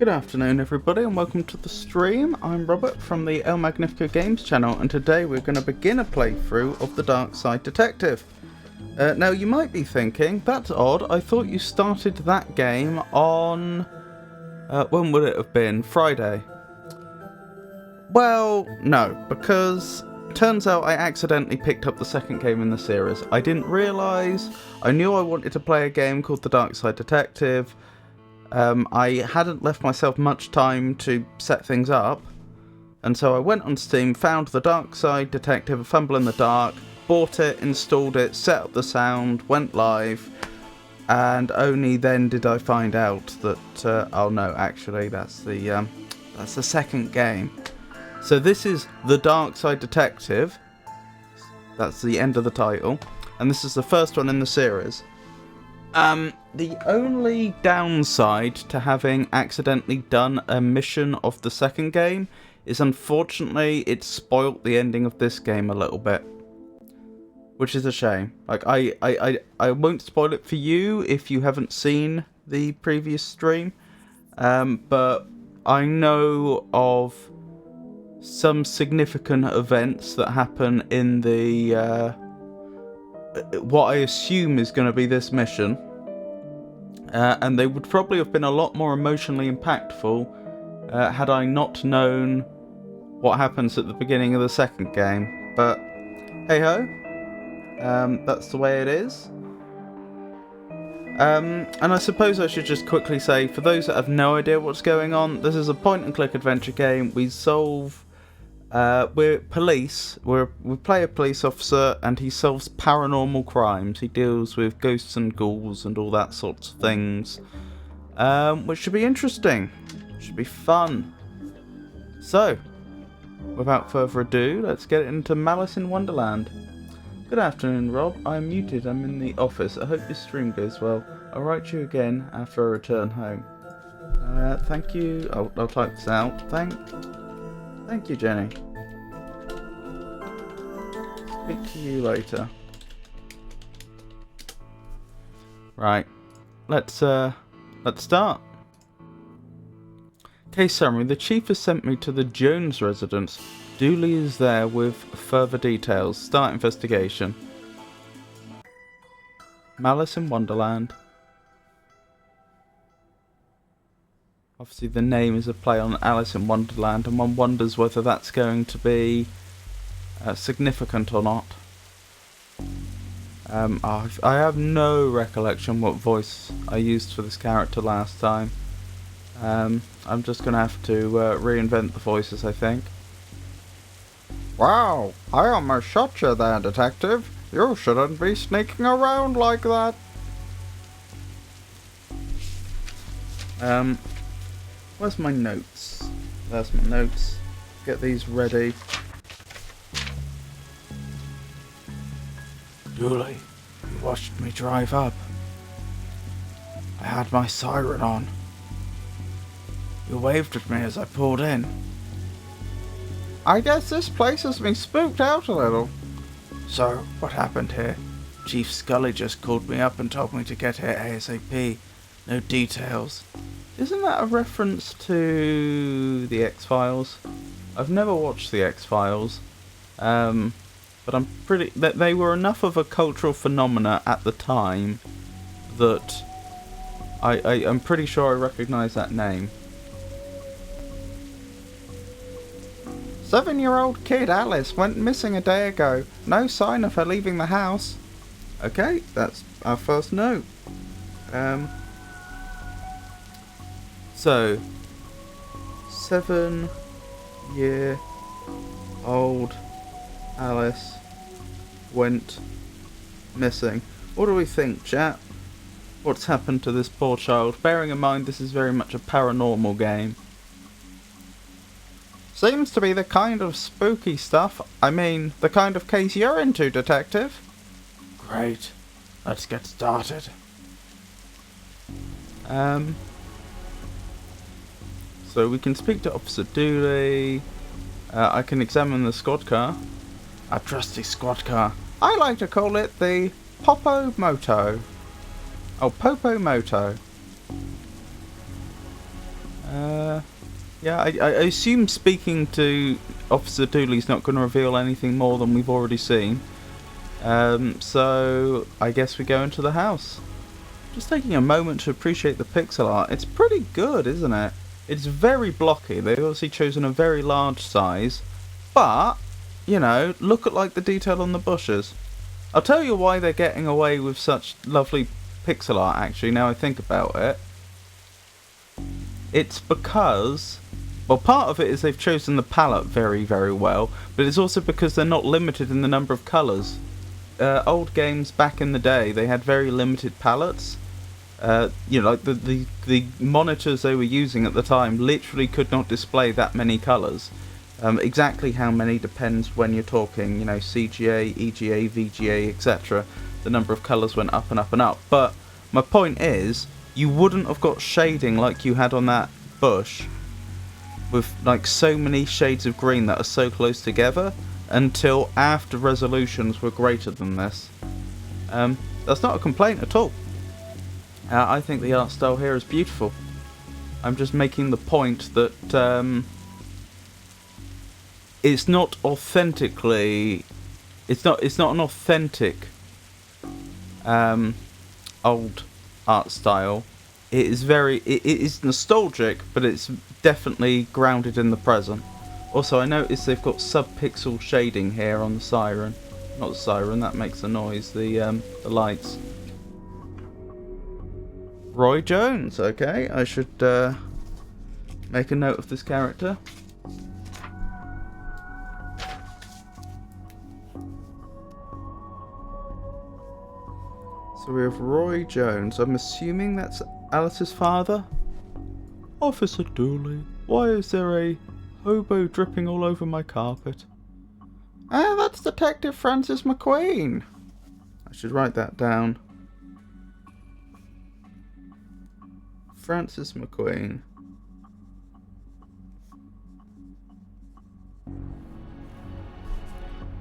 Good afternoon everybody and welcome to the stream. I'm Robert from the El Magnifico Games channel and today we're going to begin a playthrough of the Darkside Detective. Now you might be thinking, that's odd, I thought you started that game on... when would it have been? Friday? Well, no, because turns out I accidentally picked up the second game in the series. I didn't realise, I knew I wanted to play a game called the Darkside Detective. I hadn't left myself much time to set things up, and so I went on Steam, found the Darkside Detective, A Fumble in the Dark, bought it, installed it, set up the sound, went live, and only then did I find out that, oh no, actually that's the second game. So this is the Darkside Detective, that's the end of the title, and this is the first one in the series. The only downside to having accidentally done a mission of the second game is unfortunately it spoilt the ending of this game a little bit. Which is a shame. Like, I won't spoil it for you if you haven't seen the previous stream, but I know of some significant events that happen in the, what I assume is going to be this mission. And they would probably have been a lot more emotionally impactful had I not known what happens at the beginning of the second game. But hey ho, that's the way it is. And I suppose I should just quickly say, for those that have no idea what's going on, this is a point-and-click adventure game. We solve... we're police. We play a police officer and he solves paranormal crimes. He deals with ghosts and ghouls and all that sorts of things. Which should be interesting. Should be fun. So, without further ado, let's get into Malice in Wonderland. Good afternoon, Rob. I'm muted. I'm in the office. I hope your stream goes well. I'll write you again after I return home. Thank you. I'll type this out. Thank you, Jenny. Speak to you later. Right. Let's start. Case summary. The chief has sent me to the Jones residence. Dooley is there with further details. Start investigation. Malice in Wonderland. Obviously the name is a play on Alice in Wonderland, and one wonders whether that's going to be significant or not. I have no recollection what voice I used for this character last time. I'm just going to have to reinvent the voices, I think. Wow, I almost shot you there, detective. You shouldn't be sneaking around like that. Where's my notes? There's my notes. Get these ready. Dooley, you watched me drive up. I had my siren on. You waved at me as I pulled in. I guess this place has been spooked out a little. So, what happened here? Chief Scully just called me up and told me to get here ASAP. No details. Isn't that a reference to the X-Files? I've never watched the X-Files, but I'm pretty... They were enough of a cultural phenomena at the time that I'm pretty sure I recognise that name. 7-year-old kid Alice went missing a day ago. No sign of her leaving the house. Okay, that's our first note. So, 7-year-old Alice went missing. What do we think, chat? What's happened to this poor child? Bearing in mind this is very much a paranormal game. Seems to be the kind of spooky stuff. I mean, the kind of case you're into, detective. Great. Let's get started. So we can speak to Officer Dooley. I can examine the squad car. A trusty squad car. I like to call it the Popo Moto. Oh, Popo Moto. Yeah, I assume speaking to Officer Dooley's not going to reveal anything more than we've already seen. So I guess we go into the house. Just taking a moment to appreciate the pixel art. It's pretty good, isn't it? It's very blocky. They've obviously chosen a very large size. But, you know, look at like the detail on the bushes. I'll tell you why they're getting away with such lovely pixel art, actually, now I think about it. It's because, well, part of it is they've chosen the palette very, very well, but it's also because they're not limited in the number of colours. Old games back in the day, they had very limited palettes. You know, like the monitors they were using at the time literally could not display that many colours. Exactly how many depends when you're talking, you know, CGA, EGA, VGA, etc. The number of colours went up and up and up. But my point is, you wouldn't have got shading like you had on that bush with like so many shades of green that are so close together until after resolutions were greater than this. That's not a complaint at all. I think the art style here is beautiful. I'm just making the point that it's not authentically, it's not an authentic old art style. It is nostalgic, but it's definitely grounded in the present. Also, I noticed they've got sub-pixel shading here on the siren. Not the siren, that makes a noise. The lights. Roy Jones, okay. I should make a note of this character. So we have Roy Jones. I'm assuming that's Alice's father. Officer Dooley, why is there a hobo dripping all over my carpet? Ah, that's Detective Francis McQueen. I should write that down. Francis McQueen.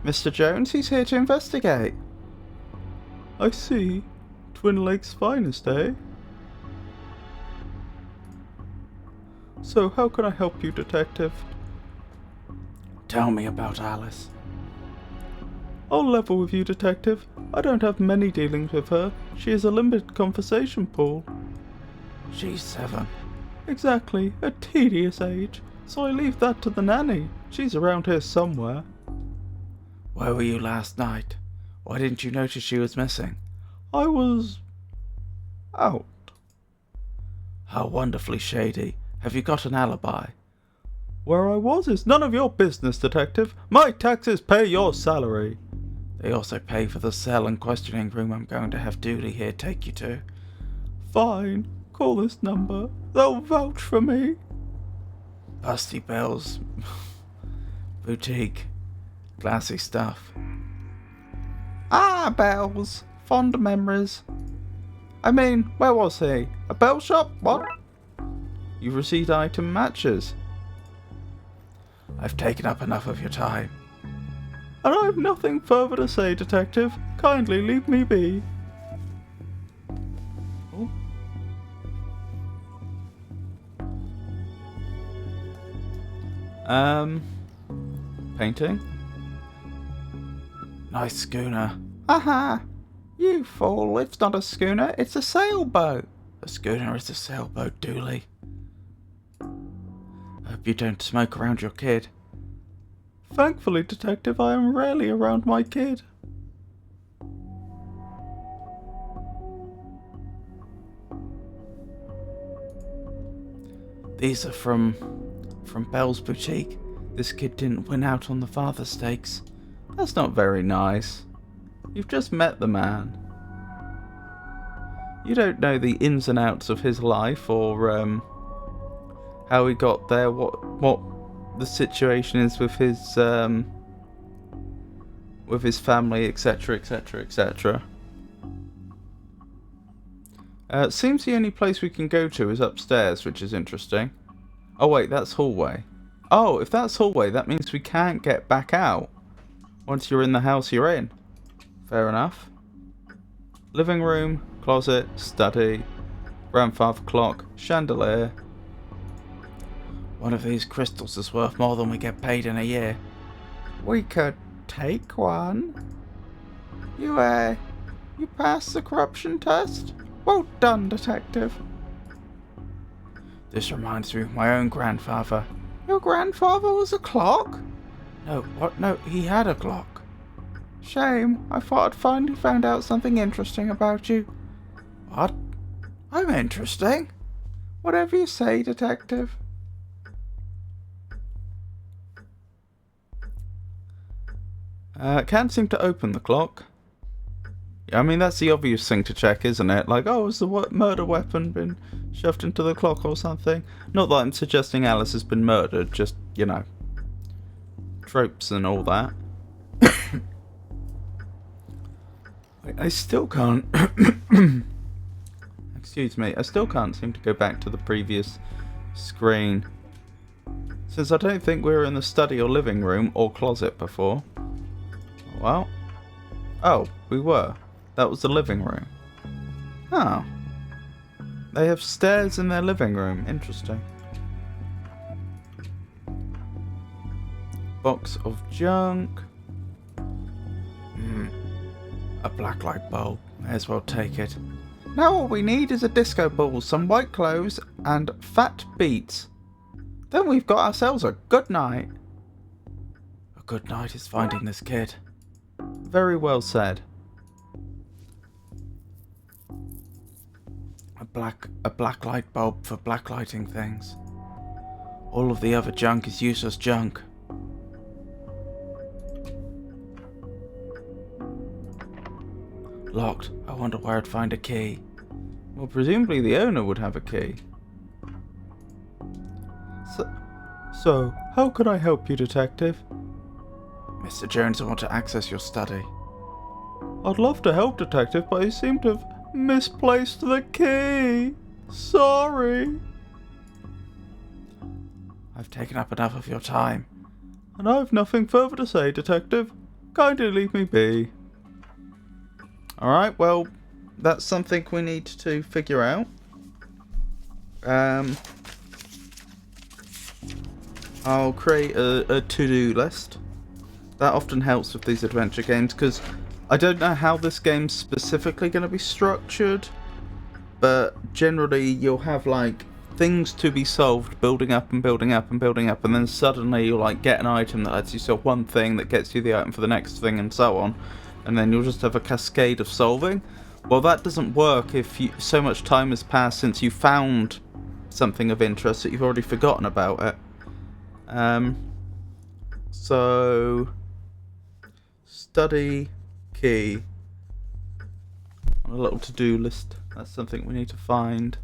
Mr. Jones, he's here to investigate. I see. Twin Lakes finest, eh? So, how can I help you, Detective? Tell me about Alice. I'll level with you, Detective. I don't have many dealings with her. She is a limited conversation pool. She's 7. Exactly, a tedious age. So I leave that to the nanny. She's around here somewhere. Where were you last night? Why didn't you notice she was missing? I was out. How wonderfully shady. Have you got an alibi? Where I was is none of your business, Detective. My taxes pay your salary. They also pay for the cell and questioning room I'm going to have Dooley here take you to. Fine. Call this number. They'll vouch for me. Busty Bells. Boutique. Classy stuff. Ah, Bells. Fond memories. I mean, where was he? A bell shop? What? You've received item matches. I've taken up enough of your time. And I've nothing further to say, Detective. Kindly leave me be. Oh. Painting? Nice schooner. Aha! You fool, it's not a schooner, it's a sailboat. A schooner is a sailboat, Dooley. Hope you don't smoke around your kid. Thankfully, Detective, I am rarely around my kid. These are from Belle's boutique. This kid didn't win out on the father stakes. That's not very nice. You've just met the man. You don't know the ins and outs of his life or how he got there, what the situation is with his family, etc, etc, etc. Seems the only place we can go to is upstairs, which is interesting. Oh wait, that's hallway. Oh, if that's hallway, that means we can't get back out. Once you're in the house, you're in. Fair enough. Living room, closet, study, grandfather clock, chandelier. One of these crystals is worth more than we get paid in a year. We could take one. You passed the corruption test? Well done, detective. This reminds me of my own grandfather. Your grandfather was a clock? No, what? No, he had a clock. Shame. I thought I'd finally found out something interesting about you. What? I'm interesting. Whatever you say, detective. Can't seem to open the clock. I mean, that's the obvious thing to check, isn't it? Like, oh, has the murder weapon been shoved into the clock or something? Not that I'm suggesting Alice has been murdered, just, you know, tropes and all that. I still can't... Excuse me, I still can't seem to go back to the previous screen. Since I don't think we were in the study or living room or closet before. Well, oh, we were. That was the living room. Oh. They have stairs in their living room. Interesting. Box of junk. A black light bulb. May as well take it. Now all we need is a disco ball, some white clothes, and fat beats. Then we've got ourselves a good night. A good night is finding this kid. Very well said. A black light bulb for blacklighting things. All of the other junk is useless junk. Locked. I wonder where I'd find a key. Well, presumably the owner would have a key. So, how can I help you, detective? Mr. Jones, I want to access your study. I'd love to help, detective, but I seem to have misplaced the key. Sorry. I've taken up enough of your time. And I've nothing further to say, detective. Kindly leave me be. Alright, well, that's something we need to figure out. I'll create a to-do list. That often helps with these adventure games, because I don't know how this game's specifically going to be structured, but generally you'll have, like, things to be solved, building up and building up and building up, and then suddenly you'll, like, get an item that lets you solve one thing that gets you the item for the next thing, and so on. And then you'll just have a cascade of solving. Well, that doesn't work if so much time has passed since you found something of interest that you've already forgotten about it. So, study key on a little to-do list. That's something we need to find.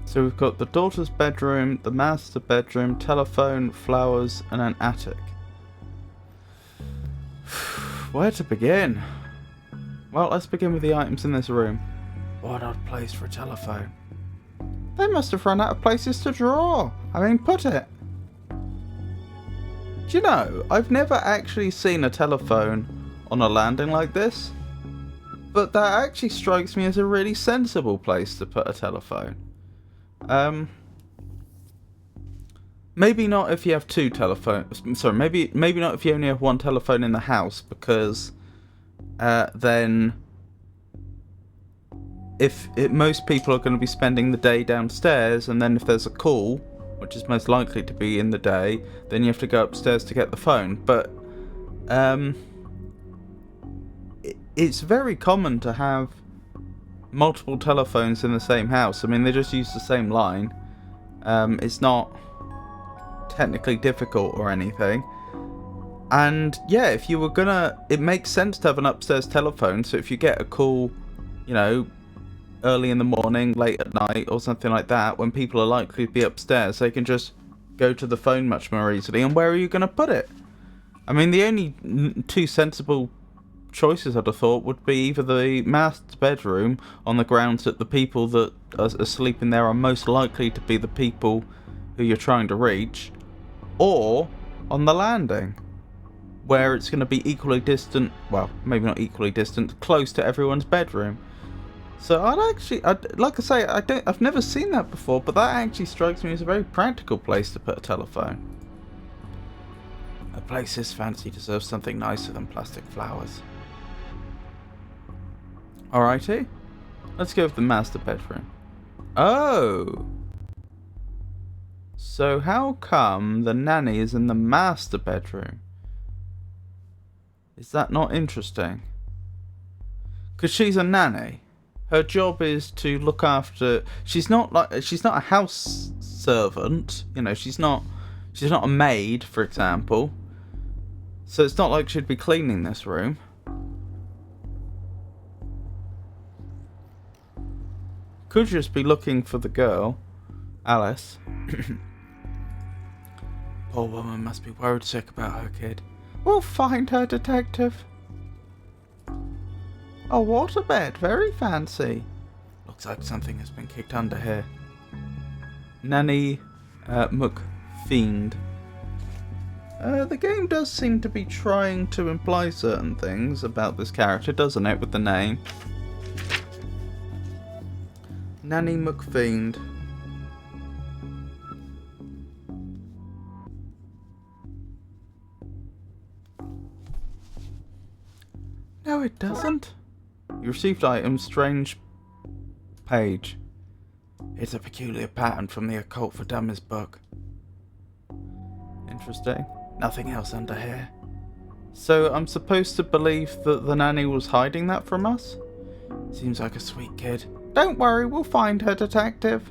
So we've got the daughter's bedroom, the master bedroom, telephone, flowers, and an attic. Where to begin? Well, let's begin with the items in this room. What an odd place for a telephone. They must have run out of places to draw. Put it. Do you know, I've never actually seen a telephone on a landing like this. But that actually strikes me as a really sensible place to put a telephone. Maybe not if you have two telephones. Sorry, maybe not if you only have one telephone in the house, because then most people are going to be spending the day downstairs, and then if there's a call, which is most likely to be in the day, then you have to go upstairs to get the phone. But it's very common to have multiple telephones in the same house. They just use the same line. It's not technically difficult or anything. And yeah, if you were it makes sense to have an upstairs telephone, so if you get a call, early in the morning, late at night, or something like that, when people are likely to be upstairs, they can just go to the phone much more easily. And where are you going to put it? I mean, the only two sensible choices I'd have thought would be either the master bedroom, on the grounds that the people that are sleeping there are most likely to be the people who you're trying to reach, or on the landing, where it's going to be equally distant, well, maybe not equally distant, close to everyone's bedroom. So like I say, I've never seen that before, but that actually strikes me as a very practical place to put a telephone. A place this fancy deserves something nicer than plastic flowers. Alrighty, let's go with the master bedroom. Oh! So how come the nanny is in the master bedroom? Is that not interesting? Because she's a nanny. Her job is to look after. She's not a house servant. You know, she's not a maid, for example. So it's not like she'd be cleaning this room. Could just be looking for the girl, Alice. Poor woman must be worried sick about her kid. We'll find her, detective. Oh, what a bed. Very fancy. Looks like something has been kicked under here. Nanny McFiend. The game does seem to be trying to imply certain things about this character, doesn't it, with the name? Nanny McFiend. No, it doesn't. You received item, strange page. It's a peculiar pattern from the Occult for Dummies book. Interesting. Nothing else under here. So I'm supposed to believe that the nanny was hiding that from us? Seems like a sweet kid. Don't worry, we'll find her, detective.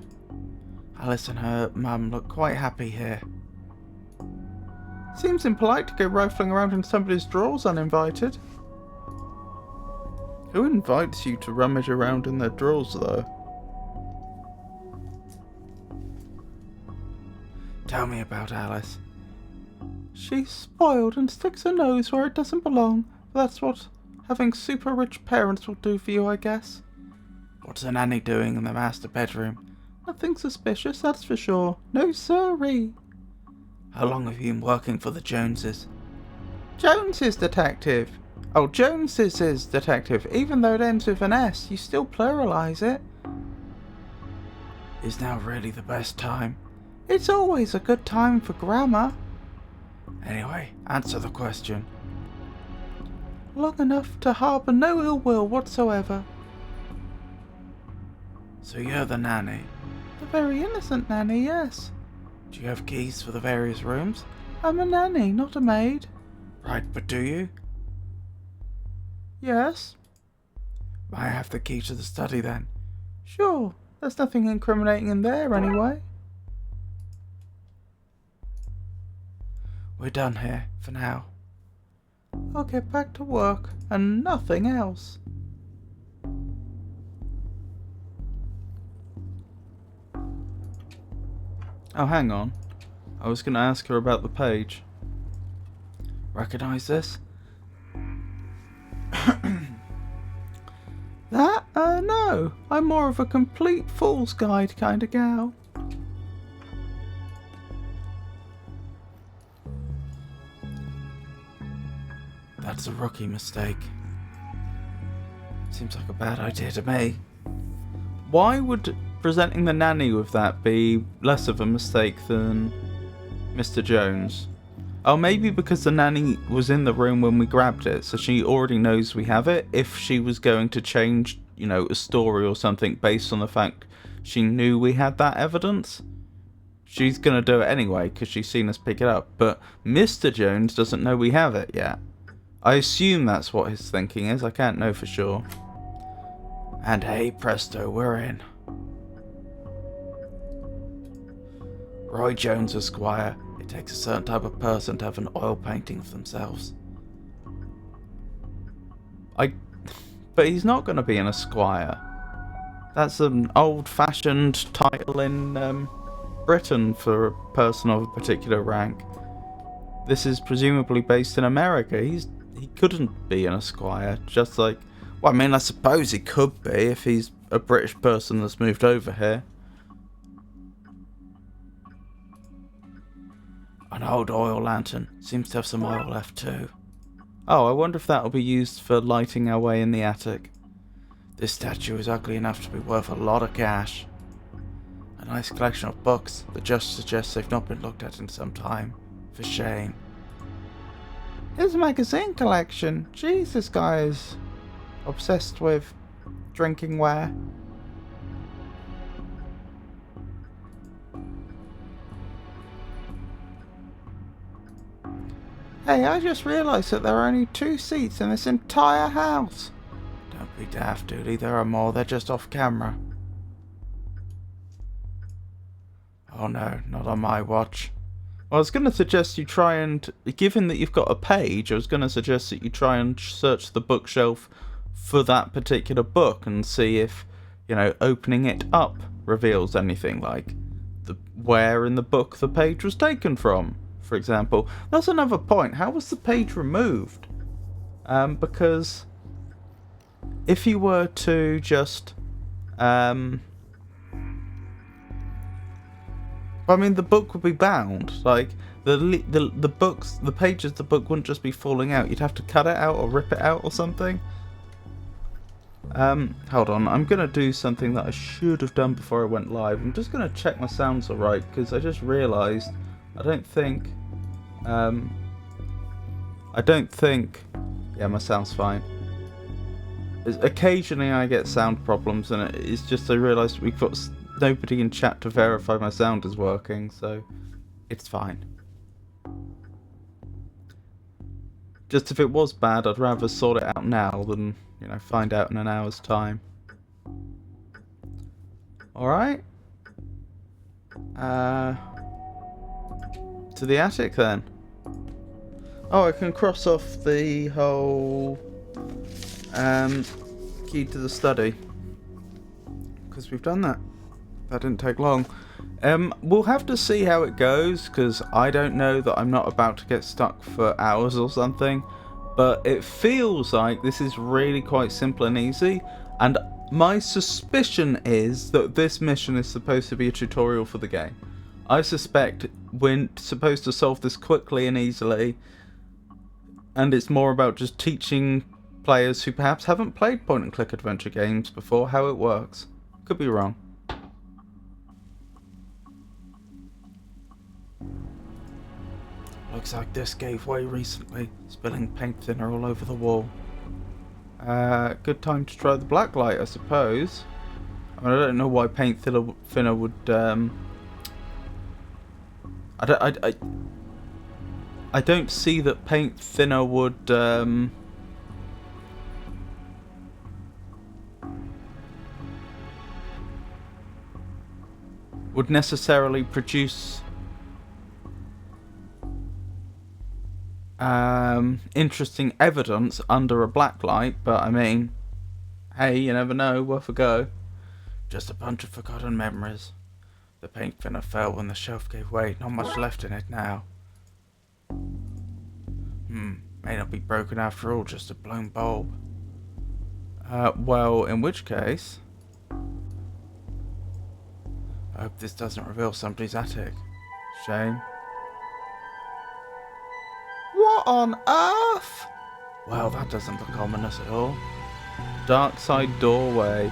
Alice and her mum look quite happy here. Seems impolite to go rifling around in somebody's drawers uninvited. Who invites you to rummage around in their drawers, though? Tell me about Alice. She's spoiled and sticks her nose where it doesn't belong. That's what having super rich parents will do for you, I guess. What's the nanny doing in the master bedroom? Nothing suspicious, that's for sure. No sirree. How long have you been working for the Joneses? Joneses, detective. Oh, Joneses is detective. Even though it ends with an S, you still pluralize it. Is now really the best time? It's always a good time for grammar. Anyway, answer the question. Long enough to harbour no ill will whatsoever. So you're the nanny? The very innocent nanny, yes. Do you have keys for the various rooms? I'm a nanny, not a maid. Right, but do you? Yes. May I have the key to the study then? Sure, there's nothing incriminating in there anyway. We're done here, for now. I'll get back to work, and nothing else. Oh, hang on. I was going to ask her about the page. Recognise this? That? No. I'm more of a complete fool's guide kind of gal. That's a rookie mistake. Seems like a bad idea to me. Why would presenting the nanny with that be less of a mistake than Mr. Jones? Oh, maybe because the nanny was in the room when we grabbed it, so she already knows we have it. If she was going to change, you know, a story or something based on the fact she knew we had that evidence, she's going to do it anyway because she's seen us pick it up. But Mr. Jones doesn't know we have it yet. I assume that's what his thinking is. I can't know for sure. And hey presto, we're in. Roy Jones, Esquire. It takes a certain type of person to have an oil painting of themselves. But he's not going to be an Esquire. That's an old-fashioned title in Britain for a person of a particular rank. this is presumably based in America. He couldn't be an Esquire, just like... Well, I mean, I suppose he could be if he's a British person that's moved over here. An old oil lantern. Seems to have some oil left too. Oh, I wonder if that'll be used for lighting our way in the attic. This statue is ugly enough to be worth a lot of cash. A nice collection of books that just suggests they've not been looked at in some time. For shame. His magazine collection. Jeez, this guy is obsessed with drinking ware. Hey, I just realised that there are only 2 seats in this entire house. Don't be daft, Doody. There are more. They're just off camera. Oh no, not on my watch. Well, I was going to suggest you try and, given that you've got a page, I was going to suggest that you try and search the bookshelf for that particular book and see if, you know, opening it up reveals anything, like where in the book the page was taken from, for example. That's another point. How was the page removed? Because if you were to just... I mean, the book would be bound. Like, the books, the pages of the book wouldn't just be falling out. You'd have to cut it out or rip it out or something. Hold on. I'm going to do something that I should have done before I went live. I'm just going to check my sound's alright, because I just realised I don't think... Yeah, my sound's fine. Occasionally I get sound problems, and it's just I realised we've got nobody in chat to verify my sound is working, so it's fine. Just if it was bad, I'd rather sort it out now than, you know, find out in an hour's time. Alright. To the attic then. Oh, I can cross off the whole key to the study, because we've done that. That didn't take long. We'll have to see how it goes, because I don't know that I'm not about to get stuck for hours or something, but it feels like this is really quite simple and easy, and my suspicion is that this mission is supposed to be a tutorial for the game. I suspect we're supposed to solve this quickly and easily, and it's more about just teaching players who perhaps haven't played point and click adventure games before how it works. Could be wrong. Looks like this gave way recently, spilling paint thinner all over the wall. Good time to try the black light, I suppose. I mean, I don't know why paint thinner would... I don't see that paint thinner would necessarily produce interesting evidence under a black light, but I mean, hey, you never know, worth a go. Just a bunch of forgotten memories. The paint thinner fell when the shelf gave way, not much left in it now. May not be broken after all, just a blown bulb. Well, in which case... I hope this doesn't reveal somebody's attic. Shame. What on earth? Well, that doesn't look ominous at all. Darkside doorway.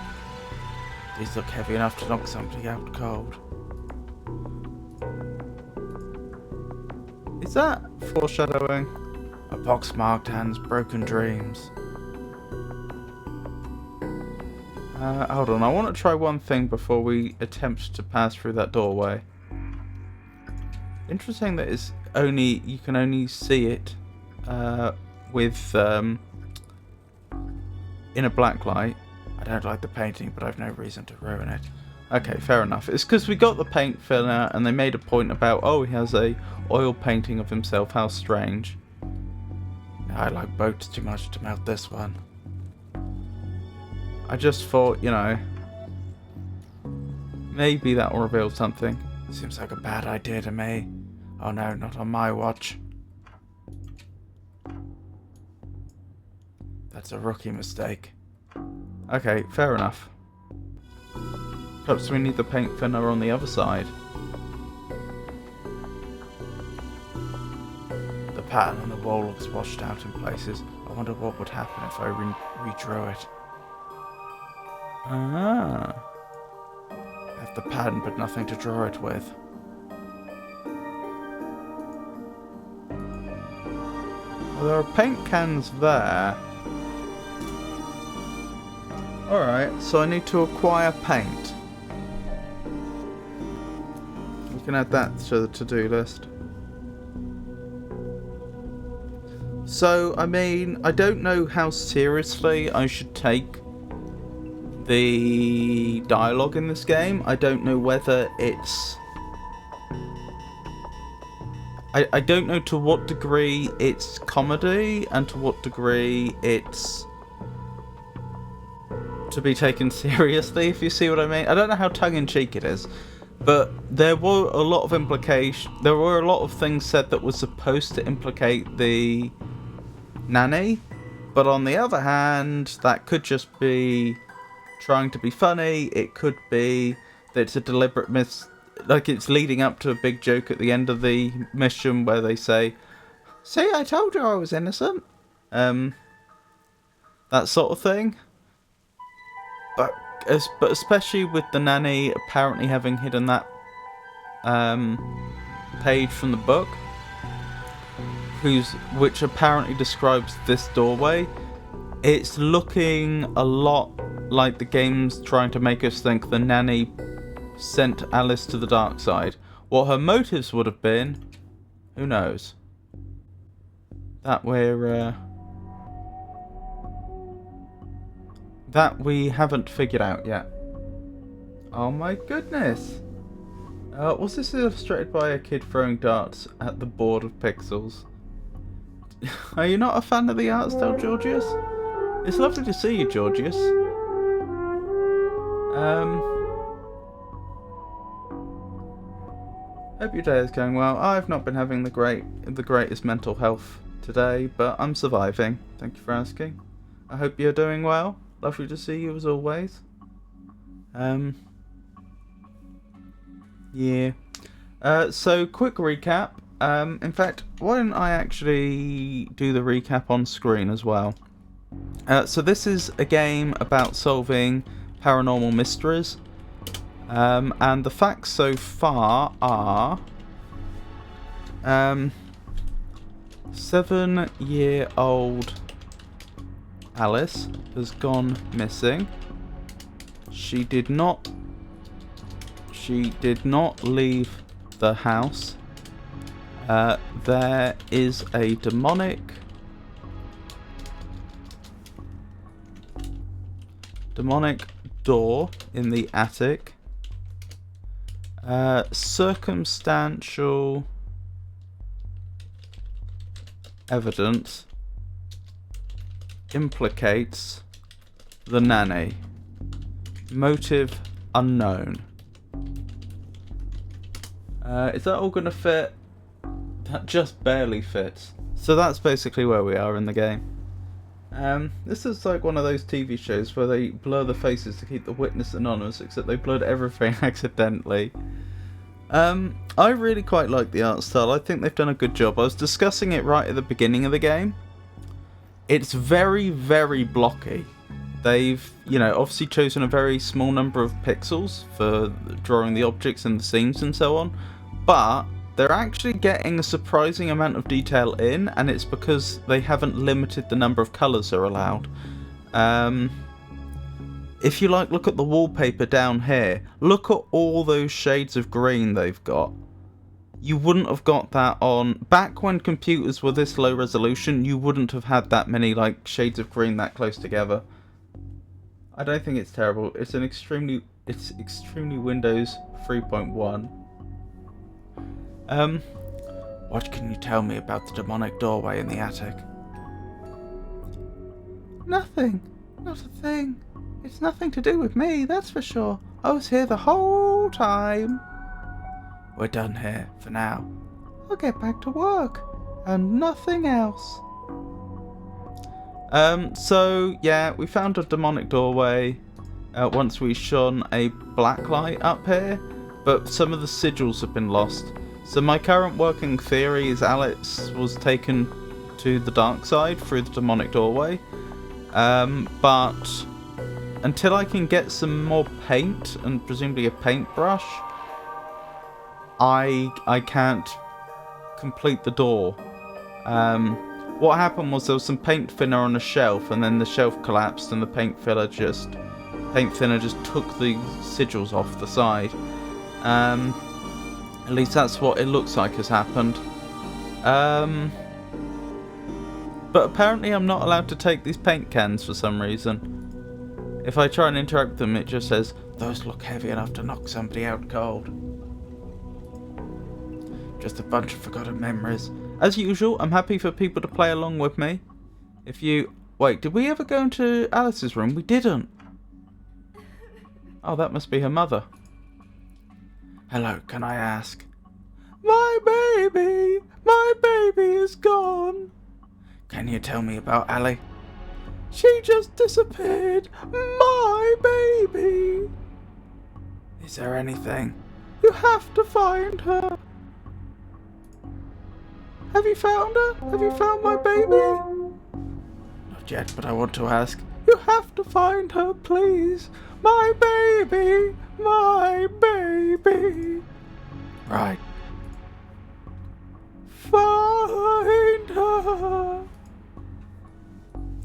These look heavy enough to knock somebody out cold. Is that foreshadowing? A box marked hands, broken dreams. Hold on, I want to try one thing before we attempt to pass through that doorway. Interesting that it's only, you can only see it with in a black light. I don't like the painting, but I've no reason to ruin it. Okay, fair enough. It's because we got the paint thinner and they made a point about, oh, he has a oil painting of himself, how strange. I like boats too much to melt this one. I just thought, you know, maybe that will reveal something. Seems like a bad idea to me. Oh no, not on my watch. That's a rookie mistake. Okay, fair enough. Perhaps we need the paint thinner on the other side. The pattern on the wall looks washed out in places. I wonder what would happen if I redrew it. Ah. I have the pattern but nothing to draw it with. Well, there are paint cans there. Alright, so I need to acquire paint. We can add that to the to-do list. So, I mean, I don't know how seriously I should take the dialogue in this game. I don't know whether it's... I don't know to what degree it's comedy and to what degree it's to be taken seriously, if you see what I mean. I don't know how tongue-in-cheek it is, but there were a lot of there were a lot of things said that were supposed to implicate the nanny, but on the other hand, that could just be trying to be funny. It could be that it's a deliberate like it's leading up to a big joke at the end of the mission where they say, "See, I told you I was innocent." That sort of thing. But especially with the nanny apparently having hidden that page from the book, which apparently describes this doorway, it's looking a lot like the game's trying to make us think the nanny sent Alice to the dark side. What her motives would have been, who knows? That we haven't figured out yet. Oh my goodness! Was this illustrated by a kid throwing darts at the board of pixels? Are you not a fan of the art style, Georgius? It's lovely to see you, Georgius. Hope your day is going well. I've not been having the greatest mental health today, but I'm surviving. Thank you for asking. I hope you're doing well. Lovely to see you as always. Yeah. So quick recap. In fact, why don't I actually do the recap on screen as well? So this is a game about solving paranormal mysteries. And the facts so far are 7-year-old Alice has gone missing. She did not leave the house. There is a demonic door in the attic. Circumstantial evidence implicates the nanny. Motive unknown. Is that all gonna fit? That just barely fits. So that's basically where we are in the game. This is like one of those TV shows where they blur the faces to keep the witness anonymous, except they blurred everything accidentally. I really quite like the art style. I think they've done a good job. I was discussing it right at the beginning of the game. It's very, very blocky. They've, obviously chosen a very small number of pixels for drawing the objects and the scenes and so on, but they're actually getting a surprising amount of detail in, and it's because they haven't limited the number of colours they're allowed. If you look at the wallpaper down here, look at all those shades of green they've got. You wouldn't have got that on... Back when computers were this low resolution, you wouldn't have had that many shades of green that close together. I don't think it's terrible. It's extremely Windows 3.1. What can you tell me about the demonic doorway in the attic? Nothing. Not a thing. It's nothing to do with me, that's for sure. I was here the whole time. We're done here, for now. I'll get back to work. And nothing else. So yeah, we found a demonic doorway once we shone a black light up here, but some of the sigils have been lost. So my current working theory is Alex was taken to the dark side through the demonic doorway. But until I can get some more paint and presumably a paintbrush, I can't complete the door. What happened was there was some paint thinner on a shelf, and then the shelf collapsed, and the paint thinner just took the sigils off the side. At least that's what it looks like has happened. But apparently I'm not allowed to take these paint cans for some reason. If I try and interact with them, it just says, "Those look heavy enough to knock somebody out cold." Just a bunch of forgotten memories. As usual, I'm happy for people to play along with me. Wait, did we ever go into Alice's room? We didn't. Oh, that must be her mother. Hello, can I ask? My baby is gone. Can you tell me about Allie? She just disappeared. My baby. Is there anything? You have to find her. Have you found her? Have you found my baby? Not yet, but I want to ask. You have to find her, please. My baby. My baby. Right. Find her.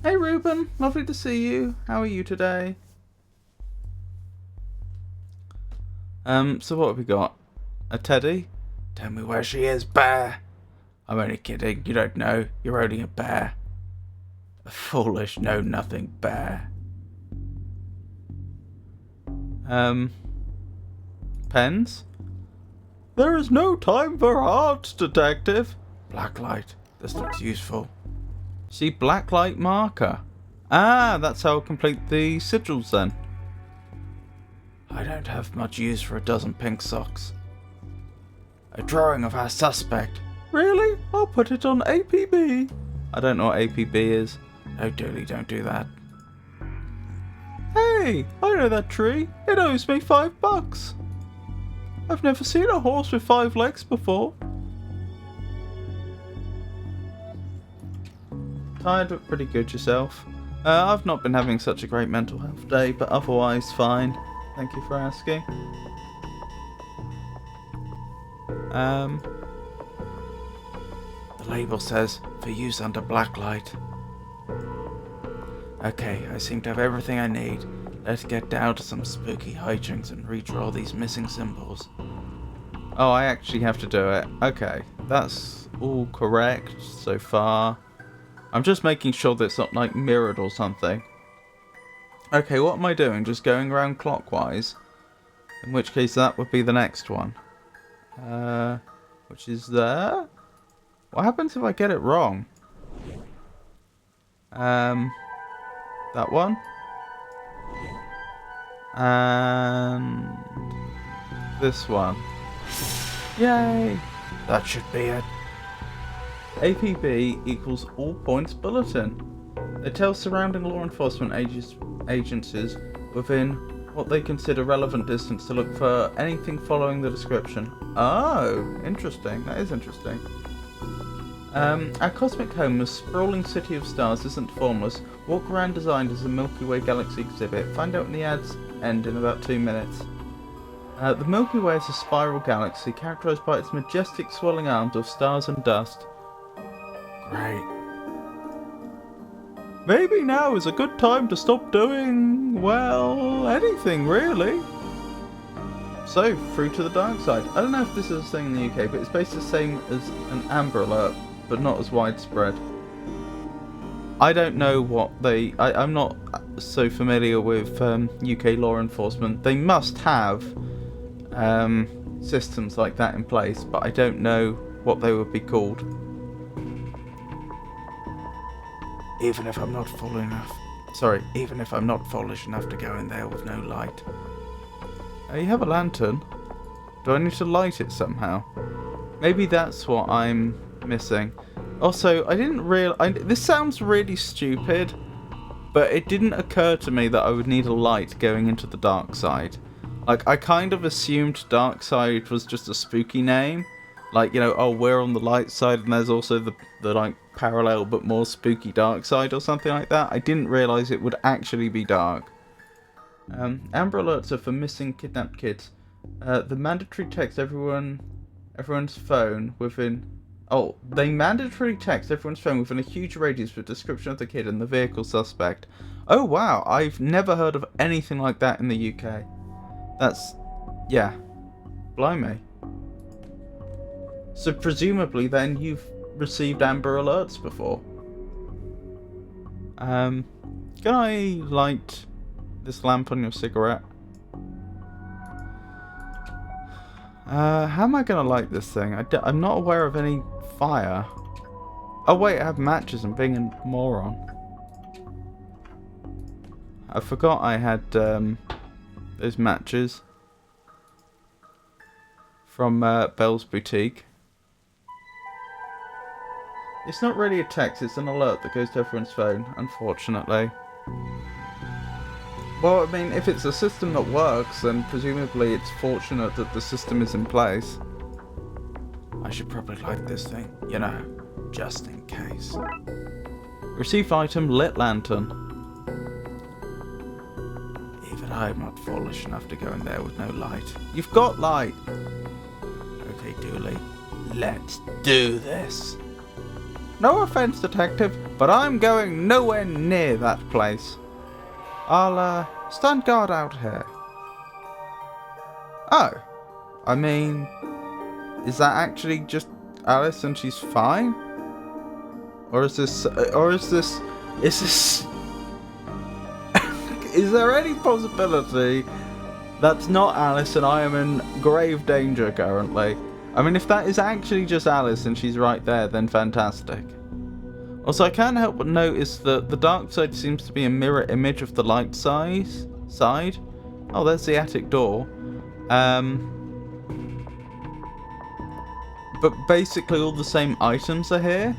Hey Ruben, lovely to see you. How are you today? So what have we got? A teddy? Tell me where she is, bear. I'm only kidding, you don't know. You're only a bear. A foolish know-nothing bear. Pens? There is no time for art, detective. Blacklight. This looks useful. See, blacklight marker. Ah, that's how I'll complete the sigils then. I don't have much use for a dozen pink socks. A drawing of our suspect. Really? I'll put it on APB. I don't know what APB is. Oh, Dooley, don't do that. Hey, I know that tree. It owes me $5. I've never seen a horse with 5 legs before. Tired but pretty good yourself. I've not been having such a great mental health day, but otherwise fine. Thank you for asking. The label says, for use under blacklight. Okay, I seem to have everything I need. Let's get down to some spooky hijinks and redraw these missing symbols. Oh, I actually have to do it. Okay, that's all correct so far. I'm just making sure that it's not like mirrored or something. Okay, what am I doing? Just going around clockwise? In which case that would be the next one. Which is there? What happens if I get it wrong? That one? And this one. Yay! That should be it. APB equals all points bulletin. They tell surrounding law enforcement agencies within what they consider relevant distance to look for anything following the description. Oh, interesting. That is interesting. Our cosmic home, a sprawling city of stars, isn't formless. Walk around designed as a Milky Way galaxy exhibit. Find out when the ads end in about 2 minutes. The Milky Way is a spiral galaxy characterized by its majestic swirling arms of stars and dust. Great. Maybe now is a good time to stop doing, well, anything really. So, through to the dark side. I don't know if this is a thing in the UK, but it's basically the same as an Amber Alert, but not as widespread. I don't know what I'm not so familiar with UK law enforcement. They must have systems like that in place, but I don't know what they would be called. Even if I'm not foolish enough to go in there with no light. You have a lantern. Do I need to light it somehow? Maybe that's what I'm missing. Also, I didn't realize... This sounds really stupid, but it didn't occur to me that I would need a light going into the dark side. Like, I kind of assumed Darkside was just a spooky name. Like, you know, oh, we're on the light side, and there's also the like, parallel but more spooky dark side or something like that. I didn't realise it would actually be dark. Amber alerts are for missing kidnapped kids. The mandatory text everyone's phone within... Oh, they mandatorily text everyone's phone within a huge radius with a description of the kid and the vehicle suspect. Oh, wow. I've never heard of anything like that in the UK. That's... yeah. Blimey. So presumably then you've received Amber alerts before. Can I light this lamp on your cigarette? How am I going to light this thing? I'm not aware of any fire. Oh wait, I have matches. I'm being a moron. I forgot I had those matches from Belle's Boutique. It's not really a text, it's an alert that goes to everyone's phone, unfortunately. Well, I mean, if it's a system that works, then presumably it's fortunate that the system is in place. I should probably light this thing, you know, just in case. Received item, lit lantern. Even I'm not foolish enough to go in there with no light. You've got light! Okay, Dooley, let's do this. No offense, detective, but I'm going nowhere near that place. I'll, stand guard out here. Oh. I mean, is that actually just Alice and she's fine? Or is this... is there any possibility that's not Alice and I am in grave danger currently? I mean, if that is actually just Alice and she's right there, then fantastic. Also, I can't help but notice that the dark side seems to be a mirror image of the light side. Oh, there's the attic door. But basically all the same items are here.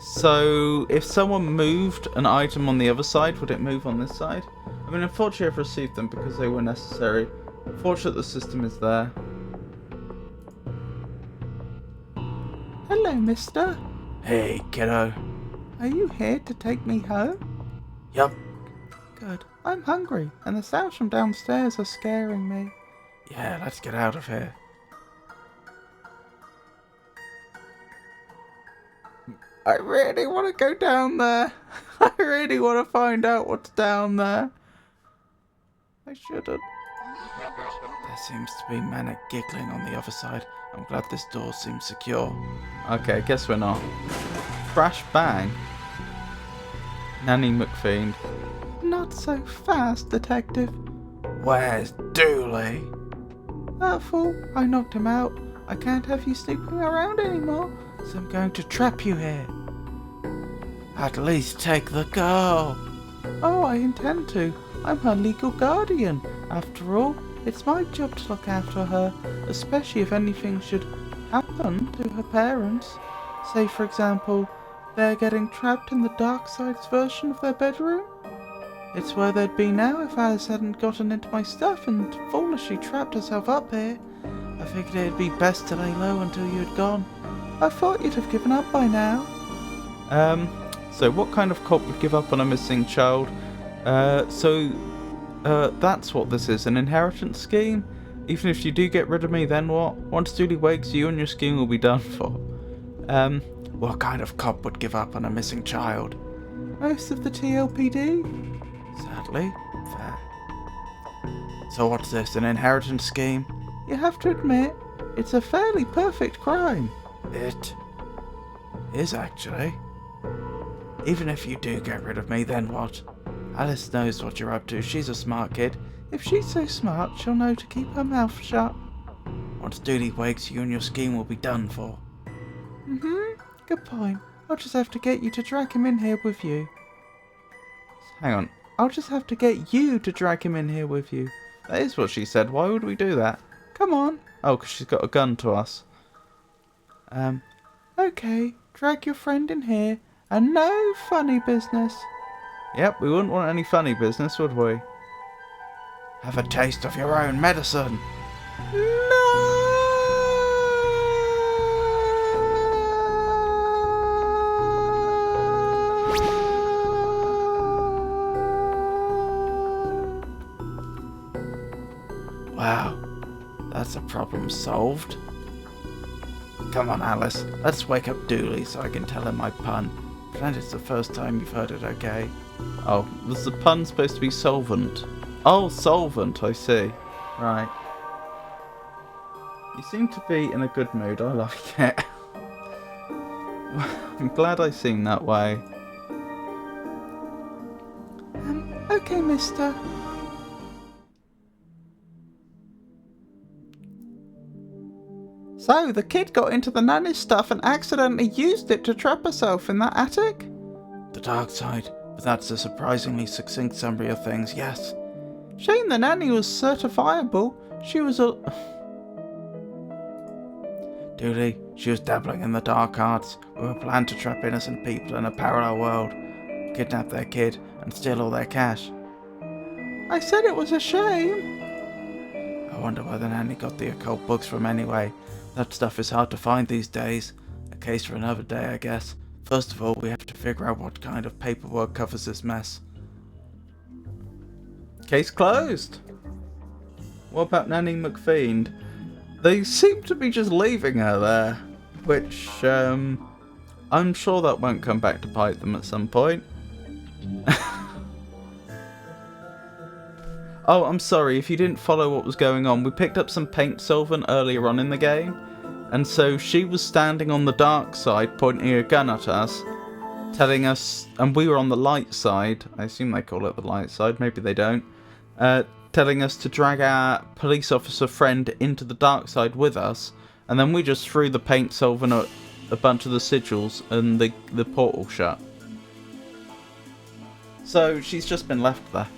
So, if someone moved an item on the other side, would it move on this side? I mean, unfortunately I've received them because they were necessary. Fortunate the system is there. Hello, mister. Hey, kiddo. Are you here to take me home? Yup. Good. I'm hungry, and the sounds from downstairs are scaring me. Yeah, let's get out of here. I really want to go down there. I really want to find out what's down there. I shouldn't. There seems to be manic giggling on the other side. I'm glad this door seems secure. Okay, I guess we're not. Crash bang. Nanny McFiend. Not so fast, detective. Where's Dooley? That fool. I knocked him out. I can't have you snooping around anymore, so I'm going to trap you here. At least take the girl. Oh, I intend to. I'm her legal guardian. After all, it's my job to look after her, especially if anything should happen to her parents. Say, for example, they're getting trapped in the Darkside's version of their bedroom. It's where they'd be now if Alice hadn't gotten into my stuff and foolishly trapped herself up here. I figured it'd be best to lay low until you had gone. I thought you'd have given up by now. So what kind of cop would give up on a missing child? That's what this is, an inheritance scheme? Even if you do get rid of me, then what? Once Dooley wakes, you and your scheme will be done for. What kind of cop would give up on a missing child? Most of the TLPD. Sadly, fair. So what's this, an inheritance scheme? You have to admit, it's a fairly perfect crime. It is, actually. Even if you do get rid of me, then what? Alice knows what you're up to. She's a smart kid. If she's so smart, she'll know to keep her mouth shut. Once Dooley wakes, you and your scheme will be done for. Good point. I'll just have to get you to drag him in here with you. Hang on. I'll just have to get you to drag him in here with you. That is what she said. Why would we do that? Come on. Oh, because she's got a gun to us. Okay. drag your friend in here, and no funny business. Yep, we wouldn't want any funny business, would we? Have a taste of your own medicine. No! Wow, that's a problem solved. Come on, Alice, let's wake up Dooley so I can tell him my pun. Pretend it's the first time you've heard it, okay? Oh, was the pun supposed to be solvent? Oh, solvent, I see. Right. You seem to be in a good mood, I like it. I'm glad I seem that way. Okay, mister. So, the kid got into the nanny's stuff and accidentally used it to trap herself in that attic? The dark side, but that's a surprisingly succinct summary of things, yes. Shame the nanny was certifiable. She was a... Dooley, she was dabbling in the dark arts with a plan to trap innocent people in a parallel world, kidnap their kid, and steal all their cash. I said it was a shame. I wonder where the nanny got the occult books from anyway. That stuff is hard to find these days. A case for another day, I guess. First of all, we have to figure out what kind of paperwork covers this mess. Case closed. What about Nanny McFiend? They seem to be just leaving her there, which, I'm sure that won't come back to bite them at some point. Oh, I'm sorry, if you didn't follow what was going on, we picked up some paint solvent earlier on in the game, and so she was standing on the dark side, pointing a gun at us, telling us, and we were on the light side, I assume they call it the light side, maybe they don't, telling us to drag our police officer friend into the dark side with us, and then we just threw the paint solvent at a bunch of the sigils, and the portal shut. So, she's just been left there.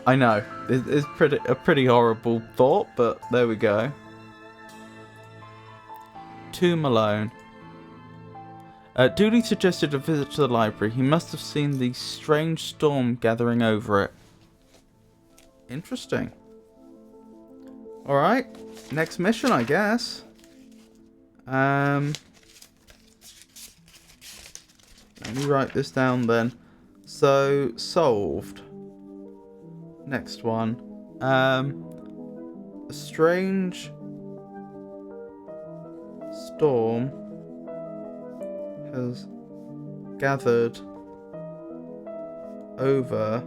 I know, it's a pretty horrible thought, but there we go. To Malone. Dooley suggested a visit to the library. He must have seen the strange storm gathering over it. Interesting. Alright, next mission, I guess. Let me write this down then. So, solved. Next one. A strange storm has gathered over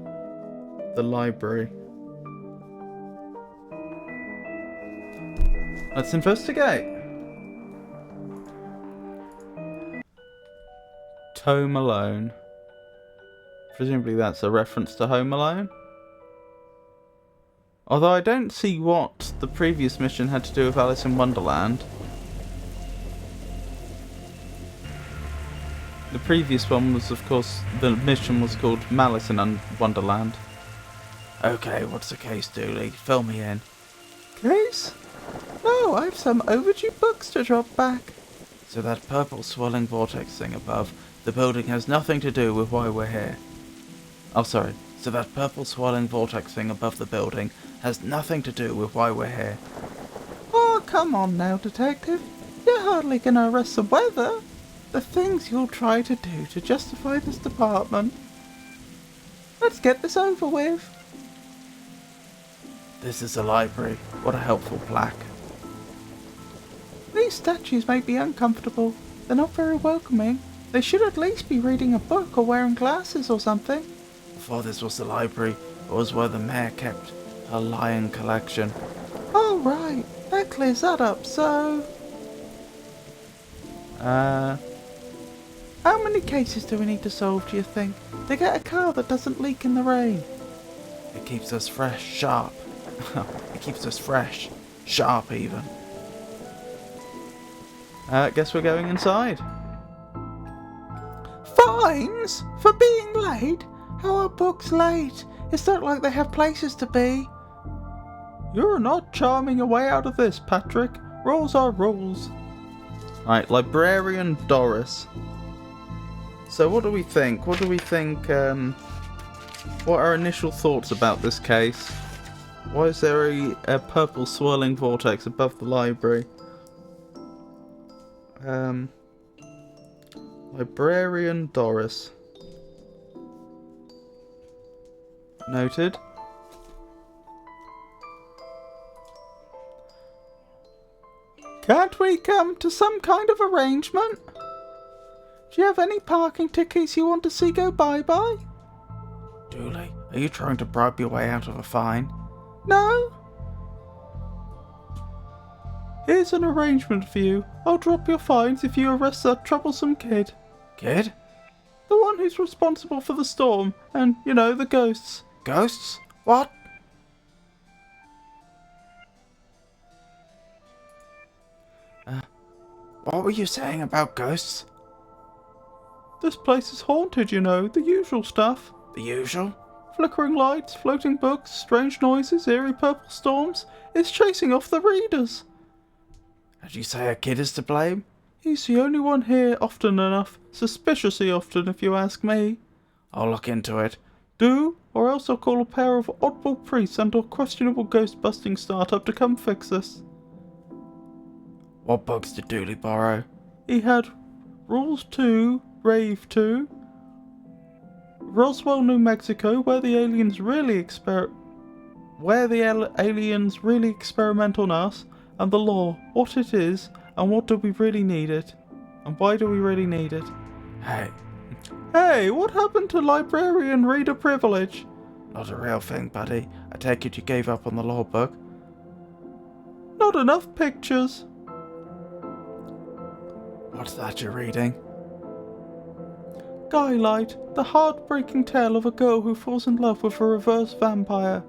the library. Let's investigate. Home Alone. Presumably that's a reference to Home Alone. Although I don't see what the previous mission had to do with Alice in Wonderland. The previous one was, of course, the mission was called Malice in Wonderland. Okay, what's the case, Dooley? Fill me in. Case? No, I have some overdue books to drop back. So that purple swirling vortex thing above the building has nothing to do with why we're here. Oh, sorry. So that purple swirling vortex thing above the building has nothing to do with why we're here. Oh, come on now, detective. You're hardly going to arrest the weather. The things you'll try to do to justify this department. Let's get this over with. This is a library. What a helpful plaque. These statues may be uncomfortable. They're not very welcoming. They should at least be reading a book or wearing glasses or something. Before this was the library, it was where the mayor kept her lion collection. Oh, right. That clears that up, so... How many cases do we need to solve, do you think, to get a car that doesn't leak in the rain? It keeps us fresh, sharp. It keeps us fresh, sharp even. Guess we're going inside. Fines? For being late? How are books late? It's not like they have places to be. You're not charming your way out of this, Patrick. Rules are rules. Right, Librarian Doris. So what do we think? What are our initial thoughts about this case? Why is there a purple swirling vortex above the library? Librarian Doris. Noted. Can't we come to some kind of arrangement? Do you have any parking tickets you want to see go bye-bye? Dooley, are you trying to bribe your way out of a fine? No. Here's an arrangement for you. I'll drop your fines if you arrest that troublesome kid. Kid? The one who's responsible for the storm and, you know, the ghosts. Ghosts? What? What were you saying about ghosts? This place is haunted, you know, the usual stuff. The usual? Flickering lights, floating books, strange noises, eerie purple storms. It's chasing off the readers. Did you say a kid is to blame? He's the only one here often enough. Suspiciously often, if you ask me. I'll look into it. Do, or else I'll call a pair of oddball priests and a questionable ghost-busting startup to come fix this. What books did Dooley borrow? He had Rules 2, Rave 2, Roswell, New Mexico, where the aliens really experiment on us, and the law, what it is, and what do we really need it, and why do we really need it. Hey, what happened to librarian reader privilege? Not a real thing, buddy. I take it you gave up on the law book. Not enough pictures. What's that you're reading? Skylight, the heartbreaking tale of a girl who falls in love with a reverse vampire.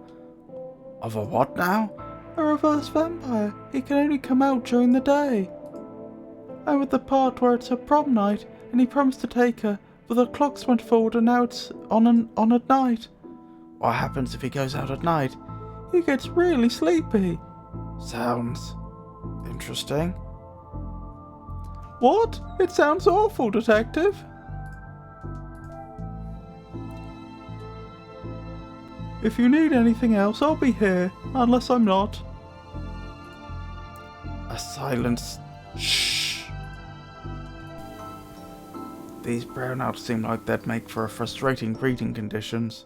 Of a what now? A reverse vampire. He can only come out during the day. I'm at the part where it's her prom night, and he promised to take her, but the clocks went forward and now it's on at night. What happens if he goes out at night? He gets really sleepy. Sounds interesting. What? It sounds awful, Detective. If you need anything else, I'll be here, unless I'm not. A silence. Shh. These brownouts seem like they'd make for a frustrating reading conditions.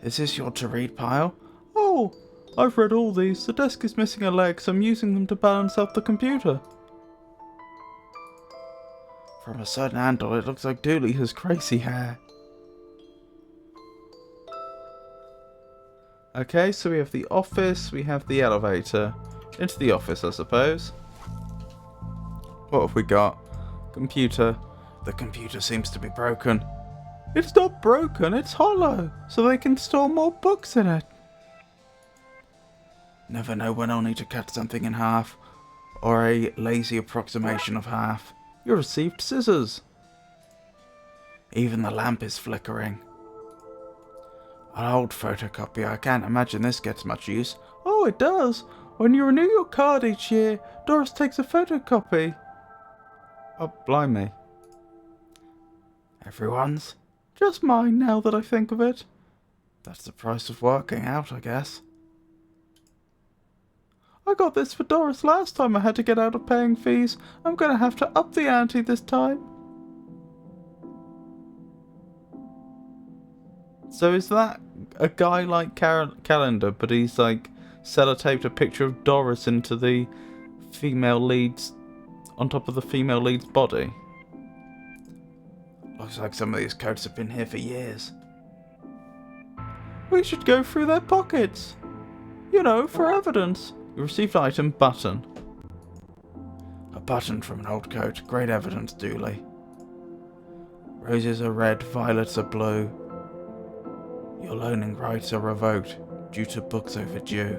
Is this your to-read pile? Oh, I've read all these. The desk is missing a leg, so I'm using them to balance out the computer. From a certain angle, it looks like Dooley has crazy hair. Okay, so we have the office, we have the elevator. Into the office, I suppose. What have we got? Computer. The computer seems to be broken. It's not broken, it's hollow, so they can store more books in it. Never know when I'll need to cut something in half, or a lazy approximation of half. You received scissors. Even the lamp is flickering. An old photocopier. I can't imagine this gets much use. Oh, it does. When you renew your card each year, Doris takes a photocopy. Oh, blimey. Everyone's? Just mine, now that I think of it. That's the price of working out, I guess. I got this for Doris last time I had to get out of paying fees. I'm going to have to up the ante this time. So is that a guy like Calendar, but he's like sellotaped a picture of Doris into the female lead's, on top of the female lead's body? Looks like some of these coats have been here for years. We should go through their pockets. You know, for evidence. You received item button. A button from an old coat. Great evidence, Dooley. Roses are red, violets are blue. Your loaning rights are revoked due to books overdue.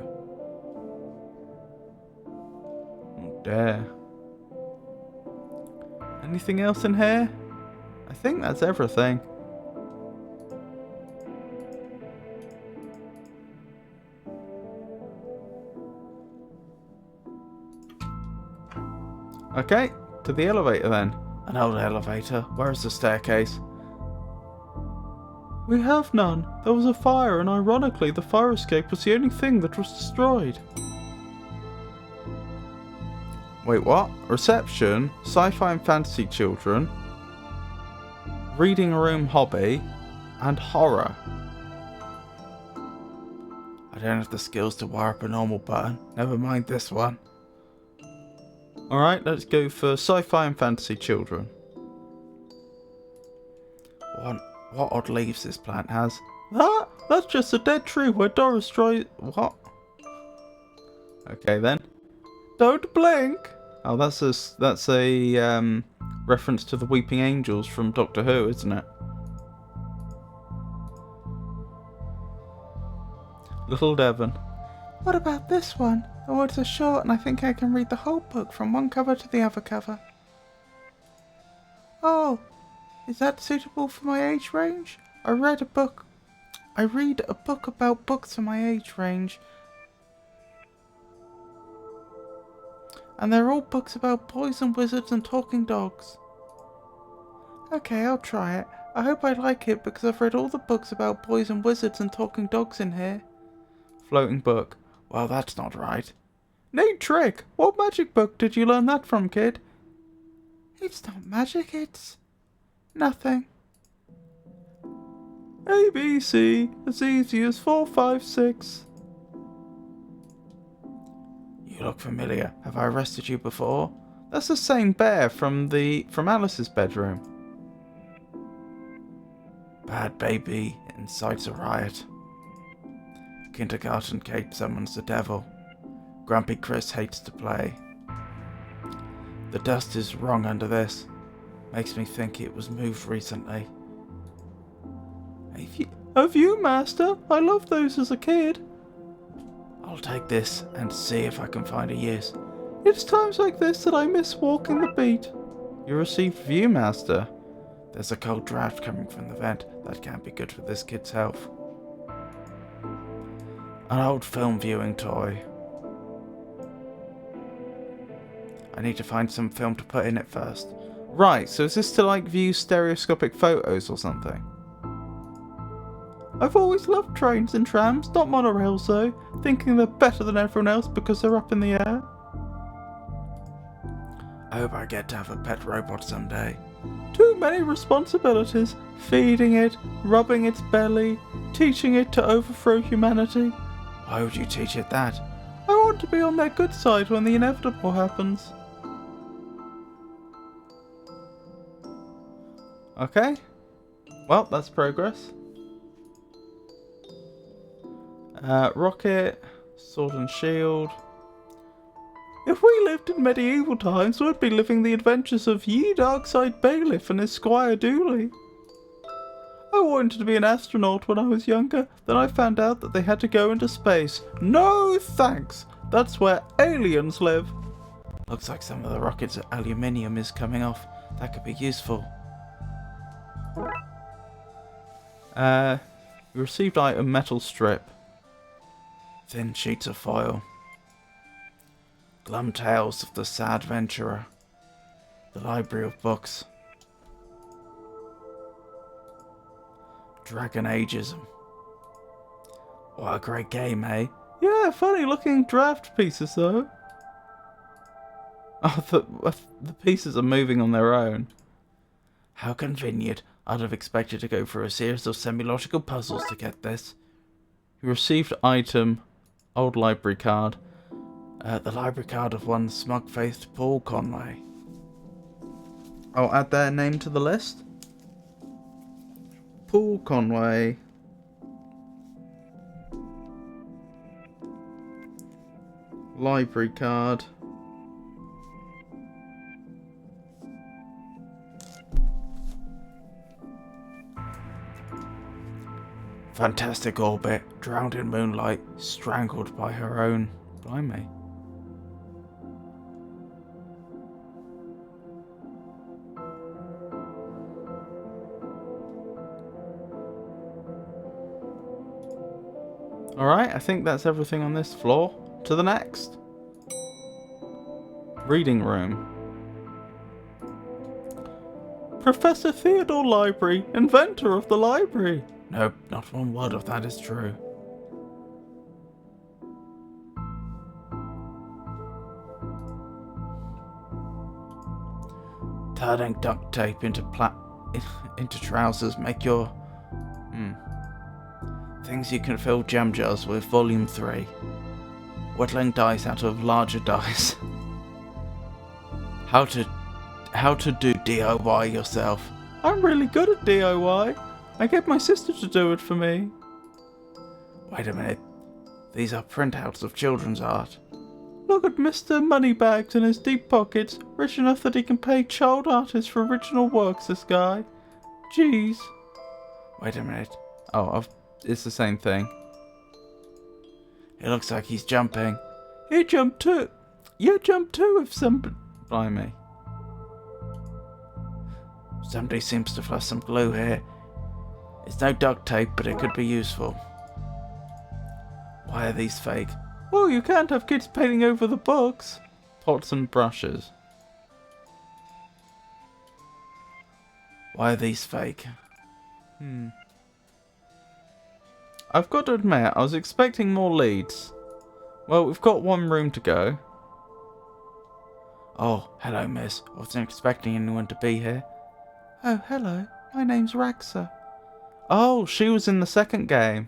Oh dear. Anything else in here? I think that's everything. Okay, to the elevator then. An old elevator. Where's the staircase? We have none. There was a fire, and ironically, the fire escape was the only thing that was destroyed. Wait, what? Reception, sci-fi and fantasy children, reading room hobby, and horror. I don't have the skills to wire up a normal button. Never mind this one. Alright, let's go for sci-fi and fantasy children. What odd leaves this plant has? That's just a dead tree where Doris tries... What? Okay then. Don't blink! Oh, that's a reference to the Weeping Angels from Doctor Who, isn't it? Little Devon. What about this one? The words are short and I think I can read the whole book from one cover to the other cover. Oh, is that suitable for my age range? I read a book about books for my age range. And they're all books about boys and wizards and talking dogs. Okay, I'll try it. I hope I like it because I've read all the books about boys and wizards and talking dogs in here. Floating book. Well, that's not right. Neat trick! What magic book did you learn that from, kid? It's not magic, it's... nothing. A, B, C, as easy as 4, 5, 6. You look familiar. Have I arrested you before? That's the same bear from Alice's bedroom. Bad baby incites a riot. Kindergarten Kate summons the devil. Grumpy Chris hates to play. The dust is wrong under this. Makes me think it was moved recently. Have you, Master? I loved those as a kid. I'll take this and see if I can find a use. It's times like this that I miss walking the beat. You received view, Master. There's a cold draft coming from the vent. That can't be good for this kid's health. An old film viewing toy. I need to find some film to put in it first. Right, so is this to like view stereoscopic photos or something? I've always loved trains and trams, not monorails though, thinking they're better than everyone else because they're up in the air. I hope I get to have a pet robot someday. Too many responsibilities. Feeding it, rubbing its belly, teaching it to overthrow humanity. Why would you teach it that? I want to be on their good side when the inevitable happens. Okay. Well, that's progress. Rocket, sword and shield. If we lived in medieval times, we'd be living the adventures of ye Darkside Bailiff and his Squire Dooley. I wanted to be an astronaut when I was younger, then I found out that they had to go into space. No thanks! That's where aliens live. Looks like some of the rocket's aluminium is coming off. That could be useful. You received item metal strip. Thin sheets of foil. Glum tales of the sad venturer. The library of books. Dragon Ageism. What a great game, eh? Yeah, funny looking draft pieces though. Oh, the pieces are moving on their own. How convenient. I'd have expected to go through a series of semi-logical puzzles to get this. You received item, old library card. The library card of one smug-faced Paul Conway. I'll add their name to the list. Paul Conway. Library card. Fantastic orbit, drowned in moonlight, strangled by her own. Blimey. Alright, I think that's everything on this floor. To the next. Reading room. Professor Theodore Library, inventor of the library. Nope, not one word of that is true. Turning duct tape into trousers make your... Things you can fill jam jars with, Volume 3. Whittling dice out of larger dice. How to do DIY yourself. I'm really good at DIY. I get my sister to do it for me. Wait a minute. These are printouts of children's art. Look at Mr. Moneybags in his deep pockets. Rich enough that he can pay child artists for original works, this guy. Jeez. Wait a minute. Oh, it's the same thing. It looks like he's jumping. He jumped too. You jumped too if somebody... Blimey. Somebody seems to flush some glue here. It's no duct tape, but it could be useful. Why are these fake? Well, you can't have kids painting over the books. Pots and brushes. Why are these fake? I've got to admit, I was expecting more leads. Well, we've got one room to go. Oh, hello, miss. I wasn't expecting anyone to be here. Oh, hello. My name's Raxa. Oh, she was in the second game.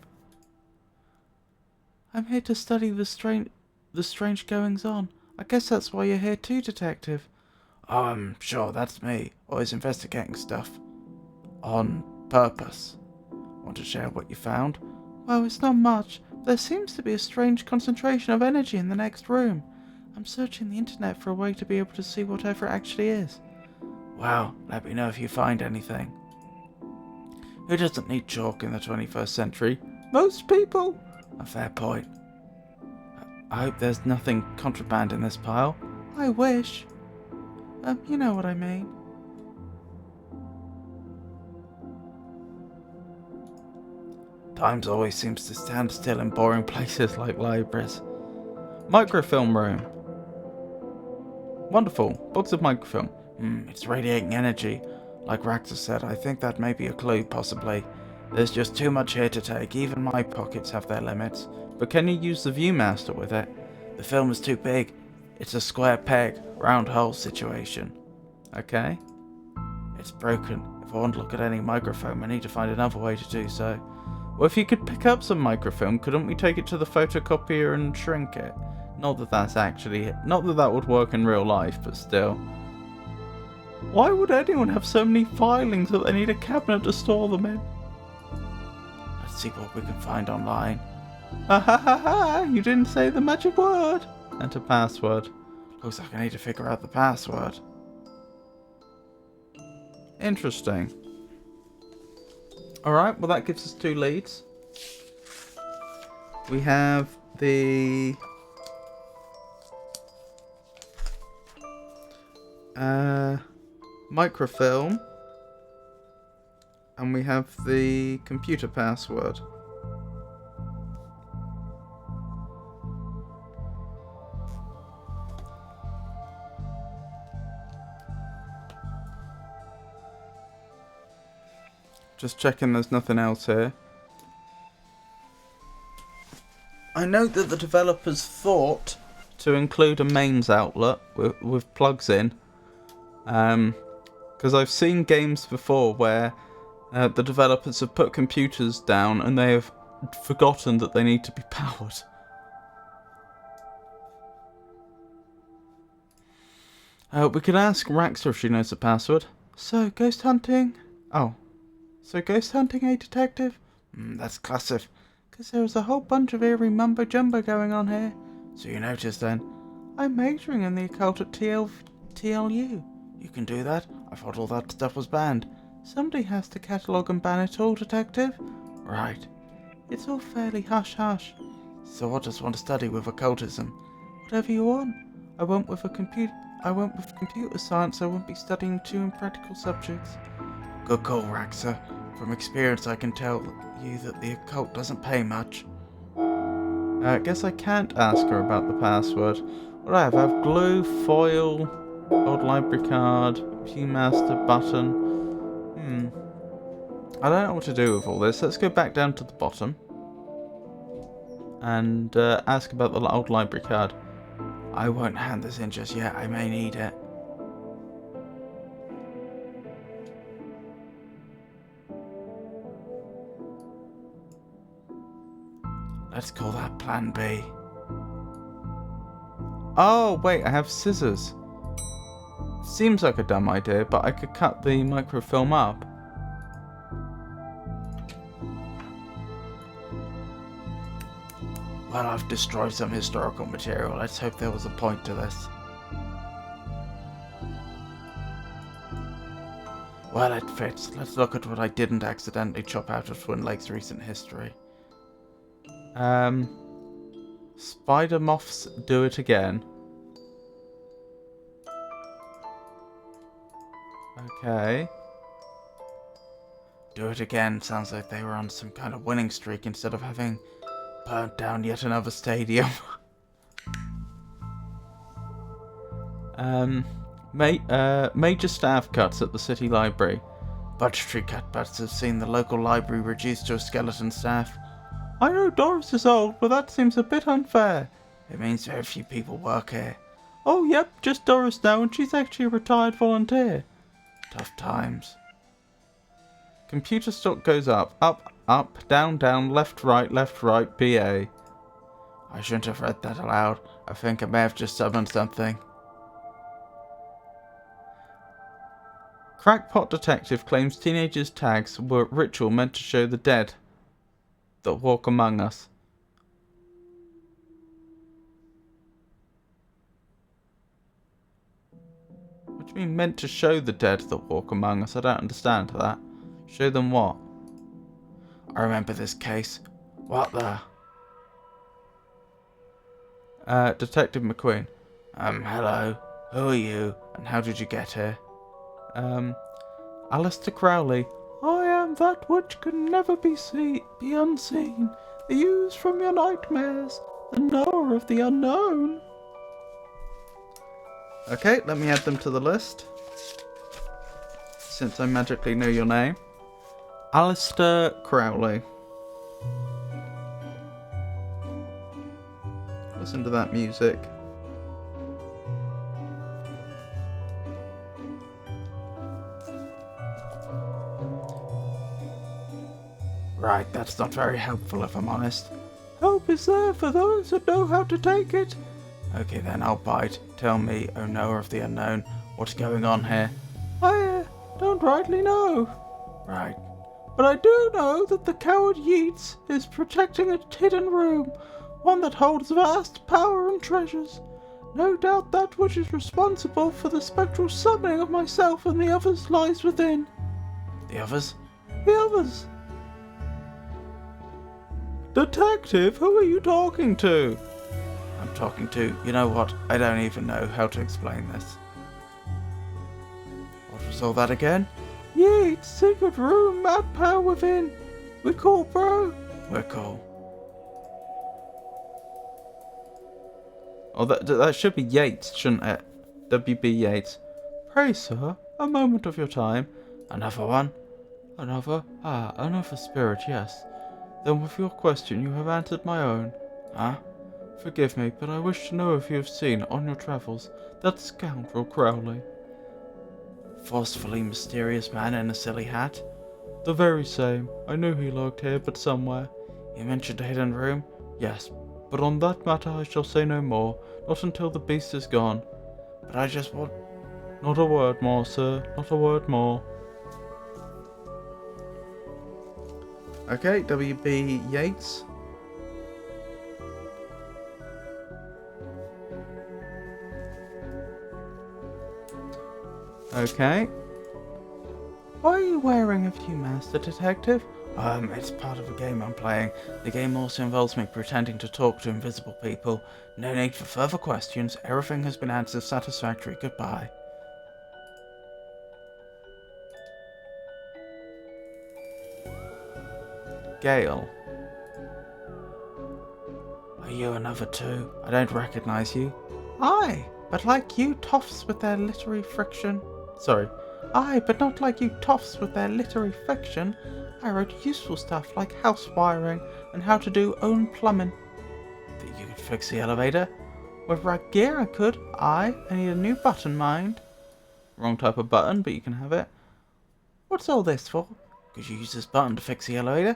I'm here to study the strange goings-on. I guess that's why you're here too, Detective. Oh, I'm sure that's me. Always investigating stuff. On purpose. Want to share what you found? Well, it's not much. There seems to be a strange concentration of energy in the next room. I'm searching the internet for a way to be able to see whatever it actually is. Wow, let me know if you find anything. Who doesn't need chalk in the 21st century? Most people. A fair point. I hope there's nothing contraband in this pile. I wish. You know what I mean. Time always seems to stand still in boring places like libraries. Microfilm room. Wonderful. Books of microfilm. It's radiating energy. Like Raxa said, I think that may be a clue, possibly. There's just too much here to take. Even my pockets have their limits. But can you use the Viewmaster with it? The film is too big. It's a square peg, round hole situation. Okay. It's broken. If I want to look at any microfilm, I need to find another way to do so. Well, if you could pick up some microfilm, couldn't we take it to the photocopier and shrink it? Not that that would work in real life, but still. Why would anyone have so many filings that they need a cabinet to store them in? Let's see what we can find online. Ha ha ha ha! You didn't say the magic word! Enter password. Looks like I need to figure out the password. Interesting. Alright, well that gives us 2 leads. We have the... microfilm. And we have the computer password. Just checking there's nothing else here. I note that the developers thought to include a mains outlet with plugs in. Because I've seen games before where the developers have put computers down and they have forgotten that they need to be powered. We could ask Raxa if she knows the password. So, ghost hunting? Oh. So ghost hunting, eh, Detective? That's classic. Because there was a whole bunch of eerie mumbo-jumbo going on here. So you noticed then? I'm majoring in the occult at TLU. You can do that? I thought all that stuff was banned. Somebody has to catalogue and ban it all, Detective. Right. It's all fairly hush-hush. So I just want to study with occultism. Whatever you want. I went with computer science. I won't be studying 2 impractical subjects. Good call, Raxa. From experience, I can tell you that the occult doesn't pay much. I guess I can't ask her about the password. What do I have? I have glue, foil, Old library card. Viewmaster button. I don't know what to do with all this. Let's go back down to the bottom. And ask about the old library card. I won't hand this in just yet. I may need it. Let's call that Plan B. Oh, wait, I have scissors. Seems like a dumb idea, but I could cut the microfilm up. Well, I've destroyed some historical material. Let's hope there was a point to this. Well, it fits. Let's look at what I didn't accidentally chop out of Twin Lakes' recent history. Spider moths do it again. Okay. Do it again sounds like they were on some kind of winning streak instead of having burnt down yet another stadium. Major staff cuts at the city library. Budgetary cutbacks have seen the local library reduced to a skeleton staff. I know Doris is old, but that seems a bit unfair. It means very few people work here. Oh, yep, just Doris now, and she's actually a retired volunteer. Tough times. Computer stock goes up, up, down, down, left, right, BA. I shouldn't have read that aloud. I think I may have just summoned something. Crackpot detective claims teenagers' tags were a ritual meant to show the dead that walk among us. What do you mean meant to show the dead that walk among us? I don't understand that. Show them what? I remember this case. What the? Detective McQueen. Hello. Who are you? And how did you get here? Alistair Crowley. I am that which can never be unseen. The ooze from your nightmares. The knower of the unknown. Okay, let me add them to the list. Since I magically know your name. Alistair Crowley. Listen to that music. Right, that's not very helpful if I'm honest. Help is there for those that know how to take it. Okay then, I'll bite. Tell me, O knower of the unknown, what's going on here? I don't rightly know. Right. But I do know that the coward Yeats is protecting a hidden room, one that holds vast power and treasures. No doubt that which is responsible for the spectral summoning of myself and the others lies within. The others? The others. Detective, who are you talking to? I'm talking to, you know what, I don't even know how to explain this. What was all that again? Yeats, secret room, mad power within. We're cool, bro. We're cool. Oh, that should be Yates, shouldn't it? W.B. Yeats. Pray, sir, a moment of your time. Another one? Another? Ah, another spirit, yes. Then with your question you have answered my own. Huh? Forgive me, but I wish to know if you have seen, on your travels, that scoundrel Crowley. Forcefully mysterious man in a silly hat? The very same. I knew he lurked here, but somewhere. You mentioned a hidden room? Yes, but on that matter I shall say no more, not until the beast is gone. But I just want... Not a word more, sir, not a word more. Okay, W.B. Yeats. Okay. Why are you wearing a Viewmaster, Detective? It's part of a game I'm playing. The game also involves me pretending to talk to invisible people. No need for further questions. Everything has been answered satisfactorily. Goodbye. Gale. Are you another two? I don't recognize you. Hi. but like you toffs with their literary friction. Sorry. Aye, but not like you toffs with their literary fiction. I wrote useful stuff like house wiring and how to do own plumbing. Think you could fix the elevator? With right gear I could. Aye, I need a new button, mind. Wrong type of button, but you can have it. What's all this for? Could you use this button to fix the elevator?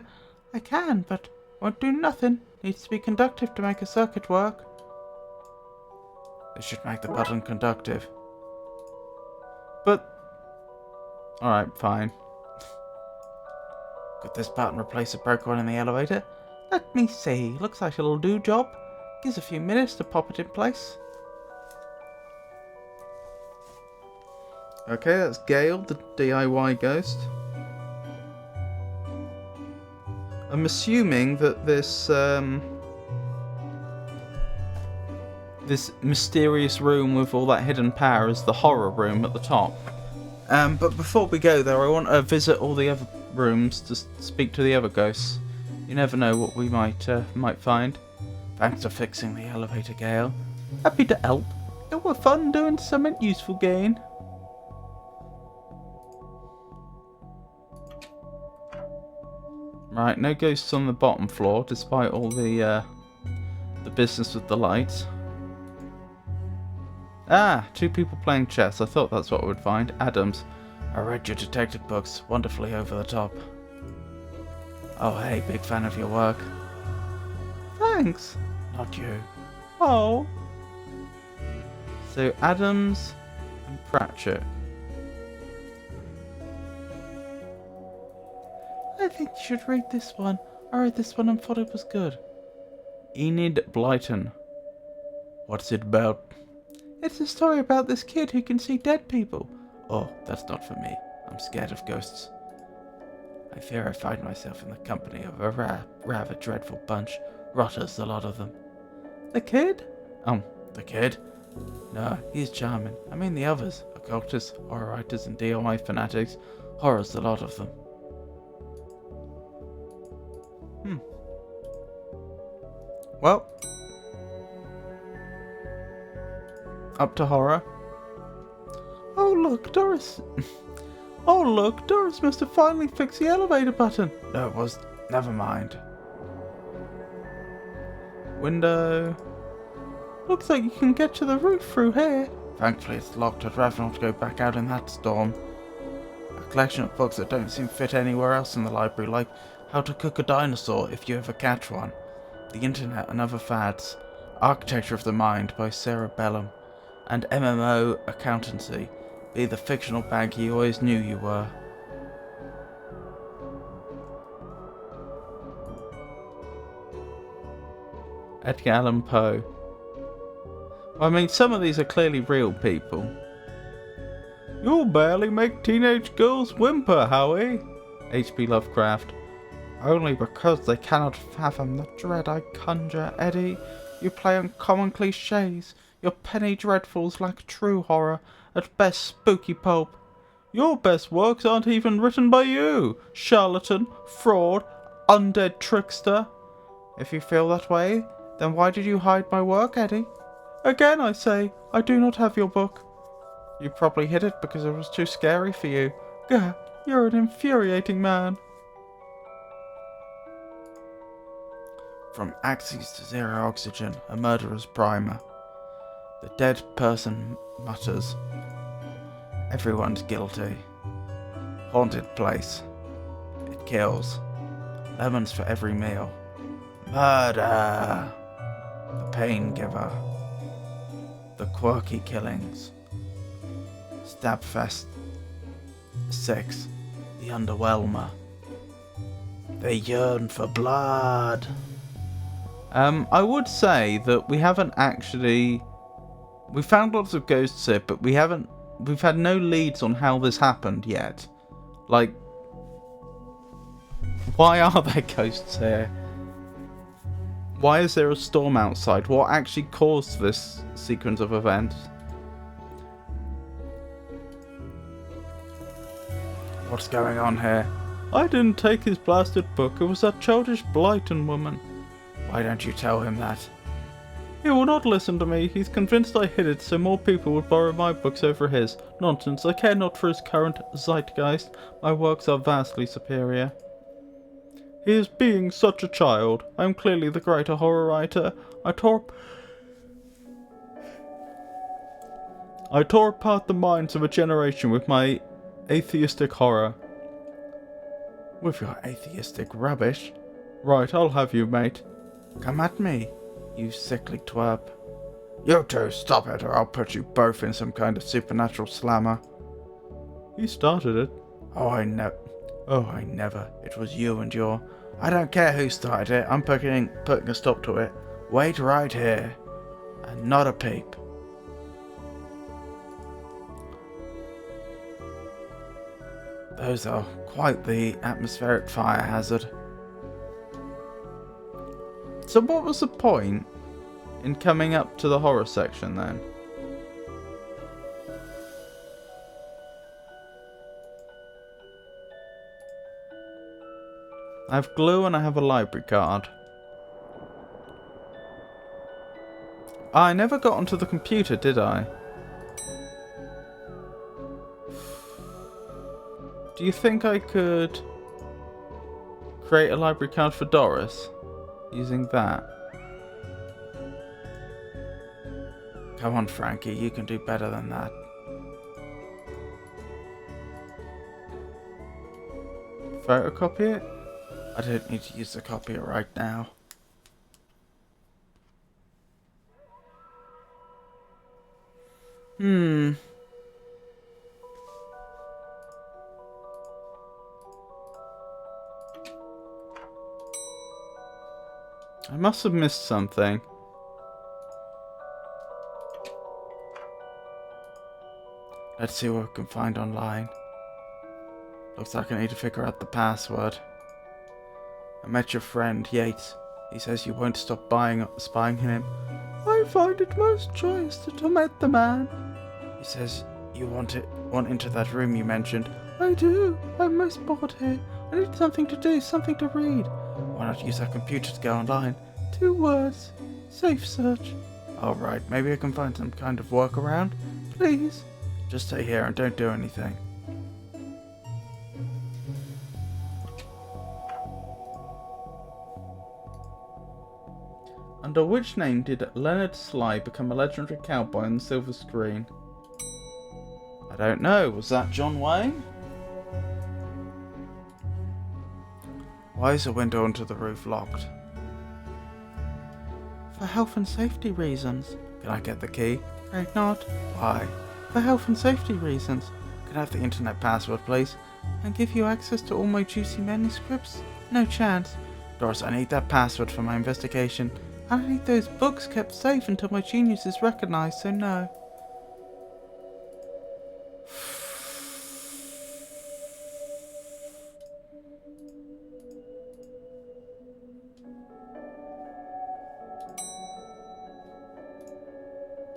I can, but won't do nothing. Needs to be conductive to make a circuit work. They should make the button conductive. But... Alright, fine. Could this button replace a broken one in the elevator? Let me see. Looks like it'll do job. Gives a few minutes to pop it in place. Okay, that's Gale, the DIY ghost. I'm assuming that this mysterious room with all that hidden power is the horror room at the top. But before we go there, I want to visit all the other rooms to speak to the other ghosts. You never know what we might find. Thanks for fixing the elevator, Gale. Happy to help. It was fun doing something useful, gain. Right, no ghosts on the bottom floor, despite all the business with the lights. Ah, 2 people playing chess. I thought that's what I would find. Adams, I read your detective books. Wonderfully over the top. Oh, hey, big fan of your work. Thanks. Not you. Oh. So, Adams and Pratchett. I think you should read this one. I read this one and thought it was good. Enid Blyton. What's it about? It's a story about this kid who can see dead people. Oh, that's not for me. I'm scared of ghosts. I fear I find myself in the company of a rather dreadful bunch. Rotters, a lot of them. The kid? Oh, the kid? No, he's charming. I mean the others. Occultists, horror writers, and DIY fanatics. Horrors, a lot of them. Well, up to horror. Oh look, Doris. Oh look, Doris must have finally fixed the elevator button. No, it was. Never mind. Window. Looks like you can get to the roof through here. Thankfully it's locked. I'd rather not go back out in that storm. A collection of books that don't seem fit anywhere else in the library, like How to Cook a Dinosaur if you ever catch one. The Internet and Other Fads, Architecture of the Mind by Sarah Bellum, and MMO Accountancy, be the fictional bag you always knew you were. Edgar Allan Poe. Well, I mean, some of these are clearly real people. You'll barely make teenage girls whimper, Howie. H.P. Lovecraft. Only because they cannot fathom the dread I conjure, Eddie. You play on common cliches. Your penny dreadfuls lack true horror, at best spooky pulp. Your best works aren't even written by you, charlatan, fraud, undead trickster. If you feel that way, then why did you hide my work, Eddie? Again I say, I do not have your book. You probably hid it because it was too scary for you. Gah, you're an infuriating man. From Axes to Zero Oxygen, a murderer's primer. The dead person mutters. Everyone's guilty. Haunted place. It kills. Lemons for every meal. Murder! The pain giver. The quirky killings. Stabfest 6. The underwhelmer. They yearn for blood. I would say that we haven't actually... We found lots of ghosts here, but we've had no leads on how this happened yet. Like, why are there ghosts here? Why is there a storm outside? What actually caused this sequence of events? What's going on here? I didn't take his blasted book. It was that childish Blyton woman. Why don't you tell him that? He will not listen to me. He's convinced I hid it so more people would borrow my books over his. Nonsense. I care not for his current zeitgeist. My works are vastly superior. He is being such a child. I am clearly the greater horror writer. I tore apart the minds of a generation with my atheistic horror. With your atheistic rubbish. Right, I'll have you, mate. Come at me, you sickly twerp. You two, stop it, or I'll put you both in some kind of supernatural slammer. You started it. Oh, I never. It was you and your... I don't care who started it. I'm putting a stop to it. Wait right here. And not a peep. Those are quite the atmospheric fire hazard. So what was the point in coming up to the horror section then? I have glue and I have a library card. I never got onto the computer, did I? Do you think I could create a library card for Doris using that? Come on, Frankie, you can do better than that. Photocopy it? I don't need to use the copier right now. I must have missed something. Let's see what we can find online. Looks like I need to figure out the password. I met your friend, Yates. He says you won't stop spying him. I find it most joyous to torment the man. He says you want into that room you mentioned. I do. I'm most bored here. I need something to do, something to read. Why not use our computer to go online? 2 words. Safe search. Alright, maybe I can find some kind of workaround. Please. Just stay here and don't do anything. Under which name did Leonard Sly become a legendary cowboy on the silver screen? I don't know. Was that John Wayne? Why is the window onto the roof locked? For health and safety reasons. Can I get the key? Afraid not. Why? For health and safety reasons. Can I have the internet password, please? And give you access to all my juicy manuscripts? No chance. Doris, I need that password for my investigation. I need those books kept safe until my genius is recognized, so no.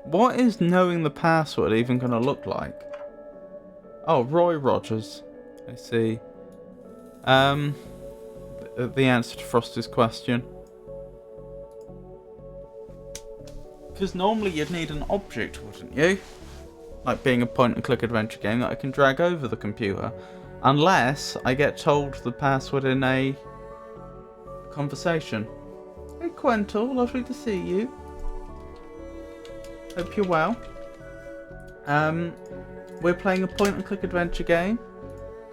What is knowing the password even going to look like? Oh, Roy Rogers. I see. The answer to Frosty's question. Because normally you'd need an object, wouldn't you? Like being a point-and-click adventure game that I can drag over the computer. Unless I get told the password in a conversation. Hey Quental, lovely to see you. Hope you're well. We're playing a point-and-click adventure game.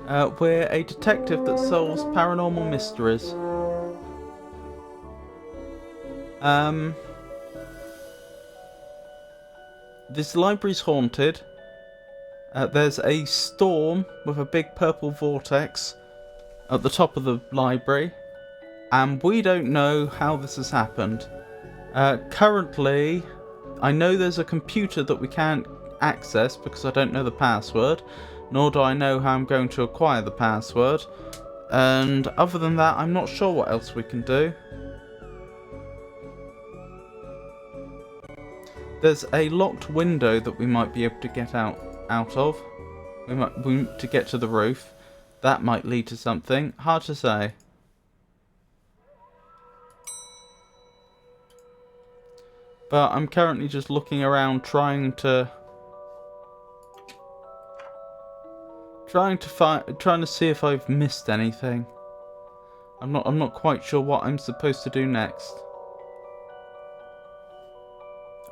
We're a detective that solves paranormal mysteries. This library's haunted. There's a storm with a big purple vortex at the top of the library. And we don't know how this has happened. Currently, I know there's a computer that we can't access because I don't know the password. Nor do I know how I'm going to acquire the password. And other than that, I'm not sure what else we can do. There's a locked window that we might be able to get out of. To get to the roof. That might lead to something. Hard to say. But I'm currently just looking around trying to see if I've missed anything. I'm not quite sure what I'm supposed to do next.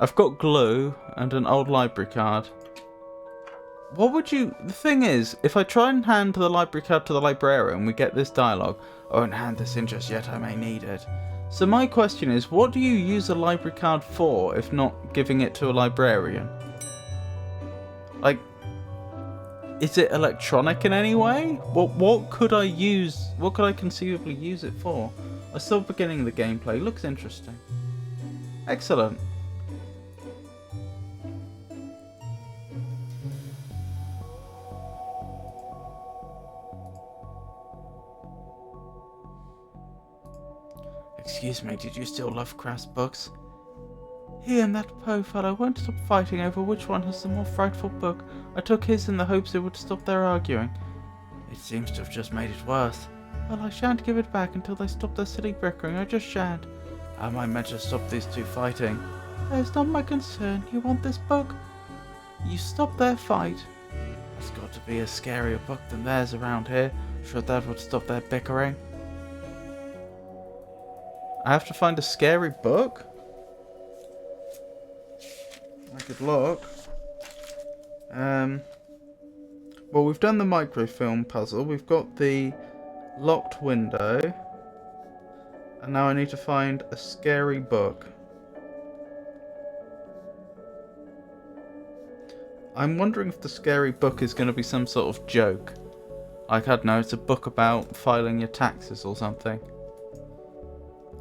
I've got glue and an old library card. The thing is, if I try and hand the library card to the librarian, we get this dialogue. I won't hand this in just yet, I may need it. So my question is, what do you use a library card for, if not giving it to a librarian? Like, is it electronic in any way? What could I conceivably use it for? I'm still beginning the gameplay, looks interesting. Excellent. Excuse me, did you steal Lovecraft's books? He and that Poe fellow won't stop fighting over which one has the more frightful book. I took his in the hopes it would stop their arguing. It seems to have just made it worse. Well, I shan't give it back until they stop their silly bickering, I just shan't. How am I meant to stop these two fighting? It's not my concern. You want this book? You stop their fight. There's got to be a scarier book than theirs around here. Sure that would stop their bickering. I have to find a scary book? I could look. Well, we've done the microfilm puzzle. We've got the locked window. And now I need to find a scary book. I'm wondering if the scary book is going to be some sort of joke. Like, I don't know, it's a book about filing your taxes or something.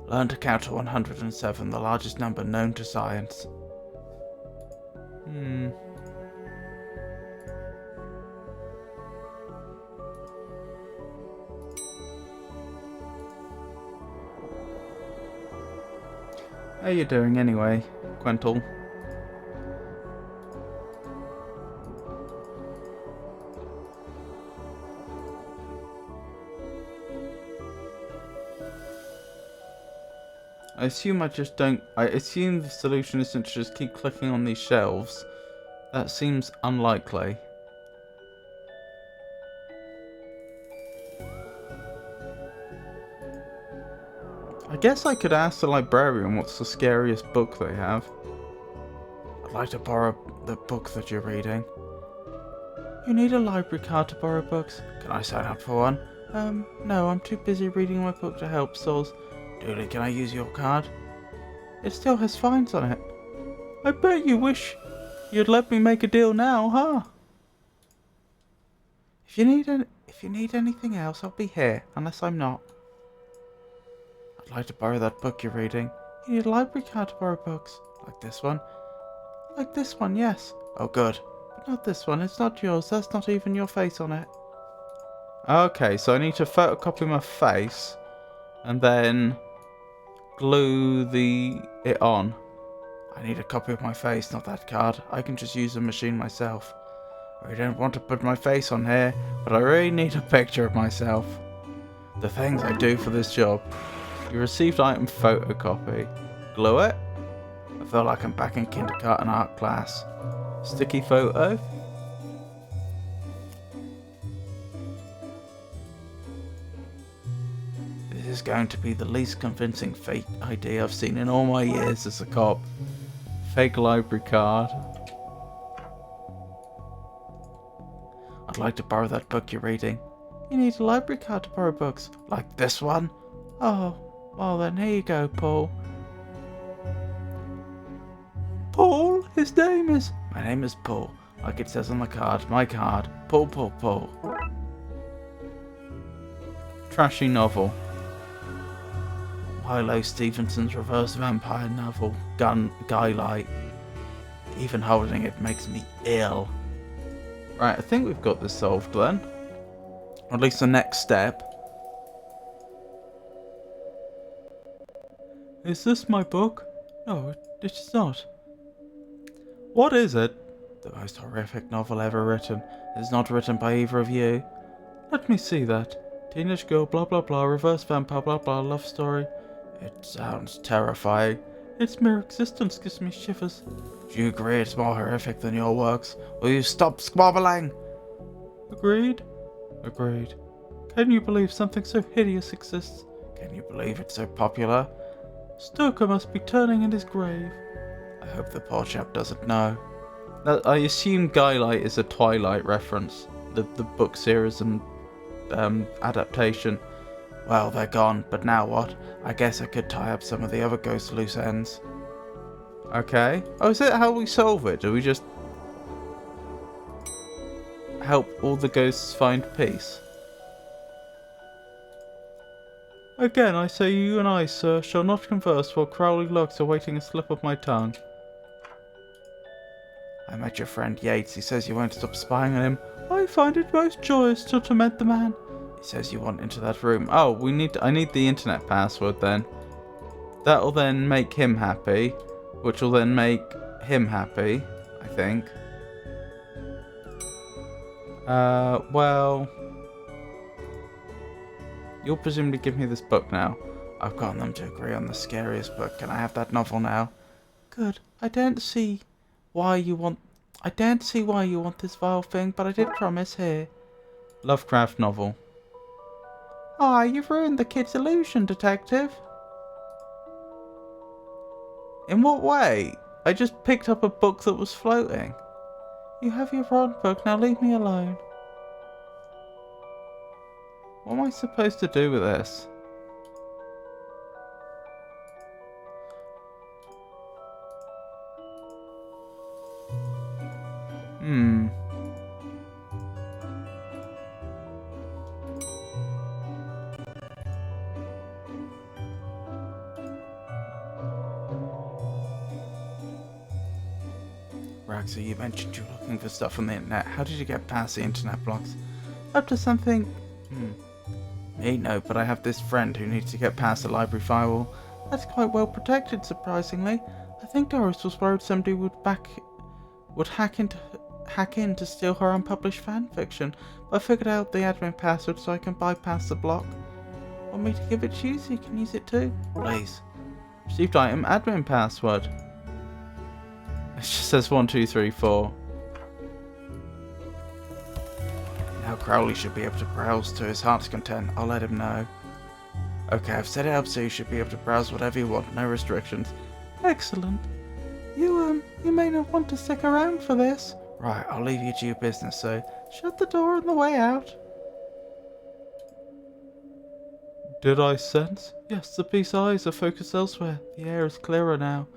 Learn to count to 107, the largest number known to science. How you doing anyway, Quental? I assume the solution isn't to just keep clicking on these shelves. That seems unlikely. I guess I could ask the librarian what's the scariest book they have. I'd like to borrow the book that you're reading. You need a library card to borrow books. Can I sign up for one? No, I'm too busy reading my book to help souls. Dooley, can I use your card? It still has fines on it. I bet you wish you'd let me make a deal now, huh? If you need anything else, I'll be here, unless I'm not. I'd like to borrow that book you're reading. You need a library card to borrow books. Like this one? Like this one, yes. Oh, good. But not this one, it's not yours, there's not even your face on it. Okay, so I need to photocopy my face, and then glue it on. I need a copy of my face, not that card. I can just use the machine myself. I don't want to put my face on here, but I really need a picture of myself. The things I do for this job. You received item photocopy. Glue it? I feel like I'm back in kindergarten art class. Sticky photo? This is going to be the least convincing fake idea I've seen in all my years as a cop. Fake library card. I'd like to borrow that book you're reading. You need a library card to borrow books. Like this one? Oh, well then here you go, Paul. Paul? His name is... My name is Paul. Like it says on the card. My card. Paul, Paul, Paul. Trashy novel. Milo Stevenson's reverse vampire novel, Guy Light. Even holding it makes me ill. Right, I think we've got this solved then. Or at least the next step. Is this my book? No, it is not. What is it? The most horrific novel ever written. It's not written by either of you. Let me see that. Teenage girl, blah blah blah, reverse vampire, blah blah, love story. It sounds terrifying. Its mere existence gives me shivers. Do you agree it's more horrific than your works? Will you stop squabbling? Agreed. Agreed. Can you believe something so hideous exists? Can you believe it's so popular? Stoker must be turning in his grave. I hope the poor chap doesn't know. I assume Guylight is a Twilight reference. The book series and adaptation. Well, they're gone, but now what? I guess I could tie up some of the other ghost loose ends. Okay. Oh, is that how we solve it? Do we just help all the ghosts find peace? Again, I say you and I, sir, shall not converse while Crowley lurks awaiting a slip of my tongue. I met your friend Yates. He says you won't stop spying on him. I find it most joyous to torment the man. He says you want into that room. Oh, I need the internet password then. That'll then make him happy, which will then make him happy, I think. Well, you'll presumably give me this book now. I've gotten them to agree on the scariest book. Can I have that novel now? Good. I daren't see why you want this vile thing, but I did promise. Here. Lovecraft novel. Ah, you've ruined the kid's illusion, detective. In what way? I just picked up a book that was floating. You have your own book, now leave me alone. What am I supposed to do with this? Ragsy, you mentioned you were looking for stuff on the internet. How did you get past the internet blocks? Up to something... Me, no, but I have this friend who needs to get past the library firewall. That's quite well protected, surprisingly. I think Doris was worried somebody would hack in to steal her unpublished fanfiction, but I figured out the admin password so I can bypass the block. Want me to give it to you so you can use it too? Please. Received item admin password. It just says 1, 2, 3, 4. Now Crowley should be able to browse to his heart's content. I'll let him know. Okay, I've set it up so you should be able to browse whatever you want. No restrictions. Excellent. You may not want to stick around for this. Right, I'll leave you to your business, so shut the door on the way out. Did I sense? Yes, the beast's eyes are focused elsewhere. The air is clearer now.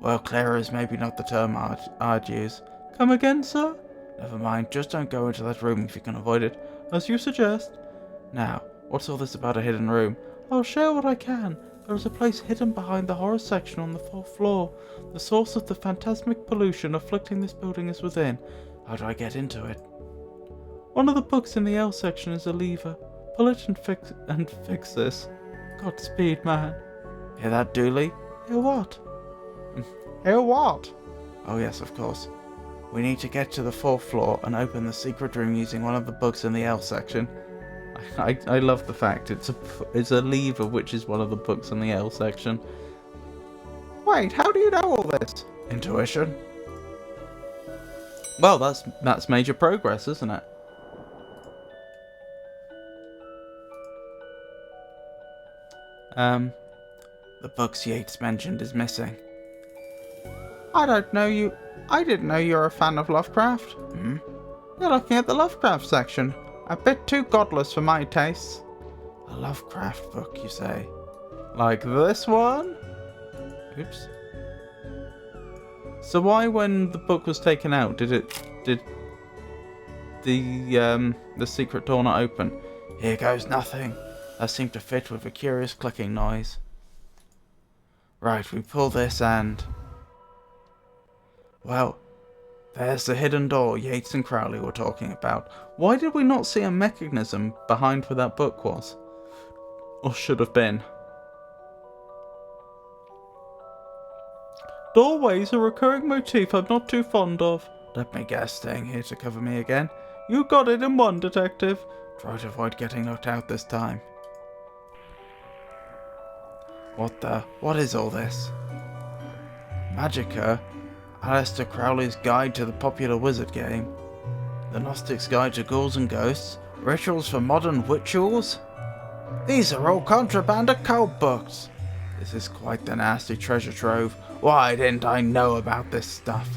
Well, clearer is maybe not the term I'd use. Come again, sir? Never mind, just don't go into that room if you can avoid it. As you suggest. Now, what's all this about a hidden room? I'll share what I can. There is a place hidden behind the horror section on the 4th floor. The source of the phantasmic pollution afflicting this building is within. How do I get into it? One of the books in the L section is a lever. Pull it and fix this. Godspeed, man. Hear that, Dooley? Hear what? Hear what? Oh yes, of course. We need to get to the 4th floor and open the secret room using one of the books in the L section. I love the fact it's a lever which is one of the books in the L section. Wait, how do you know all this? Intuition. Well, that's major progress, isn't it? The books Yates mentioned is missing. I didn't know you were a fan of Lovecraft. You're looking at the Lovecraft section. A bit too godless for my tastes. A Lovecraft book, you say? Like this one? Oops. So why, when the book was taken out, did the secret door not open? Here goes nothing. That seemed to fit with a curious clicking noise. Right, we pull this and... Well, there's the hidden door Yates and Crowley were talking about. Why did we not see a mechanism behind where that book was? Or should have been? Doorways are a recurring motif I'm not too fond of. Let me guess, staying here to cover me again? You got it in one, detective. Try to avoid getting knocked out this time. What is all this? Magica? Aleister Crowley's Guide to the Popular Wizard Game. The Gnostic's Guide to Ghouls and Ghosts. Rituals for Modern Witchuals? These are all contraband occult books. This is quite the nasty treasure trove. Why didn't I know about this stuff?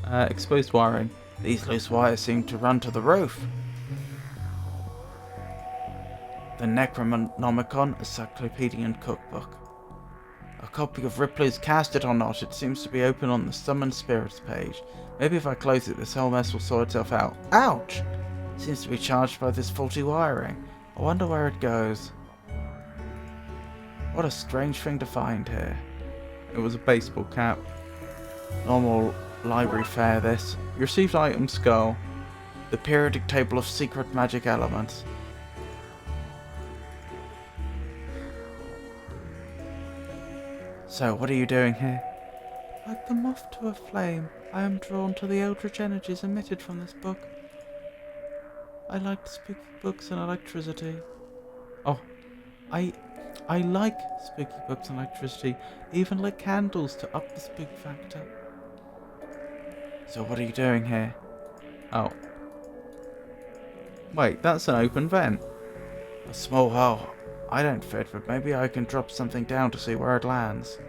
Exposed wiring. These loose wires seem to run to the roof. The Necronomicon Encyclopedian Cookbook. A copy of Ripley's Cast It or Not. It seems to be open on the Summon Spirits page. Maybe if I close it, this whole mess will sort itself out. Ouch! It seems to be charged by this faulty wiring. I wonder where it goes. What a strange thing to find here. It was a baseball cap. Normal library fare this. You received item skull. The periodic table of secret magic elements. So, what are you doing here? Like the moth to a flame, I am drawn to the eldritch energies emitted from this book. I like spooky books and electricity. Oh, I like spooky books and electricity, even lit candles to up the spook factor. So what are you doing here? Oh. Wait, that's an open vent. A small hole. I don't fit, but maybe I can drop something down to see where it lands.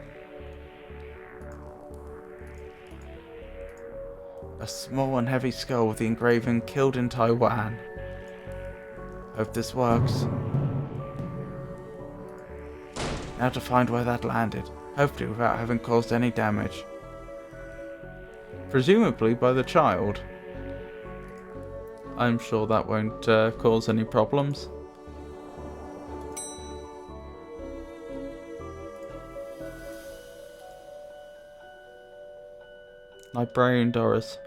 A small and heavy skull with the engraving "Killed in Taiwan." Hope this works. Now to find where that landed, hopefully without having caused any damage. Presumably by the child. I'm sure that won't cause any problems. Librarian Doris.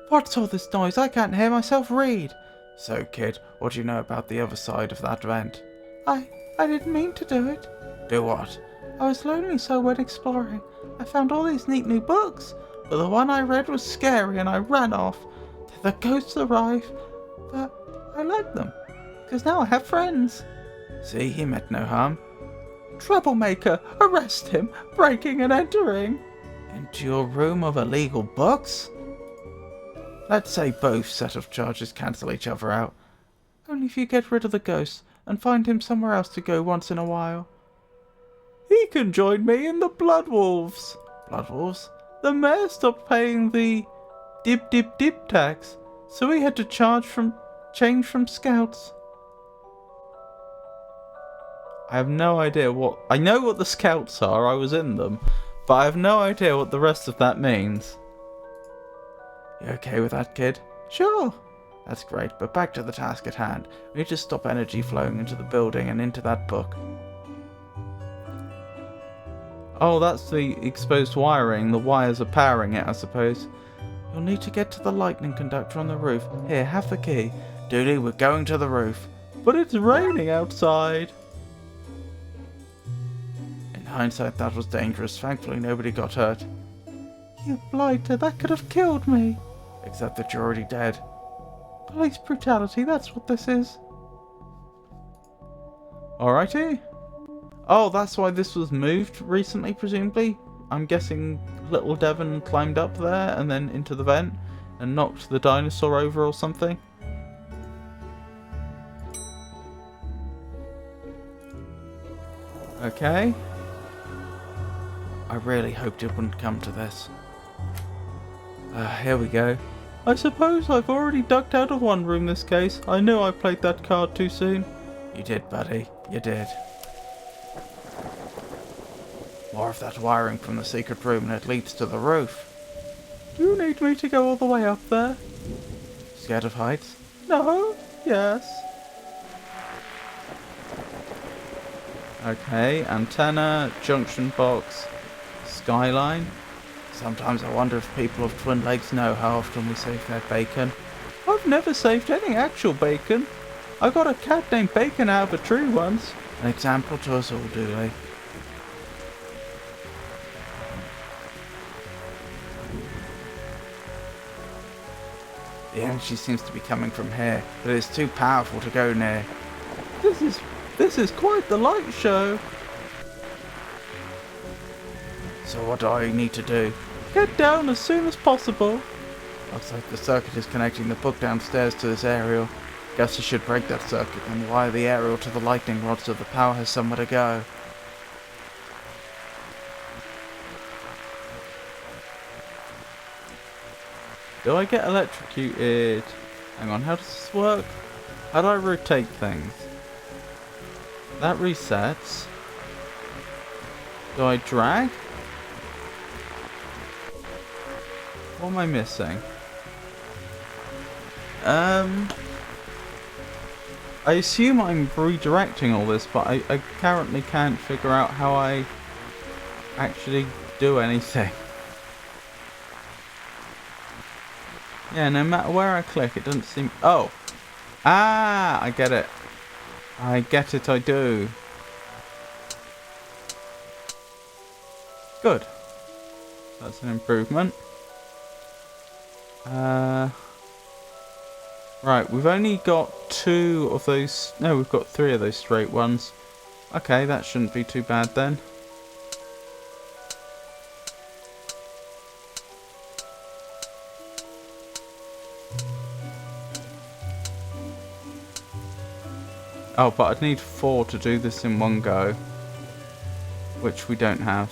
What's all this noise? I can't hear myself read. So, kid, what do you know about the other side of that vent? I didn't mean to do it. Do what? I was lonely, so I went exploring. I found all these neat new books, but the one I read was scary and I ran off. Then the ghosts arrived, but I like them, because now I have friends. See, he meant no harm. Troublemaker! Arrest him! Breaking and entering! Into your room of illegal books? Let's say both set of charges cancel each other out. Only if you get rid of the ghost and find him somewhere else to go once in a while. He can join me in the Blood Wolves. Blood Wolves? The mayor stopped paying the dip tax, so he had to change from scouts. I have no idea what... I know what the scouts are, I was in them, but I have no idea what the rest of that means. You okay with that, kid? Sure. That's great, but back to the task at hand. We need to stop energy flowing into the building and into that book. Oh, that's the exposed wiring. The wires are powering it, I suppose. You'll need to get to the lightning conductor on the roof. Here, have the key. Dooley, we're going to the roof. But it's raining outside. In hindsight, that was dangerous. Thankfully, nobody got hurt. You blighter, that could have killed me. Except that you're already dead. Police brutality, that's what this is. Alrighty. Oh, that's why this was moved recently, presumably. I'm guessing little Devon climbed up there and then into the vent and knocked the dinosaur over or something. Okay. I really hoped it wouldn't come to this. Here we go. I suppose I've already ducked out of one room this case. I knew I played that card too soon. You did, buddy. You did. More of that wiring from the secret room and it leads to the roof. Do you need me to go all the way up there? Scared of heights? No. Yes. Okay, antenna, junction box, skyline. Sometimes I wonder if people of Twin Lakes know how often we save their bacon. I've never saved any actual bacon. I got a cat named Bacon out of a tree once. An example to us all, Dooley. The energy seems to be coming from here, but it's too powerful to go near. This is quite the light show. So what do I need to do? Get down as soon as possible. Looks like the circuit is connecting the book downstairs to this aerial. Guess I should break that circuit and wire the aerial to the lightning rod so the power has somewhere to go. Do I get electrocuted? Hang on, how does this work? How do I rotate things? That resets. Do I drag? What am I missing? I assume I'm redirecting all this, but I currently can't figure out how I actually do anything. Yeah, no matter where I click, it doesn't seem... Oh! Ah! I get it. I get it, I do. Good. That's an improvement. Right, we've only got 2 of those... No, we've got 3 of those straight ones. Okay, that shouldn't be too bad then. Oh, but I'd need 4 to do this in one go. Which we don't have.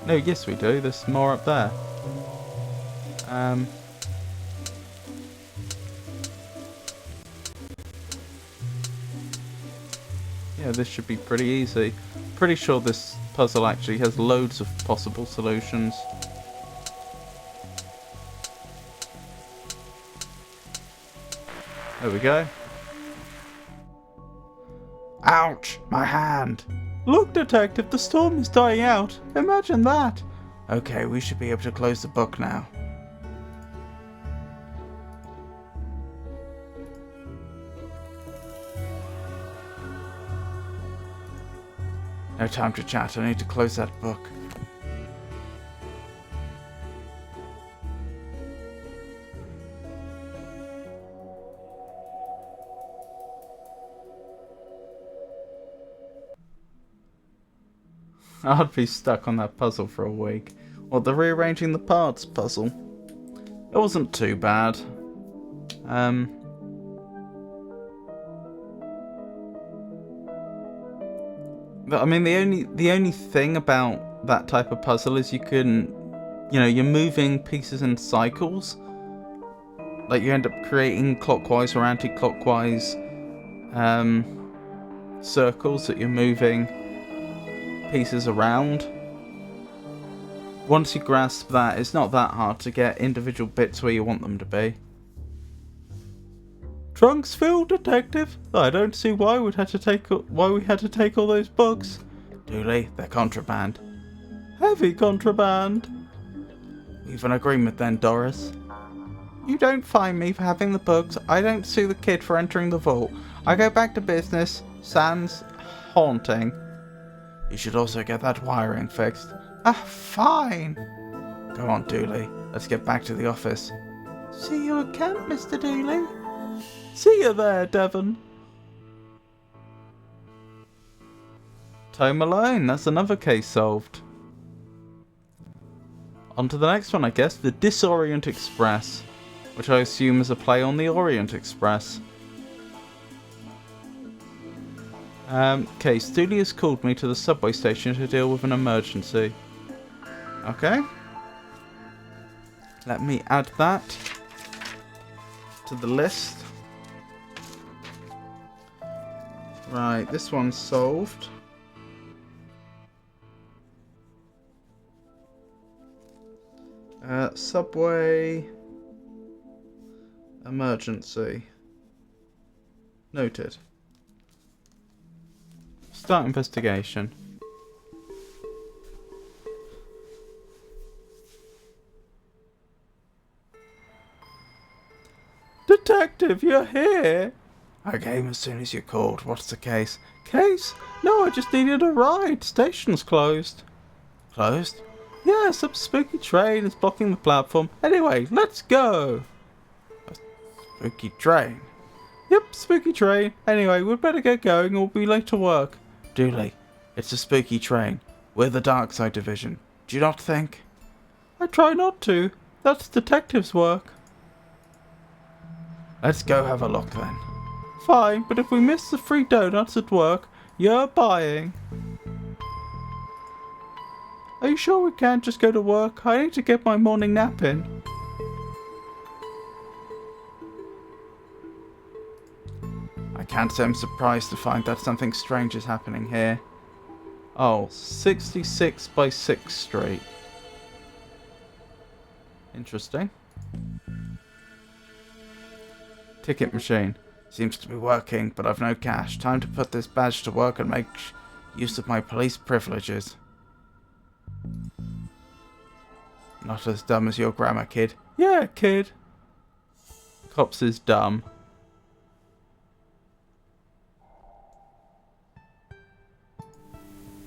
No, yes we do. There's more up there. Yeah, this should be pretty easy. Pretty sure this puzzle actually has loads of possible solutions. There we go. Ouch! My hand! Look, Detective, the storm is dying out. Imagine that. Okay, we should be able to close the book now. No time to chat, I need to close that book. I'd be stuck on that puzzle for a week. Or the rearranging the parts puzzle. It wasn't too bad. But I mean, the only thing about that type of puzzle is you can, you know, you're moving pieces in cycles. Like you end up creating clockwise or anti-clockwise circles that you're moving pieces around. Once you grasp that, it's not that hard to get individual bits where you want them to be. Trunks filled, Detective. I don't see why we had to take all those books. Dooley, they're contraband. Heavy contraband. We've an agreement then, Doris. You don't fine me for having the books. I don't sue the kid for entering the vault. I go back to business. Sans haunting. You should also get that wiring fixed. Ah, fine. Go on, Dooley. Let's get back to the office. See you at camp, Mr. Dooley. See you there, Devon. Tome alone. That's another case solved. On to the next one, I guess. The Disorient Express. Which I assume is a play on the Orient Express. Okay, Dooley has called me to the subway station to deal with an emergency. Okay. Let me add that to the list. Right, this one's solved. Subway emergency. Noted. Start investigation. Detective, you're here! I came as soon as you called. What's the case? Case? No, I just needed a ride. Station's closed. Closed? Yeah, some spooky train is blocking the platform. Anyway, let's go! A spooky train? Yep, spooky train. Anyway, we'd better get going or we'll be late to work. Dooley, it's a spooky train. We're the Darkside division. Do you not think? I try not to. That's detective's work. Let's go have a look then. Fine, but if we miss the free donuts at work, you're buying. Are you sure we can't just go to work? I need to get my morning nap in. I can't say I'm surprised to find that something strange is happening here. Oh, 66 by 6th Street. Interesting. Ticket machine. Seems to be working, but I've no cash. Time to put this badge to work and make use of my police privileges. Not as dumb as your grammar, kid. Yeah, kid. Cops is dumb.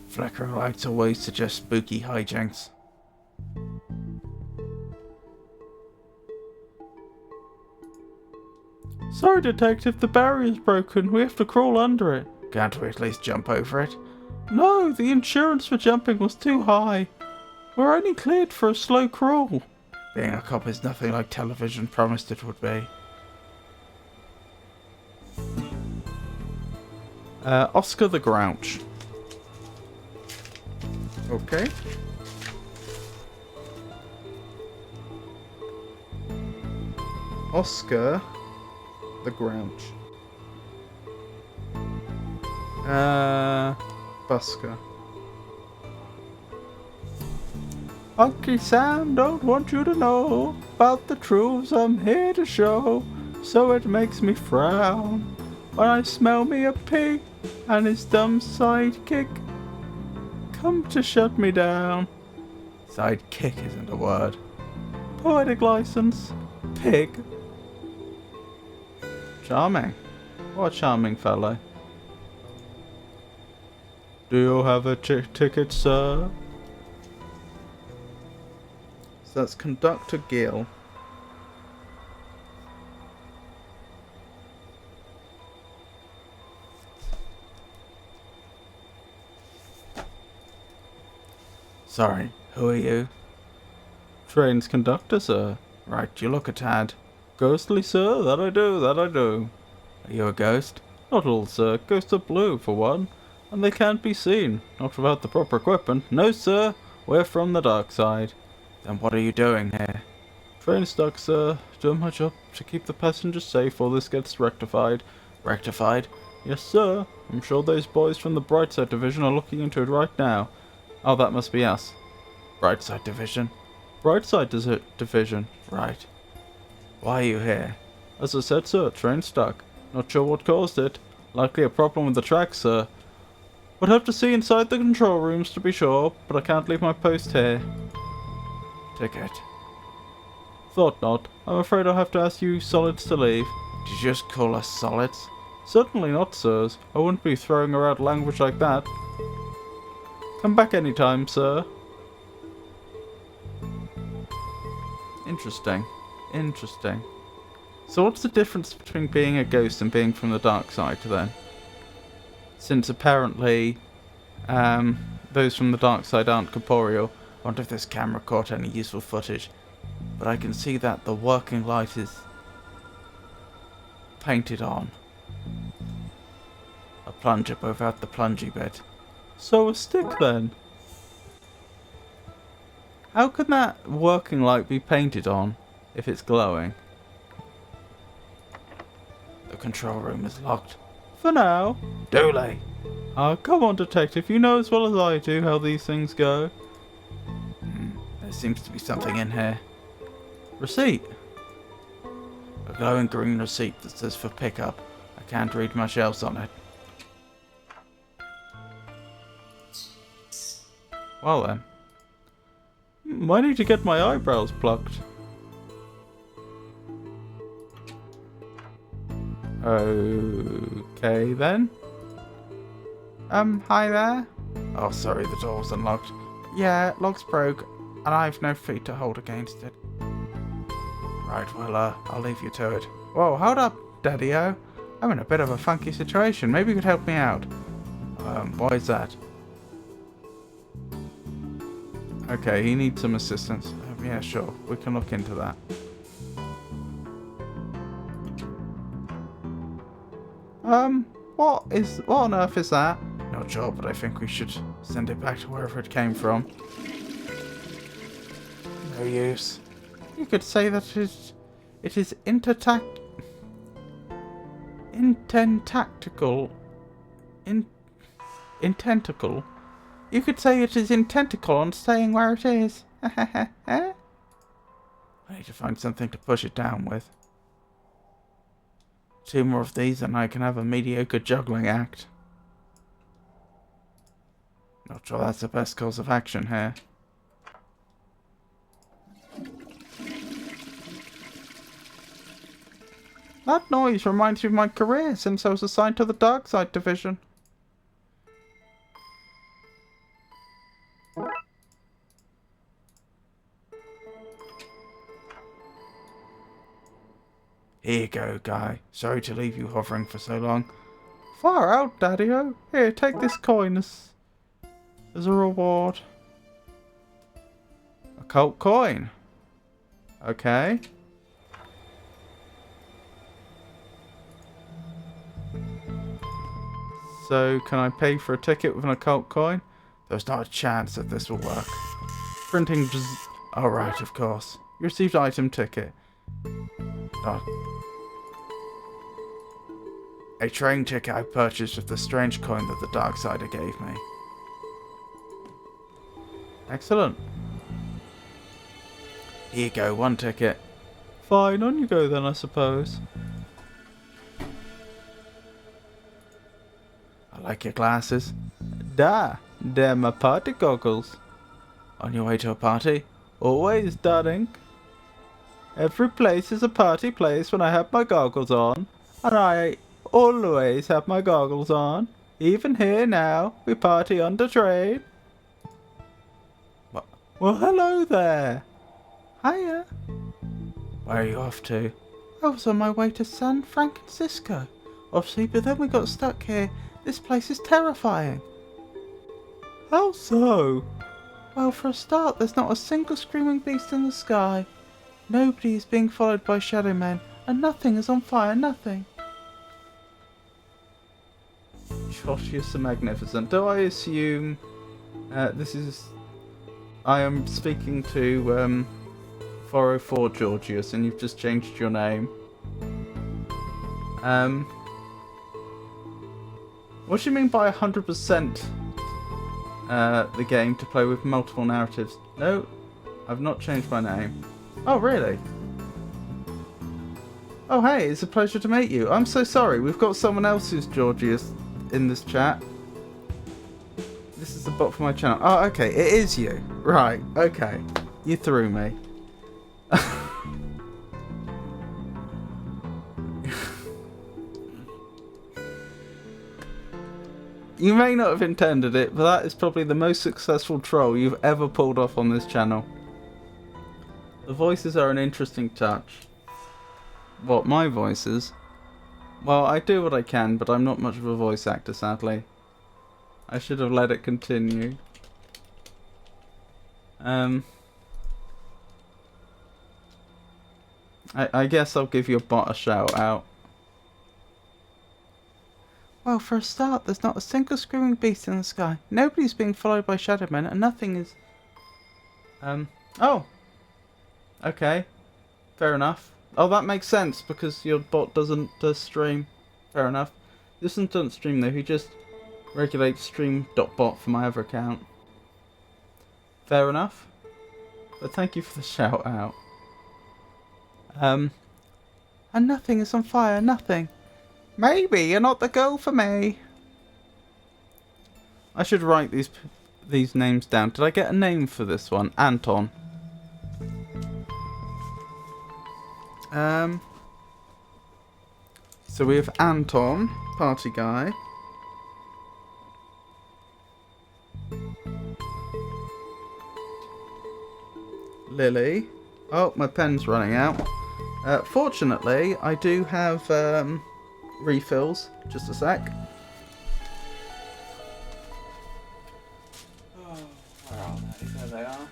Flickering lights always suggest spooky hijinks. Sorry, Detective, the barrier's broken. We have to crawl under it. Can't we at least jump over it? No, the insurance for jumping was too high. We're only cleared for a slow crawl. Being a cop is nothing like television promised it would be. Oscar the Grouch. Okay. Oscar the Grouch. Busker. Uncle Sam don't want you to know about the truths I'm here to show, so it makes me frown when I smell me a pig and his dumb sidekick come to shut me down. Sidekick isn't a word. Poetic license. Pig. Charming. What a charming fellow. Do you have a ticket, sir? So that's Conductor Gill. Sorry, who are you? Train's conductor, sir. Right, you look a tad ghostly, sir. That I do, that I do. Are you a ghost? Not all, sir. Ghosts are blue, for one, and they can't be seen. Not without the proper equipment. No, sir. We're from the Darkside. Then what are you doing here? Train stuck, sir. Doing my job to keep the passengers safe while this gets rectified. Rectified? Yes, sir. I'm sure those boys from the Brightside division are looking into it right now. Oh, that must be us. Brightside division? Brightside division. Right. Why are you here? As I said, sir, train stuck. Not sure what caused it. Likely a problem with the tracks, sir. Would have to see inside the control rooms to be sure, but I can't leave my post here. Ticket. Thought not. I'm afraid I'll have to ask you solids to leave. Did you just call us solids? Certainly not, sirs. I wouldn't be throwing around language like that. Come back anytime, sir. Interesting. Interesting. So what's the difference between being a ghost and being from the dark side then? Since apparently those from the dark side aren't corporeal. I wonder if this camera caught any useful footage. But I can see that the working light is painted on. A plunger, but without the plungy bit. So a stick then? How can that working light be painted on if it's glowing? The control room is locked. For now. Dooley! Come on, detective. You know as well as I do how these things go. There seems to be something in here. Receipt. A glowing green receipt that says for pickup. I can't read much else on it. Well then. I need to get my eyebrows plucked. Okay then. Hi there. Oh, sorry, the door's unlocked. Yeah, lock's broke, and I've no feet to hold against it. Right, well, I'll leave you to it. Whoa, hold up, Daddy-O. I'm in a bit of a funky situation. Maybe you could help me out. Why is that? Okay, he needs some assistance. Yeah, sure. We can look into that. What on earth is that? Not sure, but I think we should send it back to wherever it came from. No use. You could say that it is intentical. You could say it is intentical on staying where it is. I need to find something to push it down with. 2 more of these and I can have a mediocre juggling act. Not sure that's the best course of action here. That noise reminds me of my career since I was assigned to the Darkside division. Here you go, guy. Sorry to leave you hovering for so long. Far out, Daddy-o. Here, take this coin as a reward. A cult coin. Okay. So, can I pay for a ticket with an occult coin? There's not a chance that this will work. Printing just... Oh, right, of course. You received item ticket. A train ticket I purchased with the strange coin that the Darksider gave me. Excellent. Here you go, 1 ticket. Fine, on you go then, I suppose. I like your glasses. They're my party goggles. On your way to a party? Always, darling. Every place is a party place when I have my goggles on. And I always have my goggles on. Even here now, we party on the train. What? Well, hello there. Hiya. Where are you off to? I was on my way to San Francisco. Obviously, but then we got stuck here. This place is terrifying. How so? Well, for a start, there's not a single screaming beast in the sky. Nobody is being followed by shadow men, and nothing is on fire, nothing. Joshua the Magnificent. Do I assume this is... I am speaking to 404 Georgius, and you've just changed your name. What do you mean by 100% the game to play with multiple narratives? No, I've not changed my name. Oh, really? Oh, hey, it's a pleasure to meet you. I'm so sorry, we've got someone else who's Georgius in this chat. This is the bot for my channel. Oh, okay, it is you. Right, okay. You threw me. You may not have intended it, but that is probably the most successful troll you've ever pulled off on this channel. The voices are an interesting touch. What, my voices? Well, I do what I can, but I'm not much of a voice actor, sadly. I should have let it continue. I guess I'll give your bot a shout out. Well, for a start, there's not a single screaming beast in the sky. Nobody's being followed by shadow men, and nothing is... Oh! Okay. Fair enough. Oh, that makes sense, because your bot doesn't stream. Fair enough. This doesn't stream, though. He just regulates stream.bot for my other account. Fair enough. But thank you for the shout out. And nothing is on fire, nothing. Maybe you're not the girl for me. I should write these names down. Did I get a name for this one? Anton. So we have Anton, party guy. Lily. Oh, my pen's running out. Fortunately, I do have refills. Just a sec. Oh, where are they? There they are.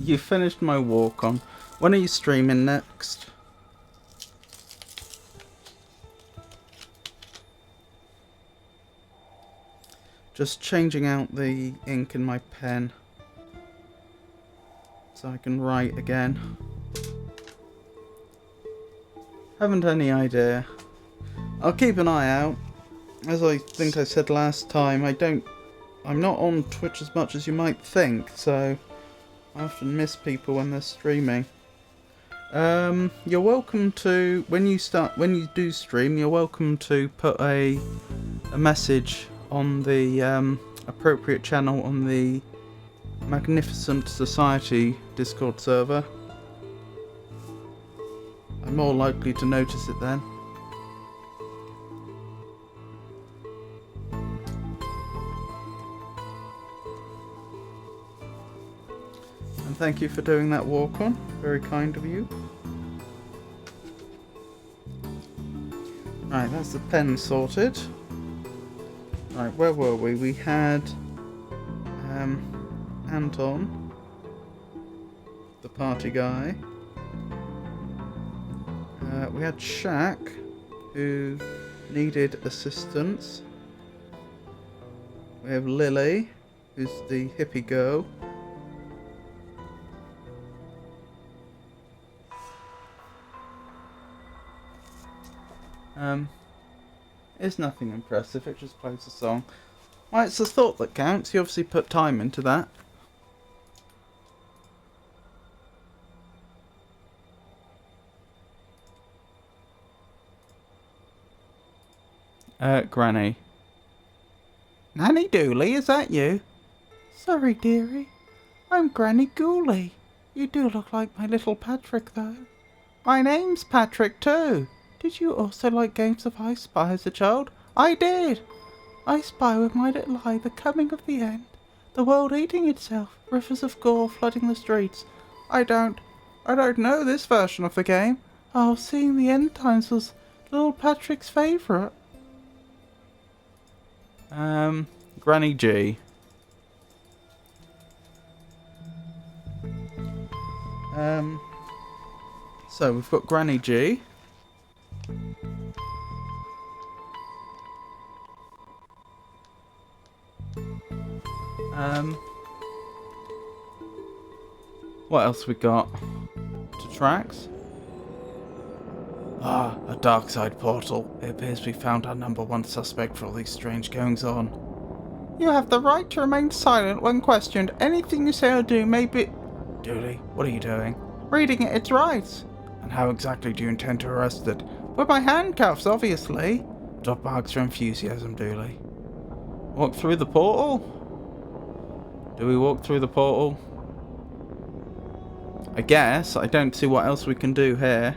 You finished my walk on. When are you streaming next? Just changing out the ink in my pen so I can write again. Haven't any idea. I'll keep an eye out. As I think I said last time, I'm not on Twitch as much as you might think, so I often miss people when they're streaming. You're welcome to, when you do stream, you're welcome to put a message on the appropriate channel on the Magnificent Society Discord server. I'm more likely to notice it then. And thank you for doing that walk on. Very kind of you. Right, that's the pen sorted. Right, where were we? We had Anton, the party guy. We had Shaq, who needed assistance. We have Lily, who's the hippie girl. It's nothing impressive, it just plays a song. Well, it's the thought that counts, you obviously put time into that. Granny. Nanny Dooley, is that you? Sorry, dearie. I'm Granny Gooley. You do look like my little Patrick, though. My name's Patrick, too. Did you also like games of I Spy as a child? I did! I spy with my little eye the coming of the end. The world eating itself, rivers of gore flooding the streets. I don't know this version of the game. Oh, seeing the end times was little Patrick's favourite. Granny G. So we've got Granny G. What else we got? To tracks? Ah, a Darkside portal. It appears we found our #1 suspect for all these strange goings on. You have the right to remain silent when questioned. Anything you say or do may be... Dooley, what are you doing? Reading it, it's right. And how exactly do you intend to arrest it? With my handcuffs, obviously. Drop marks for enthusiasm, Dooley. Walk through the portal? Do we walk through the portal? I guess. I don't see what else we can do here.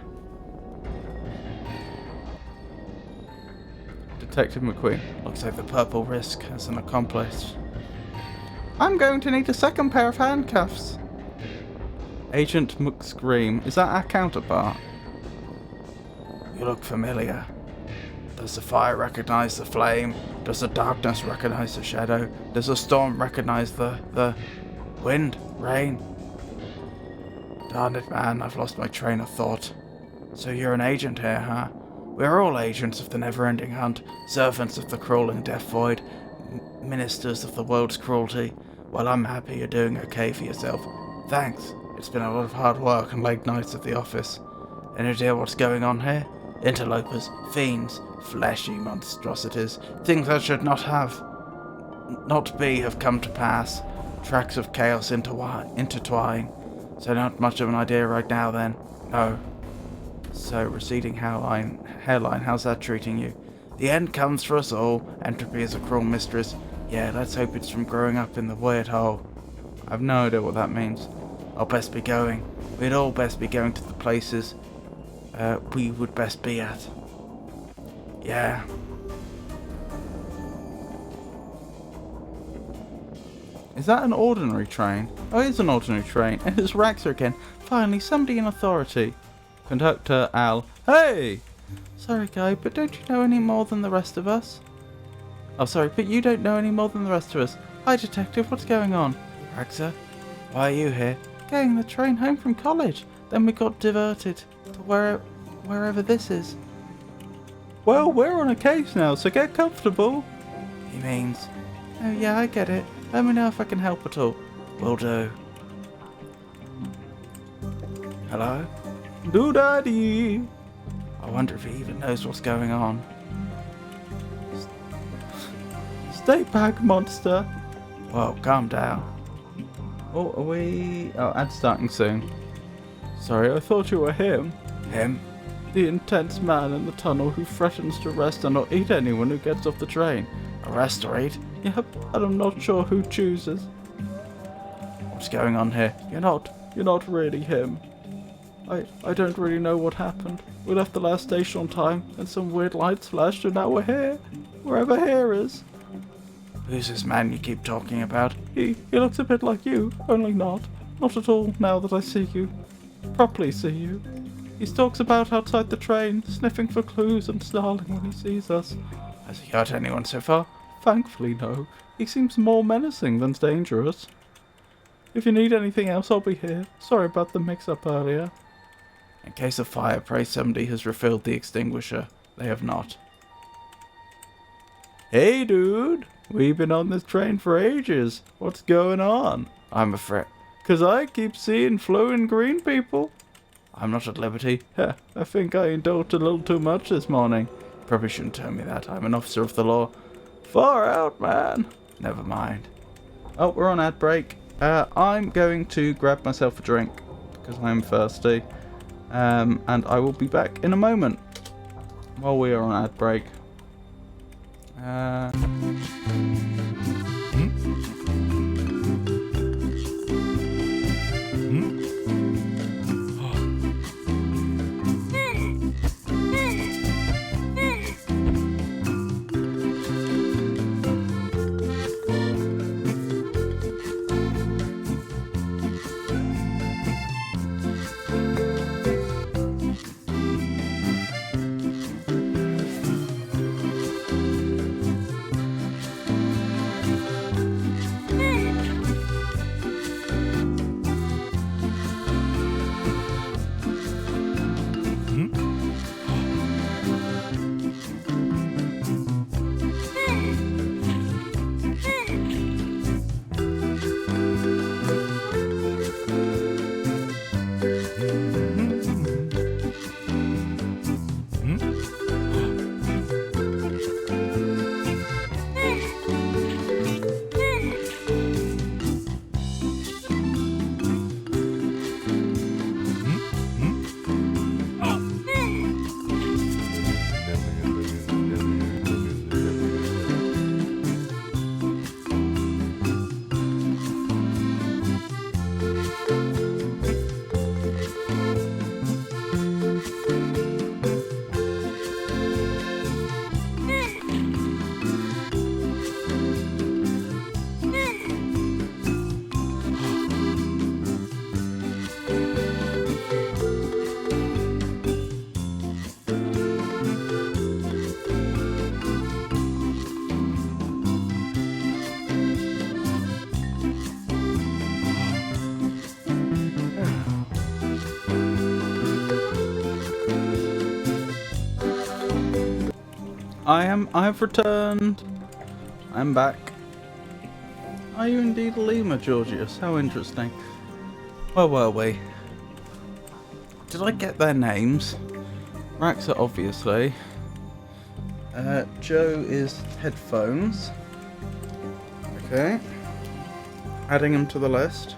Detective McQueen. Looks like the Purple Risk has an accomplice. I'm going to need a second pair of handcuffs. Agent McScream. Is that our counterpart? You look familiar. Does the fire recognize the flame? Does the darkness recognize the shadow? Does the storm recognize the wind? Rain? Darn it, man, I've lost my train of thought. So you're an agent here, huh? We're all agents of the never-ending hunt, servants of the crawling death void, ministers of the world's cruelty. Well, I'm happy you're doing okay for yourself. Thanks. It's been a lot of hard work and late nights at the office. Any idea what's going on here? Interlopers, fiends, fleshy monstrosities, things that should not be have come to pass. Tracks of chaos intertwine. So not much of an idea right now then? No. So, receding hairline, how's that treating you? The end comes for us all. Entropy is a cruel mistress. Yeah, let's hope it's from growing up in the weird hole. I've no idea what that means. I'll best be going. We'd all best be going to the places we would best be at. Yeah. Is that an ordinary train? Oh, it is an ordinary train. And it's Raxa again. Finally, somebody in authority. Conductor Al. Hey! Sorry, guy, but don't you know any more than the rest of us? Oh, sorry, but you don't know any more than the rest of us. Hi, detective, what's going on? Raxa? Why are you here? getting the train home from college. Then we got diverted to wherever this is. Well, we're on a case now, so get comfortable. He means, oh yeah, I get it. Let me know if I can help at all. Will do. Hello? Doodaddy! I wonder if he even knows what's going on. Stay back, monster. Whoa, calm down. Oh, are we... Oh, ad's starting soon. Sorry, I thought you were him. Him? The intense man in the tunnel who threatens to arrest and not eat anyone who gets off the train. Arrest or eat? Yep, and I'm not sure who chooses. What's going on here? You're not really him. I don't really know what happened. We left the last station on time, and some weird lights flashed, and now we're here. Wherever here is. Who's this man you keep talking about? He looks a bit like you, only not. Not at all now that I see you. Properly see you. He stalks about outside the train, sniffing for clues and snarling when he sees us. Has he hurt anyone so far? Thankfully, no. He seems more menacing than dangerous. If you need anything else, I'll be here. Sorry about the mix-up earlier. In case of fire, pray somebody has refilled the extinguisher. They have not. Hey, dude! We've been on this train for ages. What's going on? I'm afraid. 'Cause I keep seeing flowing green people. I'm not at liberty. I think I indulged a little too much this morning. Probably shouldn't tell me that. I'm an officer of the law. Far out, man. Never mind. Oh, we're on ad break. I'm going to grab myself a drink because I'm thirsty. And I will be back in a moment while we are on ad break. I have returned. I'm back. Are you indeed Lima, Georgius? How interesting. Where were we? Did I get their names? Raxa, obviously. Joe is headphones. Okay. Adding them to the list.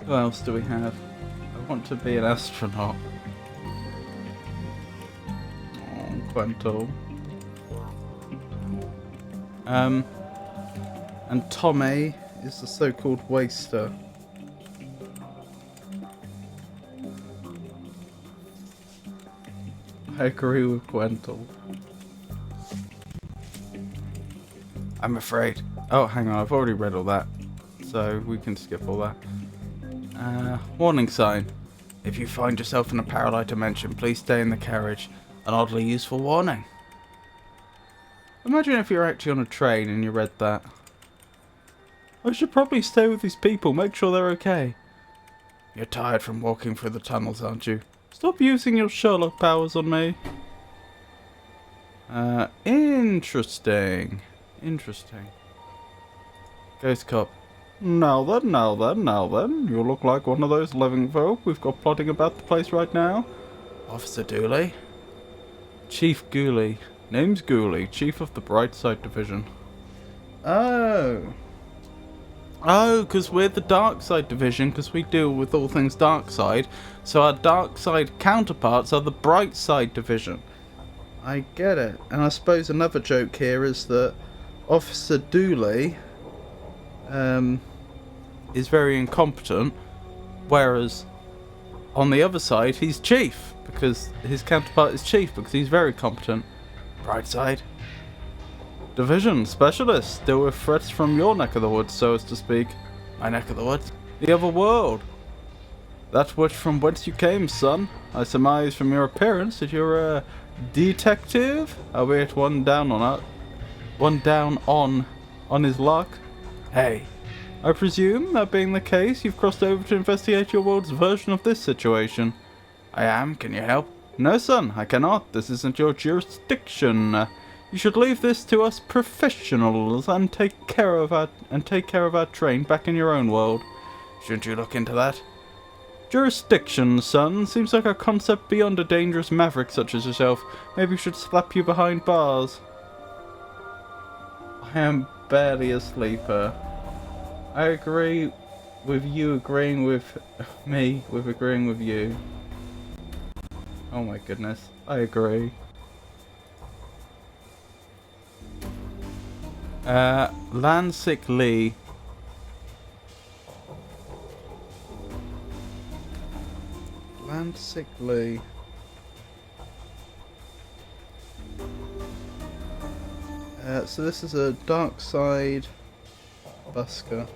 Who else do we have? I want to be an astronaut. Oh, Quental. And Tommy is the so-called waster. I agree with Quental. I'm afraid. Oh, hang on, I've already read all that. So we can skip all that. Warning sign. If you find yourself in a parallel dimension, please stay in the carriage. An oddly useful warning. Imagine if you're actually on a train and you read that. I should probably stay with these people, make sure they're okay. You're tired from walking through the tunnels, aren't you? Stop using your Sherlock powers on me. Interesting. Interesting. Ghost cop. Now then. You look like one of those living folk we've got plotting about the place right now. Officer Dooley. Chief Gooley. Name's Gooley, Chief of the Brightside Division. Oh, because we're the Darkside Division, because we deal with all things Darkside. So our Darkside counterparts are the Brightside Division. I get it. And I suppose another joke here is that Officer Dooley is very incompetent, whereas on the other side he's Chief, because his counterpart is Chief, because he's very competent. Brightside Division Specialist, deal with threats from your neck of the woods, so as to speak. My neck of the woods? The other world. That which from whence you came, son. I surmise from your appearance that you're a detective, albeit one down on his luck. Hey, I presume, that being the case, you've crossed over to investigate your world's version of this situation. I am. Can you help? No, son, I cannot. This isn't your jurisdiction. You should leave this to us professionals and take care of our train back in your own world. Shouldn't you look into that? Jurisdiction, son, seems like a concept beyond a dangerous maverick such as yourself. Maybe we should slap you behind bars. I am barely a sleeper. I agree with you agreeing with me with agreeing with you. Oh my goodness, I agree. Landsick Lee. Landsick Lee. So this is a Darkside busker.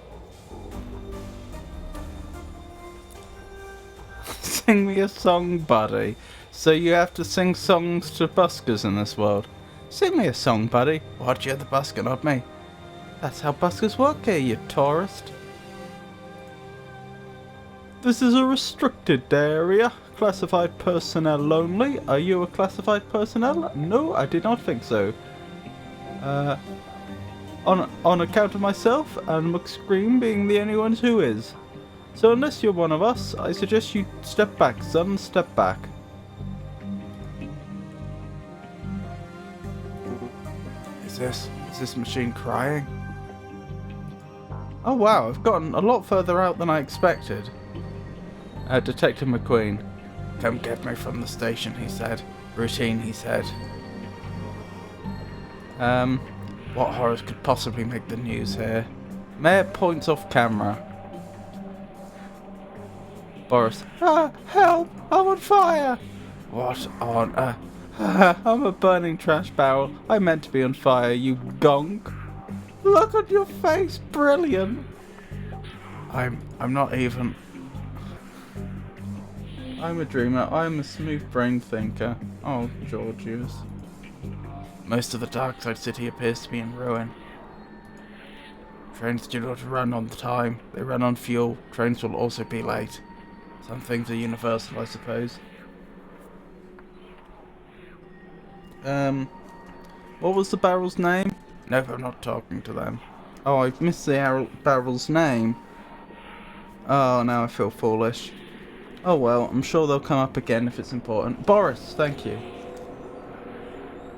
Sing me a song, buddy. So you have to sing songs to buskers in this world. Sing me a song, buddy. What, you're the busker, not me? That's how buskers work here, you tourist. This is a restricted area. Classified personnel only. Are you a classified personnel? No, I did not think so. On account of myself and McScream being the only ones who is. So unless you're one of us, I suggest you step back, son. Step back. Is this machine crying? Oh wow, I've gotten a lot further out than I expected. Detective McQueen. Come get me from the station, he said. Routine, he said. What horrors could possibly make the news here? Mayor points off camera. Boris. Ah, help! I'm on fire! What on I'm a burning trash barrel. I meant to be on fire, you gonk. Look at your face, brilliant. I'm not even. I'm a dreamer. I'm a smooth-brained thinker. Oh, Georgius. Most of the Darkside city appears to be in ruin. Trains do not run on time. They run on fuel. Trains will also be late. Some things are universal, I suppose. What was the barrel's name? Nope, I'm not talking to them. Oh, I've missed the barrel's name. Oh, now I feel foolish. Oh well, I'm sure they'll come up again if it's important. Boris, thank you.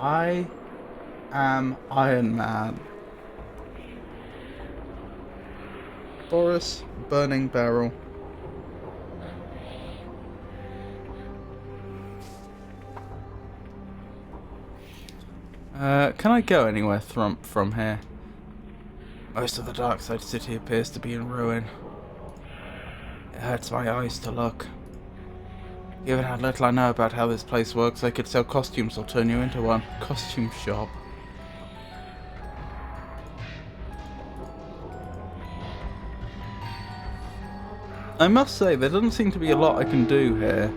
I am Iron Man. Boris, burning barrel. Can I go anywhere from here? Most of the Darkside city appears to be in ruin. It hurts my eyes to look. Given how little I know about how this place works, I could sell costumes or turn you into one. Costume shop. I must say, there doesn't seem to be a lot I can do here.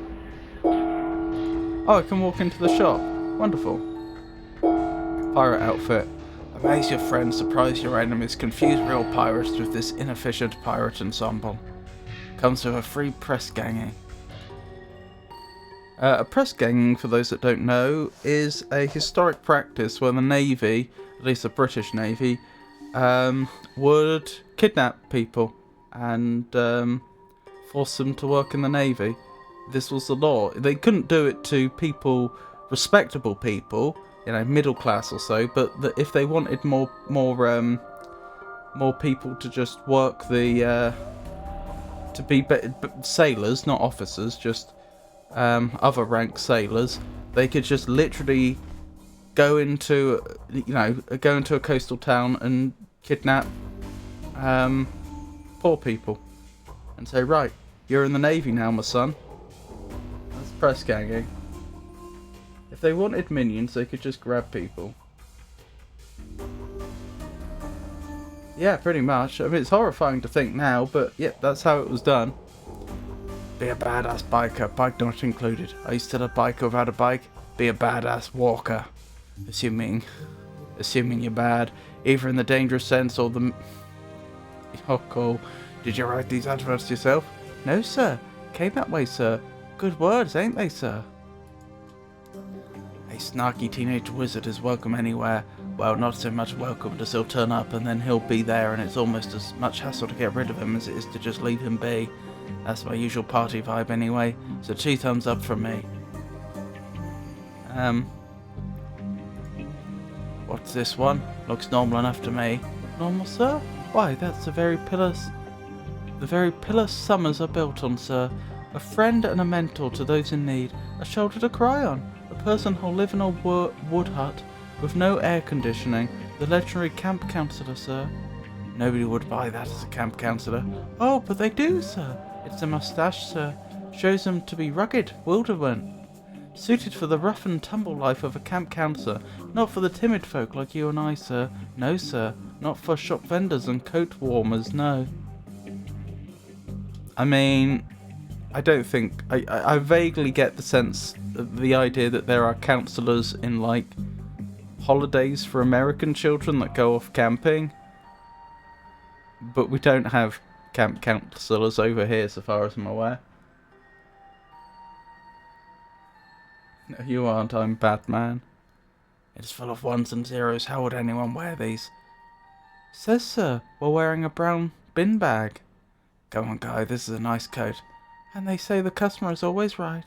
Oh, I can walk into the shop. Wonderful. pirate outfit. Amaze your friends, surprise your enemies, confuse real pirates with this inefficient pirate ensemble. Comes with a free press ganging. A press ganging, for those that don't know, is a historic practice where the Navy, at least the British Navy, would kidnap people and force them to work in the Navy. This was the law. They couldn't do it to people, respectable people, middle class or so, but if they wanted more people to just work to be sailors, not officers, just other rank sailors, they could just literally go into a coastal town and kidnap poor people and say, right, you're in the Navy now, my son. That's press ganging. If they wanted minions, they could just grab people. Yeah, pretty much. I mean, it's horrifying to think now, but yeah, that's how it was done. Be a badass biker, bike not included. Are you still a biker without a bike? Be a badass walker. Assuming you're bad, either in the dangerous sense or the... Oh, cool. Did you write these adverts yourself? No, sir. Came that way, sir. Good words, ain't they, sir? A snarky teenage wizard is welcome anywhere. Well, not so much welcome as he'll turn up and then he'll be there and it's almost as much hassle to get rid of him as it is to just leave him be. That's my usual party vibe anyway, so 2 thumbs up from me. What's this one? Looks normal enough to me. Normal, sir? Why, that's the very pillars summers are built on, sir. A friend and a mentor to those in need. A shoulder to cry on. A person who'll live in a wood hut with no air conditioning. The legendary camp counselor, sir. Nobody would buy that as a camp counselor. Oh, but they do, sir. It's a moustache, sir. Shows them to be rugged, wilderman. Suited for the rough and tumble life of a camp counselor. Not for the timid folk like you and I, sir. No, sir. Not for shop vendors and coat warmers, no. I mean, I don't think... I vaguely get the sense, the idea that there are counsellors in, like, holidays for American children that go off camping. But we don't have camp counsellors over here, so far as I'm aware. No, you aren't. I'm Batman. It's full of ones and zeros. How would anyone wear these? Says, sir, we're wearing a brown bin bag. Go on, guy. This is a nice coat. And they say the customer is always right.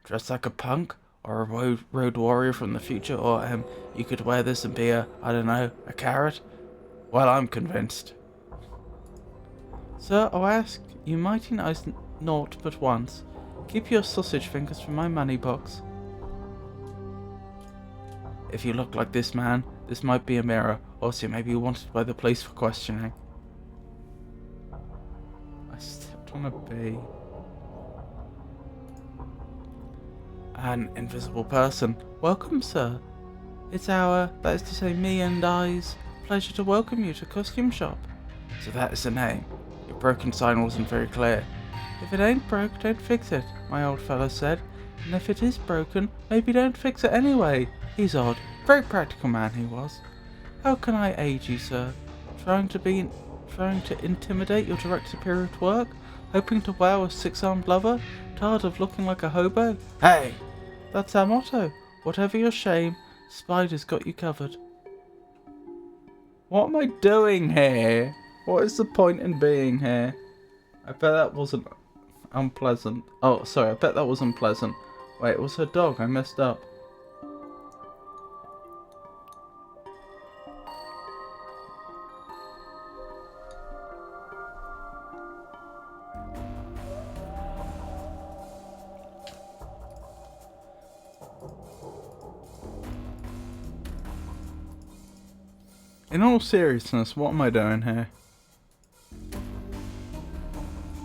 Dressed like a punk or a road warrior from the future, or you could wear this and be I don't know, a carrot? Well, I'm convinced. Sir, I ask you mighty nice naught but once. Keep your sausage fingers from my money box. If you look like this man, this might be a mirror. Also, you may be wanted by the police for questioning. I stepped on a bee. An invisible person. Welcome, sir. It's that is to say me and I's pleasure to welcome you to Costume Shop. So that is the name. Your broken sign wasn't very clear. If it ain't broke, don't fix it, my old fellow said. And if it is broken, maybe don't fix it anyway. He's odd. Very practical man he was. How can I aid you, sir? Trying to intimidate your direct superior at work? Hoping to wow a six-armed lover? Tired of looking like a hobo? Hey! That's our motto. Whatever your shame, Spider's got you covered. What am I doing here? What is the point in being here? I bet that wasn't unpleasant. Oh, sorry, I bet that was unpleasant. Wait, it was her dog. I messed up. In all seriousness, what am I doing here?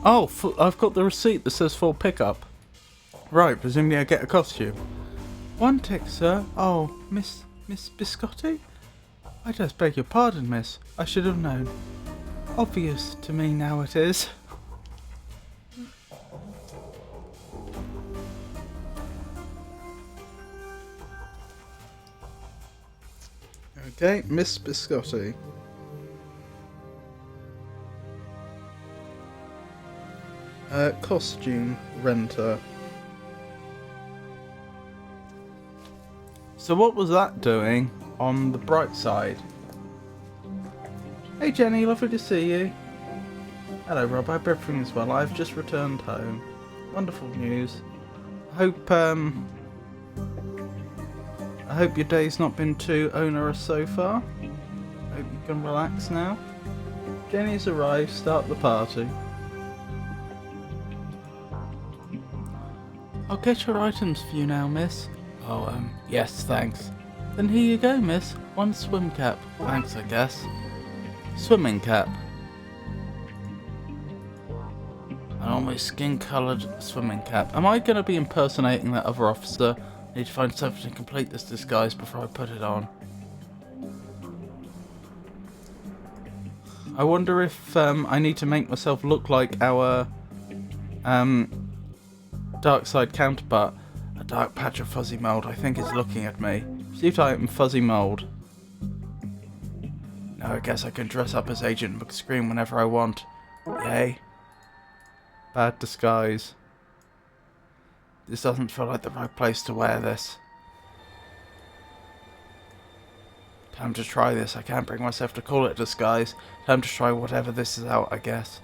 Oh, I've got the receipt that says full pickup. Right, presumably I get a costume. One tick, sir. Oh, Miss Biscotti? I just beg your pardon, miss. I should have known. Obvious to me now it is. Okay, Miss Biscotti. Costume renter. So what was that doing on the bright side? Hey Jenny, lovely to see you. Hello Rob, I hope everything is well. I've just returned home. Wonderful news. I hope your day's not been too onerous so far. Hope you can relax now. Jenny's arrived, start the party. I'll get your items for you now, miss. Oh, yes, thanks. Then here you go, miss. One swim cap. Thanks, I guess. Swimming cap. An almost skin-coloured swimming cap. Am I going to be impersonating that other officer? I need to find something to complete this disguise before I put it on. I wonder if I need to make myself look like our Darkside counterpart. A dark patch of fuzzy mould, I think, is looking at me. Received item fuzzy mould. Now I guess I can dress up as Agent McScream whenever I want. Yay. Bad disguise. This doesn't feel like the right place to wear this. Time to try this. I can't bring myself to call it a disguise. Time to try whatever this is out, I guess.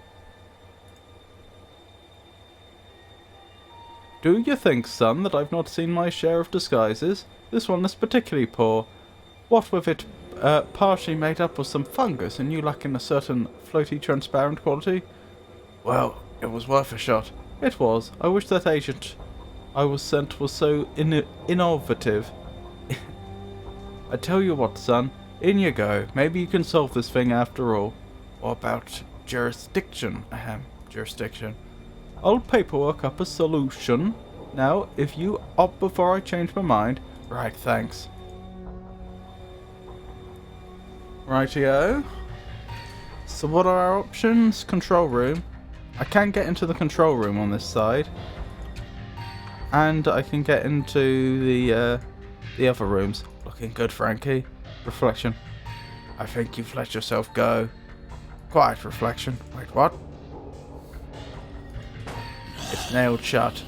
Do you think, son, that I've not seen my share of disguises? This one is particularly poor. What with it partially made up of some fungus and you lacking a certain floaty transparent quality? Well, it was worth a shot. It was. I wish that agent I was sent was so innovative. I tell you what, son. In you go. Maybe you can solve this thing after all. What about jurisdiction? Jurisdiction. I'll paperwork up a solution. Now, if you opt before I change my mind. Right, thanks. Rightio. So what are our options? Control room. I can get into the control room on this side. And I can get into the other rooms. Looking good, Frankie. Reflection. I think you've let yourself go. Quiet, reflection. Wait, what? It's nailed shut.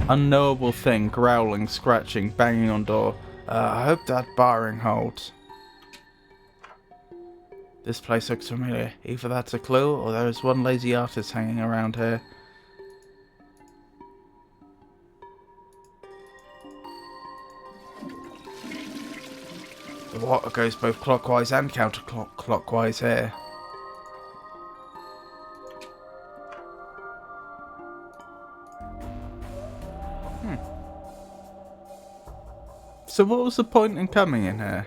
Unknowable thing, growling, scratching, banging on door. I hope that barring holds. This place looks familiar. Either that's a clue, or there's one lazy artist hanging around here. The water goes both clockwise and counterclockwise here. So what was the point in coming in here?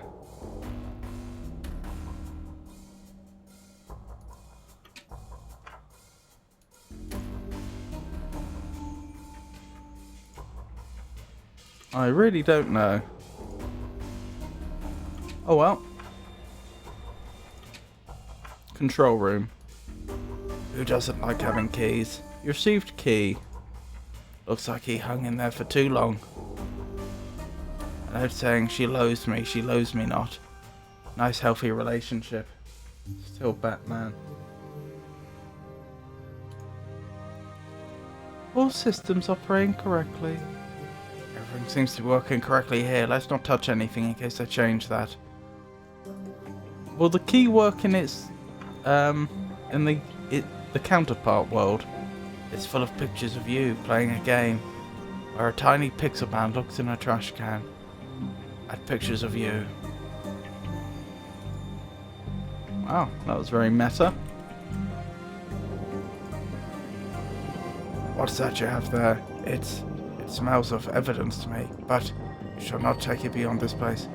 I really don't know. Oh well. Control room. Who doesn't like having keys? You received key. Looks like he hung in there for too long. Without saying she loathes me not. Nice healthy relationship. Still Batman. All systems operating correctly. Everything seems to be working correctly here. Let's not touch anything in case I change that. Will the key work in its in the counterpart world? It's full of pictures of you playing a game where a tiny pixel band looks in a trash can at pictures of you. Wow, that was very meta. What's that you have there? It smells of evidence to me, but you shall not take it beyond this place.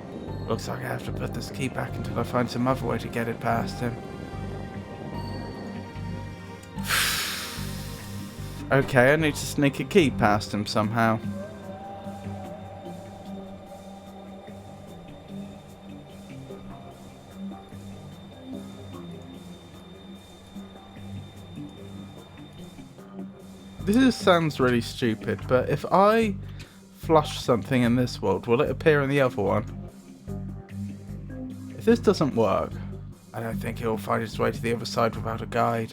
Looks like I have to put this key back until I find some other way to get it past him. Okay, I need to sneak a key past him somehow. Sounds really stupid, but if I flush something in this world, will it appear in the other one? If this doesn't work, I don't think he'll find his way to the other side without a guide.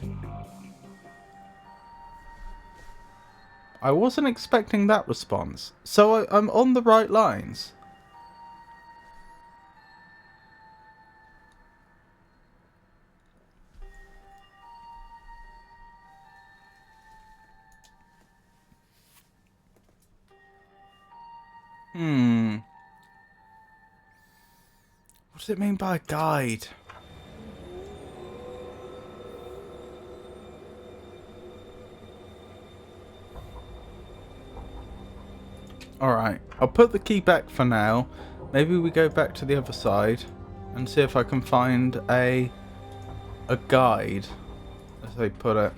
I wasn't expecting that response, so I'm on the right lines. What does it mean by a guide? Alright, I'll put the key back for now. Maybe we go back to the other side and see if I can find a guide, as they put it.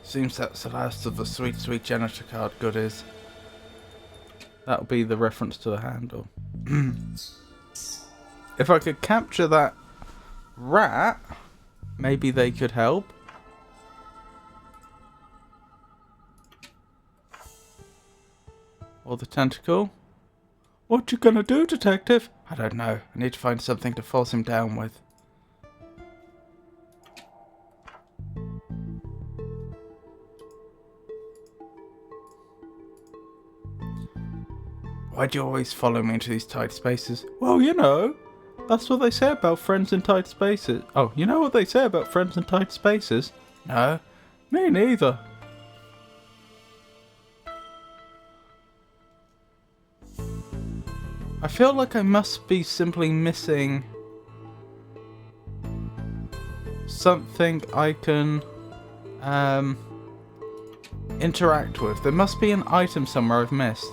Seems that's the last of the sweet, sweet janitor card goodies. That'll be the reference to the handle. If I could capture that rat, maybe they could help. Or the tentacle. What you gonna do, detective? I don't know. I need to find something to force him down with. Why do you always follow me into these tight spaces? Well, you know, that's what they say about friends in tight spaces. Oh, you know what they say about friends in tight spaces? No, me neither. I feel like I must be simply missing something I can interact with. There must be an item somewhere I've missed.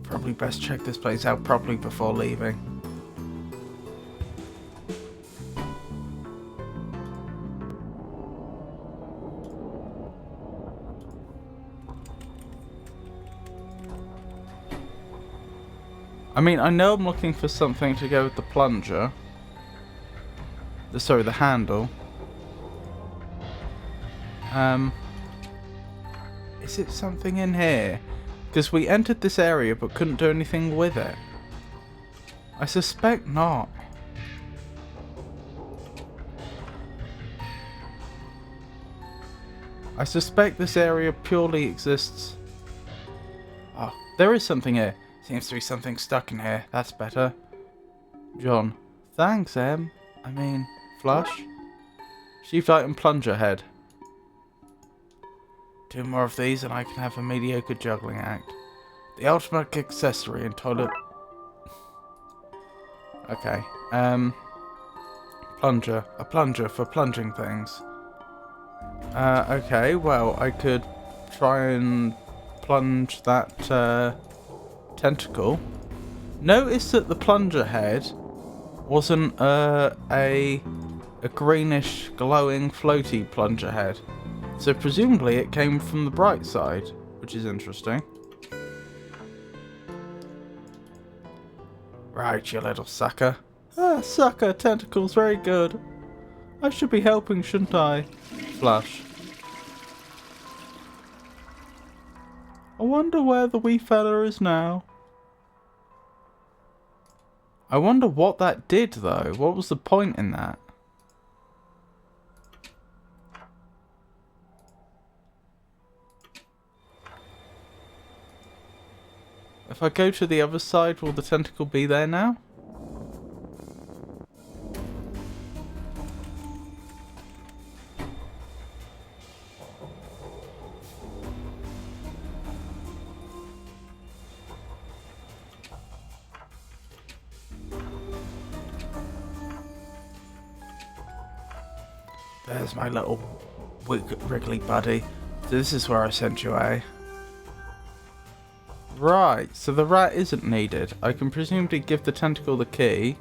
Probably best check this place out properly before leaving. I mean, I know I'm looking for something to go with the plunger. Sorry, the handle. Is it something in here? Because we entered this area but couldn't do anything with it. I suspect not. I suspect this area purely exists... Oh, there is something here. Seems to be something stuck in here. That's better. John. Thanks, Em. I mean, Flush. Sheathed item plunger head. 2 more of these and I can have a mediocre juggling act. The ultimate accessory in toilet... Okay. Plunger. A plunger for plunging things. Okay, well, I could try and plunge that tentacle. Notice that the plunger head wasn't a greenish glowing floaty plunger head. So presumably it came from the bright side, which is interesting. Right, you little sucker. Ah, sucker, tentacles, very good. I should be helping, shouldn't I? Flush. I wonder where the wee fella is now. I wonder what that did, though. What was the point in that? If I go to the other side, will the tentacle be there now? There's my little wriggly buddy. So this is where I sent you, eh? Right, so the rat isn't needed. I can presumably give the tentacle the key.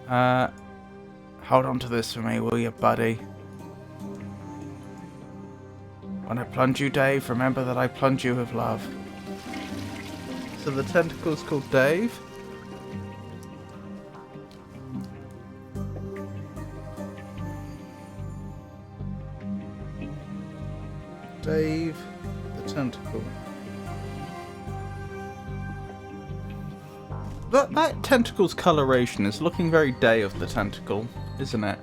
Hold on to this for me, will you, buddy? When I plunge you, Dave, remember that I plunge you with love. So the tentacle's called Dave. Dave the tentacle. That tentacle's coloration is looking very Day of the Tentacle, isn't it?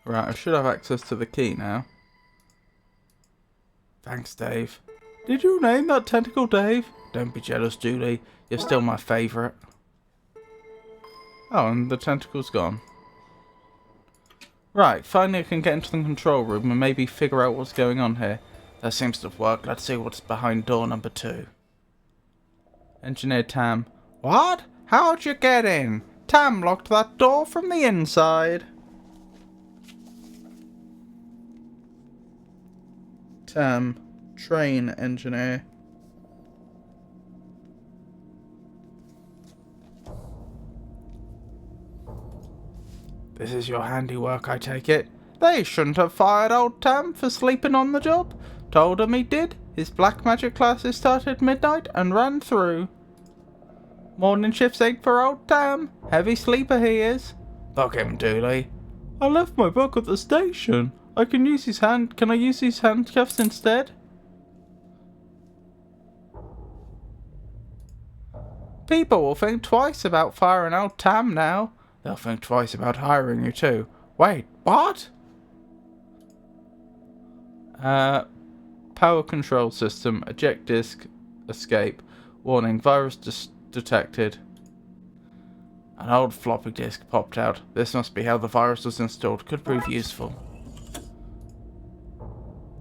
Right, I should have access to the key now. Thanks, Dave. Did you name that tentacle Dave? Don't be jealous, Julie. You're still my favourite. Oh, and the tentacle's gone. Right, finally I can get into the control room and maybe figure out what's going on here. That seems to have worked. Let's see what's behind door number 2. Engineer Tam. What? How'd you get in? Tam locked that door from the inside. Tam, train engineer. This is your handiwork, I take it. They shouldn't have fired old Tam for sleeping on the job. Told him he did. His black magic classes started at midnight and ran through. Morning shifts ain't for old Tam. Heavy sleeper he is. Book him, Dooley. I left my book at the station. Can I use his handcuffs instead? People will think twice about firing old Tam now. They'll think twice about hiring you too. Wait, what? Power control system, eject disk, escape. Warning, virus detected. An old floppy disk popped out. This must be how the virus was installed. Could prove useful.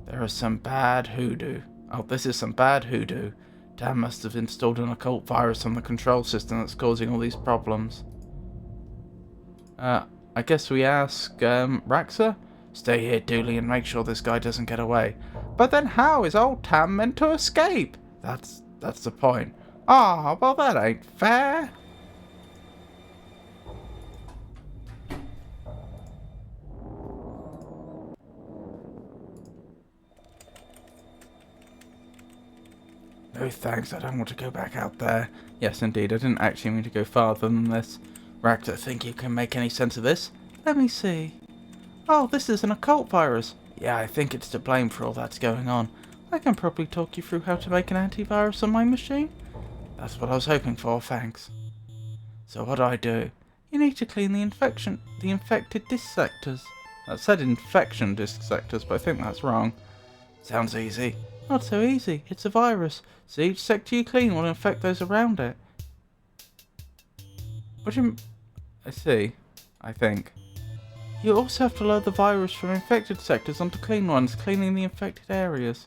There is some bad hoodoo. Oh, this is some bad hoodoo. Dan must have installed an occult virus on the control system that's causing all these problems. I guess we ask, Raxa? Stay here, Dooley, and make sure this guy doesn't get away. But then how is old Tam meant to escape? That's the point. Ah, well that ain't fair. No thanks, I don't want to go back out there. Yes, indeed, I didn't actually mean to go farther than this. Raxa, think you can make any sense of this? Let me see. Oh, this is an occult virus. Yeah, I think it's to blame for all that's going on. I can probably talk you through how to make an antivirus on my machine. That's what I was hoping for, thanks. So what do I do? You need to clean the infected disk sectors. That said infection disk sectors, but I think that's wrong. Sounds easy. Not so easy, it's a virus, so each sector you clean will infect those around it. What do you... I see, I think. You also have to load the virus from infected sectors onto clean ones, cleaning the infected areas.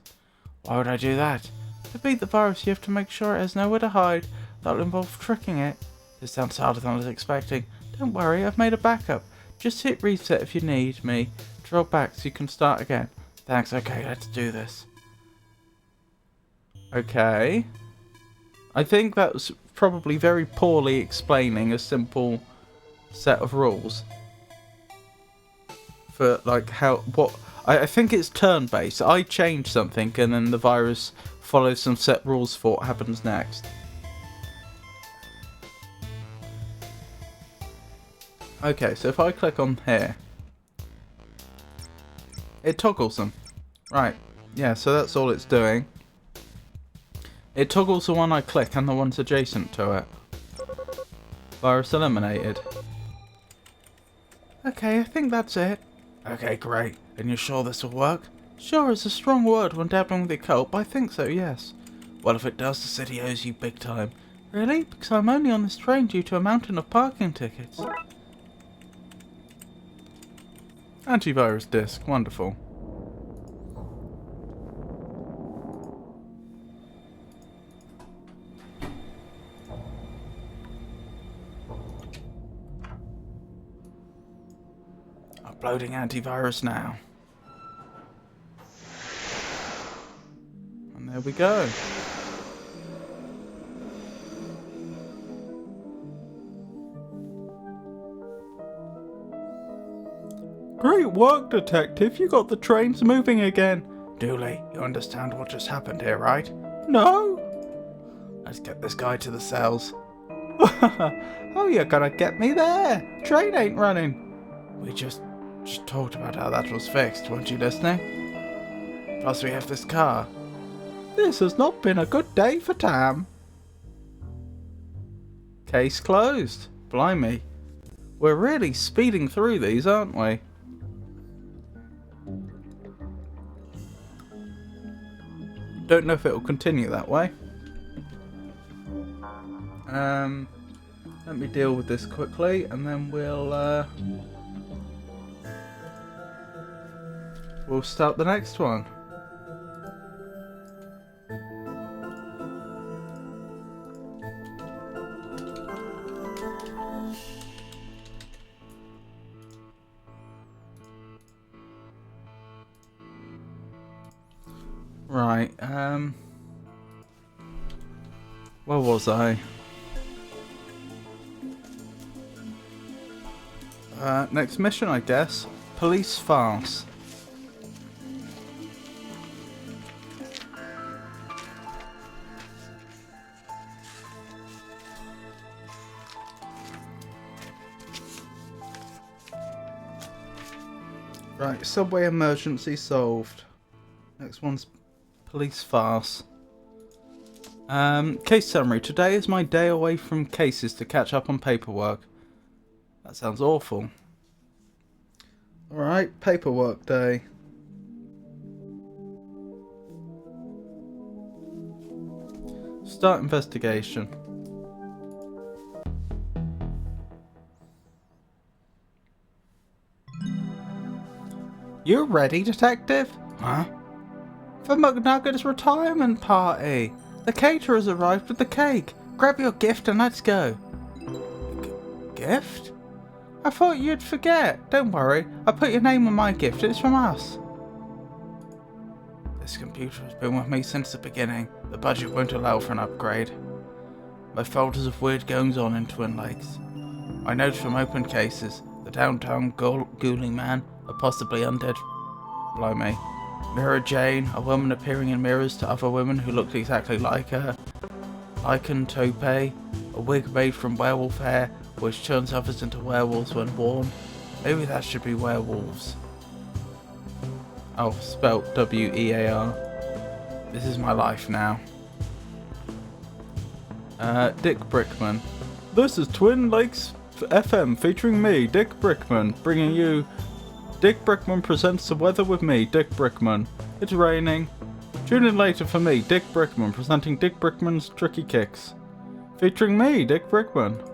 Why would I do that? To beat the virus, you have to make sure it has nowhere to hide. That'll involve tricking it. This sounds harder than I was expecting. Don't worry, I've made a backup. Just hit reset if you need me. Draw back so you can start again. Thanks, okay, let's do this. Okay. I think that was probably very poorly explaining a simple set of rules. For like I think it's turn based. I change something and then the virus follows some set rules for what happens next. Okay, so if I click on here, it toggles them. Right, yeah, so that's all it's doing. It toggles the one I click and the ones adjacent to it. Virus eliminated. Okay, I think that's it. Okay, great. And you're sure this will work? Sure is a strong word when dabbling with the occult, but I think so, yes. Well, if it does, the city owes you big time. Really? Because I'm only on this train due to a mountain of parking tickets. Antivirus disk, wonderful. Uploading antivirus now. And there we go. Great work, Detective. You got the trains moving again. Dooley, you understand what just happened here, right? No. Let's get this guy to the cells. Oh, you're gonna get me there. Train ain't running. We just talked about how that was fixed, weren't you listening? Plus we have this car. This has not been a good day for Tam. Case closed. Blimey. We're really speeding through these, aren't we? Don't know if it'll continue that way. Let me deal with this quickly, and then we'll start the next one. Right, where was I? Next mission, I guess. Police farce. Right, subway emergency solved. Next one's police farce. Case summary. Today is my day away from cases to catch up on paperwork. That sounds awful. Alright, paperwork day. Start investigation. You ready, Detective? Huh? For McNugget's retirement party. The caterer's arrived with the cake. Grab your gift and let's go. Gift? I thought you'd forget. Don't worry, I put your name on my gift. It's from us. This computer has been with me since the beginning. The budget won't allow for an upgrade. My folders of weird goings on in Twin Lakes. My notes from open cases. The downtown ghouling man, a possibly undead. Blimey. Mirror Jane, a woman appearing in mirrors to other women who looked exactly like her. Lycan Tope, a wig made from werewolf hair, which turns others into werewolves when worn. Maybe that should be werewolves. Oh, spelt W-E-A-R. This is my life now. Dick Brickman. This is Twin Lakes FM featuring me, Dick Brickman, bringing you Dick Brickman presents the weather with me, Dick Brickman. It's raining. Tune in later for me, Dick Brickman, presenting Dick Brickman's Tricky Kicks. Featuring me, Dick Brickman.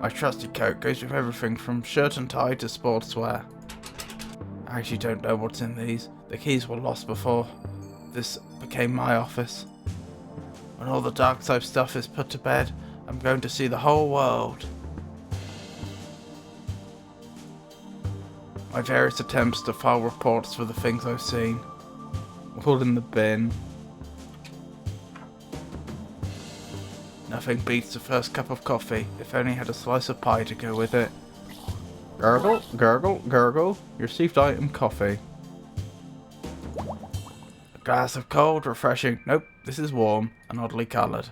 My trusty coat goes with everything from shirt and tie to sportswear. I actually don't know what's in these. The keys were lost before this became my office. When all the Darkside stuff is put to bed, I'm going to see the whole world. My various attempts to file reports for the things I've seen. All in the bin. Nothing beats the first cup of coffee, if only had a slice of pie to go with it. Gurgle, gurgle, gurgle. You received item coffee. A glass of cold, refreshing. Nope, this is warm and oddly coloured.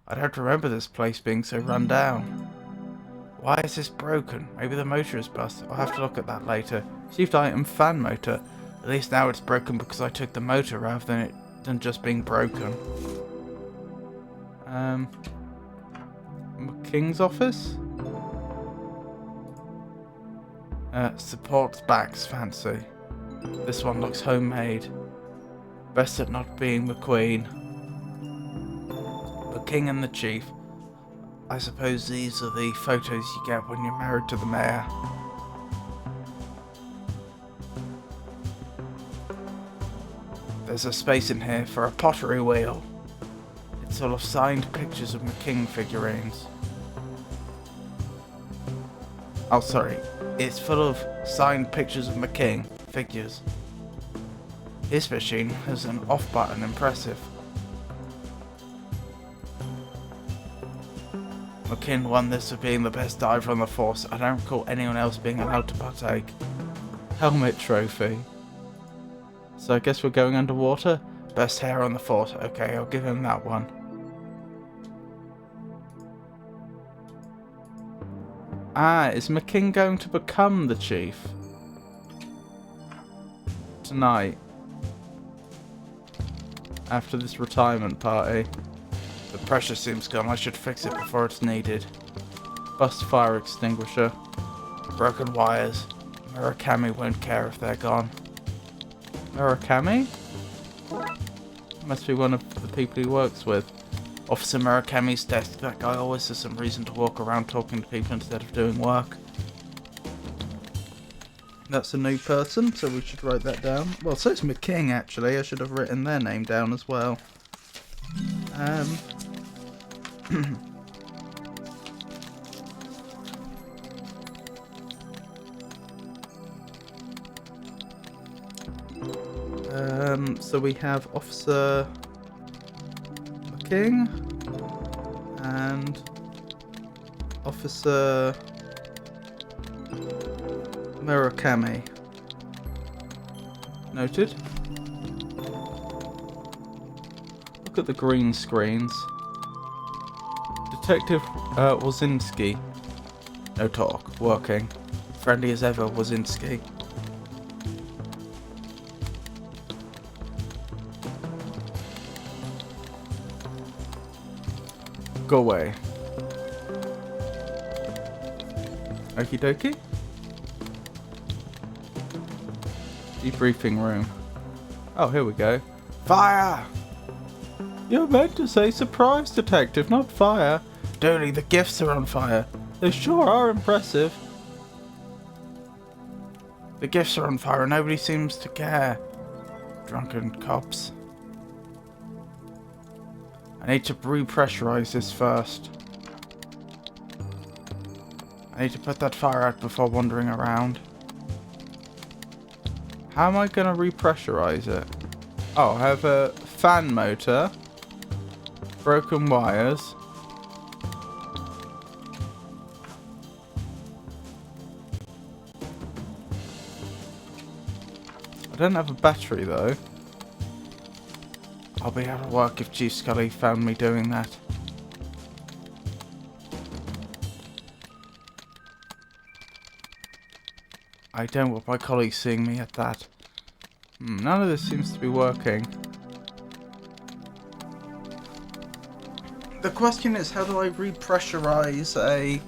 I don't remember this place being so run down. Why is this broken? Maybe the motor is busted. I'll have to look at that later. Received item fan motor. At least now it's broken because I took the motor rather than just being broken. King's office? Supports backs fancy. This one looks homemade. Best at not being the Queen. The King and the Chief. I suppose these are the photos you get when you're married to the mayor. There's a space in here for a pottery wheel. It's full of signed pictures of McKing figurines. Oh, sorry. It's full of signed pictures of McKing figures. His machine has an off button, impressive. McKing won this for being the best diver on the force. I don't recall anyone else being allowed to partake. Helmet trophy. So I guess we're going underwater? Best hair on the force. Okay, I'll give him that one. Ah, is McKing going to become the chief? Tonight. After this retirement party. The pressure seems gone. I should fix it before it's needed. Bust fire extinguisher. Broken wires. Murakami won't care if they're gone. Murakami? Must be one of the people he works with. Officer Murakami's desk. That guy always has some reason to walk around talking to people instead of doing work. That's a new person, so we should write that down. Well, so it's McKing, actually. I should have written their name down as well. So we have Officer McKing and Officer Murakami. Noted. Look at the green screens. Detective Wazinski. No talk. Working. Friendly as ever, Wazinski. Go away. Okie dokie. Debriefing room. Oh, here we go. Fire! You're meant to say surprise, detective, not fire. Dooley, the gifts are on fire. They sure are impressive. The gifts are on fire and nobody seems to care. Drunken cops. I need to repressurize this first. I need to put that fire out before wandering around. How am I going to repressurize it? Oh, I have a fan motor. Broken wires. I don't have a battery though. I'll be out of work if Chief Scully found me doing that. I don't want my colleagues seeing me at that. None of this seems to be working. The question is, how do I repressurize a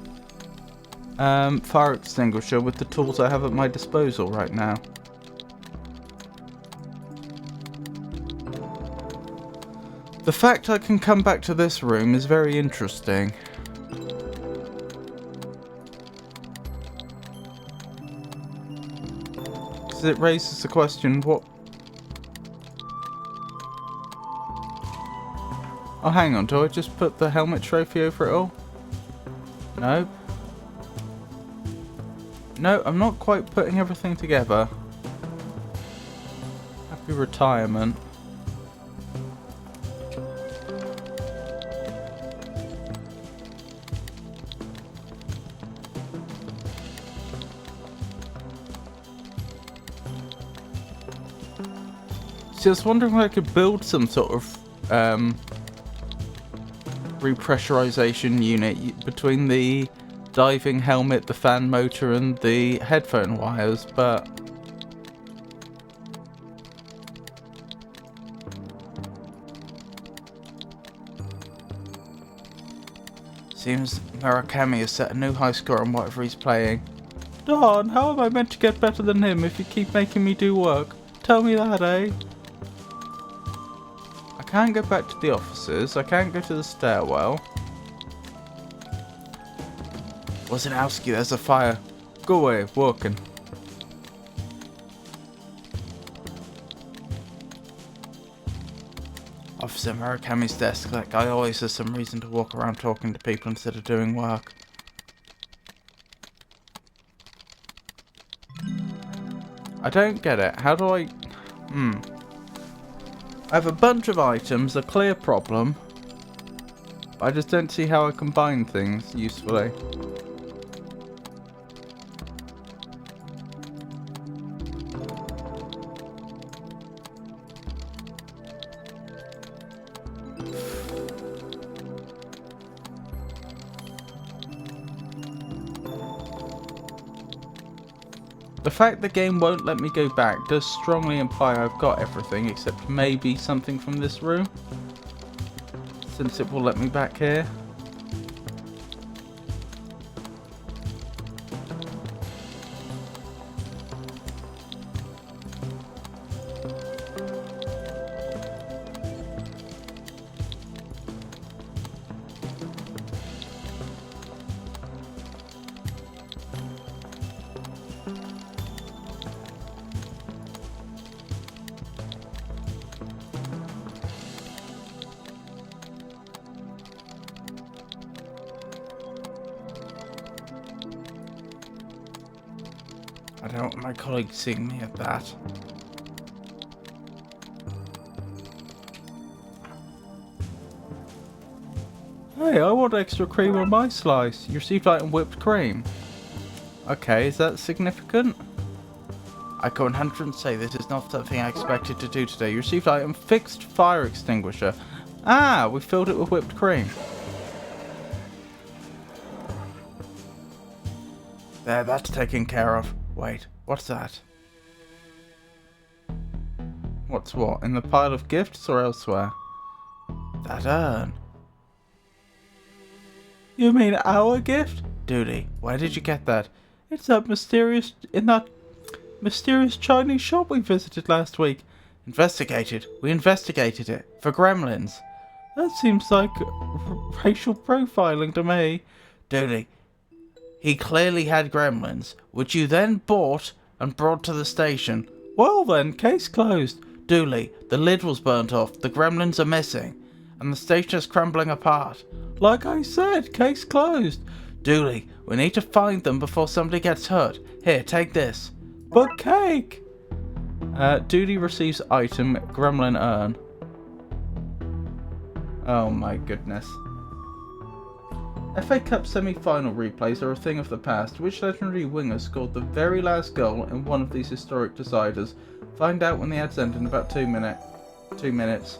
fire extinguisher with the tools I have at my disposal right now? The fact I can come back to this room is very interesting. Because it raises the question, what... Oh, hang on, do I just put the helmet trophy over it all? No. No, I'm not quite putting everything together. Happy retirement. See, I was wondering if I could build some sort of repressurization unit between the diving helmet, the fan motor, and the headphone wires, but seems Murakami has set a new high score on whatever he's playing. Don, how am I meant to get better than him if you keep making me do work? Tell me that, eh? I can't go back to the offices. I can't go to the stairwell. Wazinowski, there's a fire. Go away, walking. Officer Murakami's desk. That guy always has some reason to walk around talking to people instead of doing work. I don't get it. How do I... I have a bunch of items, a clear problem. I just don't see how I combine things usefully. The fact the game won't let me go back does strongly imply I've got everything except maybe something from this room, since it will let me back here. I don't want my colleagues seeing me at that. Hey, I want extra cream on my slice. You received item whipped cream. Okay, is that significant? I can 100% say this is not something I expected to do today. You received item fixed fire extinguisher. Ah, we filled it with whipped cream. There, that's taken care of. Wait, what's that? What's what? In the pile of gifts or elsewhere? That urn. You mean our gift? Dooley, where did you get that? It's that in that mysterious Chinese shop we visited last week. Investigated? We investigated it. For gremlins. That seems like racial profiling to me. Dooley, he clearly had gremlins, which you then bought and brought to the station. Well then, case closed. Dooley, the lid was burnt off, the gremlins are missing, and the station is crumbling apart. Like I said, case closed. Dooley, we need to find them before somebody gets hurt. Here, take this. But cake! Dooley receives item, gremlin urn. Oh my goodness. FA Cup semi-final replays are a thing of the past. Which legendary winger scored the very last goal in one of these historic deciders? Find out when the ads end in about 2 minutes.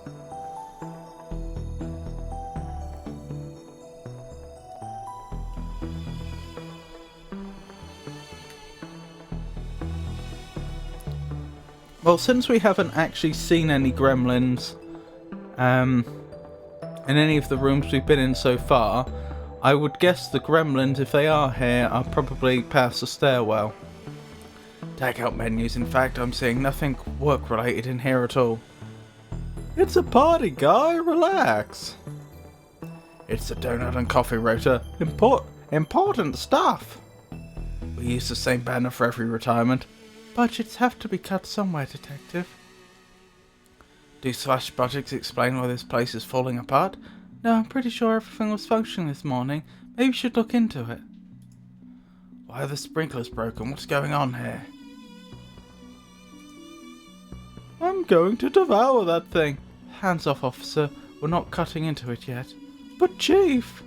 Well, since we haven't actually seen any gremlins in any of the rooms we've been in so far, I would guess the gremlins, if they are here, are probably past the stairwell. Takeout menus, in fact, I'm seeing nothing work-related in here at all. It's a party, guy, relax. It's the donut and coffee rota. Important stuff. We use the same banner for every retirement. Budgets have to be cut somewhere, Detective. Do slash budgets explain why this place is falling apart? No, I'm pretty sure everything was functioning this morning. Maybe you should look into it. Why are the sprinklers broken? What's going on here? I'm going to devour that thing. Hands off, officer. We're not cutting into it yet. But, Chief!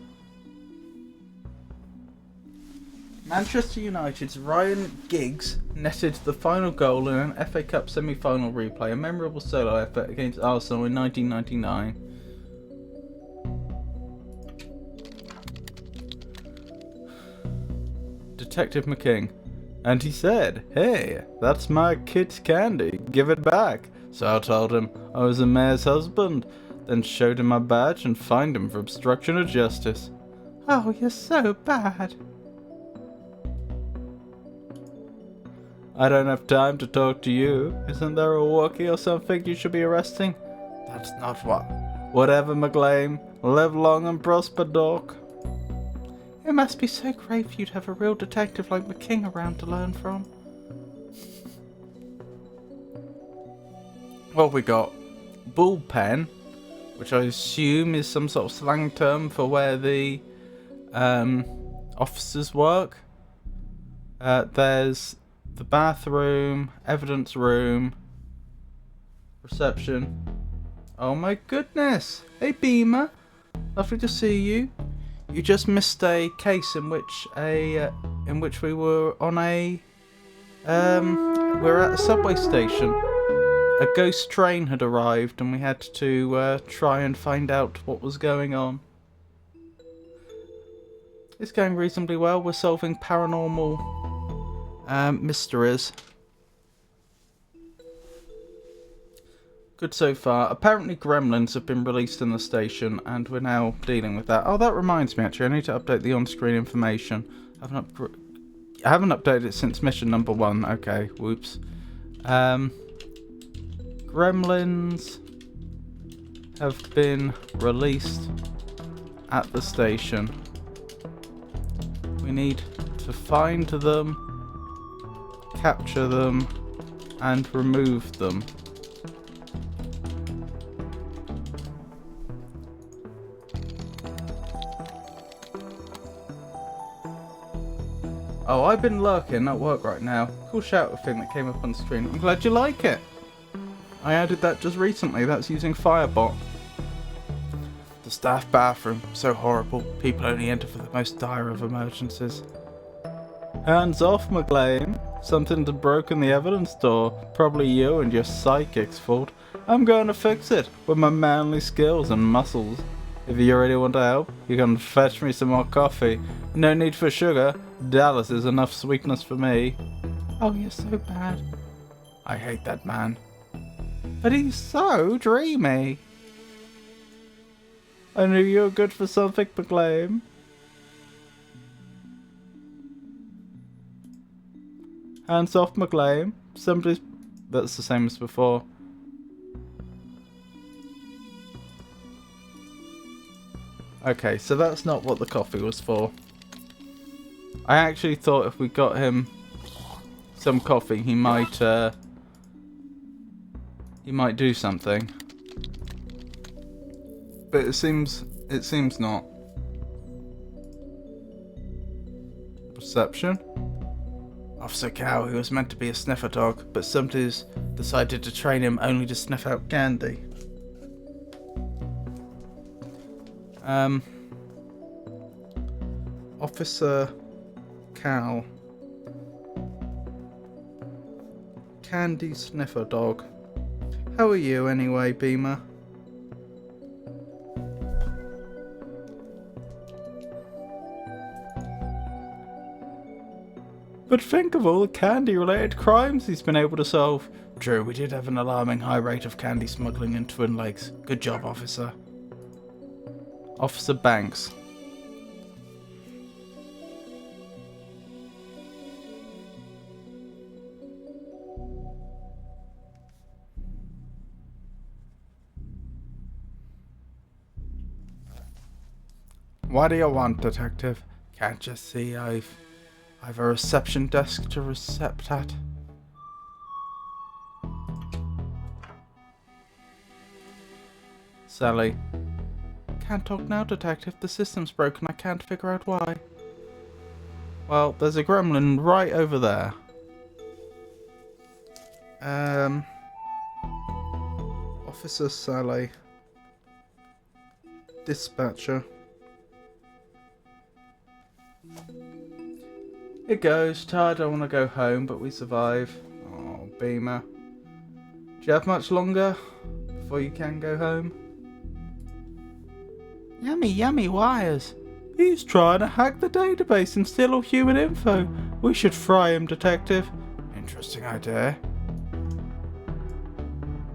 Manchester United's Ryan Giggs netted the final goal in an FA Cup semi-final replay, a memorable solo effort against Arsenal in 1999. Detective McKing. And he said, "Hey, that's my kid's candy. Give it back." So I told him I was the mayor's husband, then showed him my badge and fined him for obstruction of justice. Oh, you're so bad. I don't have time to talk to you. Isn't there a walkie or something you should be arresting? That's not what. Whatever, McLean. Live long and prosper, Doc. It must be so great for you to have a real detective like McKing around to learn from. Well, we got bullpen, which I assume is some sort of slang term for where the officers work. There's the bathroom, evidence room, reception. Oh my goodness! Hey Beamer, lovely to see you. You just missed a case in which we were on a we're at a subway station. A ghost train had arrived and we had to try and find out what was going on. It's going reasonably well. We're solving paranormal mysteries. Good so far. Apparently gremlins have been released in the station and we're now dealing with that. Oh, that reminds me actually, I need to update the on-screen information. I haven't updated it since mission number 1. Okay, whoops. Gremlins have been released at the station. We need to find them, capture them, and remove them. Oh, I've been lurking at work right now. Cool shout thing that came up on screen. I'm glad you like it. I added that just recently. That's using Firebot. The staff bathroom. So horrible. People only enter for the most dire of emergencies. Hands off, McLean. Something's broken the evidence door. Probably you and your psychic's fault. I'm going to fix it with my manly skills and muscles. If you really want to help, you can fetch me some more coffee. No need for sugar. Dallas is enough sweetness for me. Oh, you're so bad. I hate that man. But he's so dreamy. I knew you were good for something, McLean. Hands off, McLean. Somebody's... That's the same as before. Okay, so that's not what the coffee was for. I actually thought if we got him some coffee, he might do something. But it seems not. Reception. Officer Cow, who was meant to be a sniffer dog, but somebody's decided to train him only to sniff out candy. Officer Cow. Candy sniffer dog. How are you anyway, Beamer? But think of all the candy-related crimes he's been able to solve. True, we did have an alarming high rate of candy smuggling in Twin Lakes. Good job, officer. Officer Banks. What do you want, detective? Can't you see I've a reception desk to recept at? Sally. Can't talk now, detective. The system's broken. I can't figure out why. Well, there's a gremlin right over there. Officer Sally. Dispatcher. It goes. Tired, I want to go home, but we survive. Oh, Beamer. Do you have much longer before you can go home? Yummy, yummy wires. He's trying to hack the database and steal all human info. We should fry him, detective. Interesting idea.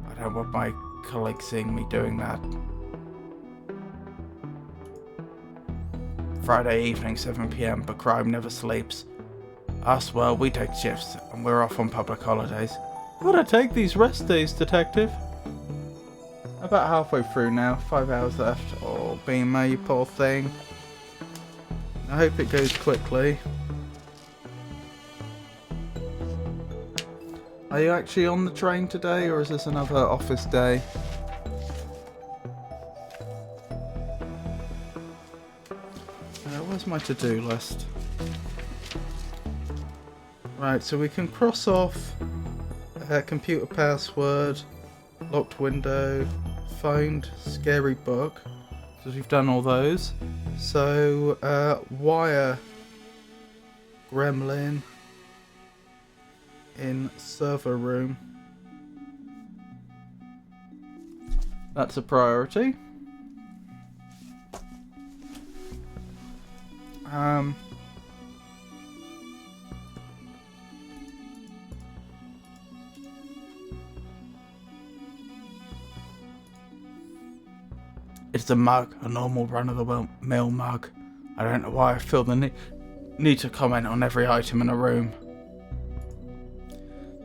I don't want my colleagues seeing me doing that. Friday evening, 7 PM, but crime never sleeps. Us, well, we take shifts, and we're off on public holidays. Gotta take these rest days, detective. About halfway through now, 5 hours left. Oh, Beamer, you poor thing. I hope it goes quickly. Are you actually on the train today, or is this another office day? Where's my to-do list? Right, so we can cross off computer password, locked window, find scary book, because we've done all those. So, wire gremlin in server room. That's a priority. It's a mug, a normal run-of-the-mill mug. I don't know why I feel the need to comment on every item in a room.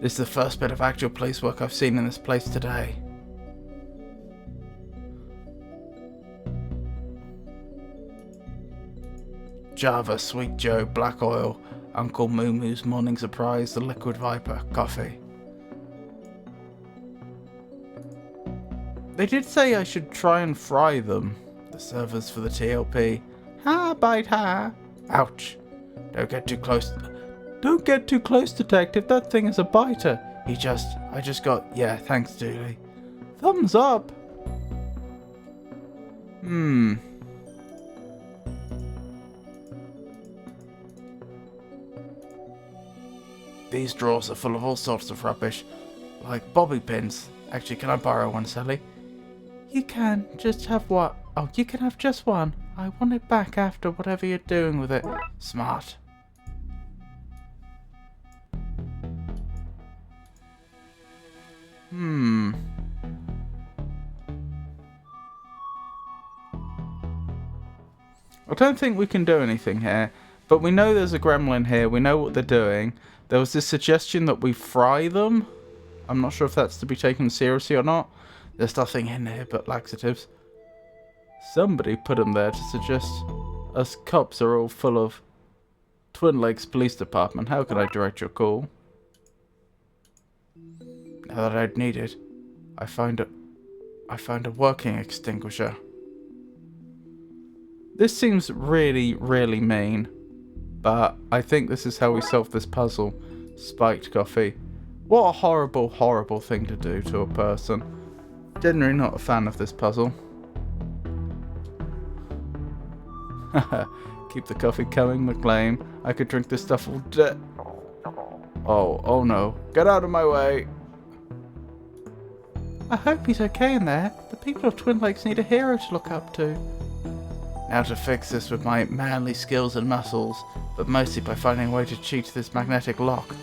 This is the first bit of actual police work I've seen in this place today. Java, Sweet Joe, Black Oil, Uncle Moo Moo's Morning Surprise, the Liquid Viper, coffee. They did say I should try and fry them. The servers for the TLP. Ha, bite ha. Ouch. Don't get too close. Don't get too close, detective. That thing is a biter. I just got... Yeah, thanks, Dooley. Thumbs up. These drawers are full of all sorts of rubbish. Like bobby pins. Actually, can I borrow one, Sally? You can. Just have what? Oh, you can have just one. I want it back after whatever you're doing with it. Smart. I don't think we can do anything here, but we know there's a gremlin here. We know what they're doing. There was this suggestion that we fry them. I'm not sure if that's to be taken seriously or not. There's nothing in here but laxatives. Somebody put them there to suggest us cops are all full of Twin Lakes Police Department. How can I direct your call? Now that I'd need it, I found a working extinguisher. This seems really, really mean, but I think this is how we solve this puzzle. Spiked coffee. What a horrible, horrible thing to do to a person. Generally not a fan of this puzzle. Keep the coffee coming, McLean. I could drink this stuff all day. Oh no. Get out of my way. I hope he's okay in there. The people of Twin Lakes need a hero to look up to. Now to fix this with my manly skills and muscles, but mostly by finding a way to cheat this magnetic lock.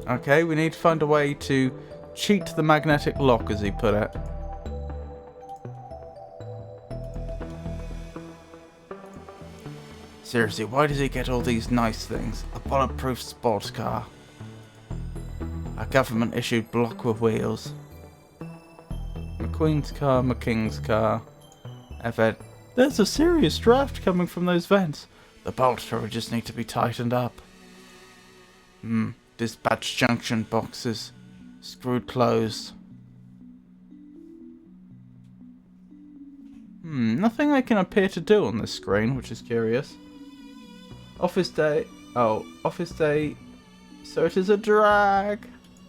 Okay, we need to find a way to cheat the magnetic lock, as he put it. Seriously, why does he get all these nice things? A bulletproof sports car. A government-issued block with wheels. McQueen's car, McKing's car. There's a serious draft coming from those vents. The bolts probably just need to be tightened up. Dispatch junction boxes. Screwed closed. Nothing I can appear to do on this screen, which is curious. Office day. Oh, office day. So it is a drag.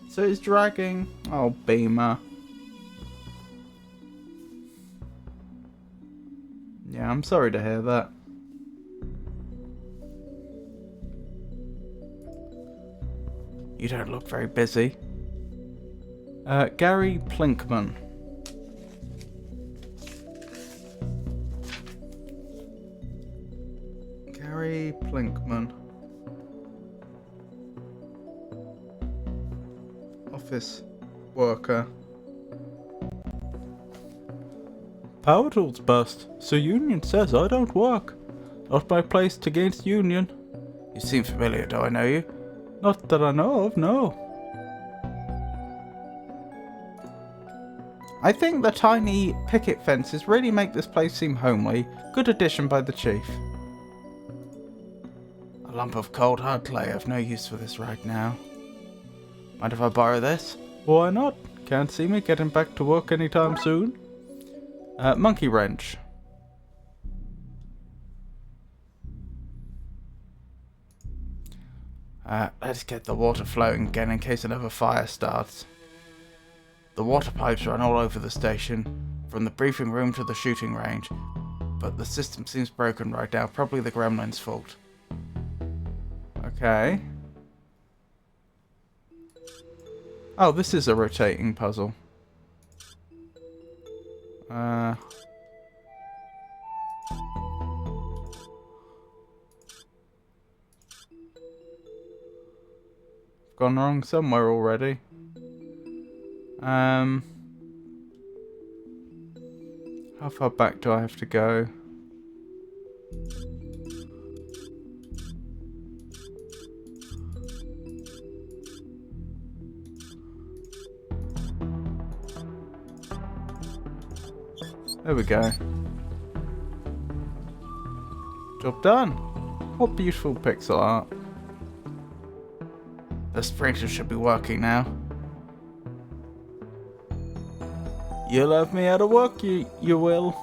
So it's dragging. Oh, Beamer. Yeah, I'm sorry to hear that. You don't look very busy. Gary Plinkman. Gary Plinkman. Office worker. Power tools bust, so union says I don't work. Not my place to against union. You seem familiar, do I know you? Not that I know of, no. I think the tiny picket fences really make this place seem homely. Good addition by the chief. A lump of cold hard clay. I've no use for this right now. Mind if I borrow this? Why not? Can't see me getting back to work anytime soon. Monkey wrench. Let's get the water flowing again in case another fire starts. The water pipes run all over the station, from the briefing room to the shooting range, but the system seems broken right now, probably the gremlin's fault. Okay. Oh, this is a rotating puzzle. Gone wrong somewhere already. How far back do I have to go? There we go. Job done. What beautiful pixel art. The sprinkler should be working now. You'll have me out of work, you will.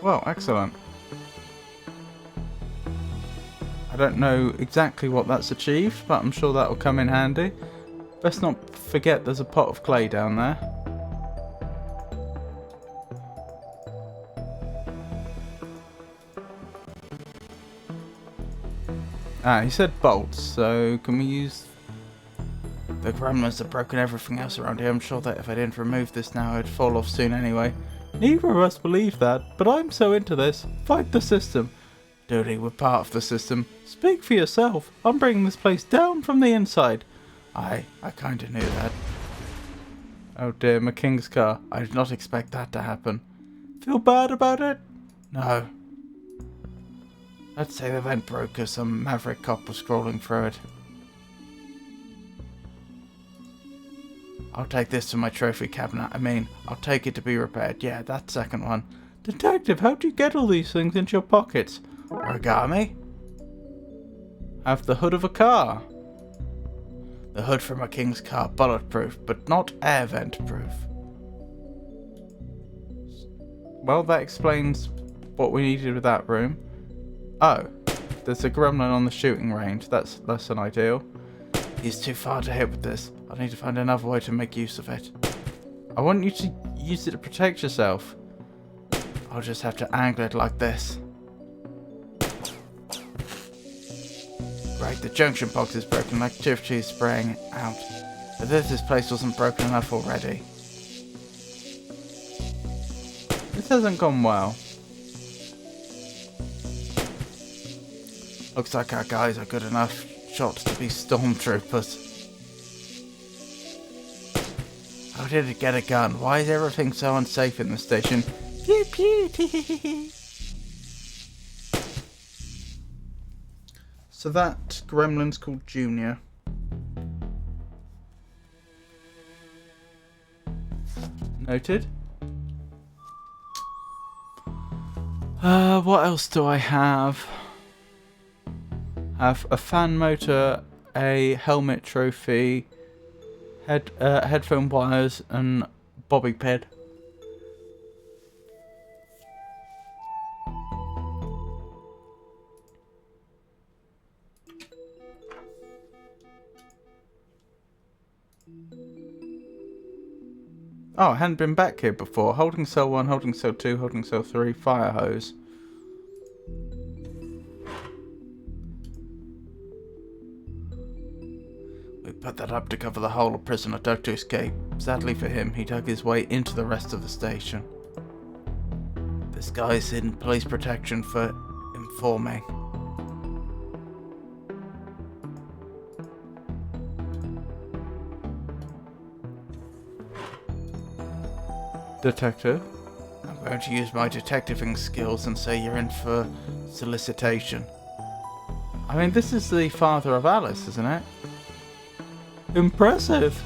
Well, excellent. I don't know exactly what that's achieved, but I'm sure that'll come in handy. Best not forget there's a pot of clay down there. Ah, he said bolts, so can we use... The gremlins have broken everything else around here. I'm sure that if I didn't remove this now, it'd fall off soon anyway. Neither of us believe that, but I'm so into this. Fight the system. Duty, we're part of the system. Speak for yourself. I'm bringing this place down from the inside. I kinda knew that. Oh dear, my king's car. I did not expect that to happen. Feel bad about it? No. Let's say the vent broke because some maverick cop was crawling through it. I'll take this to my trophy cabinet. I mean, I'll take it to be repaired. Yeah, that second one. Detective, how'd you get all these things into your pockets? Origami? Have the hood of a car. The hood from a king's car, bulletproof, but not air vent proof. Well, that explains what we needed with that room. Oh, there's a gremlin on the shooting range. That's less than ideal. He's too far to hit with this. I need to find another way to make use of it. I want you to use it to protect yourself. I'll just have to angle it like this. Right, the junction box is broken like cheese spraying out. But if this place wasn't broken enough already. This hasn't gone well. Looks like our guys are good enough shots to be stormtroopers. How did it get a gun? Why is everything so unsafe in the station? Pew pew. So that gremlin's called Junior. Noted. What else do I have? Have a fan motor, a helmet trophy, headphone wires, and bobby pin. Oh, I hadn't been back here before. Holding cell 1, holding cell 2, holding cell 3, fire hose. We put that up to cover the hole a prisoner dug to escape. Sadly for him, he dug his way into the rest of the station. This guy's in police protection for informing. Detective? I'm going to use my detectiving skills and say you're in for solicitation. I mean, this is the father of Alice, isn't it? Impressive!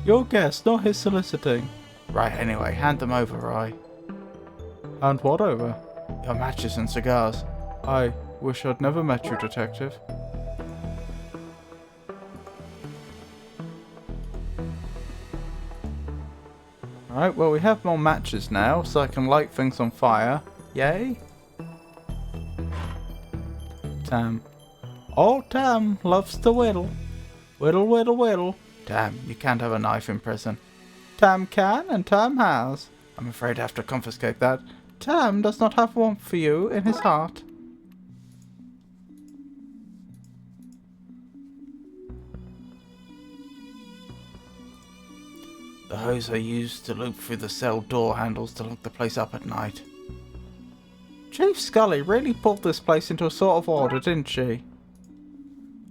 Your guess, not his soliciting. Right, anyway, hand them over, Roy. Hand what over? Your matches and cigars. I wish I'd never met you, Detective. Alright, well we have more matches now, so I can light things on fire. Yay? Tam. Oh, Tam loves to whittle. Whittle, whittle, whittle. Tam, you can't have a knife in prison. Tam can, and Tam has. I'm afraid I have to confiscate that. Tam does not have warmth for you in his heart. The hose I used to loop through the cell door handles to lock the place up at night. Chief Scully really pulled this place into a sort of order, didn't she?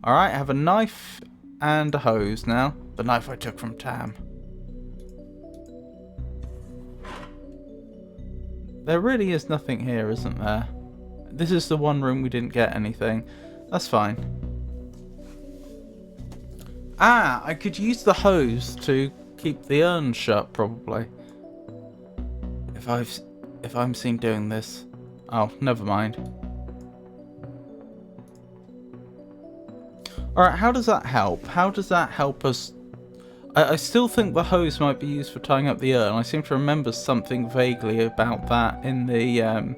Alright, I have a knife and a hose now. The knife I took from Tam. There really is nothing here, isn't there? This is the one room we didn't get anything. That's fine. Ah, I could use the hose to keep the urn shut, probably. If I'm seen doing this. Oh, never mind. Alright, how does that help? How does that help us? I still think the hose might be used for tying up the urn. I seem to remember something vaguely about that in the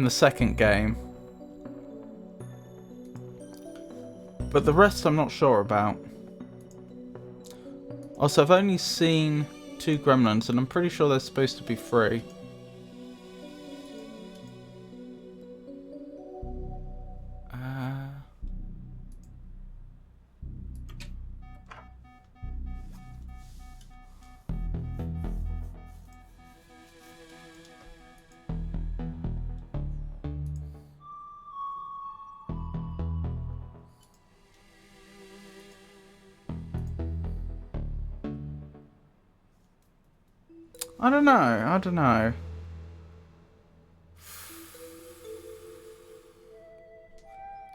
second game. But the rest I'm not sure about. Also, I've only seen 2 gremlins, and I'm pretty sure they're supposed to be 3. I don't know.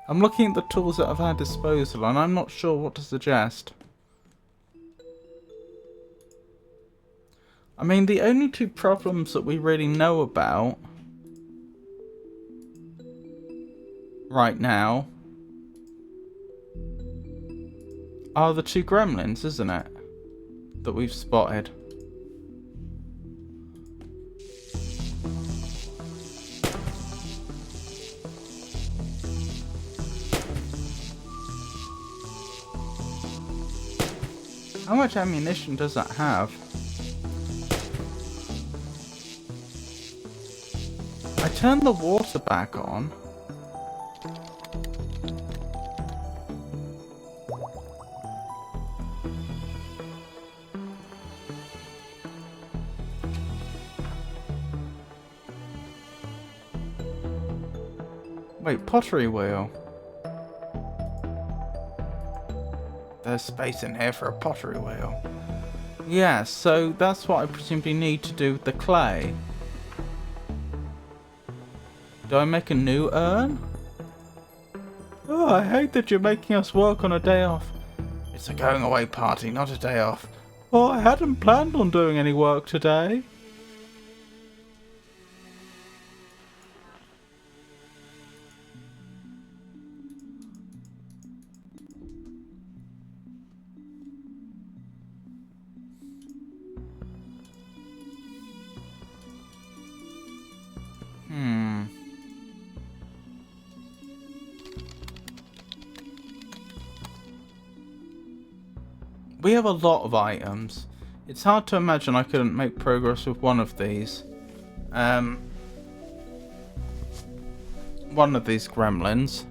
I'm looking at the tools that I've had disposal, and I'm not sure what to suggest. I mean, the only 2 problems that we really know about right now are the 2 gremlins, isn't it? That we've spotted. How much ammunition does that have? I turned the water back on. Wait, pottery wheel. There's space in here for a pottery wheel. Yeah, so that's what I presumably need to do with the clay. Do I make a new urn? Oh, I hate that you're making us work on a day off. It's a going away party, not a day off. Oh, I hadn't planned on doing any work today. We have a lot of items. It's hard to imagine I couldn't make progress with one of these. One of these gremlins.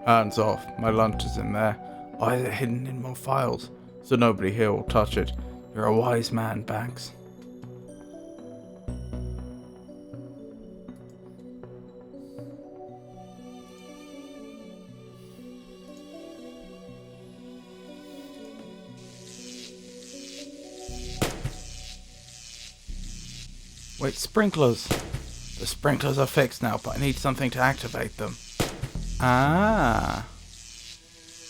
Hands off, my lunch is in there. I have it hidden in more files, so nobody here will touch it. You're a wise man, Banks. Wait, sprinklers! The sprinklers are fixed now, but I need something to activate them. Ah.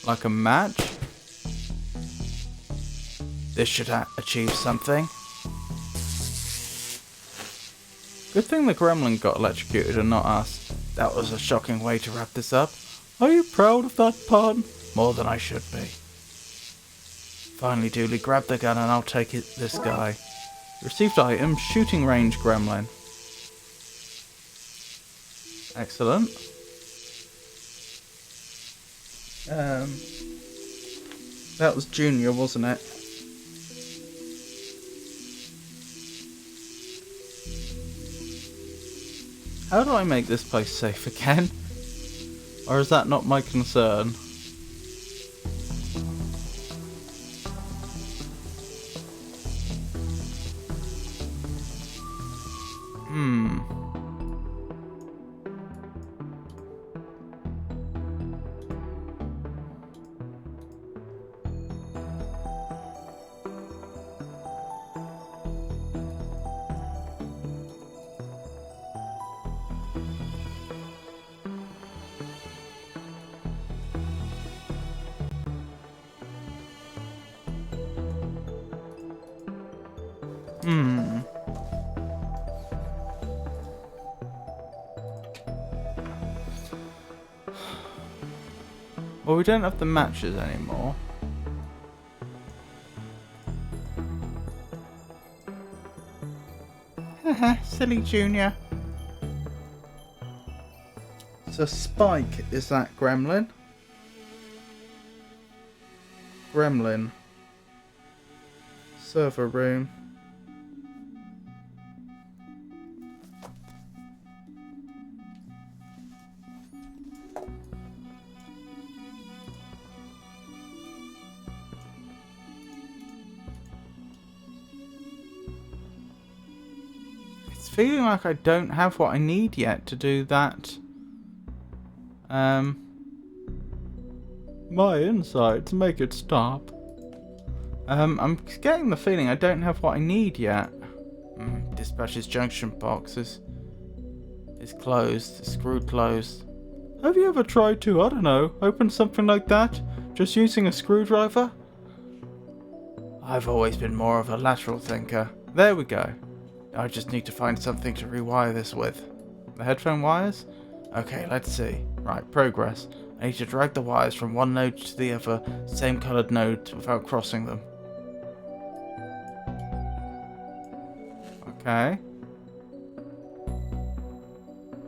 Like a match? This should achieve something. Good thing the gremlin got electrocuted and not us. That was a shocking way to wrap this up. Are you proud of that pun? More than I should be. Finally, Dooley, grab the gun and I'll take this guy. Received item, shooting range gremlin. Excellent. That was Junior, wasn't it? How do I make this place safe again? Or is that not my concern? Well, we don't have the matches anymore. Haha, silly Junior. So Spike is that gremlin? Gremlin. Server room. It's feeling like I don't have what I need yet to do that. My insights make it stop. I'm getting the feeling I don't have what I need yet. Dispatch's junction box is closed, it's screwed closed. Have you ever tried to, I don't know, open something like that? Just using a screwdriver? I've always been more of a lateral thinker. There we go. I just need to find something to rewire this with. The headphone wires? Okay, let's see. Right, progress. I need to drag the wires from one node to the other, same coloured node, without crossing them. Okay.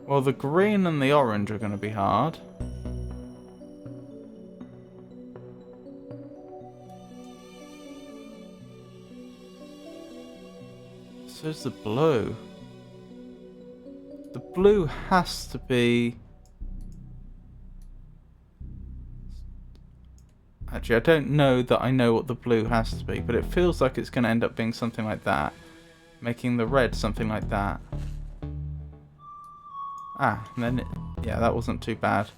Well, the green and the orange are going to be hard. So's the blue. The blue has to be... Actually, I don't know that I know what the blue has to be, but it feels like it's going to end up being something like that. Making the red something like that. Ah, and then yeah, that wasn't too bad.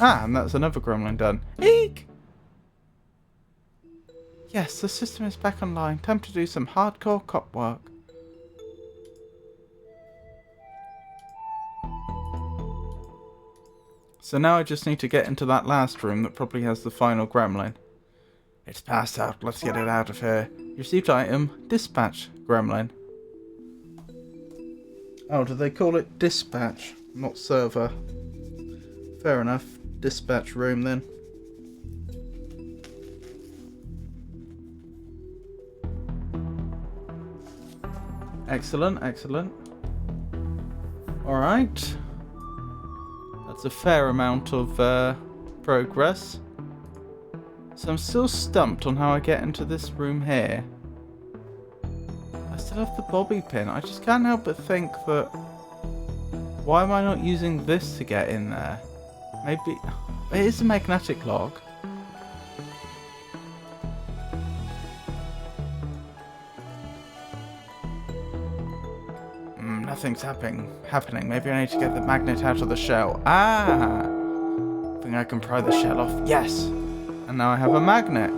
Ah, and that's another gremlin done. Eek! Yes, the system is back online. Time to do some hardcore cop work. So now I just need to get into that last room that probably has the final gremlin. It's passed out. Let's get it out of here. Received item, dispatch gremlin. Oh, do they call it dispatch, not server? Fair enough. Dispatch room then. Excellent, excellent. Alright. That's a fair amount of progress. So I'm still stumped on how I get into this room here. I still have the bobby pin. I just can't help but think that... Why am I not using this to get in there? Maybe... It is a magnetic lock. Nothing's happening. Maybe I need to get the magnet out of the shell. Ah! I think I can pry the shell off. Yes! And now I have a magnet.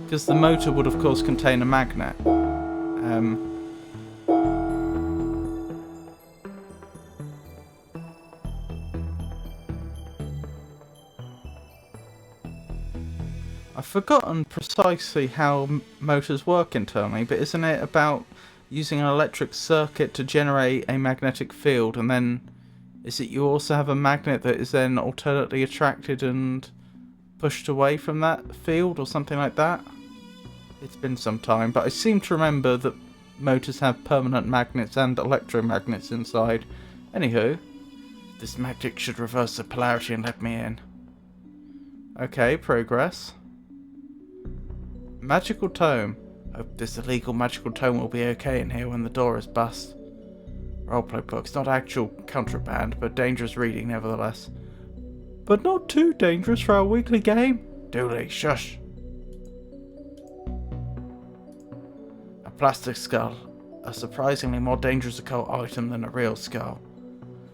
Because the motor would of course contain a magnet. I've forgotten precisely how motors work internally, but isn't it about using an electric circuit to generate a magnetic field, and then is it you also have a magnet that is then alternately attracted and pushed away from that field or something like that? It's been some time, but I seem to remember that motors have permanent magnets and electromagnets inside. Anywho, this magnet should reverse the polarity and let me in. Okay, progress. Magical tome. Hope this illegal magical tome will be okay in here when the door is bust. Roleplay books, not actual contraband, but dangerous reading nevertheless. But not too dangerous for our weekly game. Dooley, shush. A plastic skull. A surprisingly more dangerous occult item than a real skull.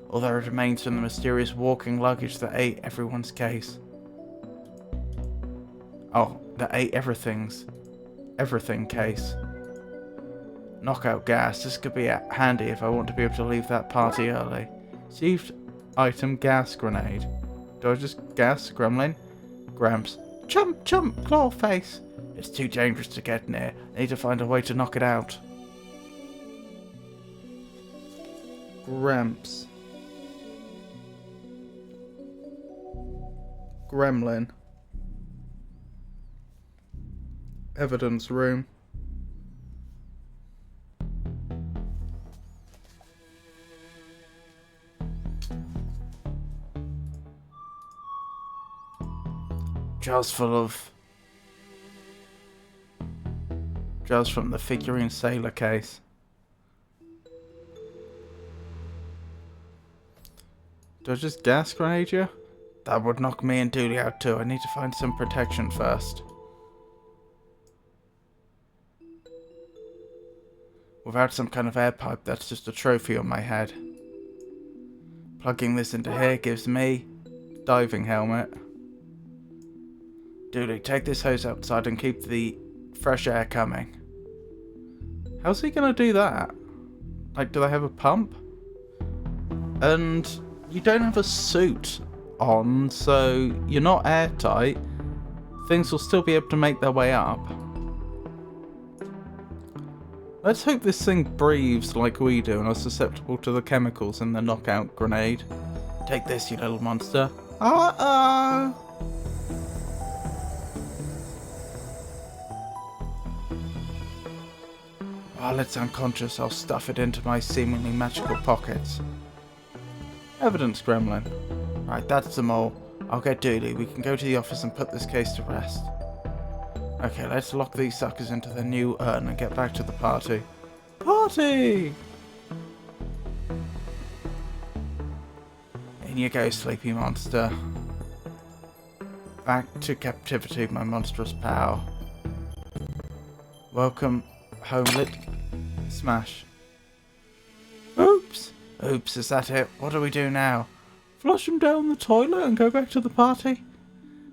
Although it remains from the mysterious walking luggage that ate everyone's case. Oh, that ate everything case. Knockout gas. This could be handy if I want to be able to leave that party early. Received item gas grenade. Do I just gas gremlin? Gramps. Chump, chump, claw face. It's too dangerous to get near. I need to find a way to knock it out. Gramps. Gremlin. Evidence room. Jars from the figurine sailor case. Do I just gas grenade you? That would knock me and Dooley out too. I need to find some protection first. Without some kind of air pipe, that's just a trophy on my head. Plugging this into here gives me diving helmet. Dooley, take this hose outside and keep the fresh air coming. How's he gonna do that? Like, do they have a pump? And you don't have a suit on, so you're not airtight. Things will still be able to make their way up. Let's hope this thing breathes like we do and are susceptible to the chemicals in the knockout grenade. Take this, you little monster. While it's unconscious, I'll stuff it into my seemingly magical pockets. Evidence gremlin. Right, that's them all. I'll get Dooley. We can go to the office and put this case to rest. Okay, let's lock these suckers into their new urn and get back to the party. Party! In you go, sleepy monster. Back to captivity, my monstrous pal. Welcome home, lit. Smash. Oops! Oops, is that it? What do we do now? Flush them down the toilet and go back to the party?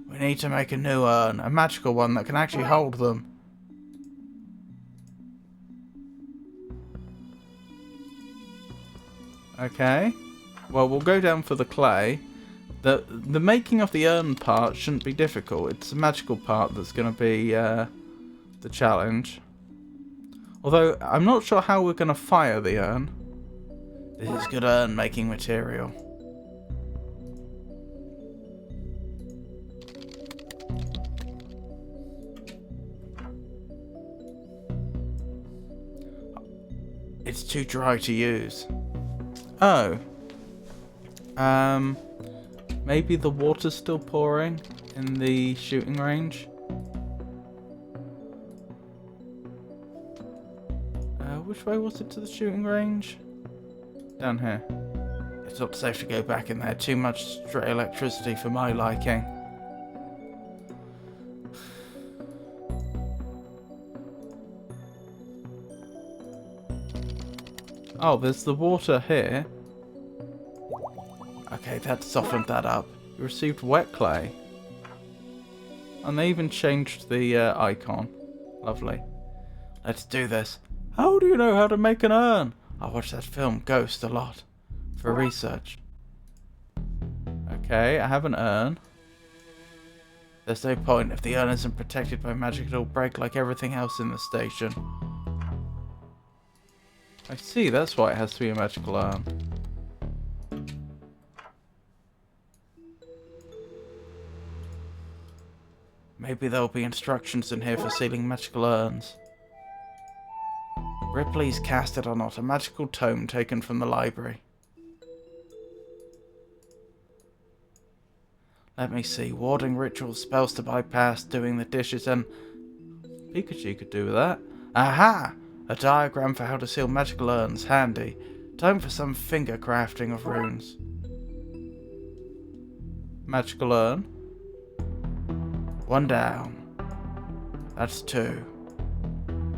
We need to make a new urn, a magical one that can actually hold them. Okay. Well, we'll go down for the clay. The making of the urn part shouldn't be difficult. It's the magical part that's going to be the challenge. Although, I'm not sure how we're going to fire the urn. This is good urn making material. It's too dry to use. Oh. Maybe the water's still pouring in the shooting range. Which way was it to the shooting range? Down here. It's not safe to go back in there. Too much stray electricity for my liking. Oh, there's the water here. Okay, that softened that up. You received wet clay. And they even changed the icon. Lovely. Let's do this. How do you know how to make an urn? I watched that film Ghost a lot. For research. Okay, I have an urn. There's no point. If the urn isn't protected by magic, it'll break like everything else in the station. I see, that's why it has to be a magical urn. Maybe there'll be instructions in here for sealing magical urns. Ripley's Cast It or Not, a magical tome taken from the library. Let me see. Warding rituals, spells to bypass, doing the dishes, and Pikachu could do with that. Aha! A diagram for how to seal magical urns. Handy. Time for some finger crafting of runes. Magical urn. 1 down. That's 2.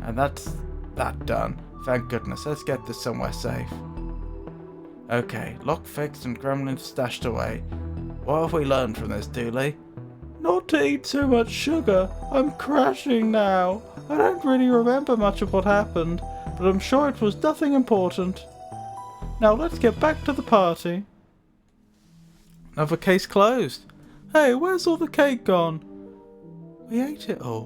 And that's that done. Thank goodness. Let's get this somewhere safe. Okay, lock fixed and gremlins stashed away. What have we learned from this, Dooley? Not to eat so much sugar. I'm crashing now. I don't really remember much of what happened, but I'm sure it was nothing important. Now let's get back to the party. Another case closed. Hey, where's all the cake gone? We ate it all.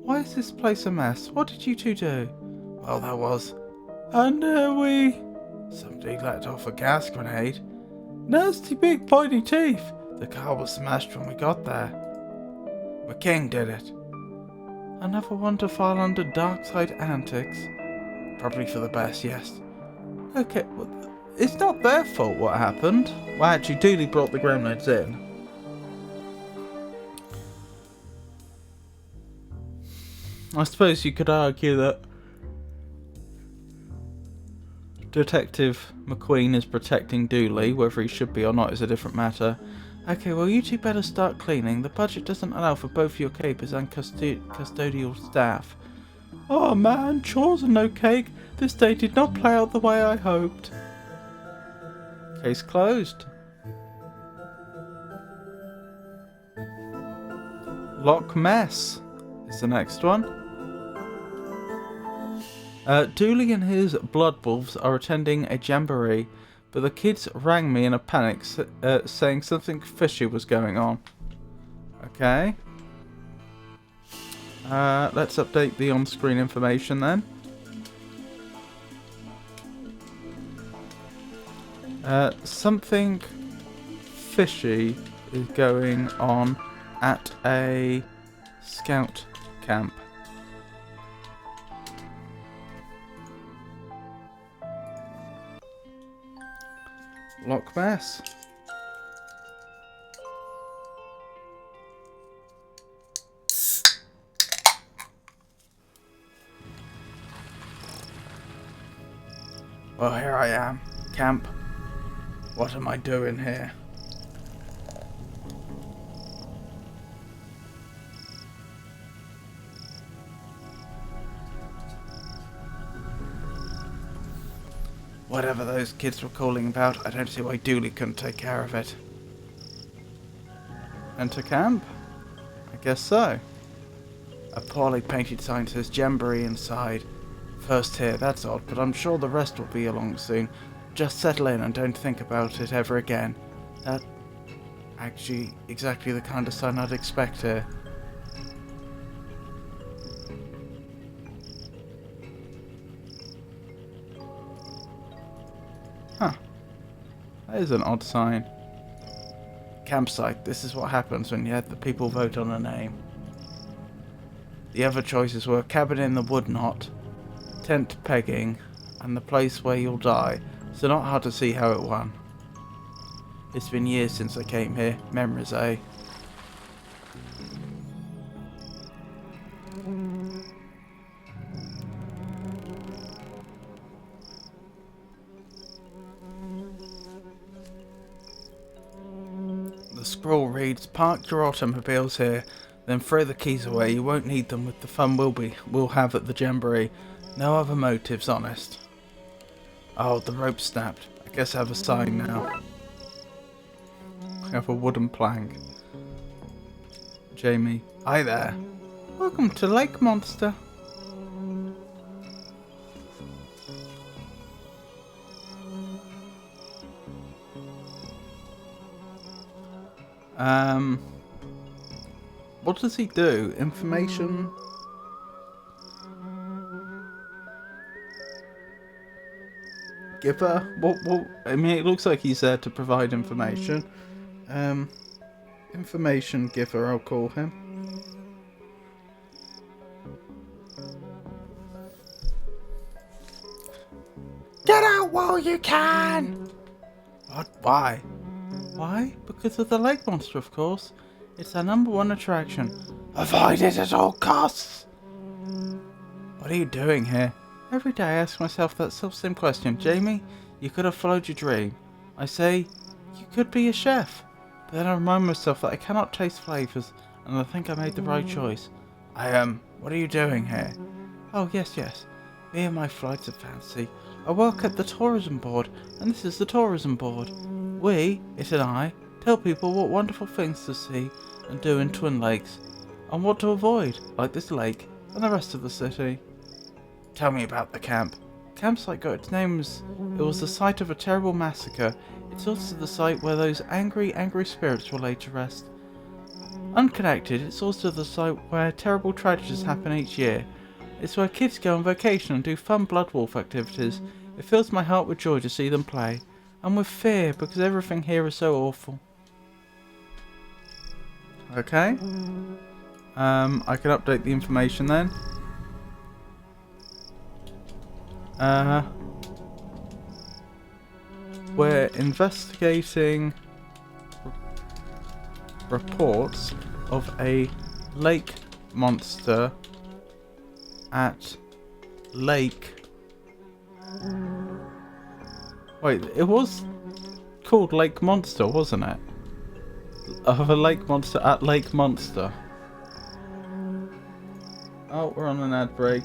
Why is this place a mess? What did you two do? Well, that was... And somebody let off a gas grenade. Nasty big pointy teeth. The car was smashed when we got there. McKing did it. Another one to file under Darkside antics. Probably for the best, yes. Okay, well, it's not their fault what happened. Well, actually, Dooley brought the gremlins in. I suppose you could argue that Detective McQueen is protecting Dooley. Whether he should be or not is a different matter. Okay, well, you two better start cleaning. The budget doesn't allow for both your capers and custodial staff. Oh man, chores and no cake. This day did not play out the way I hoped. Case closed. Loch Mess is the next one. Dooley and his blood wolves are attending a jamboree, but the kids rang me in a panic saying something fishy was going on. Okay. Let's update the on-screen information then. Something fishy is going on at a scout camp. Loch Mess. Well, here I am. Camp. What am I doing here? Whatever those kids were calling about, I don't see why Dooley couldn't take care of it. Enter camp? I guess so. A poorly painted sign says Jamboree inside. First here, that's odd, but I'm sure the rest will be along soon. Just settle in and don't think about it ever again. That... actually exactly the kind of sign I'd expect here. Huh. That is an odd sign. Campsite. This is what happens when you let the people vote on a name. The other choices were cabin in the wood knot, tent pegging, and the place where you'll die, so not hard to see how it won. It's been years since I came here. Memories, eh? The scroll reads, park your automobiles here, then throw the keys away. You won't need them with the fun we'll have at the jamboree. No other motives, honest. Oh, the rope snapped. I guess I have a sign now. I have a wooden plank. Jamie. Hi there. Welcome to Lake Monster. What does he do? Information? Giver? What? I mean, it looks like he's there to provide information. Information giver, I'll call him. Get out while you can! What? Why? Why? Because of the lake monster, of course. It's our #1 attraction. Avoid it at all costs! What are you doing here? Every day I ask myself that self-same question. Jamie, you could have followed your dream. I say, you could be a chef. But then I remind myself that I cannot taste flavours, and I think I made the right choice. What are you doing here? Oh, yes. Me and my flights of fancy. I work at the tourism board, and this is the tourism board. We, it and I, tell people what wonderful things to see and do in Twin Lakes, and what to avoid, like this lake and the rest of the city. Tell me about the camp. Campsite got its name as it was the site of a terrible massacre. It's also the site where those angry spirits were laid to rest. Unconnected, it's also the site where terrible tragedies happen each year. It's where kids go on vacation and do fun blood wolf activities. It fills my heart with joy to see them play, and with fear because everything here is so awful. Okay. I can update the information then. We're investigating reports of a lake monster at Lake... Wait, it was called Lake Monster, wasn't it? Of a lake monster at Lake Monster. Oh, we're on an ad break.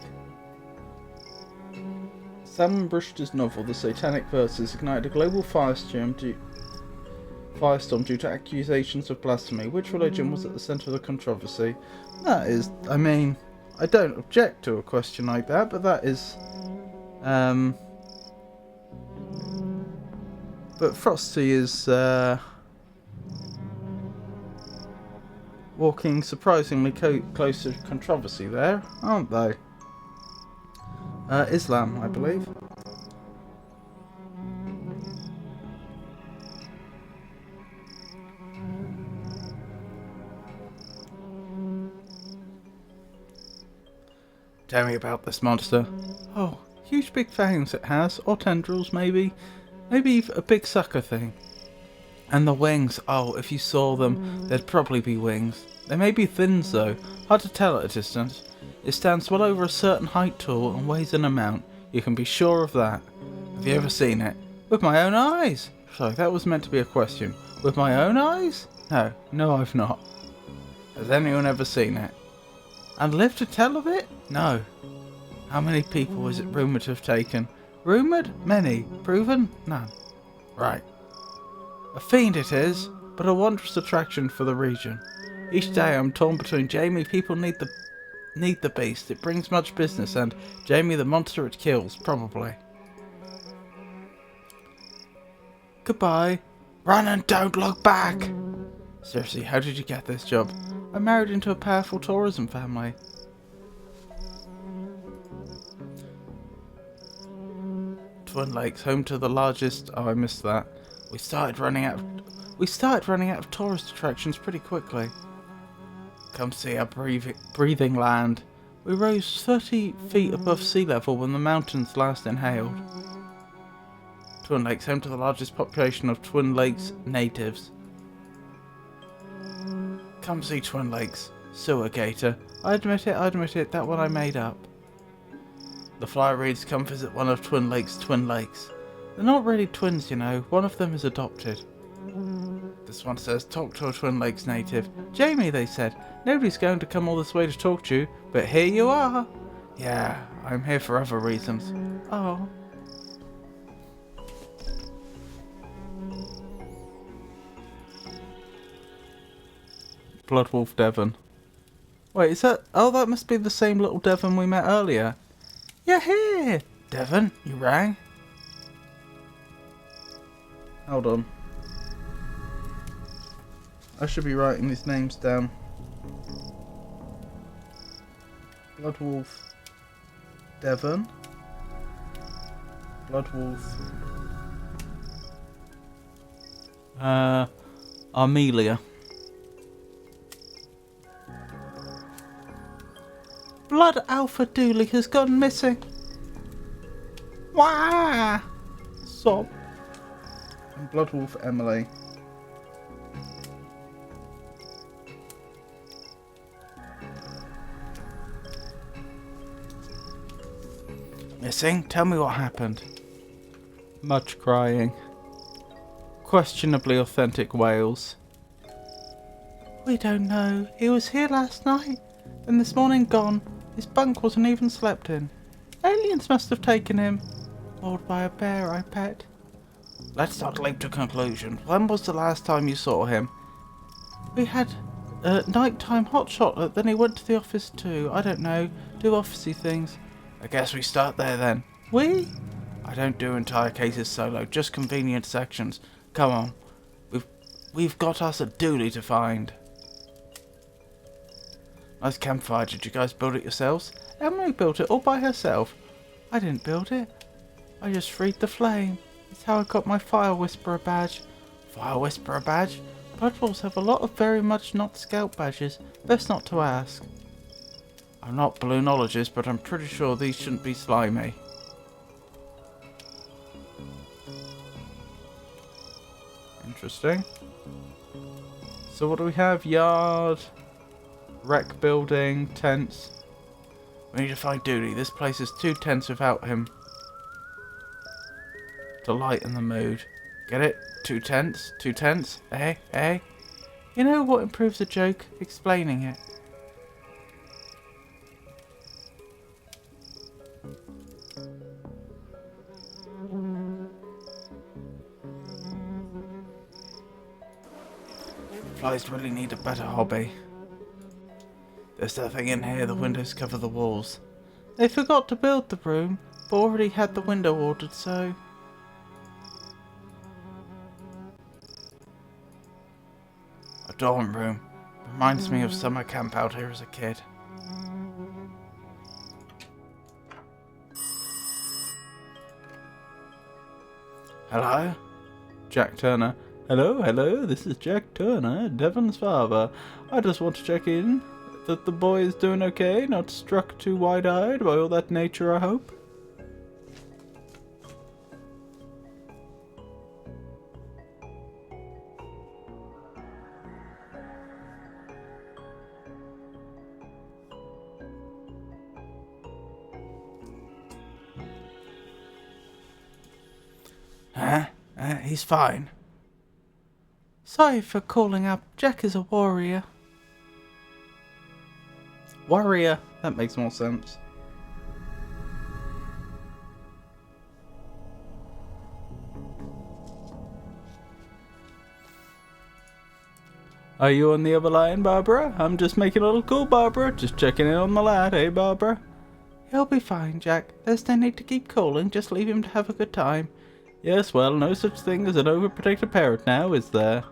Salman Rushdie's novel, The Satanic Verses, ignited a global firestorm due to accusations of blasphemy. Which religion was at the centre of the controversy? That is, I mean, I don't object to a question like that, but that is, but Frosty is, walking surprisingly close to controversy there, aren't they? Islam, I believe. Tell me about this monster. Oh, huge big fangs it has, or tendrils maybe. Maybe a big sucker thing. And the wings, oh, if you saw them, there'd probably be wings. They may be fins though, hard to tell at a distance. It stands well over a certain height tall and weighs an amount, you can be sure of that. Have you ever seen it? With my own eyes! Sorry, that was meant to be a question. With my own eyes? No, I've not. Has anyone ever seen it? And lived to tell of it? No. How many people is it rumoured to have taken? Rumoured? Many. Proven? None. Right. A fiend it is, but a wondrous attraction for the region. Each day I'm torn between Jamie, people need the beast, it brings much business, and Jamie, the monster it kills, probably. Goodbye. Run and don't look back! Seriously, how did you get this job? I married into a powerful tourism family. Twin Lakes, home to the largest... Oh, I missed that. We started running out of tourist attractions pretty quickly. Come see our breathing land. We rose 30 feet above sea level when the mountains last inhaled. Twin Lakes, home to the largest population of Twin Lakes natives. Come see Twin Lakes. Sewer Gator. I admit it, that one I made up. The flyer reads, come visit one of Twin Lakes' twin lakes. They're not really twins, you know. One of them is adopted. This one says, talk to a Twin Lakes native. Jamie, they said. Nobody's going to come all this way to talk to you, but here you are. Yeah, I'm here for other reasons. Oh. Bloodwolf Devon. Wait, is that... Oh, that must be the same little Devon we met earlier. You're here! Devon, you rang? Hold on. I should be writing these names down. Bloodwolf Devon. Bloodwolf Armelia. Blood Alpha Dooley has gone missing. Wah! Sob. And Bloodwolf Emily. Missing? Tell me what happened. Much crying. Questionably authentic wails. We don't know. He was here last night. Then this morning gone. His bunk wasn't even slept in. Aliens must have taken him. Mauled by a bear, I bet. Let's not leap to conclusions. When was the last time you saw him? We had a nighttime hotshot, then he went to the office too. I don't know. Do officey things. I guess we start there then. We? I don't do entire cases solo, just convenient sections. Come on. We've got us a Dooley to find. Nice campfire. Did you guys build it yourselves? Emily built it all by herself. I didn't build it. I just freed the flame. It's how I got my Fire Whisperer badge. Fire Whisperer badge? Bloodwolves have a lot of very much not scout badges. Best not to ask. I'm not balloonologist, but I'm pretty sure these shouldn't be slimy. Interesting. So what do we have? Yard, rec building, tents. We need to find Dooley. This place is too tense without him to lighten the mood. Get it? Too tense? Too tense? Eh? Eh? You know what improves a joke? Explaining it. Flies really need a better hobby. There's nothing in here, the windows cover the walls. They forgot to build the room, but already had the window ordered, so... A dorm room. Reminds me of summer camp out here as a kid. Hello? Jack Turner. Hello, this is Jack Turner, Devon's father. I just want to check in that the boy is doing okay, not struck too wide-eyed by all that nature, I hope. Huh? He's fine. Sorry for calling up. Jack is a warrior. Warrior? That makes more sense. Are you on the other line, Barbara? I'm just making a little call, Barbara. Just checking in on the lad, eh, Barbara? He'll be fine, Jack. There's no need to keep calling. Just leave him to have a good time. Yes, well, no such thing as an overprotective parent now, is there?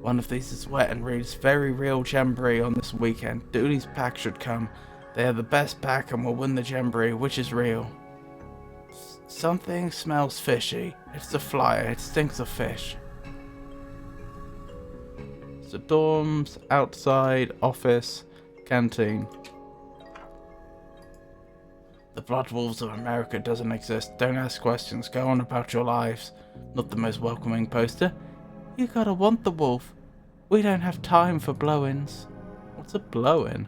One of these is wet and reads very real jamboree on this weekend. Dooley's pack should come. They are the best pack and will win the jamboree, which is real. Something smells fishy. It's the flyer. It stinks of fish. So dorms, outside, office, canteen. The Blood Wolves of America doesn't exist. Don't ask questions. Go on about your lives. Not the most welcoming poster. You gotta want the wolf. We don't have time for blow-ins. What's a blow-in?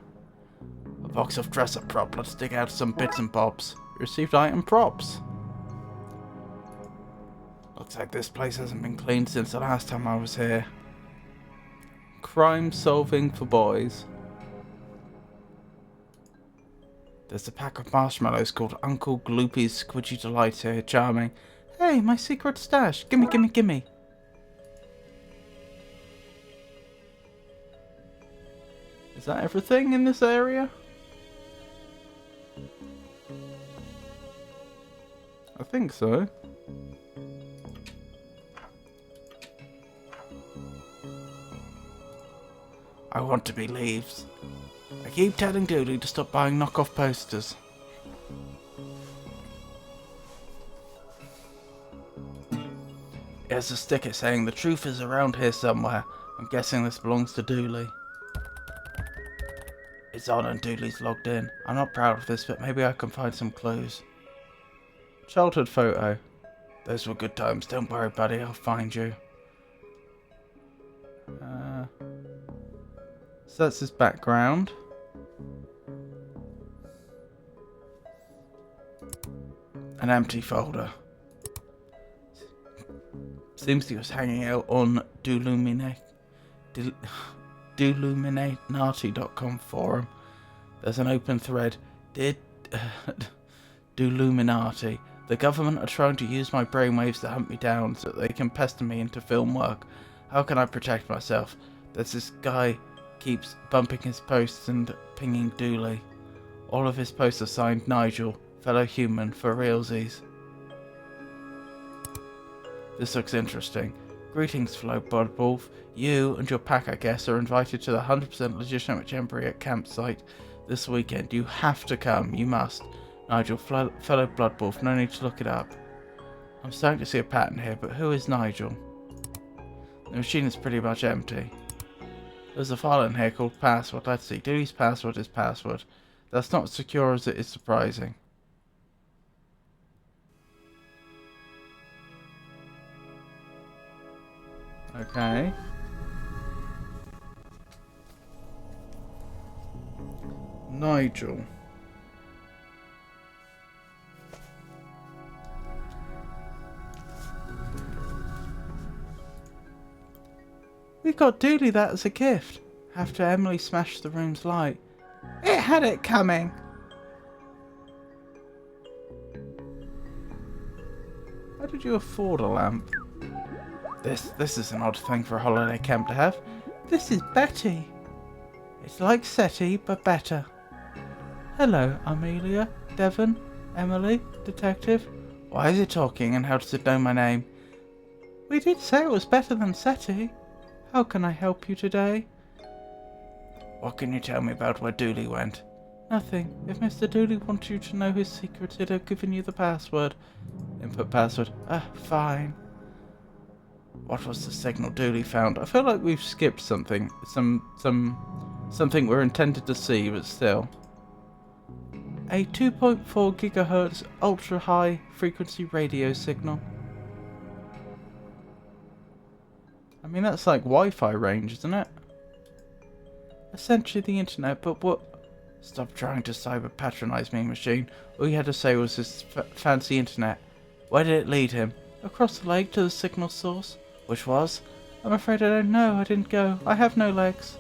A box of dresser prop. Let's dig out some bits and bobs. Received item props. Looks like this place hasn't been cleaned since the last time I was here. Crime solving for boys. There's a pack of marshmallows called Uncle Gloopy's Squidgy Delight here. Charming. Hey, my secret stash. Gimme, gimme, gimme. Is that everything in this area? I think so. I want to be leaves. I keep telling Dooley to stop buying knockoff posters. Here's a sticker saying the truth is around here somewhere. I'm guessing this belongs to Dooley. It's on and Dooley's logged in. I'm not proud of this, but maybe I can find some clues. Childhood photo. Those were good times. Don't worry, buddy. I'll find you. So that's his background. An empty folder. Seems he was hanging out on Duluminati.com forum. There's an open thread. Duluminati. The government are trying to use my brainwaves to hunt me down so that they can pester me into film work. How can I protect myself? There's this guy keeps bumping his posts and pinging Dooley. All of his posts are signed Nigel, fellow human, for realsies. This looks interesting. Greetings, fellow Bloodwolf. You and your pack, I guess, are invited to the 100% legitimate jamboree at campsite this weekend. You have to come. You must. Nigel, fellow Bloodwolf. No need to look it up. I'm starting to see a pattern here, but who is Nigel? The machine is pretty much empty. There's a file in here called password. Let's see. Dooley's password is password. That's not as secure as it is surprising. Okay. Nigel. We got Dooley that as a gift after Emily smashed the room's light. It had it coming. How did you afford a lamp? This is an odd thing for a holiday camp to have. This is Betty. It's like SETI, but better. Hello, Amelia, Devon, Emily, Detective. Why is it talking and how does it know my name? We did say it was better than SETI. How can I help you today? What can you tell me about where Dooley went? Nothing. If Mr. Dooley wanted you to know his secret, he'd have given you the password. Input password. Fine. What was the signal Dooley found? I feel like we've skipped something. Something we're intended to see, but still. A 2.4 gigahertz ultra high frequency radio signal. I mean, that's like Wi-Fi range, isn't it? Essentially the internet, but what? Stop trying to cyber patronize me, machine. All you had to say was this fancy internet. Where did it lead him? Across the lake to the signal source. Which was? I'm afraid I don't know. I didn't go. I have no legs.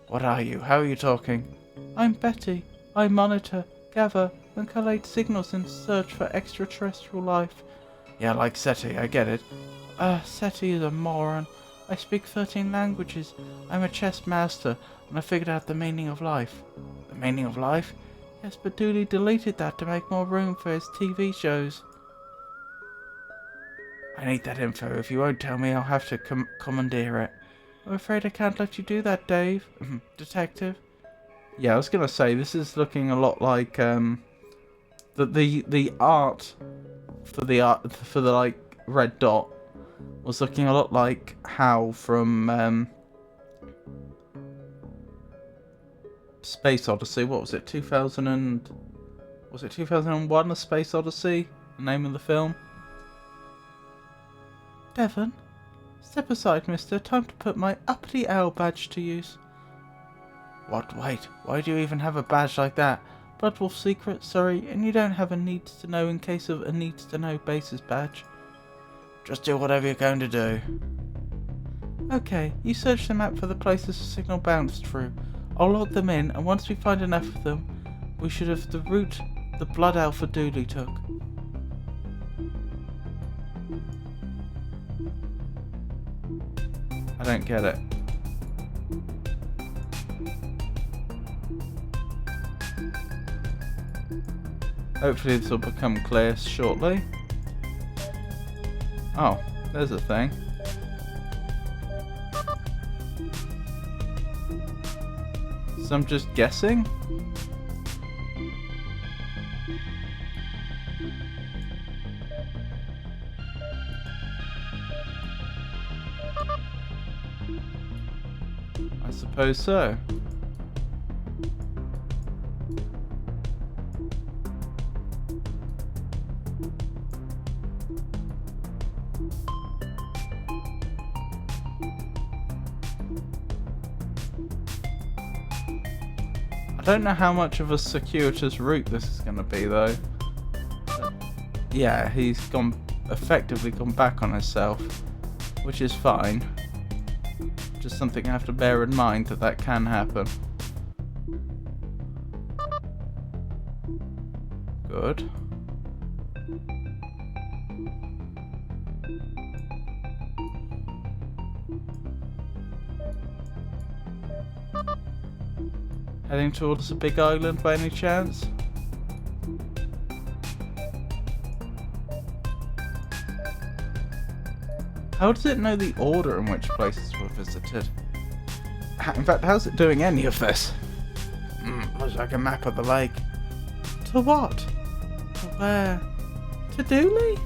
What are you? How are you talking? I'm Betty. I monitor, gather, and collate signals in search for extraterrestrial life. Yeah, like SETI, I get it. SETI is a moron. I speak 13 languages. I'm a chess master, and I figured out the meaning of life. The meaning of life? Yes, but Dooley deleted that to make more room for his TV shows. I need that info. If you won't tell me, I'll have to commandeer it. I'm afraid I can't let you do that, Dave. Detective. Yeah, I was gonna say this is looking a lot like the art for the like red dot was looking a lot like Hal from Space Odyssey. What was it? 2001: A Space Odyssey? The name of the film. Devon, step aside, mister. Time to put my uppity owl badge to use. What? Wait, why do you even have a badge like that? Bloodwolf secret, sorry, and you don't have a needs to know in case of a needs to know basis badge. Just do whatever you're going to do. Okay, you search the map for the places the signal bounced through. I'll log them in, and once we find enough of them, we should have the route the Blood Alpha Dooley took. I don't get it. Hopefully this will become clear shortly. Oh, there's a thing. So I'm just guessing? I suppose so. I don't know how much of a circuitous route this is going to be, though. Yeah, he's effectively gone back on himself, which is fine. Just something I have to bear in mind that can happen. Good. Heading towards the big island by any chance? How does it know the order in which places were visited? In fact, how's it doing any of this? Looks like a map of the lake. To what? To where? To Dooley?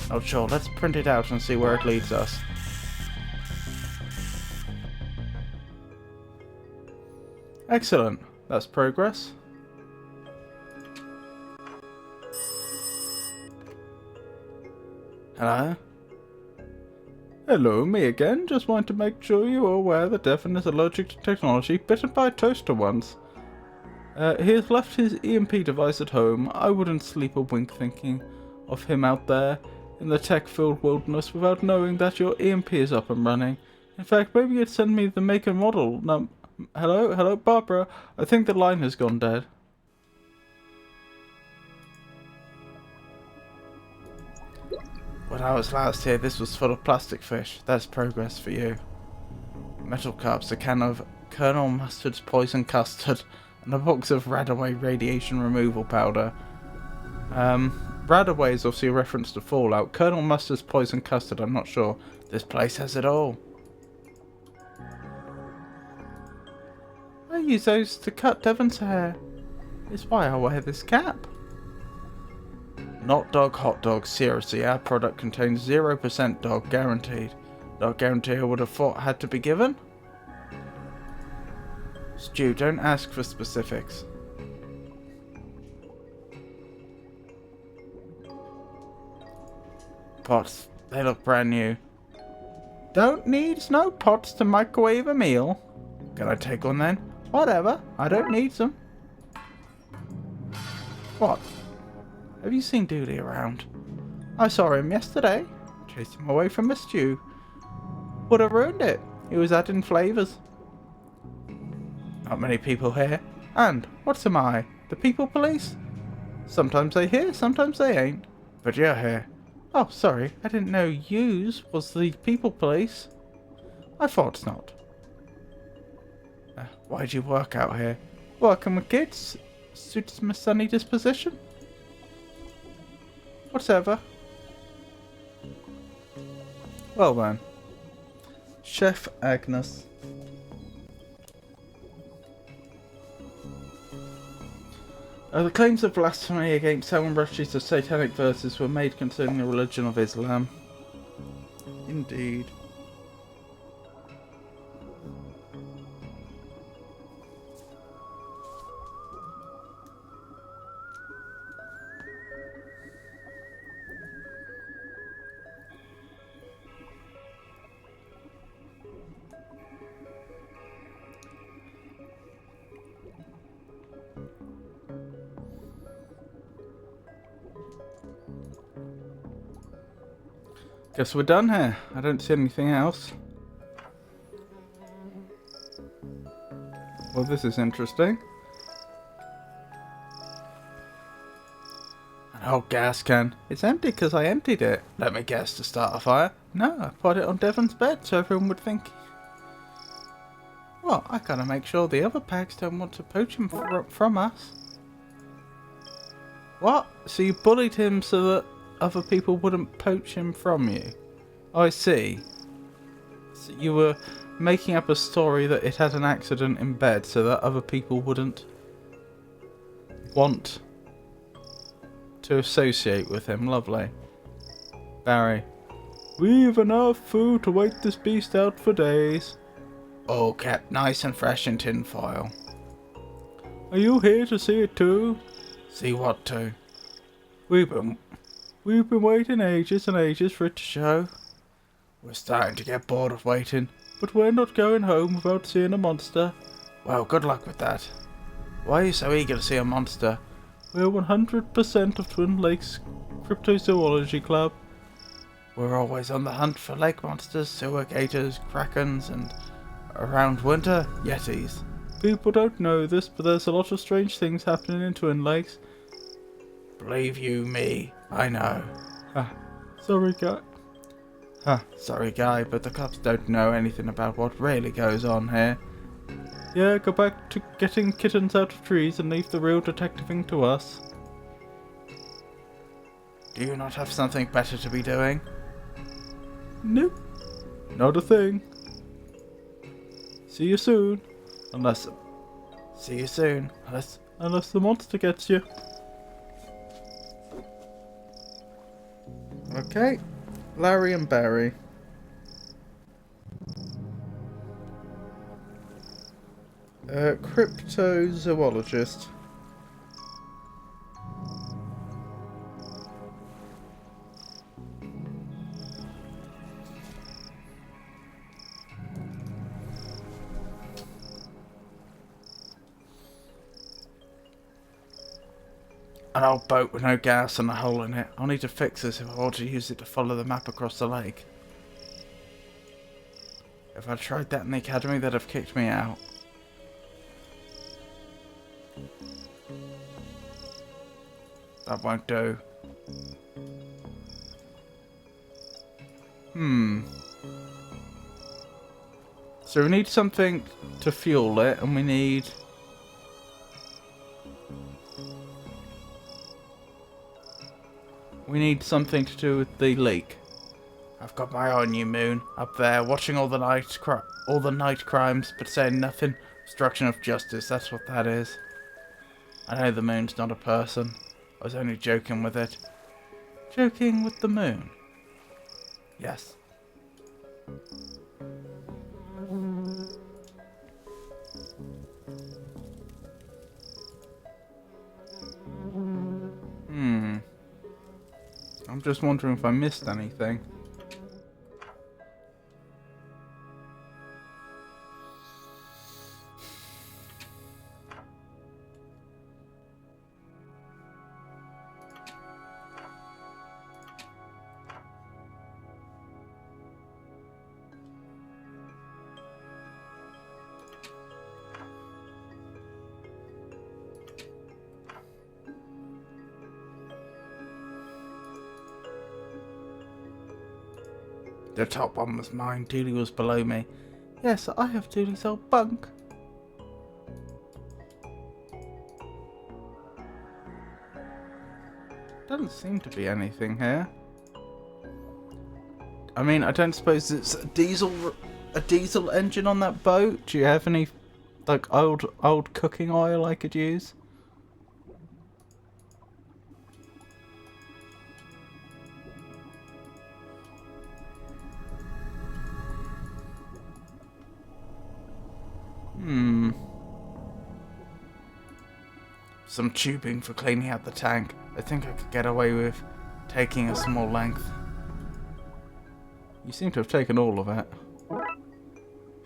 Not sure, let's print it out and see where it leads us. Excellent, that's progress. Hello? Hello, me again. Just want to make sure you are aware that Devon is allergic to technology, bitten by a toaster once. He has left his EMP device at home. I wouldn't sleep a wink thinking of him out there in the tech-filled wilderness without knowing that your EMP is up and running. In fact, maybe you'd send me the make and model. Hello, Barbara. I think the line has gone dead. When I was last here, this was full of plastic fish. That's progress for you. Metal cups, a can of Colonel Mustard's poison custard, and a box of Radaway radiation removal powder. Radaway is obviously a reference to Fallout. Colonel Mustard's poison custard, I'm not sure. This place has it all. I use those to cut Devon's hair. It's why I wear this cap. Not dog hot dog, seriously, our product contains 0% dog guaranteed. Dog guarantee I would have thought had to be given? Stu, don't ask for specifics. Pots, they look brand new. Don't need no pots to microwave a meal. Can I take one then? Whatever, I don't need some. What? Have you seen Dooley around? I saw him yesterday. Chased him away from the stew. Would have ruined it. He was adding flavours. Not many people here. And, what's am I? The people police? Sometimes they here, sometimes they ain't. But you're here. Oh, sorry. I didn't know yous was the people police. I thought not. Why'd you work out here? Working with kids. Suits my sunny disposition. Whatever. Well then. Chef Agnes. The claims of blasphemy against Salman Rushdie's of satanic verses were made concerning the religion of Islam. Indeed. Guess we're done here. I don't see anything else. Well, this is interesting. An old gas can. It's empty because I emptied it. Let me guess, to start a fire? No, I put it on Devon's bed so everyone would think. Well, I gotta make sure the other pags don't want to poach him from us. What? So you bullied him so that other people wouldn't poach him from you? Oh, I see. So you were making up a story that it had an accident in bed so that other people wouldn't want to associate with him. Lovely. Barry. We've enough food to wait this beast out for days. All kept nice and fresh in tin foil. Are you here to see it too? See what too? We've been waiting ages and ages for it to show. We're starting to get bored of waiting, but we're not going home without seeing a monster. Well, good luck with that. Why are you so eager to see a monster? We're 100% of Twin Lakes Cryptozoology Club. We're always on the hunt for lake monsters, sewer gators, krakens, and around winter, yetis. People don't know this, but there's a lot of strange things happening in Twin Lakes. Believe you me, I know. Sorry guy, but the cops don't know anything about what really goes on here. Yeah, go back to getting kittens out of trees and leave the real detectiving to us. Do you not have something better to be doing? Nope. Not a thing. See you soon. Unless the monster gets you. Okay. Larry and Barry. Cryptozoologist. An old boat with no gas and a hole in it. I'll need to fix this if I want to use it to follow the map across the lake. If I tried that in the academy, they'd have kicked me out. That won't do. So we need something to fuel it, and we need... something to do with the leak. I've got my eye on you, Moon. Up there, watching all the night crimes, but saying nothing. Obstruction of justice, that's what that is. I know the moon's not a person. I was only joking with it. Joking with the moon? Yes. I'm just wondering if I missed anything. The top one was mine, Dooley was below me. Yes, I have Dooley's old bunk. Doesn't seem to be anything here. I mean, I don't suppose it's a diesel engine on that boat? Do you have any, like, old cooking oil I could use? Some tubing for cleaning out the tank. I think I could get away with taking a small length. You seem to have taken all of it.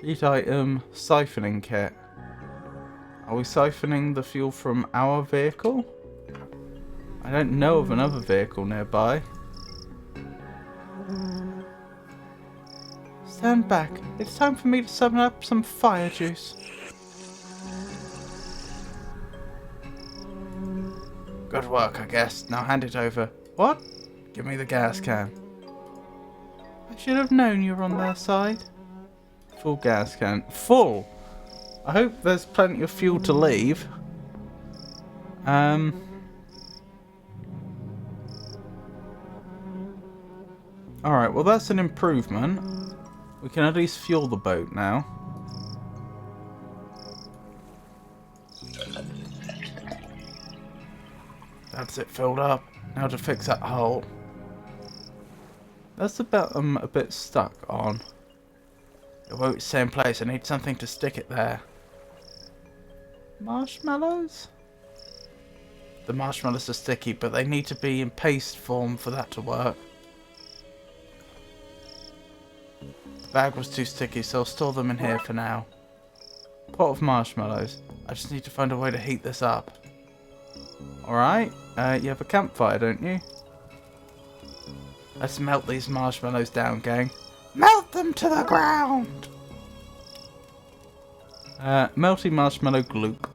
Each item, siphoning kit. Are we siphoning the fuel from our vehicle? I don't know of another vehicle nearby. Stand back. It's time for me to summon up some fire juice. Good work, I guess. Now hand it over. What? Give me the gas can. I should have known you were on their side. Full gas can. Full! I hope there's plenty of fuel to leave. Alright, well that's an improvement. We can at least fuel the boat now. That's it filled up. Now to fix that hole. That's the bit I'm a bit stuck on. It won't stay in place. I need something to stick it there. Marshmallows? The marshmallows are sticky, but they need to be in paste form for that to work. The bag was too sticky, so I'll store them in here for now. Pot of marshmallows. I just need to find a way to heat this up. Alright, you have a campfire, don't you? Let's melt these marshmallows down, gang. Melt them to the ground! Melty marshmallow gloop.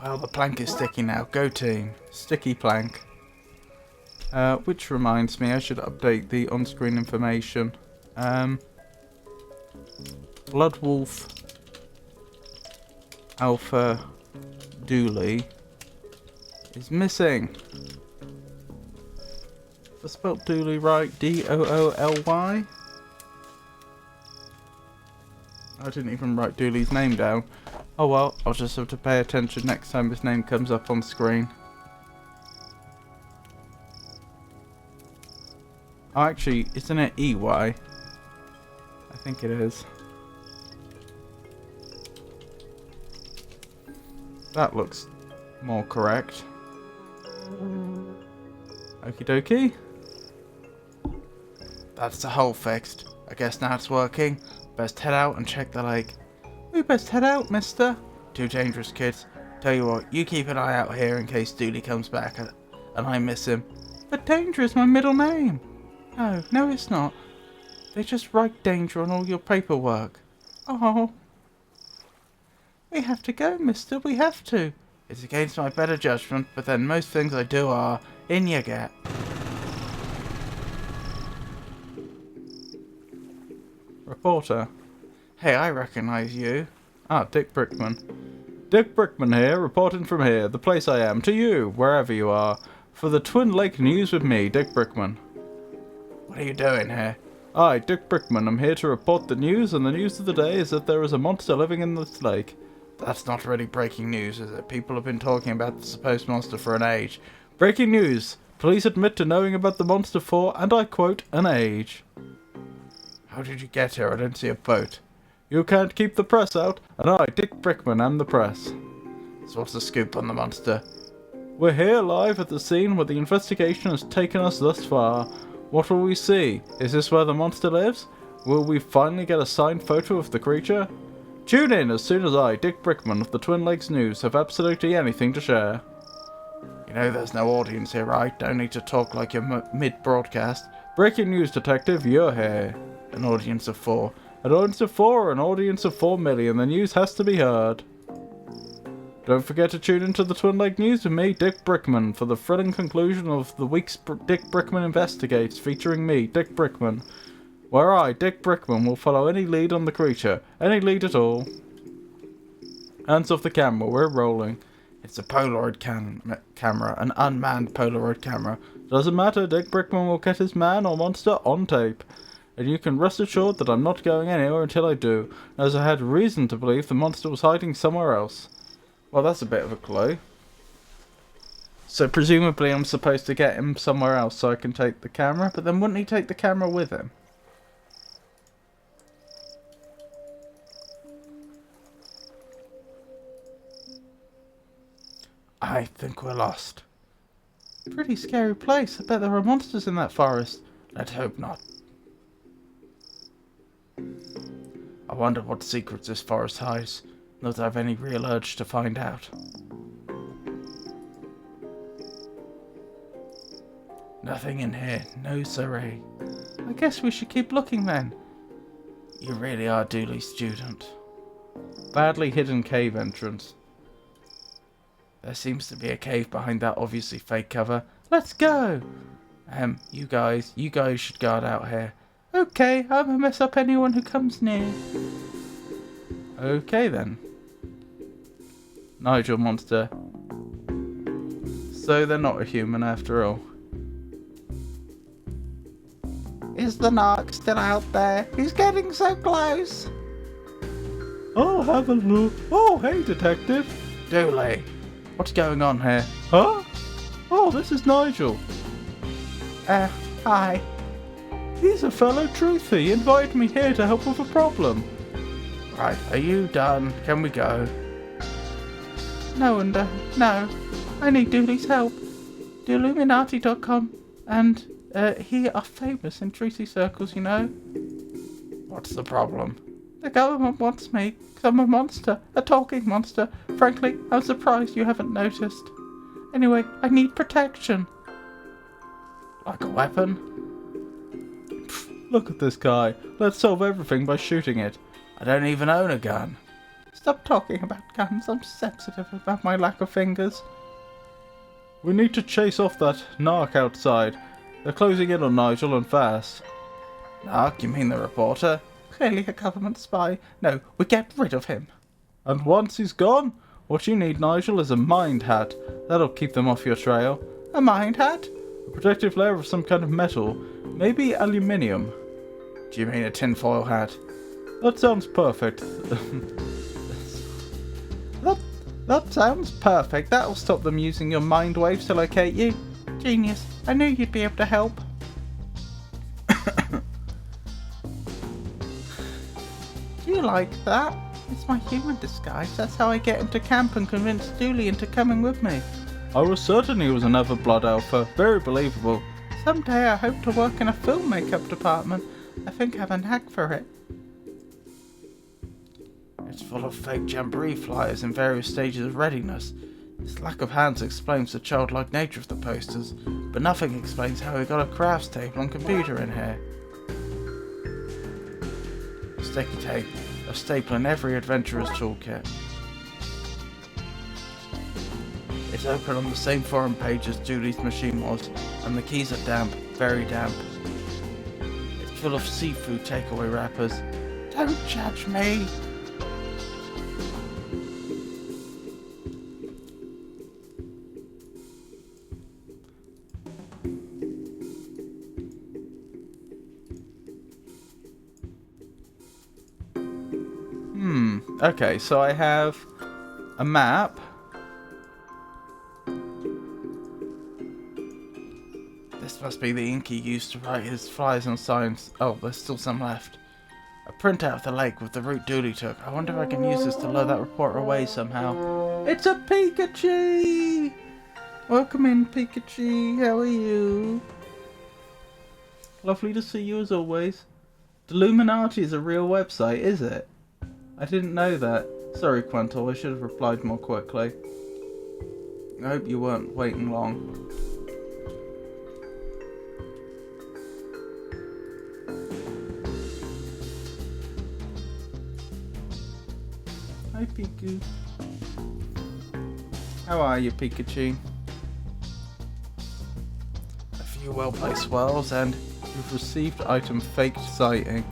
Well, the plank is sticky now. Go team. Sticky plank. Which reminds me, I should update the on-screen information. Blood Wolf Alpha Dooley is missing. I spelled Dooley right. D-O-O-L-Y. I didn't even write Dooley's name down. Oh well, I'll just have to pay attention next time his name comes up on screen. Oh, actually, isn't it E-Y? I think it is. That looks more correct. Okie dokie. That's the hole fixed. I guess now it's working. Best head out and check the lake. We best head out, mister. Too dangerous, kids. Tell you what, you keep an eye out here in case Dooley comes back and I miss him. But Danger is my middle name. No, it's not. They just write Danger on all your paperwork. Oh. We have to go, mister. We have to. It's against my better judgment, but then most things I do are in you get. Reporter. Hey, I recognize you. Ah, Dick Brickman. Dick Brickman here, reporting from here, the place I am, to you, wherever you are, for the Twin Lake News with me, Dick Brickman. What are you doing here? I, Dick Brickman, am here to report the news, and the news of the day is that there is a monster living in this lake. That's not really breaking news, is it? People have been talking about the supposed monster for an age. Breaking news! Police admit to knowing about the monster for, and I quote, an age. How did you get here? I don't see a boat. You can't keep the press out, and I, Dick Brickman, am the press. So what's the scoop on the monster? We're here live at the scene where the investigation has taken us thus far. What will we see? Is this where the monster lives? Will we finally get a signed photo of the creature? Tune in as soon as I, Dick Brickman of the Twin Lakes News, have absolutely anything to share. You know there's no audience here, right? Don't need to talk like you're mid-broadcast. Breaking news, detective, you're here. An audience of 4. An audience of 4 or an audience of 4 million. The news has to be heard. Don't forget to tune into the Twin Lake News with me, Dick Brickman, for the thrilling conclusion of the week's Dick Brickman Investigates, featuring me, Dick Brickman, where I, Dick Brickman, will follow any lead on the creature. Any lead at all. Hands off the camera, we're rolling. It's a Polaroid camera, an unmanned Polaroid camera. Doesn't matter, Dick Brickman will get his man or monster on tape. And you can rest assured that I'm not going anywhere until I do, as I had reason to believe the monster was hiding somewhere else. Well, that's a bit of a clue. So presumably I'm supposed to get him somewhere else so I can take the camera, but then wouldn't he take the camera with him? I think we're lost. Pretty scary place. I bet there are monsters in that forest. Let's hope not. I wonder what secrets this forest hides. Not that I have any real urge to find out. Nothing in here. No siree. I guess we should keep looking then. You really are Dooley's student. Badly hidden cave entrance. There seems to be a cave behind that obviously fake cover. Let's go! You guys should guard out here. Okay, I won't mess up anyone who comes near. Okay then. Nigel monster. So they're not a human after all. Is the narc still out there? He's getting so close. I'll have a look. Oh, hey, detective. Dooley, what's going on here? Huh? Oh, this is Nigel. Hi. He's a fellow truthy. He invited me here to help with a problem. Right, are you done? Can we go? No, no. I need Dooley's help. Illuminati.com and he are famous in truthy circles, you know. What's the problem? The government wants me, because I'm a monster, a talking monster. Frankly, I'm surprised you haven't noticed. Anyway, I need protection. Like a weapon? Pfft, look at this guy. Let's solve everything by shooting it. I don't even own a gun. Stop talking about guns. I'm sensitive about my lack of fingers. We need to chase off that narc outside. They're closing in on Nigel and fast. Narc? You mean the reporter? Clearly a government spy. No, we get rid of him. And once he's gone, what you need, Nigel, is a mind hat. That'll keep them off your trail. A mind hat? A protective layer of some kind of metal. Maybe aluminium. Do you mean a tinfoil hat? That sounds perfect. That sounds perfect. That'll stop them using your mind waves to locate you. Genius. I knew you'd be able to help. Do you like that? It's my human disguise. That's how I get into camp and convince Dooley into coming with me. I was certain he was another blood alpha. Very believable. Someday I hope to work in a film makeup department. I think I have a knack for it. It's full of fake jamboree flyers in various stages of readiness. This lack of hands explains the childlike nature of the posters, but nothing explains how we got a crafts table and computer in here. Sticky tape, a staple in every adventurer's toolkit. It's open on the same forum page as Dooley's machine was, and the keys are damp, very damp. It's full of seafood takeaway wrappers. Don't judge me! Okay, so I have a map. This must be the ink he used to write his flyers and signs. Oh, there's still some left. A printout of the lake with the route Dooley took. I wonder if I can use this to lure that reporter away somehow. It's a Pikachu! Welcome in, Pikachu. How are you? Lovely to see you as always. The Illuminati is a real website, is it? I didn't know that. Sorry, Quentin, I should have replied more quickly. I hope you weren't waiting long. Hi, Pikachu. How are you, Pikachu? A few well-placed swirls, and you've received item faked sighting.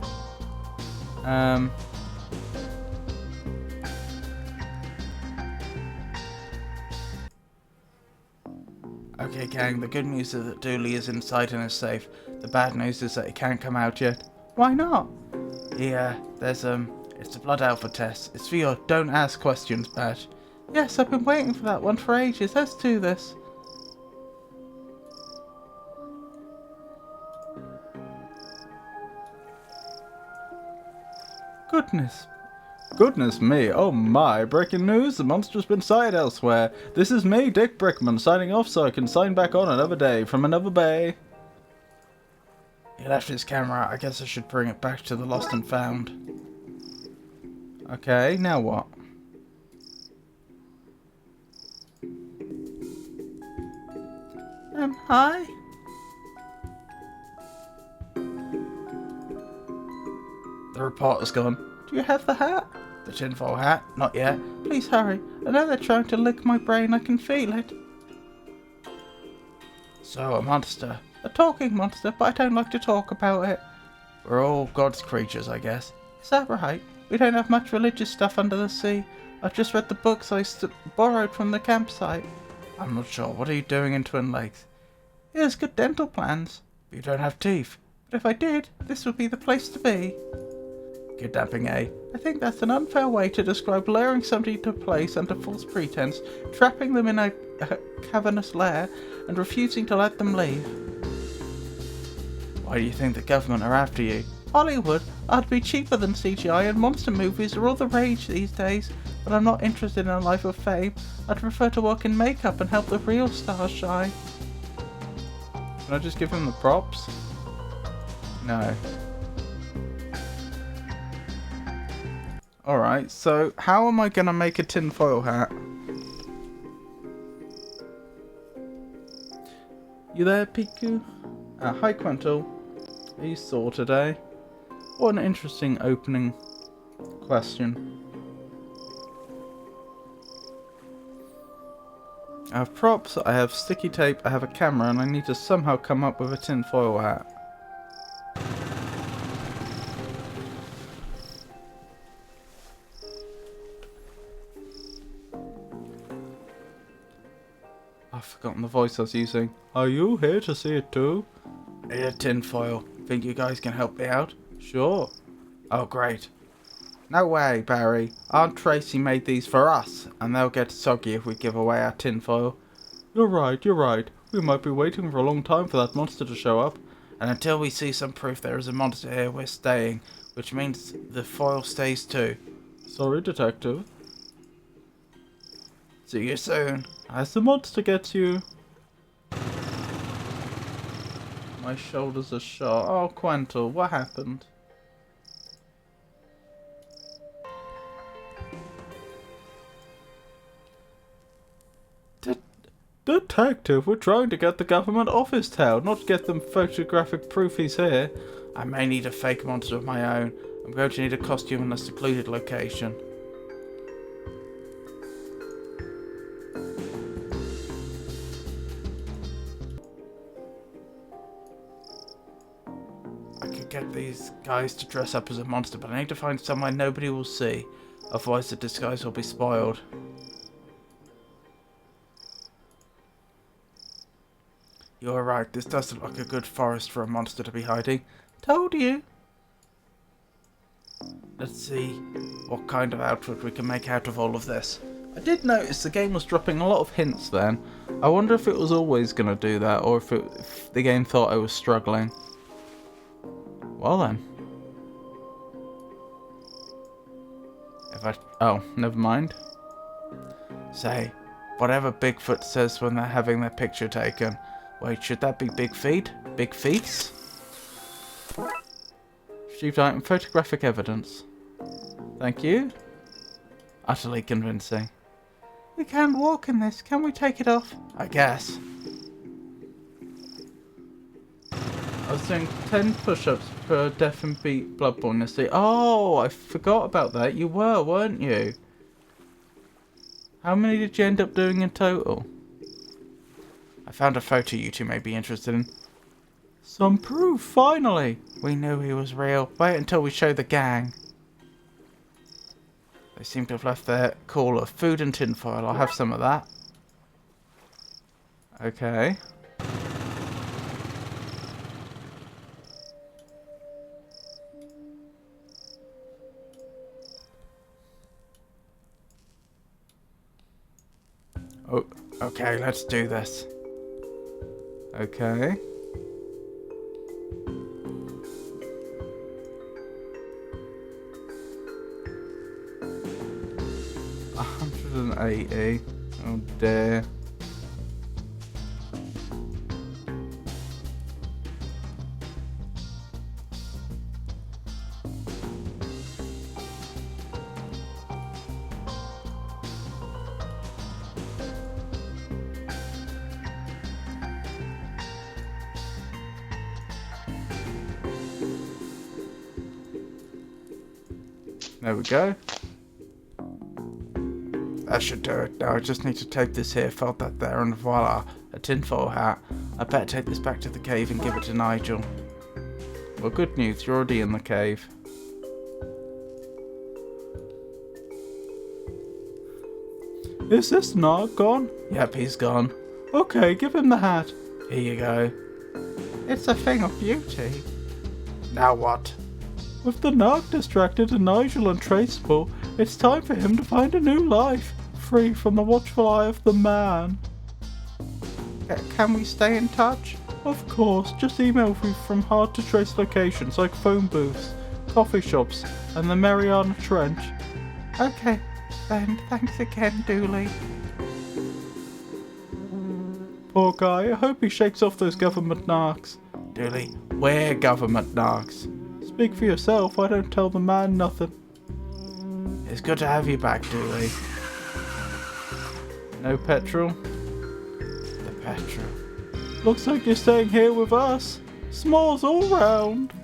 Okay, gang, the good news is that Dooley is inside and is safe. The bad news is that he can't come out yet. Why not? Yeah, it's the blood alpha test. It's for your don't ask questions badge. Yes, I've been waiting for that one for ages. Let's do this. Goodness me, oh my, breaking news, the monster's been sighted elsewhere. This is me, Dick Brickman, signing off so I can sign back on another day from another bay. He left his camera out, I guess I should bring it back to the lost and found. Okay, now what? Hi? The reporter's gone. Do you have the hat? The tinfoil hat? Not yet. Please hurry. I know they're trying to lick my brain. I can feel it. So, a monster. A talking monster, but I don't like to talk about it. We're all God's creatures, I guess. Is that right? We don't have much religious stuff under the sea. I've just read the books I borrowed from the campsite. I'm not sure. What are you doing in Twin Lakes? It has good dental plans. But you don't have teeth. But if I did, this would be the place to be. Kidnapping, eh? I think that's an unfair way to describe luring somebody to a place under false pretense, trapping them in a cavernous lair, and refusing to let them leave. Why do you think the government are after you? Hollywood. I'd be cheaper than CGI, and monster movies are all the rage these days. But I'm not interested in a life of fame. I'd prefer to work in makeup and help the real stars shine. Can I just give him the props? No. Alright, so how am I going to make a tinfoil hat? You there, Piku? Hi, Quental. Are you sore today? What an interesting opening question. I have props, I have sticky tape, I have a camera, and I need to somehow come up with a tinfoil hat. I've forgotten the voice I was using. Are you here to see it too? Need a tinfoil. Think you guys can help me out? Sure. Oh, great. No way, Barry. Aunt Tracy made these for us, and they'll get soggy if we give away our tinfoil. You're right. We might be waiting for a long time for that monster to show up. And until we see some proof there is a monster here, we're staying, which means the foil stays too. Sorry, Detective. See you soon. As the monster gets you. My shoulders are shot. Oh, Quental, what happened? Detective, we're trying to get the government off his tail, not get them photographic proof he's here. I may need a fake monster of my own. I'm going to need a costume in a secluded location. I could get these guys to dress up as a monster, but I need to find somewhere nobody will see. Otherwise the disguise will be spoiled. You're right, this does look like a good forest for a monster to be hiding. Told you. Let's see what kind of outfit we can make out of all of this. I did notice the game was dropping a lot of hints then. I wonder if it was always going to do that, or if the game thought I was struggling. Well then. Oh, never mind. Say, whatever Bigfoot says when they're having their picture taken. Wait, should that be Big Feet? Big Feets? Retrieved item, photographic evidence. Thank you. Utterly convincing. We can't walk in this. Can we take it off? I guess. I was doing 10 push-ups per death and beat Bloodborne yesterday. Oh, I forgot about that. You were, weren't you? How many did you end up doing in total? I found a photo you two may be interested in. Some proof, finally! We knew he was real. Wait until we show the gang. They seem to have left their call of food and tinfoil. I'll have some of that. Okay. Oh, okay, let's do this. Okay. $180. Oh dear. There we go. That should do it. Now I just need to take this here, fold that there, and voila, a tinfoil hat. I better take this back to the cave and give it to Nigel. Well, good news, you're already in the cave. Is this Narc gone? Yep, he's gone. Okay, give him the hat. Here you go. It's a thing of beauty. Now what? With the Narc distracted and Nigel untraceable, it's time for him to find a new life, free from the watchful eye of the man. Can we stay in touch? Of course, just email me from hard to trace locations like phone booths, coffee shops, and the Mariana Trench. Okay, then thanks again, Dooley. Poor guy, I hope he shakes off those government narcs. Dooley, we're government narcs. Speak for yourself, I don't tell the man nothing. It's good to have you back, Dooley. No petrol? The petrol. Looks like you're staying here with us. S'mores all round.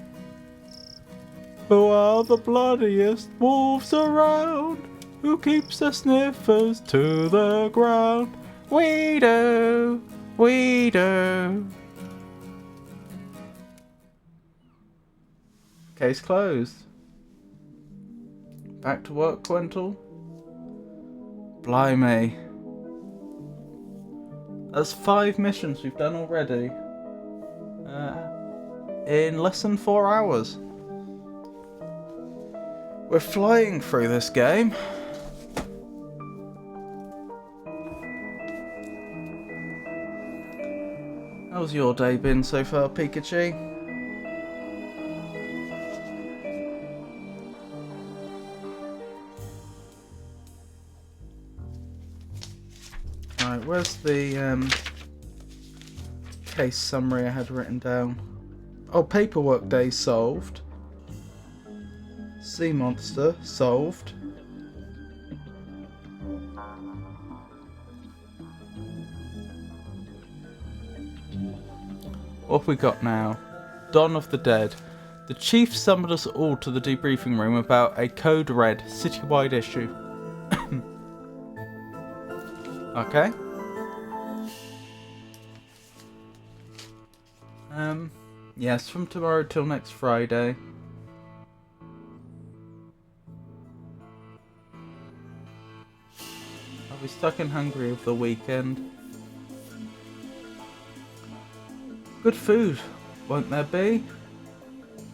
Who are the bloodiest wolves around? Who keeps the sniffers to the ground? We do, we do. Case closed. Back to work, Quental? Blimey. That's 5 missions we've done already. In less than 4 hours. We're flying through this game. How's your day been so far, Pikachu? Right, where's the case summary I had written down? Oh, paperwork day solved. Sea monster solved. What have we got now? Dawn of the Dead. The chief summoned us all to the debriefing room about a code red citywide issue. Okay. Yes, from tomorrow till next Friday. I'll be stuck in Hungary over the weekend. Good food, won't there be?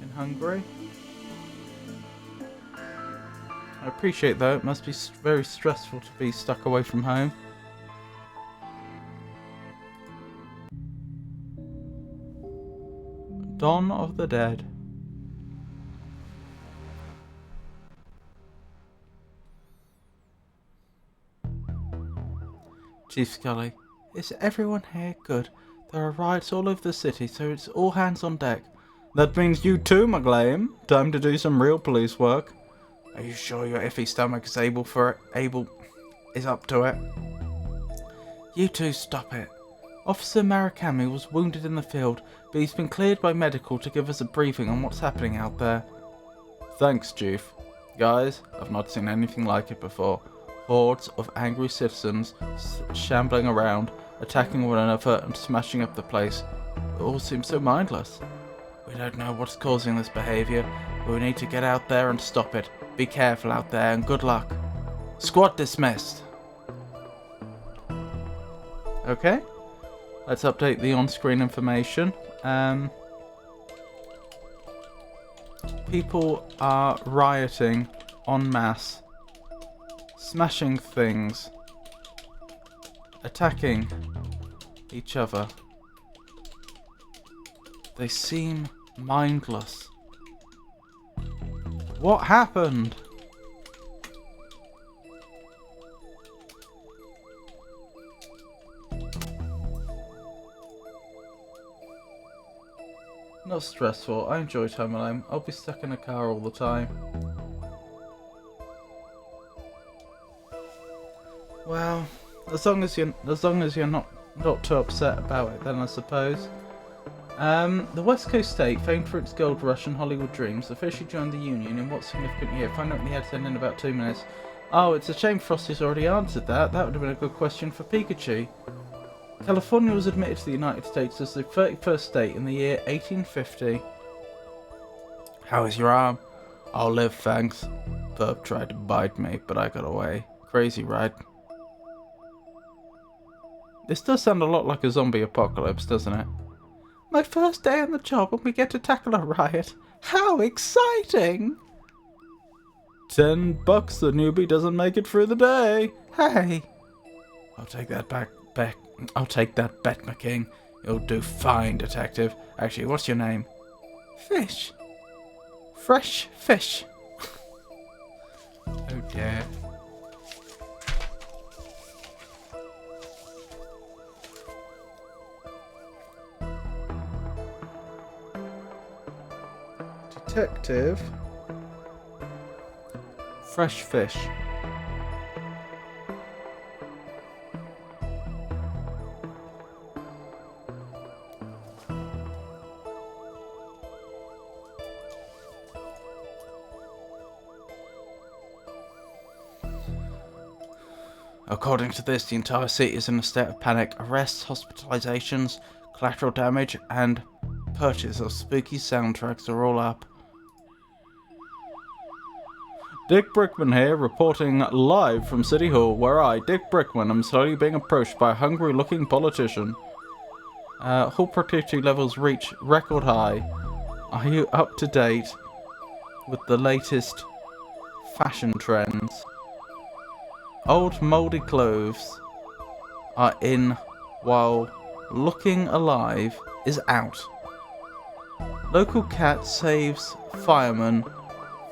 In Hungary? I appreciate though, it must be very stressful to be stuck away from home. Dawn of the Dead. Chief Scully, is everyone here? Good. There are riots all over the city, so it's all hands on deck. That means you too, McGlame. Time to do some real police work. Are you sure your iffy stomach is is up to it? You two stop it. Officer Murakami was wounded in the field, but he's been cleared by medical to give us a briefing on what's happening out there. Thanks, Chief. Guys, I've not seen anything like it before. Hordes of angry citizens shambling around, attacking one another and smashing up the place. It all seems so mindless. We don't know what's causing this behaviour, but we need to get out there and stop it. Be careful out there and good luck. Squad dismissed. Okay. Let's update the on-screen information. People are rioting en masse. Smashing things. Attacking each other. They seem mindless. What happened? Not stressful. I enjoy time alone. I'll be stuck in a car all the time. Well, as long as you're not too upset about it, then I suppose. The West Coast state, famed for its gold rush and Hollywood dreams, officially joined the Union in what significant year? Find out the headset in about 2 minutes. Oh, it's a shame Frosty's already answered that. That would have been a good question for Pikachu. California was admitted to the United States as the 31st state in the year 1850. How is your arm? I'll live, thanks. Verb tried to bite me, but I got away. Crazy, right? This does sound a lot like a zombie apocalypse, doesn't it? My first day on the job and we get to tackle a riot. How exciting! $10 the newbie doesn't make it through the day. Hey! I'll take that bet, McKing. You'll do fine, detective. Actually, what's your name? Fish. Fresh fish. Oh dear. Detective. Fresh fish. According to this, the entire city is in a state of panic. Arrests, hospitalizations, collateral damage, and purchase of spooky soundtracks are all up. Dick Brickman here, reporting live from City Hall, where I, Dick Brickman, am slowly being approached by a hungry-looking politician. Hall productivity levels reach record high. Are you up to date with the latest fashion trends? Old mouldy clothes are in, while looking alive is out. Local cat saves fireman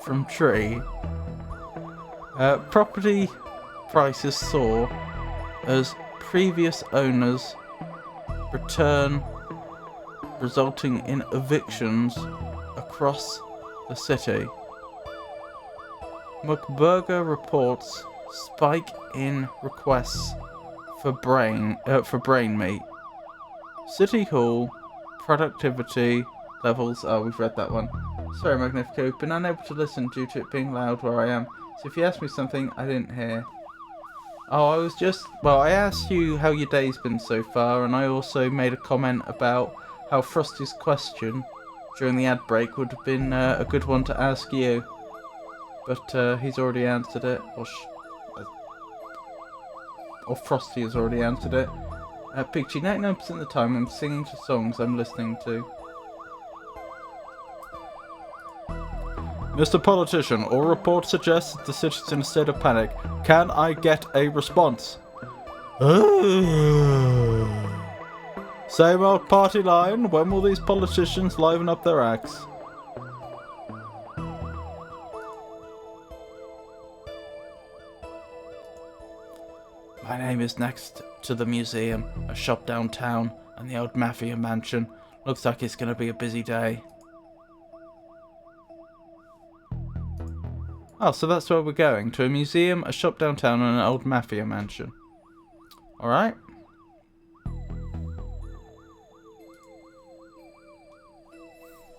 from tree. Property prices soar as previous owners return, resulting in evictions across the city. McBurger reports spike in requests for brain meat. City Hall productivity levels. Oh, we've read that one. Sorry, Magnifico, been unable to listen due to it being loud where I am. So if you ask me something I didn't hear. Oh, I asked you how your day's been so far, and I also made a comment about how Frosty's question during the ad break would have been a good one to ask you. But he's already answered it, or Frosty has already answered it. Picture 99% of the time I'm singing to songs I'm listening to. Mr. Politician, all reports suggest that the city's in a state of panic. Can I get a response? Same old party line. When will these politicians liven up their acts? My name is next to the museum, a shop downtown, and the old mafia mansion. Looks like it's going to be a busy day. Oh, so that's where we're going. To a museum, a shop downtown, and an old mafia mansion. Alright.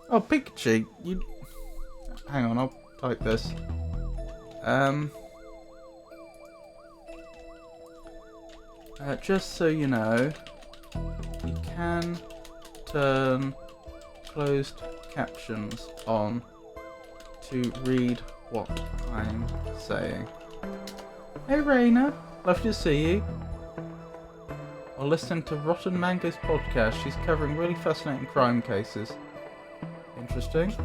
Oh, Pikachu, you... Hang on, I'll type this. Just so you know, you can turn closed captions on to read what I'm saying. Hey Raina, lovely to see you. While listening to Rotten Mango's podcast, she's covering really fascinating crime cases. Interesting.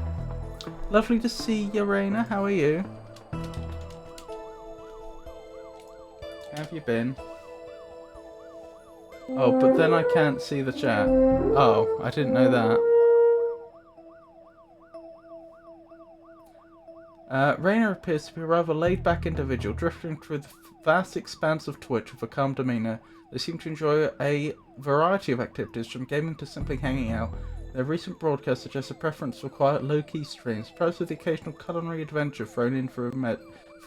Lovely to see you, Raina. How are you? How have you been? Oh, but then I can't see the chat. Oh, I didn't know that. Raina appears to be a rather laid-back individual, drifting through the vast expanse of Twitch with a calm demeanour. They seem to enjoy a variety of activities, from gaming to simply hanging out. Their recent broadcast suggests a preference for quiet, low-key streams, perhaps with the occasional culinary adventure thrown in for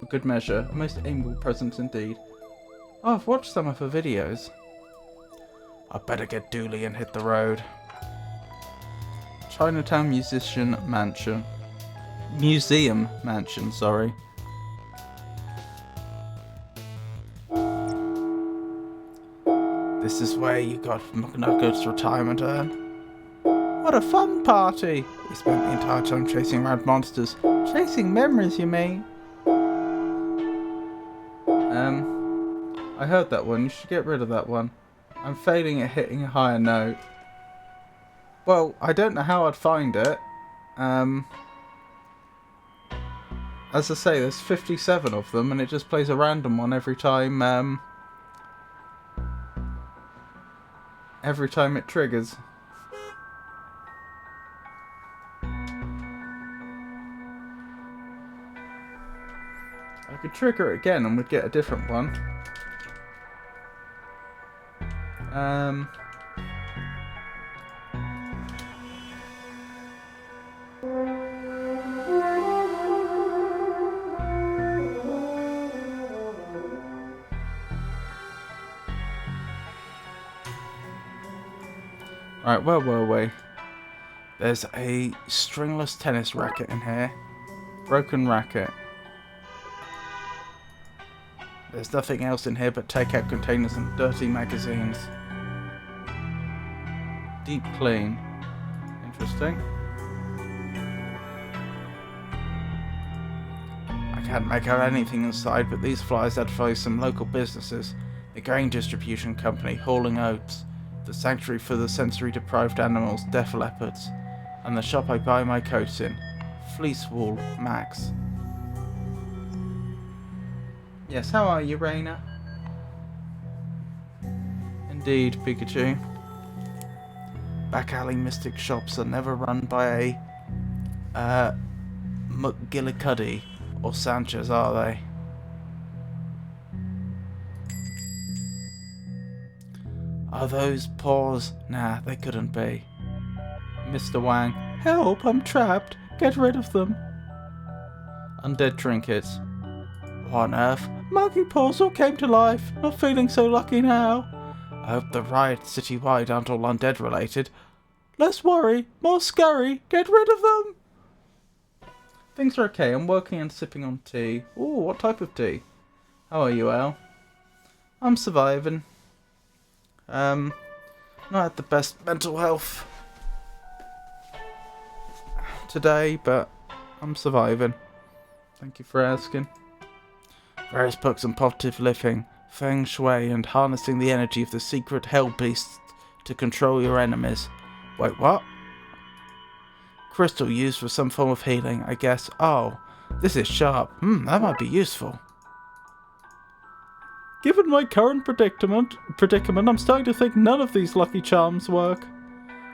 good measure. A most amiable presence indeed. Oh, I've watched some of her videos. I better get Dooley and hit the road. Chinatown Museum Mansion, sorry. This is where you got McNugget's retirement urn. What a fun party! We spent the entire time chasing around monsters. Chasing memories, you mean? I heard that one. You should get rid of that one. I'm failing at hitting a higher note. Well, I don't know how I'd find it. As I say, there's 57 of them, and it just plays a random one every time it triggers. I could trigger it again and we'd get a different one. Right, where were we? There's a stringless tennis racket in here. Broken racket. There's nothing else in here but takeout containers and dirty magazines. Deep clean. Interesting. I can't make out anything inside, but these flyers advertise some local businesses. The grain distribution company, hauling oats. The sanctuary for the sensory deprived animals, deaf leopards. And the shop I buy my coats in. Fleecewool Max. Yes, how are you, Raina? Indeed, Pikachu. Back alley mystic shops are never run by a McGillicuddy or Sanchez, are they? Are those paws? Nah, they couldn't be. Mr. Wang. Help, I'm trapped. Get rid of them. Undead trinkets. What on earth? Monkey paws all came to life. Not feeling so lucky now. I hope the riots citywide aren't all undead related. Less worry, more scurry. Get rid of them. Things are okay. I'm working and sipping on tea. Ooh, what type of tea? How are you, Al? I'm surviving. Not at the best mental health today, but I'm surviving. Thank you for asking. Various books on positive living, feng shui, and harnessing the energy of the secret hell beasts to control your enemies. Wait, what? Crystal used for some form of healing, I guess. Oh, this is sharp. That might be useful. Given my current predicament, I'm starting to think none of these lucky charms work.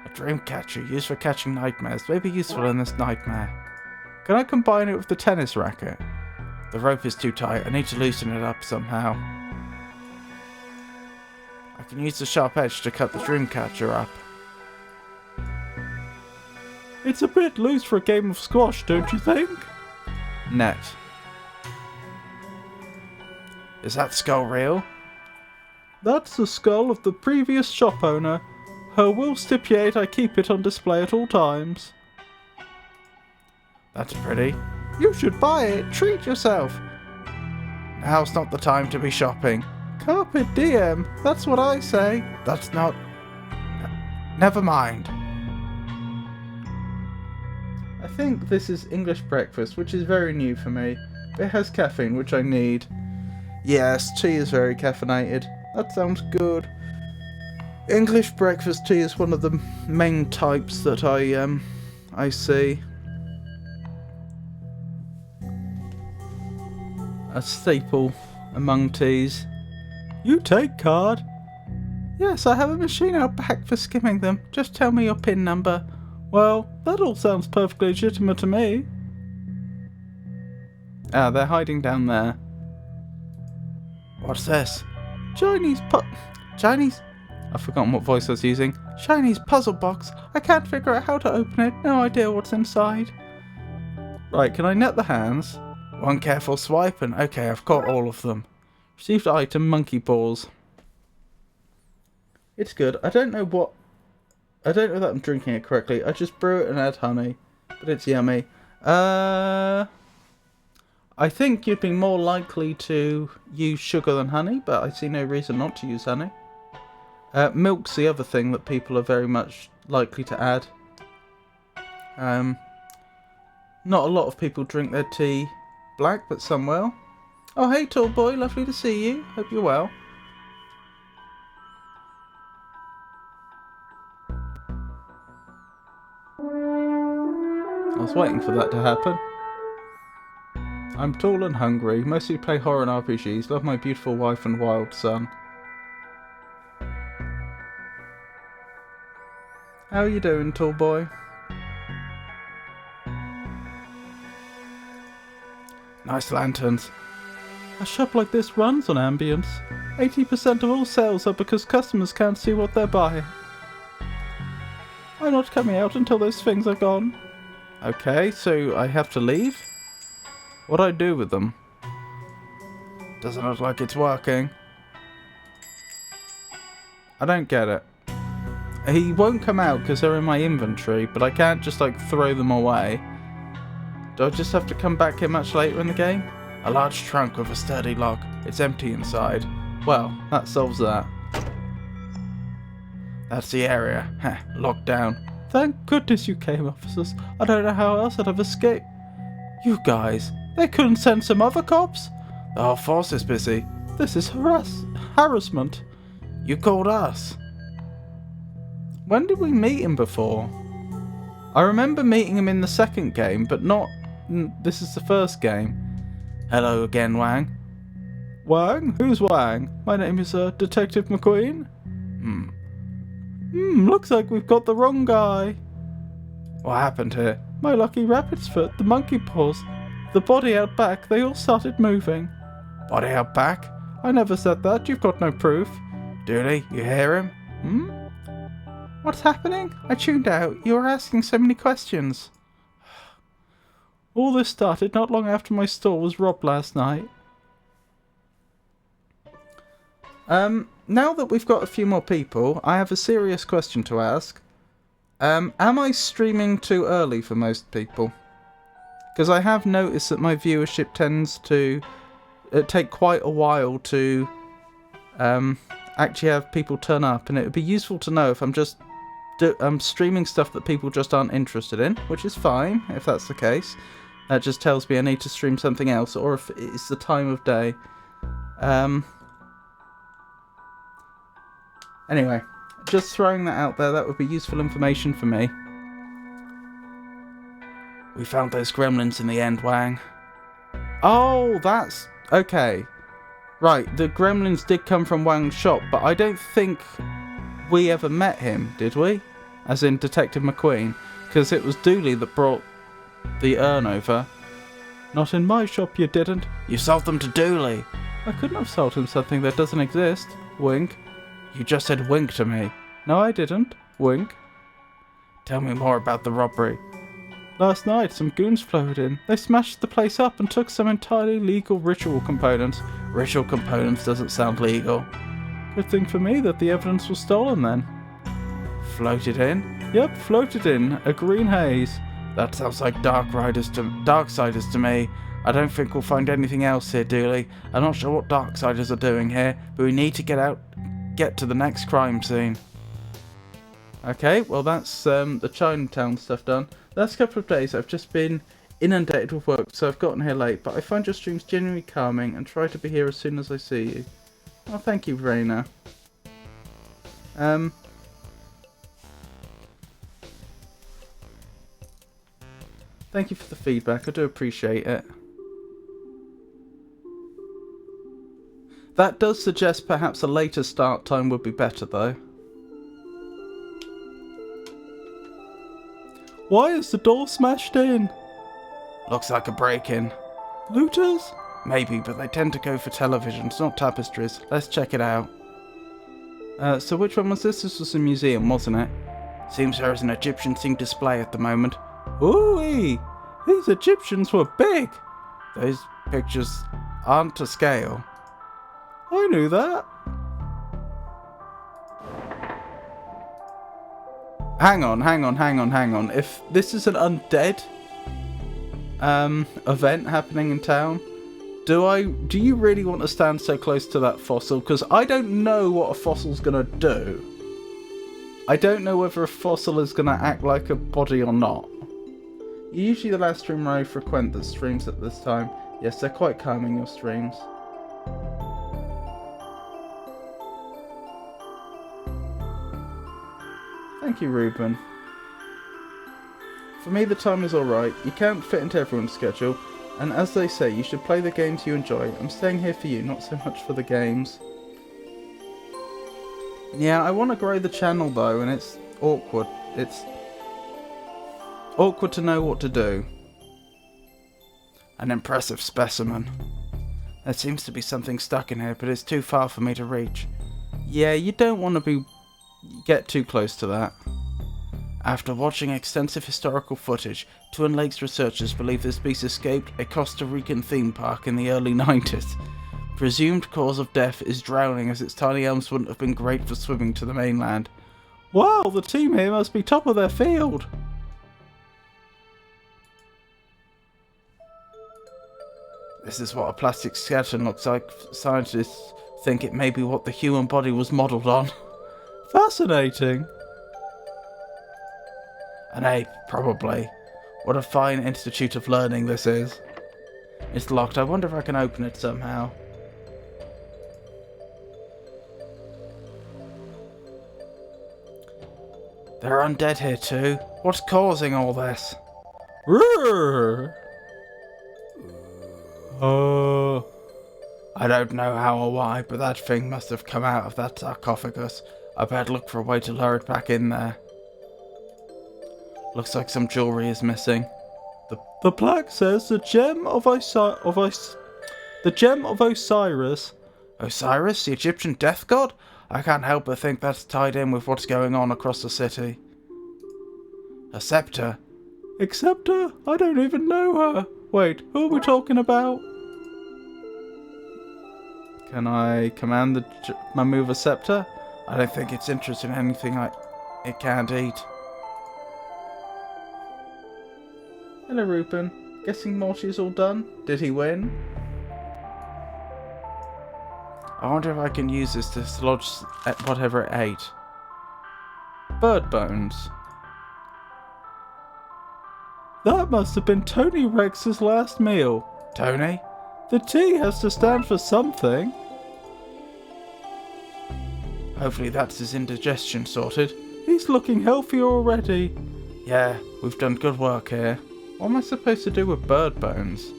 A dream catcher used for catching nightmares may be useful in this nightmare. Can I combine it with the tennis racket? The rope is too tight. I need to loosen it up somehow. I can use the sharp edge to cut the dream catcher up. It's a bit loose for a game of squash, don't you think? Net. Is that skull real? That's the skull of the previous shop owner. Her will stipulate I keep it on display at all times. That's pretty. You should buy it. Treat yourself. Now's not the time to be shopping. Carpe diem. That's what I say. That's not... Never mind. I think this is English breakfast, which is very new for me. It has caffeine, which I need. Yes, tea is very caffeinated. That sounds good. English breakfast tea is one of the main types that I see. A staple among teas. You take card? Yes, I have a machine out back for skimming them. Just tell me your PIN number. Well, that all sounds perfectly legitimate to me. Ah, they're hiding down there. What's this? Chinese. I've forgotten what voice I was using. Chinese puzzle box. I can't figure out how to open it. No idea what's inside. Right, can I net the hands? One careful swipe and okay, I've got all of them. Received item monkey paws. It's good. I don't know that I'm drinking it correctly. I just brew it and add honey. But it's yummy. I think you'd be more likely to use sugar than honey, but I see no reason not to use honey. Milk's the other thing that people are very much likely to add. Not a lot of people drink their tea black, but some will. Oh, hey, tall boy. Lovely to see you. Hope you're well. I was waiting for that to happen. I'm tall and hungry, mostly play horror and RPGs, love my beautiful wife and wild son. How are you doing, tall boy? Nice lanterns. A shop like this runs on ambience. 80% of all sales are because customers can't see what they're buying. I'm not coming out until those things are gone. Okay, so I have to leave? What do I do with them? Doesn't look like it's working. I don't get it. He won't come out because they're in my inventory, but I can't just like throw them away. Do I just have to come back here much later in the game? A large trunk with a sturdy lock. It's empty inside. Well, that solves that. That's the area. Heh, locked down. Thank goodness you came, officers. I don't know how else I'd have escaped. You guys, they couldn't send some other cops? The whole force is busy. This is harassment. You called us. When did we meet him before? I remember meeting him in the second game, but not... This is the first game. Hello again, Wang. Wang? Who's Wang? My name is Detective McQueen. Looks like we've got the wrong guy. What happened here? My lucky rabbit's foot, the monkey paws, the body out back, they all started moving. Body out back? I never said that, you've got no proof. Dooley, you hear him? What's happening? I tuned out. You were asking so many questions. All this started not long after my store was robbed last night. Now that we've got a few more people, I have a serious question to ask. Am I streaming too early for most people? Because I have noticed that my viewership tends to take quite a while to actually have people turn up, and it would be useful to know if I'm streaming stuff that people just aren't interested in, which is fine if that's the case. That just tells me I need to stream something else, or if it's the time of day. Anyway, just throwing that out there, that would be useful information for me. We found those gremlins in the end, Wang. Oh, that's... okay. Right, the gremlins did come from Wang's shop, but I don't think we ever met him, did we? As in Detective McQueen, because it was Dooley that brought the urn over. Not in my shop, you didn't. You sold them to Dooley. I couldn't have sold him something that doesn't exist. Wink. You just said wink to me. No, I didn't. Wink. Tell me more about the robbery. Last night, some goons floated in. They smashed the place up and took some entirely legal ritual components. Ritual components doesn't sound legal. Good thing for me that the evidence was stolen then. Floated in? Yep, floated in. A green haze. That sounds like Darksiders to me. I don't think we'll find anything else here, Dooley. I'm not sure what Darksiders are doing here, but we need to get to the next crime scene. Okay, well that's the Chinatown stuff done. The last couple of days I've just been inundated with work, so I've gotten here late, but I find your streams genuinely calming and try to be here as soon as I see you. Oh, thank you, Raina. Thank you for the feedback, I do appreciate it. That does suggest perhaps a later start time would be better, though. Why is the door smashed in? Looks like a break-in. Looters? Maybe, but they tend to go for televisions, not tapestries. Let's check it out. So which one was this? This was a museum, wasn't it? Seems there is an Egyptian-themed display at the moment. Ooh-wee! These Egyptians were big! Those pictures aren't to scale. I knew that. Hang on. If this is an undead event happening in town, do you really want to stand so close to that fossil? Because I don't know what a fossil's gonna do. I don't know whether a fossil is gonna act like a body or not. You're usually the last streamer I frequent that streams at this time. Yes, they're quite calming, your streams. Thank you, Ruben. For me, the time is alright. You can't fit into everyone's schedule, and as they say, you should play the games you enjoy. I'm staying here for you, not so much for the games. Yeah, I want to grow the channel though, and it's awkward. It's awkward to know what to do. An impressive specimen. There seems to be something stuck in here, but it's too far for me to reach. Yeah, you don't want to get too close to that. After watching extensive historical footage, Twin Lakes researchers believe this beast escaped a Costa Rican theme park in the early 90s. Presumed cause of death is drowning, as its tiny arms wouldn't have been great for swimming to the mainland. Wow, the team here must be top of their field! This is what a plastic skeleton looks like. Scientists think it may be what the human body was modelled on. Fascinating! An ape, probably. What a fine institute of learning this is. It's locked. I wonder if I can open it somehow. There are undead here too. What's causing all this? Roar! I don't know how or why, but that thing must have come out of that sarcophagus. I better look for a way to lure it back in there. Looks like some jewellery is missing. The plaque says the gem of Osiris. Osiris, the Egyptian death god? I can't help but think that's tied in with what's going on across the city. A scepter? Acceptor? I don't even know her. Wait, who are we talking about? Can I command my move a scepter? I don't think it's interested in anything it can't eat. Hello, Rupin. Guessing Morty's all done? Did he win? I wonder if I can use this to lodge whatever it ate. Bird bones. That must have been Tony Rex's last meal. Tony? The T has to stand for something. Hopefully that's his indigestion sorted. He's looking healthier already. Yeah, we've done good work here. What am I supposed to do with bird bones?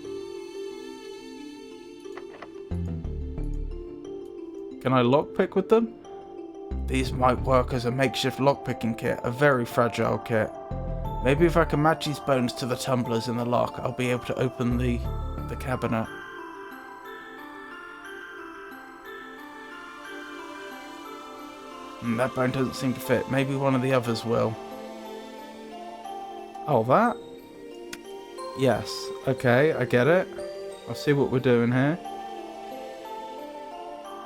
Can I lockpick with them? These might work as a makeshift lockpicking kit, a very fragile kit. Maybe if I can match these bones to the tumblers in the lock, I'll be able to open the cabinet. That bone doesn't seem to fit. Maybe one of the others will. Oh, that? Yes. Okay, I get it. I'll see what we're doing here.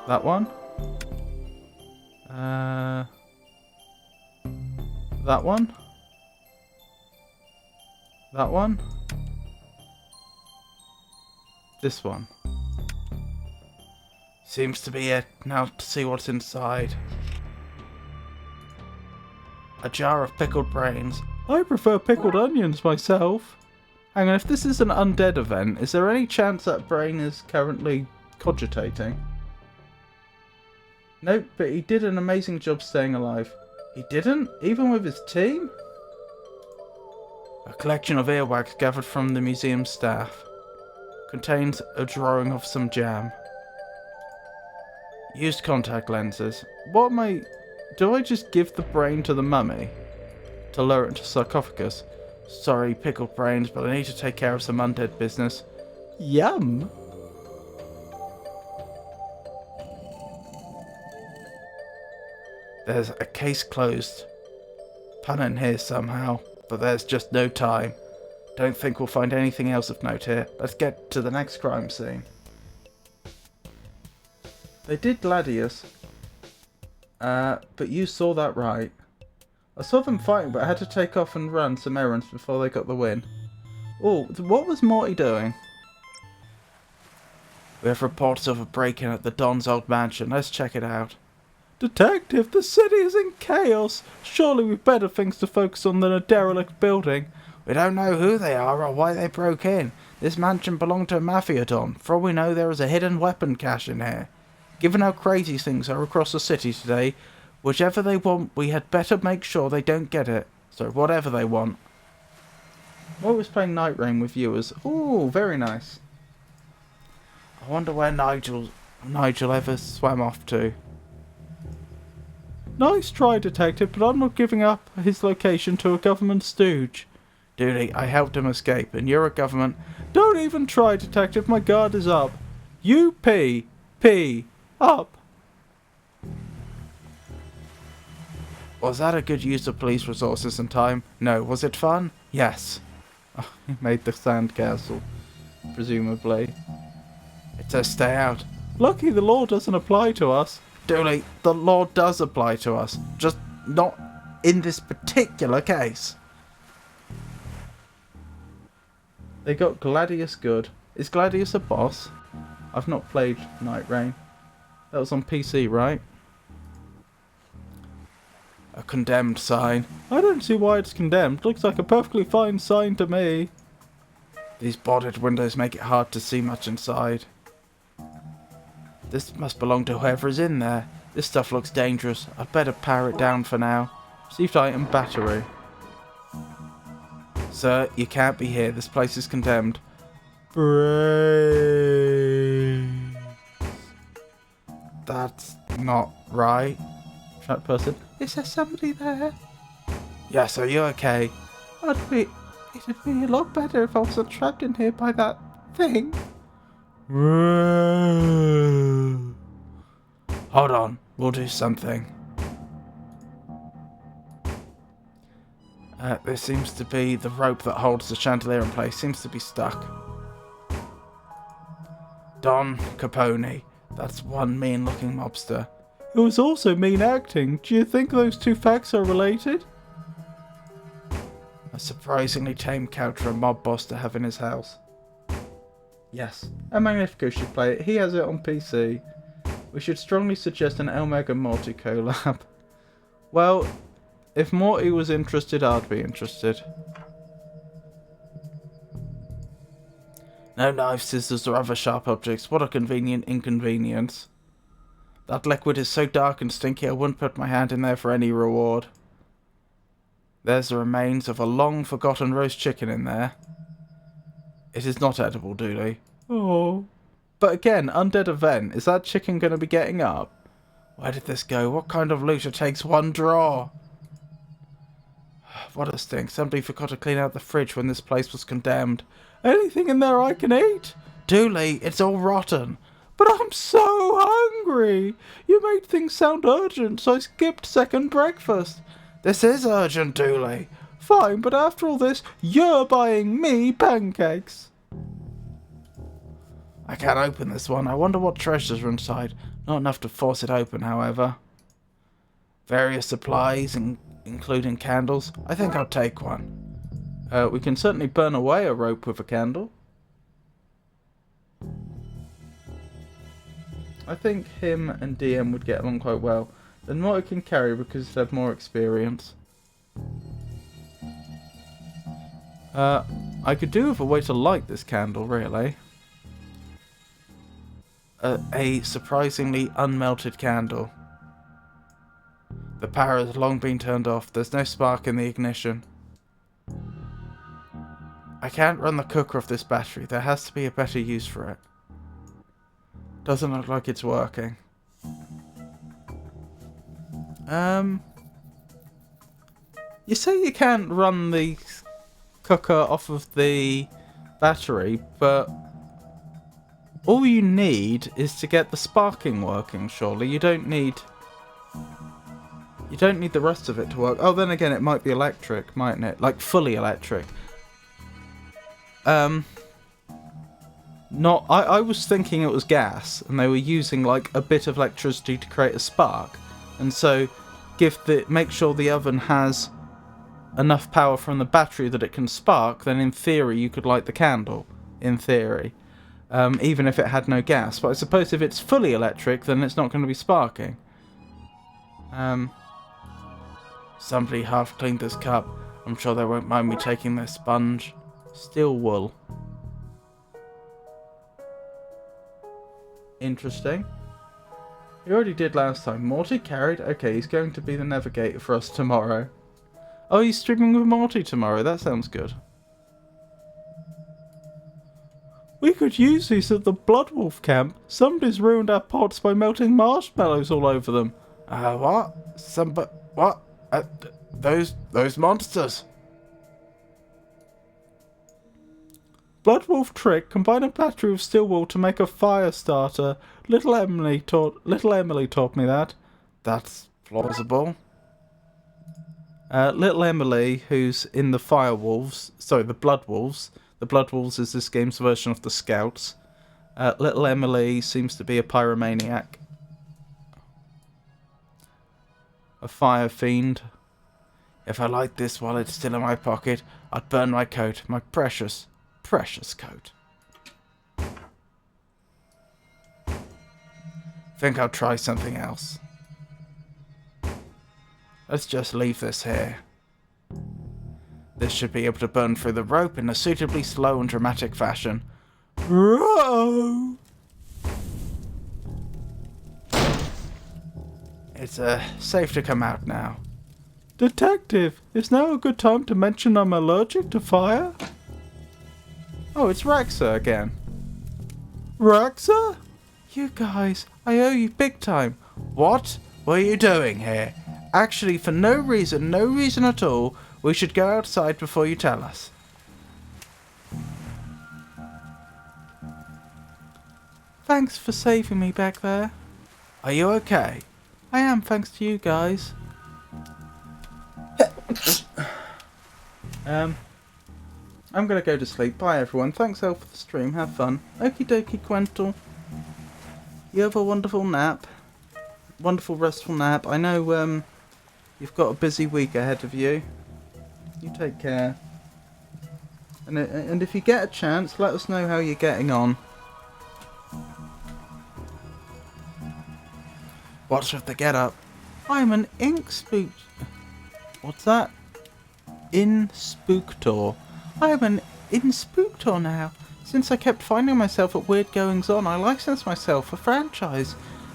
That one? That one? That one? This one. Seems to be it. Now to see what's inside. A jar of pickled brains. I prefer pickled onions myself. Hang on, if this is an undead event, is there any chance that Brain is currently cogitating? Nope, but he did an amazing job staying alive. He didn't? Even with his team? A collection of earwax gathered from the museum staff. Contains a drawing of some jam. Used contact lenses. What am I... Do I just give the brain to the mummy? To lure it into sarcophagus? Sorry, pickled brains, but I need to take care of some undead business. Yum! There's a case closed. Pun in here somehow, but there's just no time. Don't think we'll find anything else of note here. Let's get to the next crime scene. They did Gladius. But you saw that right. I saw them fighting, but I had to take off and run some errands before they got the win. Oh, what was Morty doing? We have reports of a break-in at the Don's old mansion. Let's check it out. Detective, the city is in chaos. Surely we've better things to focus on than a derelict building. We don't know who they are or why they broke in. This mansion belonged to a mafia don. For all we know, there is a hidden weapon cache in here. Given how crazy things are across the city today, whichever they want, we had better make sure they don't get it. So whatever they want. What was playing Night Rain with viewers? Ooh, very nice. I wonder where Nigel ever swam off to. Nice try, Detective, but I'm not giving up his location to a government stooge. Dooley, I helped him escape, and you're a government... Don't even try, Detective, my guard is up. U-P. P. Up. Was that a good use of police resources and time? No. Was it fun? Yes. Oh, he made the sandcastle, presumably. It says stay out. Lucky the law doesn't apply to us. Dooley, the law does apply to us, just not in this particular case. They got Gladius good. Is Gladius a boss? I've not played Night Rain. That was on PC, right? A condemned sign. I don't see why it's condemned. Looks like a perfectly fine sign to me. These boarded windows make it hard to see much inside. This must belong to whoever is in there. This stuff looks dangerous. I'd better power it down for now. Received item battery. Sir, you can't be here. This place is condemned. Brains. That's not right. Trapped person. Is there somebody there? Yes, are you okay? It'd be a lot better if I wasn't trapped in here by that thing. Hold on, we'll do something. There seems to be the rope that holds the chandelier in place. Seems to be stuck. Don Capone. That's one mean-looking mobster. It was also mean acting. Do you think those two facts are related? A surprisingly tame couch for a mob boss to have in his house. Yes, a Magnifico should play it. He has it on PC. We should strongly suggest an Elmega Morty collab. Well, if Morty was interested, I'd be interested. No knives, scissors, or other sharp objects. What a convenient inconvenience. That liquid is so dark and stinky I wouldn't put my hand in there for any reward. There's the remains of a long-forgotten roast chicken in there. It is not edible, Dooley. Oh. But again, undead event. Is that chicken going to be getting up? Where did this go? What kind of looter takes one drawer? What a stink. Somebody forgot to clean out the fridge when this place was condemned. Anything in there I can eat? Dooley, it's all rotten. But I'm so hungry. You made things sound urgent, so I skipped second breakfast. This is urgent, Dooley. Fine, but after all this, you're buying me pancakes. I can't open this one. I wonder what treasures are inside. Not enough to force it open, however. Various supplies, including candles. I think I'll take one. We can certainly burn away a rope with a candle. I think him and DM would get along quite well. Then Morty can carry because he'd have more experience. I could do with a way to light this candle, really. A surprisingly unmelted candle. The power has long been turned off. There's no spark in the ignition. I can't run the cooker off this battery. There has to be a better use for it. Doesn't look like it's working. You say you can't run the cooker off of the battery, but all you need is to get the sparking working, surely. You don't need the rest of it to work. Oh, then again, it might be electric, mightn't it? Like, fully electric. I was thinking it was gas, and they were using, like, a bit of electricity to create a spark. And so, make sure the oven has enough power from the battery that it can spark, then in theory you could light the candle. In theory. Even if it had no gas. But I suppose if it's fully electric, then it's not going to be sparking. Somebody half cleaned this cup. I'm sure they won't mind me taking their sponge. Steel wool. Interesting. He already did last time. Morty carried? Okay, he's going to be the navigator for us tomorrow. Oh, he's streaming with Morty tomorrow. That sounds good. We could use these at the Blood Wolf camp. Somebody's ruined our pots by melting marshmallows all over them. What? What? Those monsters. Blood Wolf trick. Combine a battery with steel wool to make a fire starter. Little Emily taught me that. That's plausible. Little Emily, who's in the the Blood Wolves. The Blood Wolves is this game's version of the Scouts. Little Emily seems to be a pyromaniac. A fire fiend. If I light this while it's still in my pocket, I'd burn my coat, my precious, precious coat. Think I'll try something else. Let's just leave this here. This should be able to burn through the rope in a suitably slow and dramatic fashion. Whoa! It's safe to come out now. Detective, is now a good time to mention I'm allergic to fire? Oh, it's Raxa again. Raxa? You guys, I owe you big time. What were you doing here? Actually, for no reason at all, we should go outside before you tell us. Thanks for saving me back there. Are you okay? I am, thanks to you guys. I'm gonna go to sleep. Bye everyone. Thanks all for the stream. Have fun. Okie dokie, Quental. You have a wonderful nap. Wonderful restful nap. I know you've got a busy week ahead of you. You take care. And if you get a chance, let us know how you're getting on. What's with the get up? I'm an ink spook. What's that? In-spooktor. I am an in-spooktor now. Since I kept finding myself at weird goings-on, I licensed myself a franchise.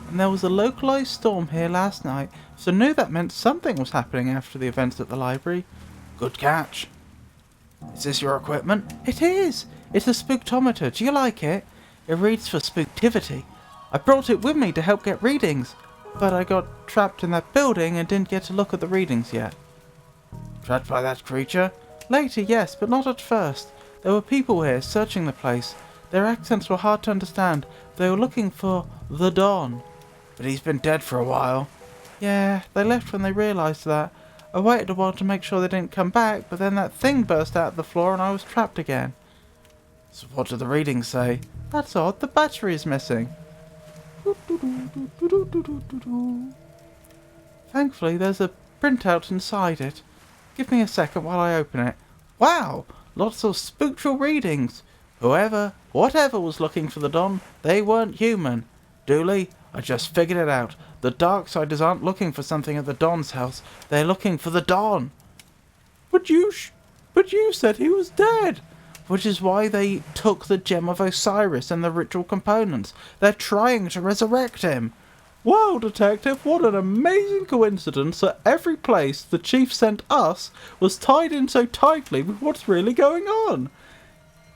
And there was a localized storm here last night, so I knew that meant something was happening after the events at the library. Good catch. Is this your equipment? It is! It's a spooktometer. Do you like it? It reads for spooktivity. I brought it with me to help get readings, but I got trapped in that building and didn't get to look at the readings yet. Trapped by that creature? Later, yes, but not at first. There were people here searching the place. Their accents were hard to understand. They were looking for the Don. But he's been dead for a while. Yeah, they left when they realised that. I waited a while to make sure they didn't come back, but then that thing burst out of the floor and I was trapped again. So what do the readings say? That's odd, the battery is missing. Thankfully, there's a printout inside it. Give me a second while I open it. Wow! Lots of spooktral readings. Whatever was looking for the Don, they weren't human. Dooley, I just figured it out. The Darksiders aren't looking for something at the Don's house. They're looking for the Don. But you said he was dead. Which is why they took the Gem of Osiris and the ritual components. They're trying to resurrect him. Wow, Detective, what an amazing coincidence that every place the Chief sent us was tied in so tightly with what's really going on.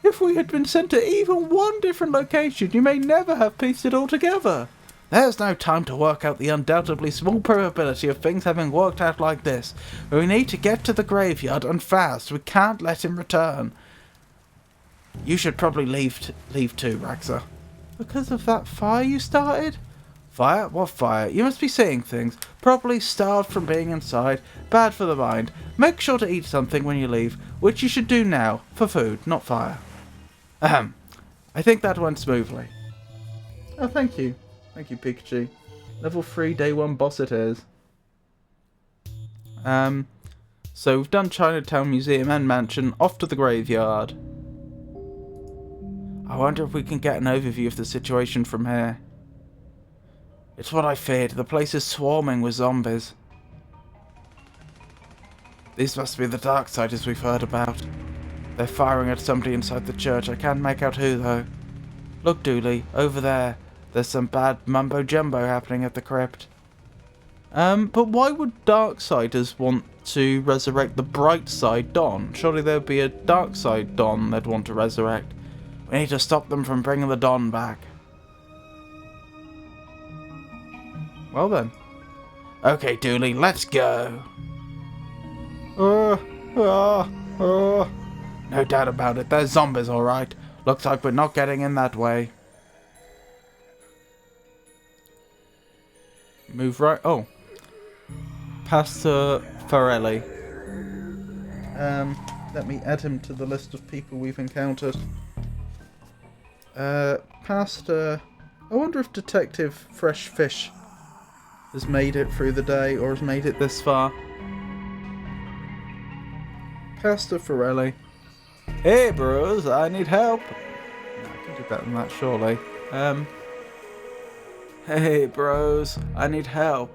If we had been sent to even one different location, you may never have pieced it all together. There's no time to work out the undoubtedly small probability of things having worked out like this. We need to get to the graveyard and fast. We can't let him return. You should probably leave too, Raxa. Because of that fire you started? Fire? What fire? You must be seeing things. Probably starved from being inside. Bad for the mind. Make sure to eat something when you leave, which you should do now, for food, not fire. Ahem. I think that went smoothly. Oh, thank you. Thank you, Pikachu. Level 3, day 1 boss it is. So we've done Chinatown Museum and Mansion, off to the graveyard. I wonder if we can get an overview of the situation from here. It's what I feared. The place is swarming with zombies. These must be the Darksiders we've heard about. They're firing at somebody inside the church. I can't make out who, though. Look, Dooley, over there. There's some bad mumbo-jumbo happening at the crypt. But why would Darksiders want to resurrect the bright side Don? Surely there'd be a dark side Don they'd want to resurrect. We need to stop them from bringing the Don back. Well then. Okay, Dooley, let's go. No doubt about it, there's zombies, alright. Looks like we're not getting in that way. Move right. Oh. Pastor Farelli. Let me add him to the list of people we've encountered. Pastor... I wonder if Detective Fresh Fish has made it through the day or has made it this far. Pastor Farelli. Hey, bros, I need help. No, I can do better than that, surely. Hey, bros, I need help.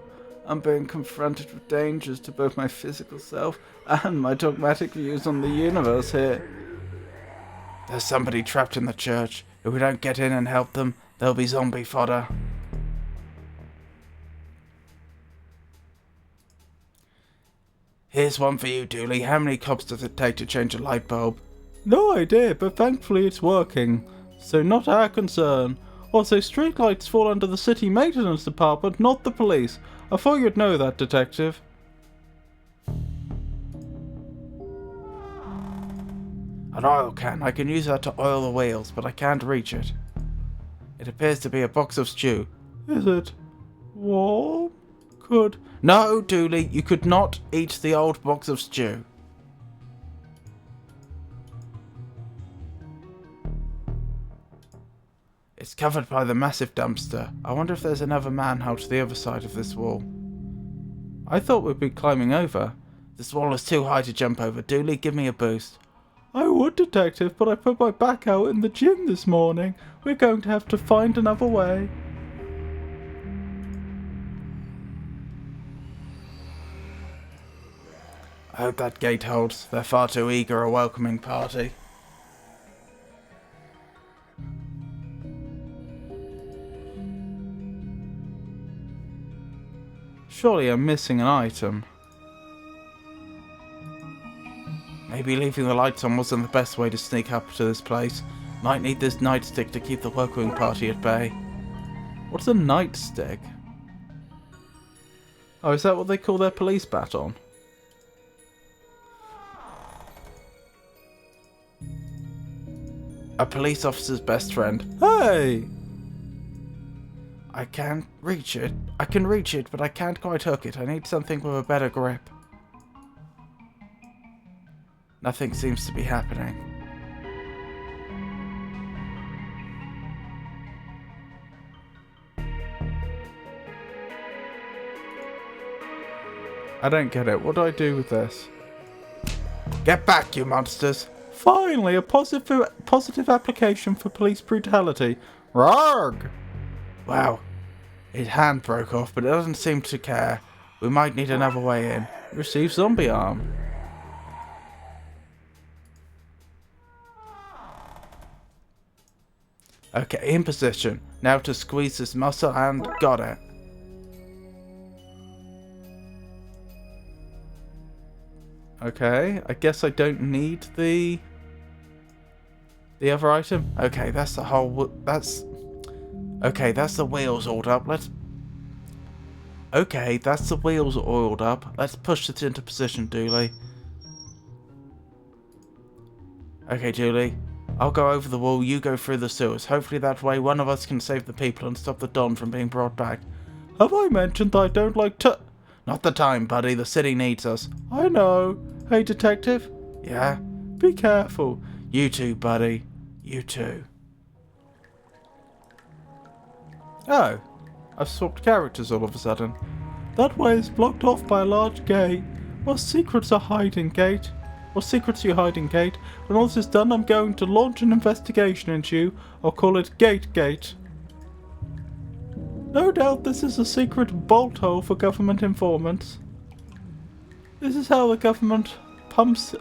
I'm being confronted with dangers to both my physical self and my dogmatic views on the universe here. There's somebody trapped in the church. If we don't get in and help them, they'll be zombie fodder. Here's one for you, Dooley. How many cops does it take to change a light bulb? No idea, but thankfully it's working. So not our concern. Also, streetlights fall under the city maintenance department, not the police. I thought you'd know that, Detective. An oil can. I can use that to oil the wheels, but I can't reach it. It appears to be a box of stew. Is it warm? No, Dooley, you could not eat the old box of stew. It's covered by the massive dumpster. I wonder if there's another manhole to the other side of this wall. I thought we'd be climbing over. This wall is too high to jump over. Dooley, give me a boost. I would, Detective, but I put my back out in the gym this morning. We're going to have to find another way. I hope that gate holds. They're far too eager a welcoming party. Surely I'm missing an item. Maybe leaving the lights on wasn't the best way to sneak up to this place. Might need this nightstick to keep the welcoming party at bay. What's a nightstick? Oh, is that what they call their police baton? A police officer's best friend. Hey! I can't reach it. I can reach it, but I can't quite hook it. I need something with a better grip. Nothing seems to be happening. I don't get it. What do I do with this? Get back, you monsters! Finally, a positive application for police brutality. Rarg! Wow. His hand broke off, but it doesn't seem to care. We might need another way in. Receive zombie arm. Okay, in position. Now to squeeze this muscle and got it. Okay, I guess I don't need the other item. Okay, that's the whole... Okay, that's the wheels oiled up. Okay, that's the wheels oiled up. Let's push it into position, Dooley. Okay, Dooley. I'll go over the wall, you go through the sewers. Hopefully that way one of us can save the people and stop the Don from being brought back. Have I mentioned that I don't like to... Not the time, buddy. The city needs us. I know. Hey, Detective. Yeah? Be careful. You too, buddy. You too. Oh. I've swapped characters all of a sudden. That way is blocked off by a large gate. What secrets are hiding, Gate? What secrets are you hiding, Gate? When all this is done, I'm going to launch an investigation into you. I'll call it Gate. No doubt this is a secret bolt hole for government informants. This is how the government pumps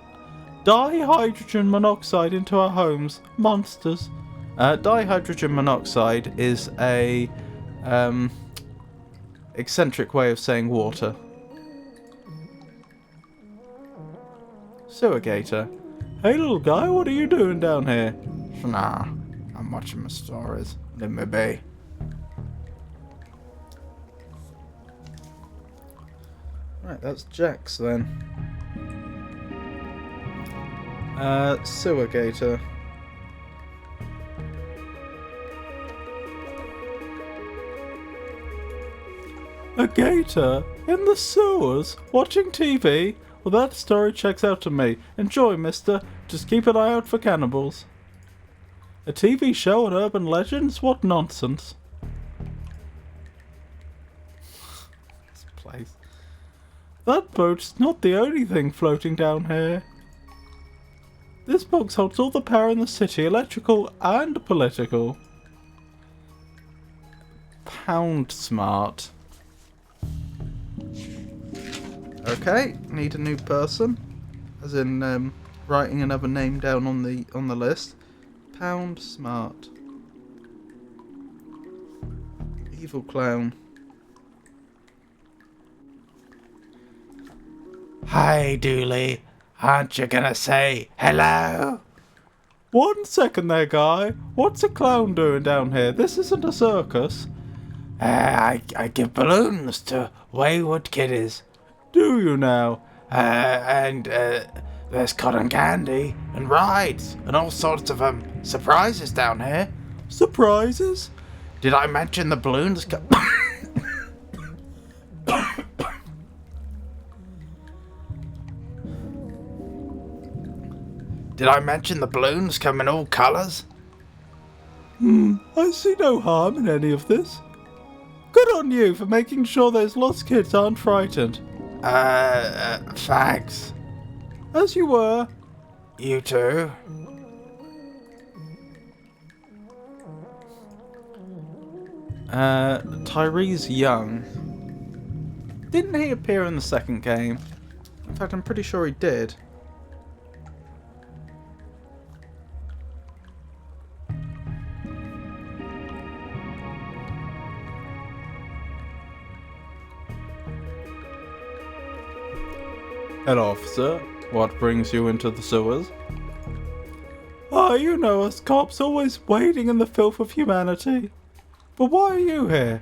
dihydrogen monoxide into our homes. Monsters. Dihydrogen monoxide is a eccentric way of saying water. Sewer Gator. Hey little guy, what are you doing down here? Nah. I'm watching my stories. Let me be. Right, that's Jax then. Sewer Gator. A gator? In the sewers? Watching TV? Well, that story checks out to me. Enjoy, mister. Just keep an eye out for cannibals. A TV show on urban legends? What nonsense. This place. That boat's not the only thing floating down here. This box holds all the power in the city, electrical and political. Pound smart. Okay, need a new person. As in, writing another name down on the list. Pound smart. Evil clown. Hi, Dooley. Aren't you gonna say hello? 1 second there, guy. What's a clown doing down here? This isn't a circus. I give balloons to wayward kiddies. Do you now? And there's cotton candy and rides and all sorts of surprises down here. Surprises? Did I mention the balloons? Did I mention the balloons come in all colours? I see no harm in any of this. Good on you for making sure those lost kids aren't frightened. Thanks. As you were. You too. Tyrese Young. Didn't he appear in the second game? In fact, I'm pretty sure he did. Hello, officer. What brings you into the sewers? Ah, you know us cops always wading in the filth of humanity. But why are you here?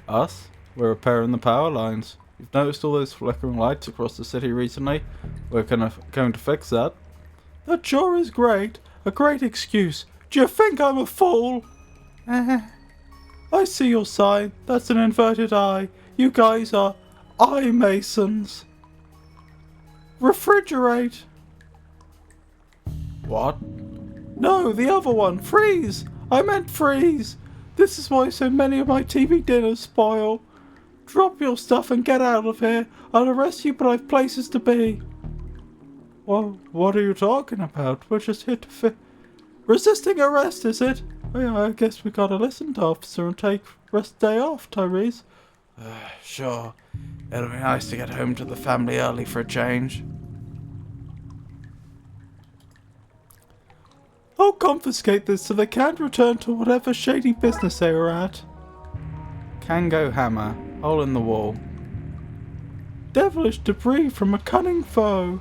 Us? We're repairing the power lines. You've noticed all those flickering lights across the city recently? We're going to fix that. That sure is great. A great excuse. Do you think I'm a fool? I see your sign. That's an inverted eye. You guys are eye masons. Refrigerate. What? No, the other one. Freeze. I meant freeze. This is why so many of my TV dinners spoil. Drop your stuff and get out of here. I'll arrest you, but I've places to be. Well, what are you talking about? We're just here to resisting arrest, is it? Oh, yeah, I guess we gotta listen to officer and take rest day off, Tyrese. Sure. It'll be nice to get home to the family early for a change. I'll confiscate this so they can't return to whatever shady business they were at. Kango hammer. Hole in the wall. Devilish debris from a cunning foe.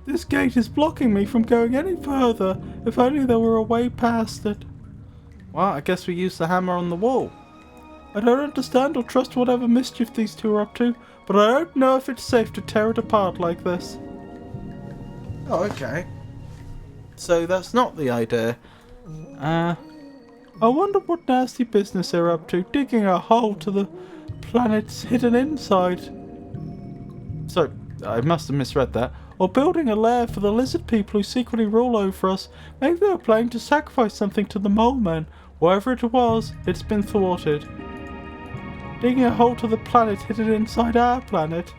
This gate is blocking me from going any further. If only there were a way past it. Well, I guess we use the hammer on the wall. I don't understand or trust whatever mischief these two are up to, but I don't know if it's safe to tear it apart like this. Oh, okay. So that's not the idea. I wonder what nasty business they're up to, digging a hole to the planet's hidden inside. So, I must have misread that. Or building a lair for the lizard people who secretly rule over us. Maybe they were planning to sacrifice something to the mole men. Whatever it was, it's been thwarted. Digging a hole to the planet hidden inside our planet.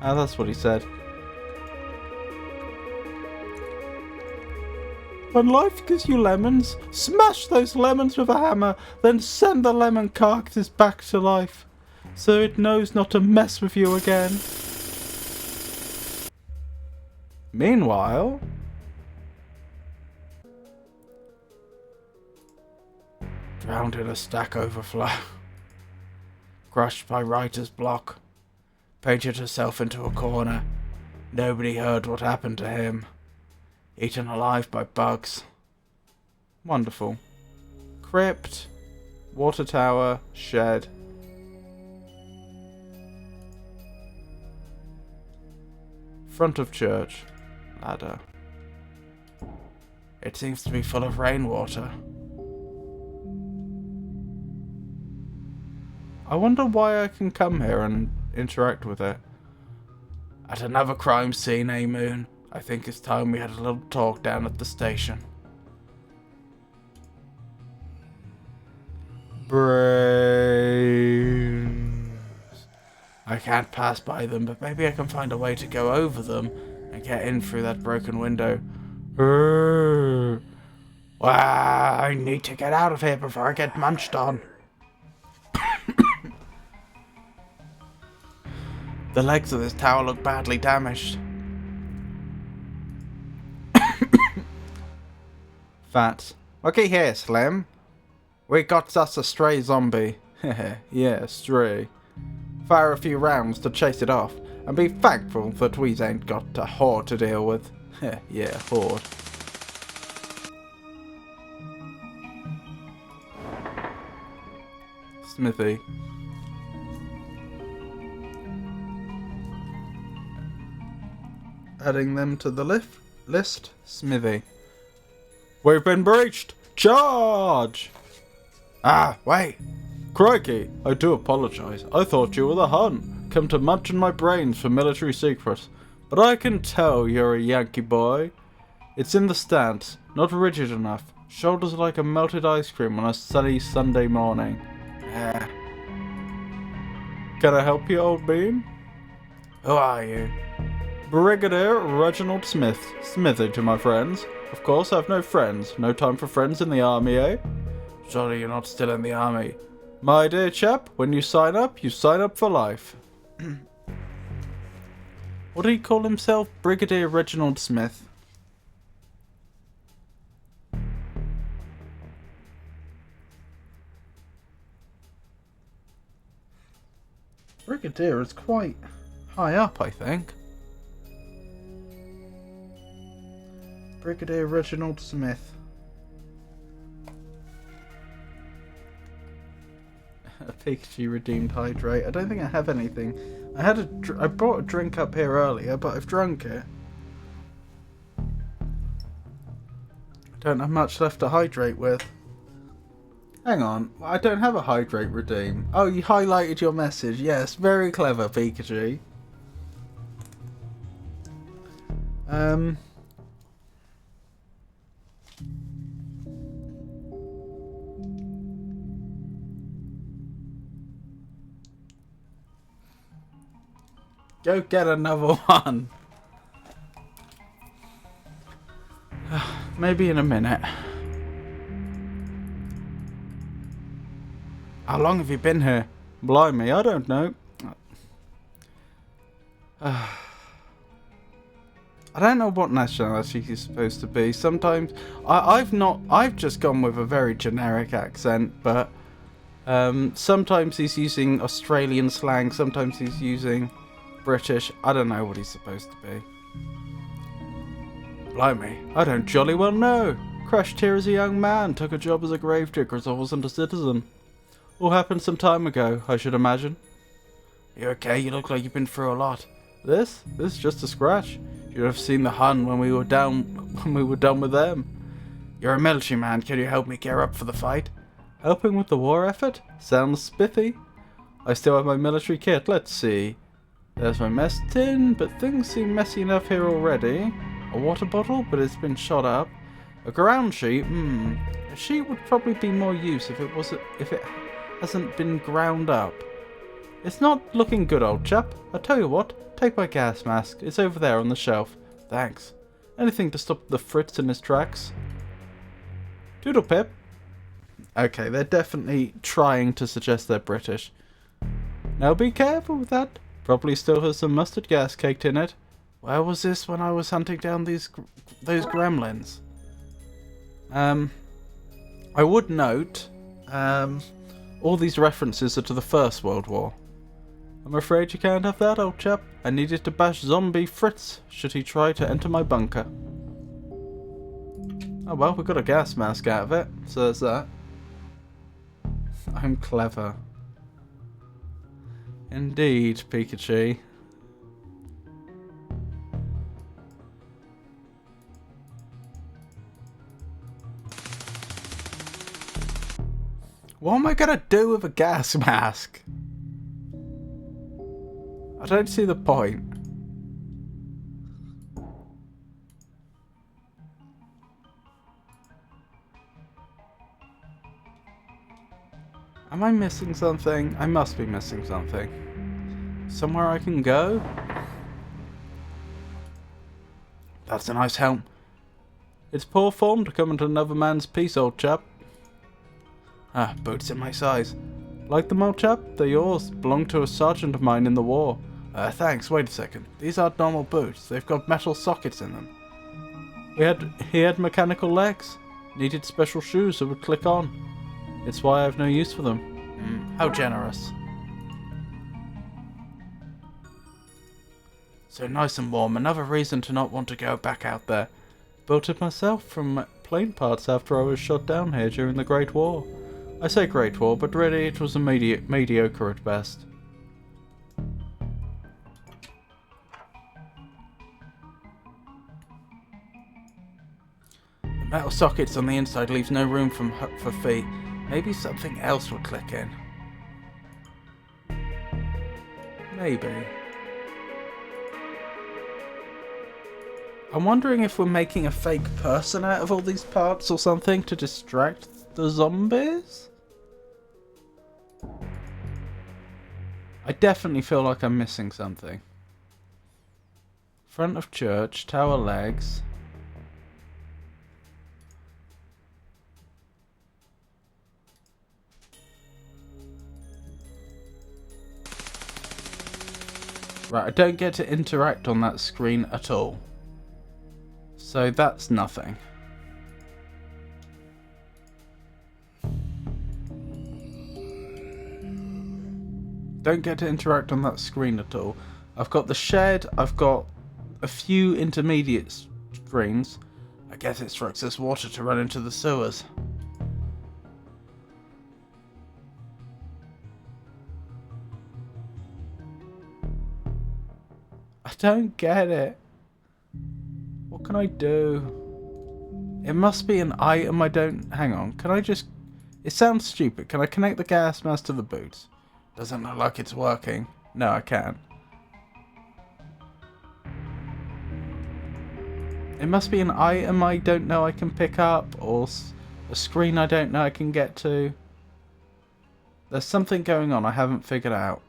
Ah, that's what he said. When life gives you lemons, smash those lemons with a hammer, then send the lemon carcass back to life, so it knows not to mess with you again. Meanwhile... Drowned in a stack overflow. Crushed by writer's block. Painted herself into a corner. Nobody heard what happened to him. Eaten alive by bugs. Wonderful. Crypt. Water tower. Shed. Front of church. Ladder. It seems to be full of rainwater. I wonder why I can come here and interact with it. At another crime scene, eh, Moon? I think it's time we had a little talk down at the station. Brains. I can't pass by them, but maybe I can find a way to go over them and get in through that broken window. I need to get out of here before I get munched on. The legs of this tower look badly damaged. Fats. Looky here, Slim. We got us a stray zombie. Yeah, stray. Fire a few rounds to chase it off, and be thankful that we ain't got a horde to deal with. Yeah, horde. Smithy. Adding them to the list. Smithy. We've been breached! Charge! Ah, wait! Crikey, I do apologise. I thought you were the Hun, come to munch on my brains for military secrets. But I can tell you're a Yankee boy. It's in the stance, not rigid enough. Shoulders like a melted ice cream on a sunny Sunday morning. Can I help you, old bean? Who are you? Brigadier Reginald Smith. Smithy to my friends. Of course, I've no friends. No time for friends in the army, eh? Surely you're not still in the army. My dear chap, when you sign up for life. What did he call himself? Brigadier Reginald Smith. Brigadier is quite high up, I think. Brigadier Reginald Smith. A Pikachu redeemed hydrate. I don't think I have anything. I brought a drink up here earlier, but I've drunk it. I don't have much left to hydrate with. Hang on, I don't have a hydrate redeem. Oh, you highlighted your message. Yes, very clever, Pikachu. Go get another one. Maybe in a minute. How long have you been here? Blimey, I don't know. I don't know what nationality he's supposed to be. Sometimes I've just gone with a very generic accent, but sometimes he's using Australian slang, sometimes he's using British. I don't know what he's supposed to be. Blimey, I don't jolly well know. Crashed here as a young man, took a job as a gravedigger as I wasn't a citizen. All happened some time ago, I should imagine. You okay? You look like you've been through a lot. This is just a scratch. You'd have seen the Hun when we were done with them. You're a military man. Can you help me gear up for the fight? Helping with the war effort? Sounds spiffy. I still have my military kit. Let's see. There's my mess tin, but things seem messy enough here already. A water bottle, but it's been shot up. A ground sheet? A sheet would probably be more use if it hasn't been ground up. It's not looking good, old chap. I tell you what, take my gas mask. It's over there on the shelf. Thanks. Anything to stop the Fritz in his tracks. Doodle pip. Okay, they're definitely trying to suggest they're British. Now be careful with that. Probably still has some mustard gas caked in it. Where was this when I was hunting down those gremlins? I would note, all these references are to the First World War. I'm afraid you can't have that, old chap. I needed to bash zombie Fritz should he try to enter my bunker. Oh well, we got a gas mask out of it, so there's that. I'm clever. Indeed, Pikachu. What am I gonna do with a gas mask? I don't see the point. Am I missing something? I must be missing something. Somewhere I can go? That's a nice helm. It's poor form to come into another man's piece, old chap. Ah, boots in my size. Like them, old chap? They're yours. Belonged to a sergeant of mine in the war. Thanks. Wait a second. These aren't normal boots. They've got metal sockets in them. He had mechanical legs. Needed special shoes that would click on. It's why I have no use for them. How generous. So nice and warm. Another reason to not want to go back out there. Built it myself from plane parts after I was shot down here during the Great War. I say Great War, but really it was a mediocre at best. The metal sockets on the inside leaves no room for feet. Maybe something else would click in. Maybe. I'm wondering if we're making a fake person out of all these parts or something to distract the zombies? I definitely feel like I'm missing something. Front of church, tower legs. Right, I don't get to interact on that screen at all. So that's nothing. Don't get to interact on that screen at all. I've got the shed, I've got a few intermediate screens. I guess it strikes us water to run into the sewers. I don't get it. What can I do? It must be an item I don't... Hang on, can I just... It sounds stupid. Can I connect the gas mask to the boots? Doesn't look like it's working. No, I can't. It must be an item I don't know I can pick up, or a screen I don't know I can get to. There's something going on I haven't figured out.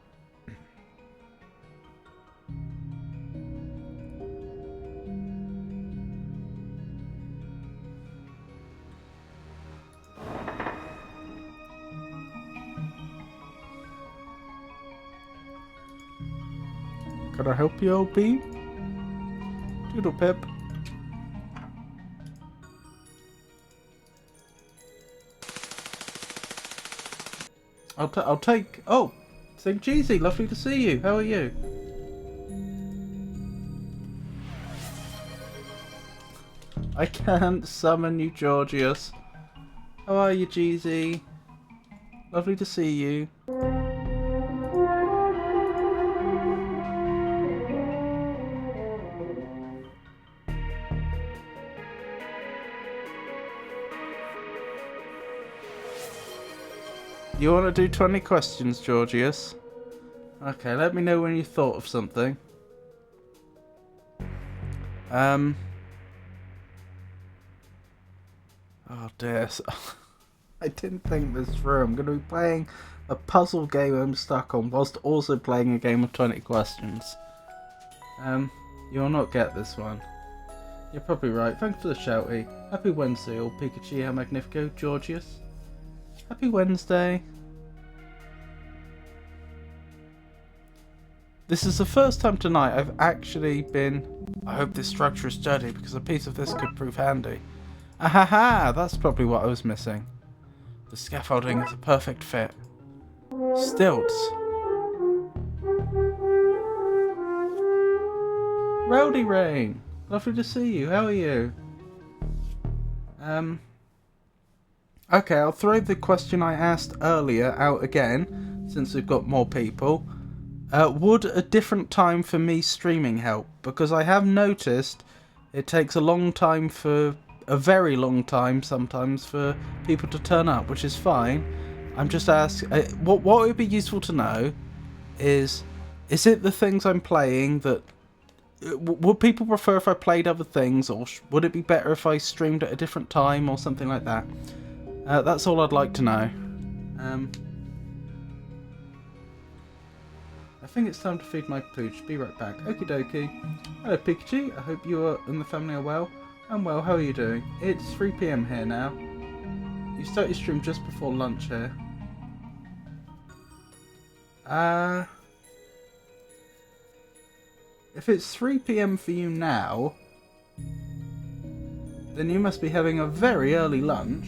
Can I help you, OP? Doodle pip. I'll take... Oh! St. Cheesy, lovely to see you. How are you? I can't summon you, Georgius. How are you, Jeezy? Lovely to see you. You want to do 20 questions, Georgius? Okay, let me know when you thought of something. Oh dear. I didn't think this through. I'm going to be playing a puzzle game I'm stuck on whilst also playing a game of 20 questions. You'll not get this one. You're probably right. Thanks for the shouty. Happy Wednesday, all Pikachu, how magnifico, Georgius. Happy Wednesday. This is the first time tonight I've actually been... I hope this structure is sturdy because a piece of this could prove handy. Ahaha! That's probably what I was missing. The scaffolding is a perfect fit. Stilts. Rowdy Rain! Lovely to see you. How are you? Okay, I'll throw the question I asked earlier out again, since we've got more people. Would a different time for me streaming help? Because I have noticed it takes a very long time sometimes for people to turn up, which is fine. I'm just asking, what would be useful to know is it the things I'm playing that... would people prefer if I played other things, or would it be better if I streamed at a different time or something like that? That's all I'd like to know. I think it's time to feed my pooch. Be right back. Okie dokie. Hello Pikachu, I hope you and the family are well. I'm well, how are you doing? It's 3 PM here now. You start your stream just before lunch here. If it's 3 PM for you now, then you must be having a very early lunch.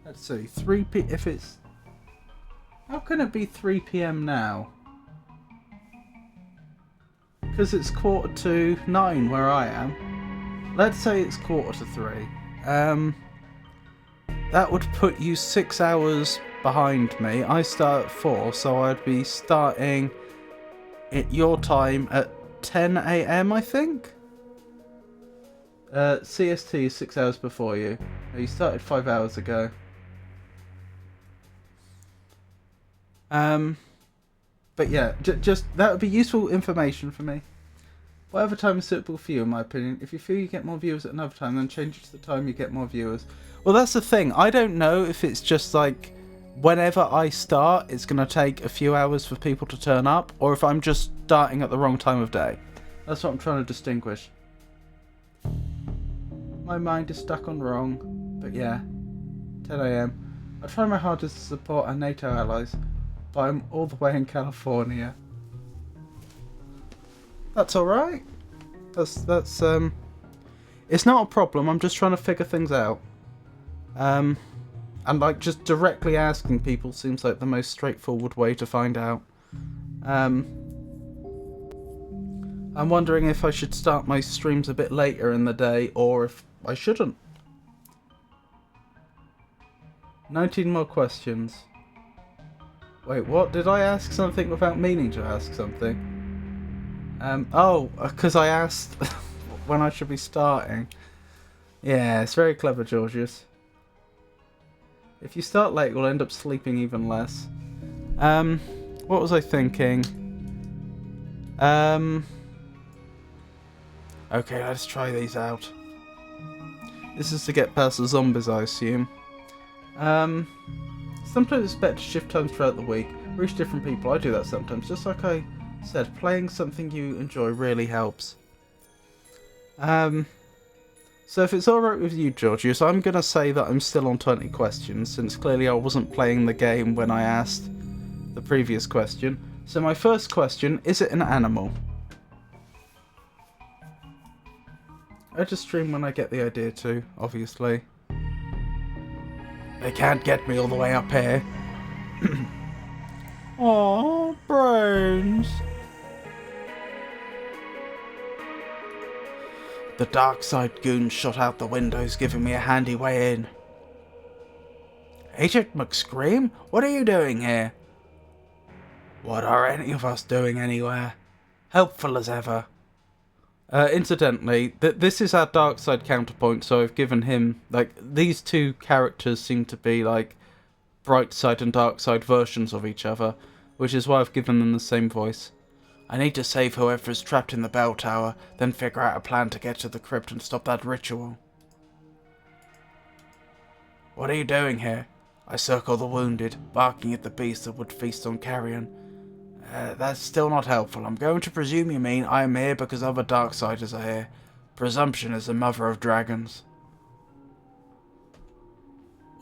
Let's see, if it's... How can it be 3 PM now? Because it's 9:15 where I am. Let's say it's 2:45. That would put you 6 hours behind me. I start at 4, so I'd be starting at your time at 10 AM, I think? CST is 6 hours before you. You started 5 hours ago. But yeah, just that would be useful information for me. Whatever time is suitable for you, in my opinion. If you feel you get more viewers at another time, then change it to the time you get more viewers. Well, that's the thing. I don't know if it's just like whenever I start, it's going to take a few hours for people to turn up, or if I'm just starting at the wrong time of day. That's what I'm trying to distinguish. My mind is stuck on wrong, but yeah, 10 AM. I try my hardest to support our NATO allies, but I'm all the way in California. That's alright. That's it's not a problem, I'm just trying to figure things out. And like just directly asking people seems like the most straightforward way to find out. I'm wondering if I should start my streams a bit later in the day, or if I shouldn't. 19 more questions. Wait, what? Did I ask something without meaning to ask something? Because I asked when I should be starting. Yeah, it's very clever, Georgius. If you start late, we'll end up sleeping even less. What was I thinking? Okay, let's try these out. This is to get past the zombies, I assume. Sometimes it's better to shift times throughout the week. Reach different people. I do that sometimes. Just like I said, playing something you enjoy really helps. So if it's alright with you, Georgius, I'm going to say that I'm still on 20 questions, since clearly I wasn't playing the game when I asked the previous question. So my first question, is it an animal? I just stream when I get the idea to, obviously. They can't get me all the way up here. Aww, brains. The Darkside goons shot out the windows, giving me a handy way in. Agent McScream? What are you doing here? What are any of us doing anywhere? Helpful as ever. Incidentally, this is our Darkside counterpoint, so I've given him, like, these two characters seem to be, like, Brightside and Darkside versions of each other, which is why I've given them the same voice. I need to save whoever is trapped in the bell tower, then figure out a plan to get to the crypt and stop that ritual. What are you doing here? I circle the wounded, barking at the beast that would feast on carrion. That's still not helpful. I'm going to presume you mean I am here because other Darksiders are here. Presumption is the mother of dragons.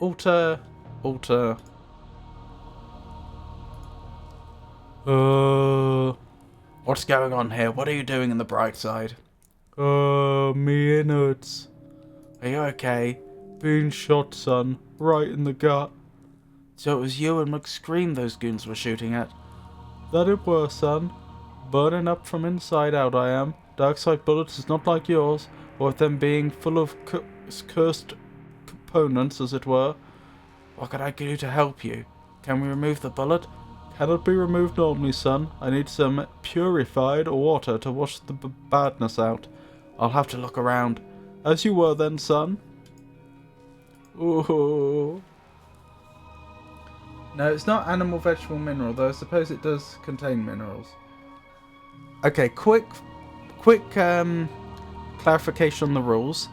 Alter. What's going on here? What are you doing in the bright side? Me innards. Are you okay? Being shot, son. Right in the gut. So it was you and McScream those goons were shooting at? That it were, son. Burning up from inside out I am. Darkside bullets is not like yours. or of them being full of cursed components, as it were. What can I do to help you? Can we remove the bullet? Cannot be removed normally, son. I need some purified water to wash the badness out. I'll have to look around. As you were then, son. Ooh. No, it's not animal, vegetable, mineral, though I suppose it does contain minerals. Okay, quick clarification on the rules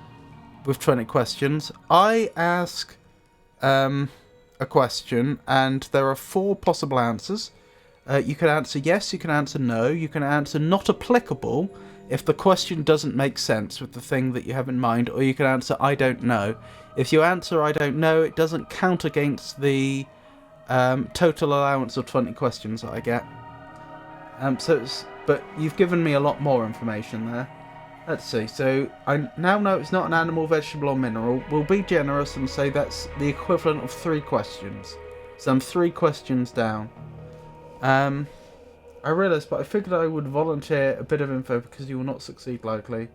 with 20 questions. I ask a question and there are 4 possible answers. You can answer yes, you can answer no, you can answer not applicable if the question doesn't make sense with the thing that you have in mind, or you can answer I don't know. If you answer I don't know, it doesn't count against the total allowance of 20 questions that I get. But you've given me a lot more information there. Let's see, so I now know it's not an animal, vegetable or mineral. We'll be generous and say that's the equivalent of 3 questions. So I'm 3 questions down. I realised, but I figured I would volunteer a bit of info because you will not succeed likely.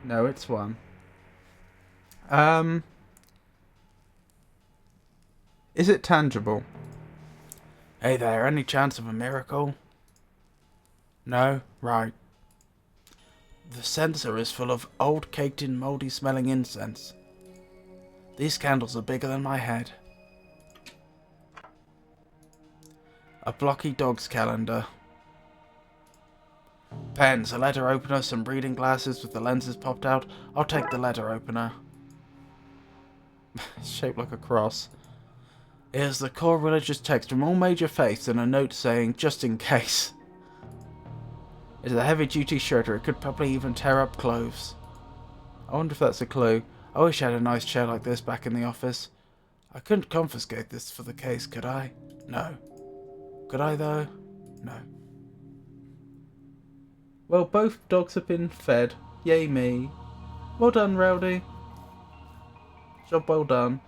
No, it's 1. Is it tangible? Hey there, any chance of a miracle? No? Right. The censer is full of old caked in mouldy smelling incense. These candles are bigger than my head. A blocky dog's calendar. Pens, a letter opener, some reading glasses with the lenses popped out. I'll take the letter opener. It's shaped like a cross. Here's the core religious text from all major faiths and a note saying, just in case. It's a heavy-duty shredder. It could probably even tear up clothes. I wonder if that's a clue. I wish I had a nice chair like this back in the office. I couldn't confiscate this for the case, could I? No. Could I, though? No. Well, both dogs have been fed. Yay me. Well done, Rowdy. Job well done.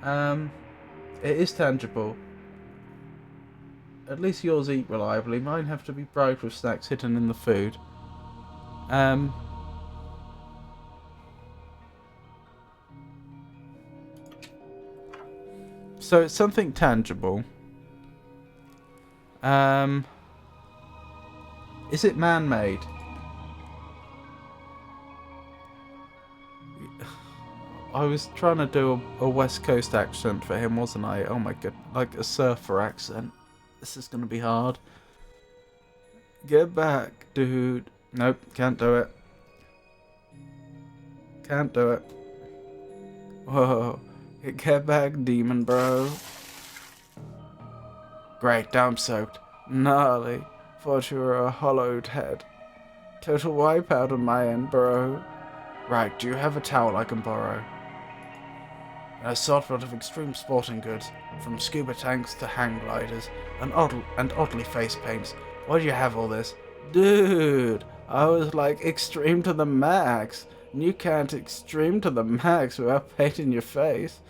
It is tangible. At least yours eat reliably. Mine have to be bribed with snacks hidden in the food. So it's something tangible. Is it man-made? I was trying to do a West Coast accent for him, wasn't I? Oh my god, like a surfer accent. This is gonna be hard. Get back, dude. Nope, can't do it. Can't do it. Whoa, get back, demon bro. Great, now I'm soaked. Gnarly. Thought you were a hollowed head. Total wipeout on my end, bro. Right, do you have a towel I can borrow? An assortment of extreme sporting goods, from scuba tanks to hang gliders, and oddly face paints. Why do you have all this? Dude, I was like extreme to the max. And you can't extreme to the max without painting your face.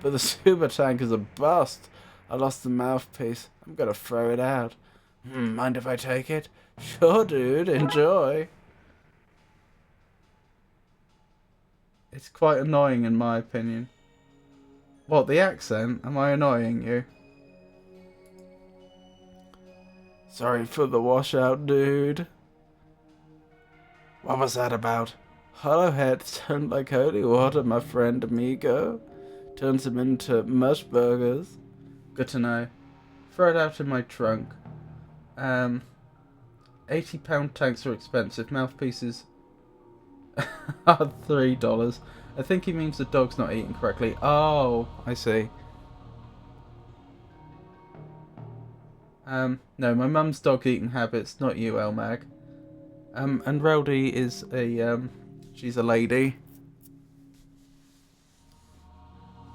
But the scuba tank is a bust. I lost the mouthpiece. I'm gonna throw it out. Mind if I take it? Sure, dude. Enjoy. It's quite annoying in my opinion. What, the accent? Am I annoying you? Sorry for the washout, dude. What was that about? Hollow heads turn like holy water, my friend amigo. Turns them into mush burgers. Good to know. Throw it out in my trunk. £80 tanks are expensive. Mouthpieces are $3. I think he means the dog's not eating correctly. Oh, I see. No, my mum's dog eating habits, not you, Elmag. And Rowdy is a, she's a lady.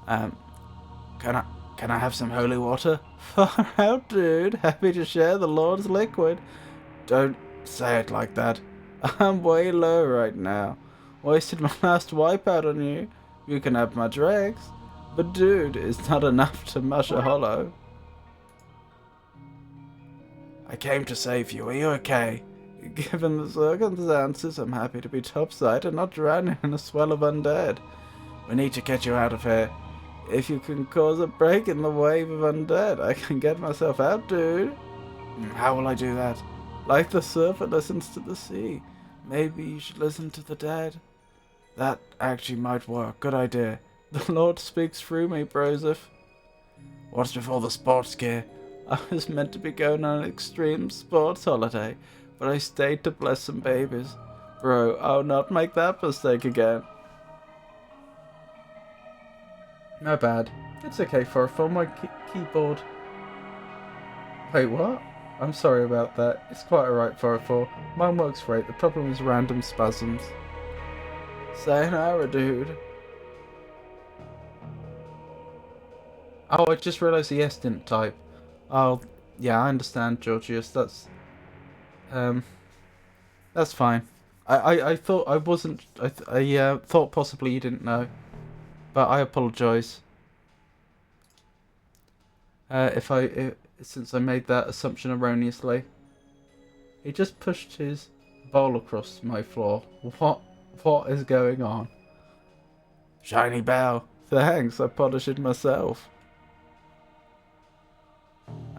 Can I have some holy water? Far out, dude. Happy to share the Lord's liquid. Don't say it like that. I'm way low right now. Wasted my last wipeout on you. You can have my dregs. But dude, it's not enough to mush a hollow. I came to save you. Are you okay? Given the circumstances, I'm happy to be topside and not drowning in a swell of undead. We need to get you out of here. If you can cause a break in the wave of undead, I can get myself out, dude. How will I do that? Like the surfer listens to the sea. Maybe you should listen to the dead. That actually might work. Good idea. The Lord speaks through me, Broseph. What's with all the sports gear? I was meant to be going on an extreme sports holiday, but I stayed to bless some babies. Bro, I'll not make that mistake again. No bad. It's okay for my keyboard. Wait, what? I'm sorry about that. It's quite alright, 404. Mine works great. The problem is random spasms. Sayonara, dude. Oh, I just realised the S didn't type. Oh, yeah, I understand, Georgius. That's fine. I thought I wasn't. I thought possibly you didn't know, but I apologise. Since I made that assumption erroneously. He just pushed his bowl across my floor. What is going on? Shiny bell. Thanks, I polished it myself.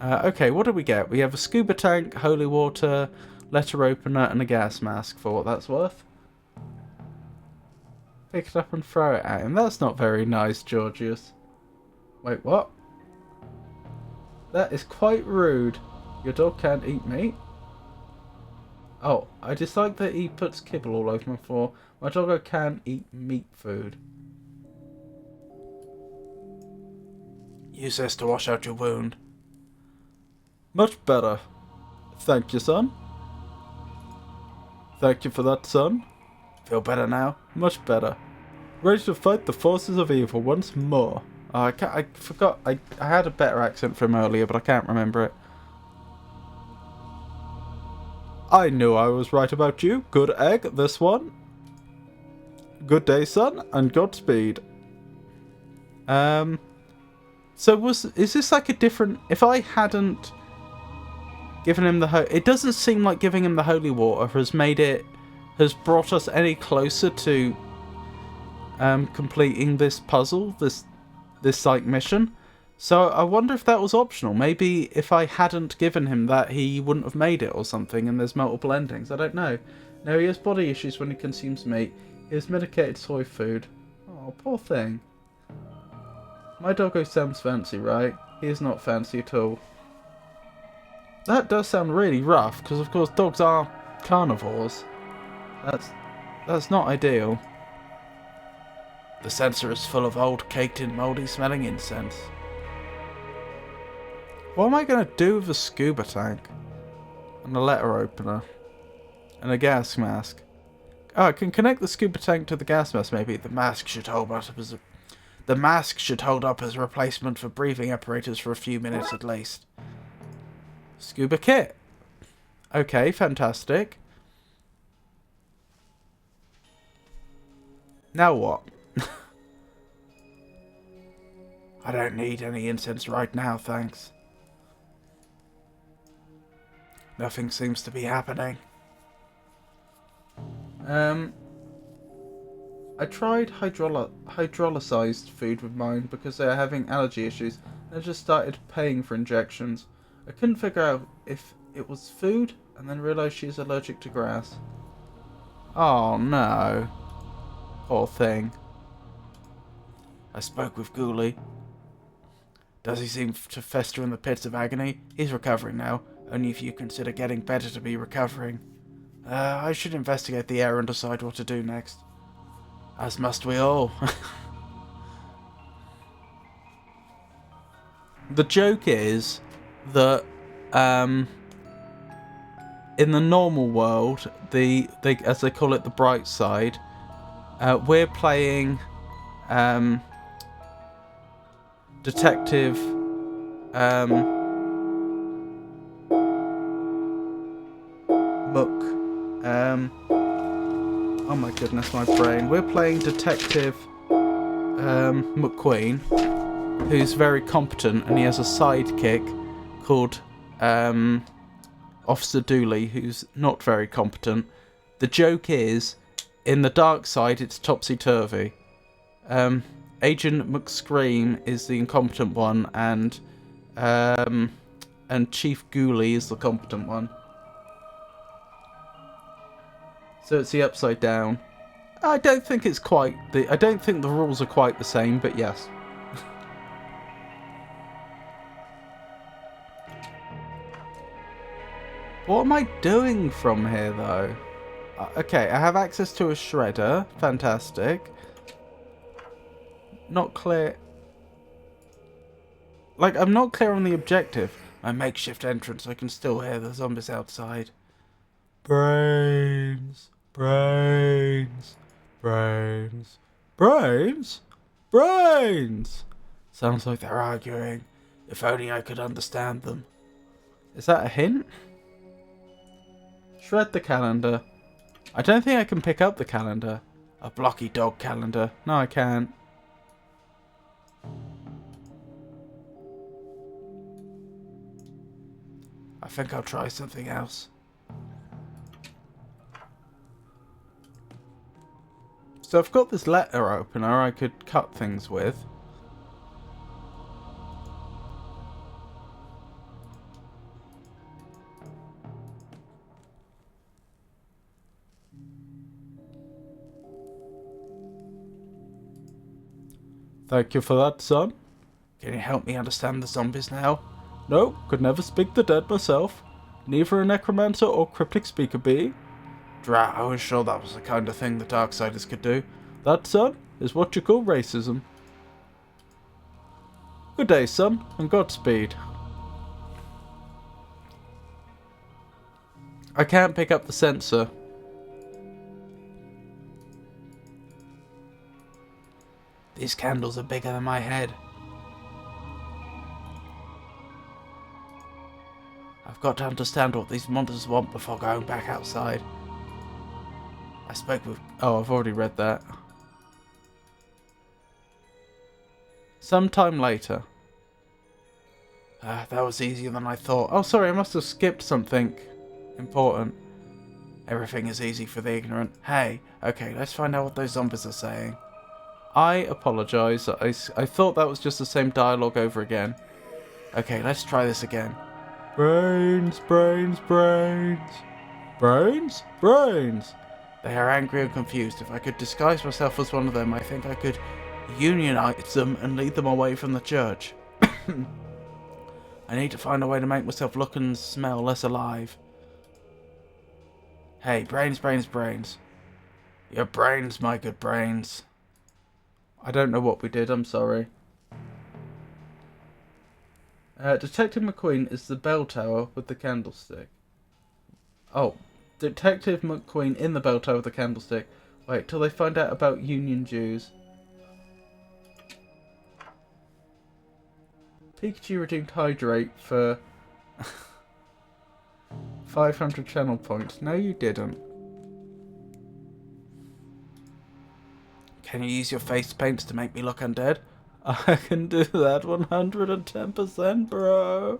Okay, what do we get? We have a scuba tank, holy water, letter opener, and a gas mask for what that's worth. Pick it up and throw it at him. That's not very nice, Georgius. Wait, what? That is quite rude. Your dog can't eat meat. Oh, I dislike that he puts kibble all over my floor. My doggo can eat meat food. Use this to wash out your wound. Much better. Thank you, son. Thank you for that, son. Feel better now? Much better. Ready to fight the forces of evil once more. Oh, I forgot. I had a better accent from earlier, but I can't remember it. I knew I was right about you. Good egg, this one. Good day, son, and Godspeed. So is this like a different... If I hadn't given him the... It doesn't seem like giving him the holy water has brought us any closer to completing this puzzle, this like mission. So I wonder if that was optional. Maybe if I hadn't given him that, he wouldn't have made it or something, and there's multiple endings. I don't know. No, he has body issues when he consumes meat. He has medicated soy food. Oh, poor thing. My doggo sounds fancy, right? He is not fancy at all. That does sound really rough, because of course dogs are carnivores. That's not ideal. The censer is full of old, caked-in, mouldy-smelling incense. What am I going to do with a scuba tank? And a letter opener? And a gas mask? Oh, I can connect the scuba tank to the gas mask, maybe. The mask should hold up as a replacement for breathing apparatus for a few minutes at least. Scuba kit. Okay, fantastic. Now what? I don't need any incense right now, thanks. Nothing seems to be happening. I tried hydrolyzed food with mine because they are having allergy issues, and I just started paying for injections. I couldn't figure out if it was food, and then realised she's allergic to grass. Oh no. Poor thing. I spoke with Ghoulie. Does he seem to fester in the pits of agony? He's recovering now. Only if you consider getting better to be recovering. I should investigate the area and decide what to do next. As must we all. The joke is that in the normal world, as they call it, the bright side, we're playing Detective Mook. Oh my goodness, my brain. We're playing Detective McQueen, who's very competent, and he has a sidekick called Officer Dooley, who's not very competent. The joke is, in the Darkside, it's topsy-turvy. Agent McScream is the incompetent one, and Chief Ghoulie is the competent one. So it's the upside down. I don't think it's quite I don't think the rules are quite the same, but yes. What am I doing from here, though? Okay, I have access to a shredder. Fantastic. Not clear. Like, I'm not clear on the objective. My makeshift entrance, I can still hear the zombies outside. Brains. Brains. Brains. Brains? Brains! Sounds like they're arguing. If only I could understand them. Is that a hint? Shred the calendar. I don't think I can pick up the calendar. A blocky dog calendar. No, I can't. I think I'll try something else. So I've got this letter opener I could cut things with. Thank you for that, son. Can you help me understand the zombies now? No, could never speak the dead myself. Neither a necromancer or cryptic speaker being. Drat, I was sure that was the kind of thing the Darksiders could do. That, son, is what you call racism. Good day, son, and Godspeed. I can't pick up the sensor. These candles are bigger than my head. I've got to understand what these monsters want before going back outside. I spoke with... Oh, I've already read that. Sometime later. That was easier than I thought. Oh, sorry, I must have skipped something important. Everything is easy for the ignorant. Hey, okay, let's find out what those zombies are saying. I apologise. I thought that was just the same dialogue over again. Okay, let's try this again. Brains, brains, brains. Brains? Brains. They are angry and confused. If I could disguise myself as one of them, I think I could unionize them and lead them away from the church. I need to find a way to make myself look and smell less alive. Hey, brains, brains, brains. Your brains, my good brains. I don't know what we did, I'm sorry. Detective McQueen is the bell tower with the candlestick. Oh, Detective McQueen in the bell tower with the candlestick. Wait, till they find out about Union Jews. Pikachu redeemed Hydrate for 500 channel points. No, you didn't. Can you use your face paints to make me look undead? I can do that 110%, bro.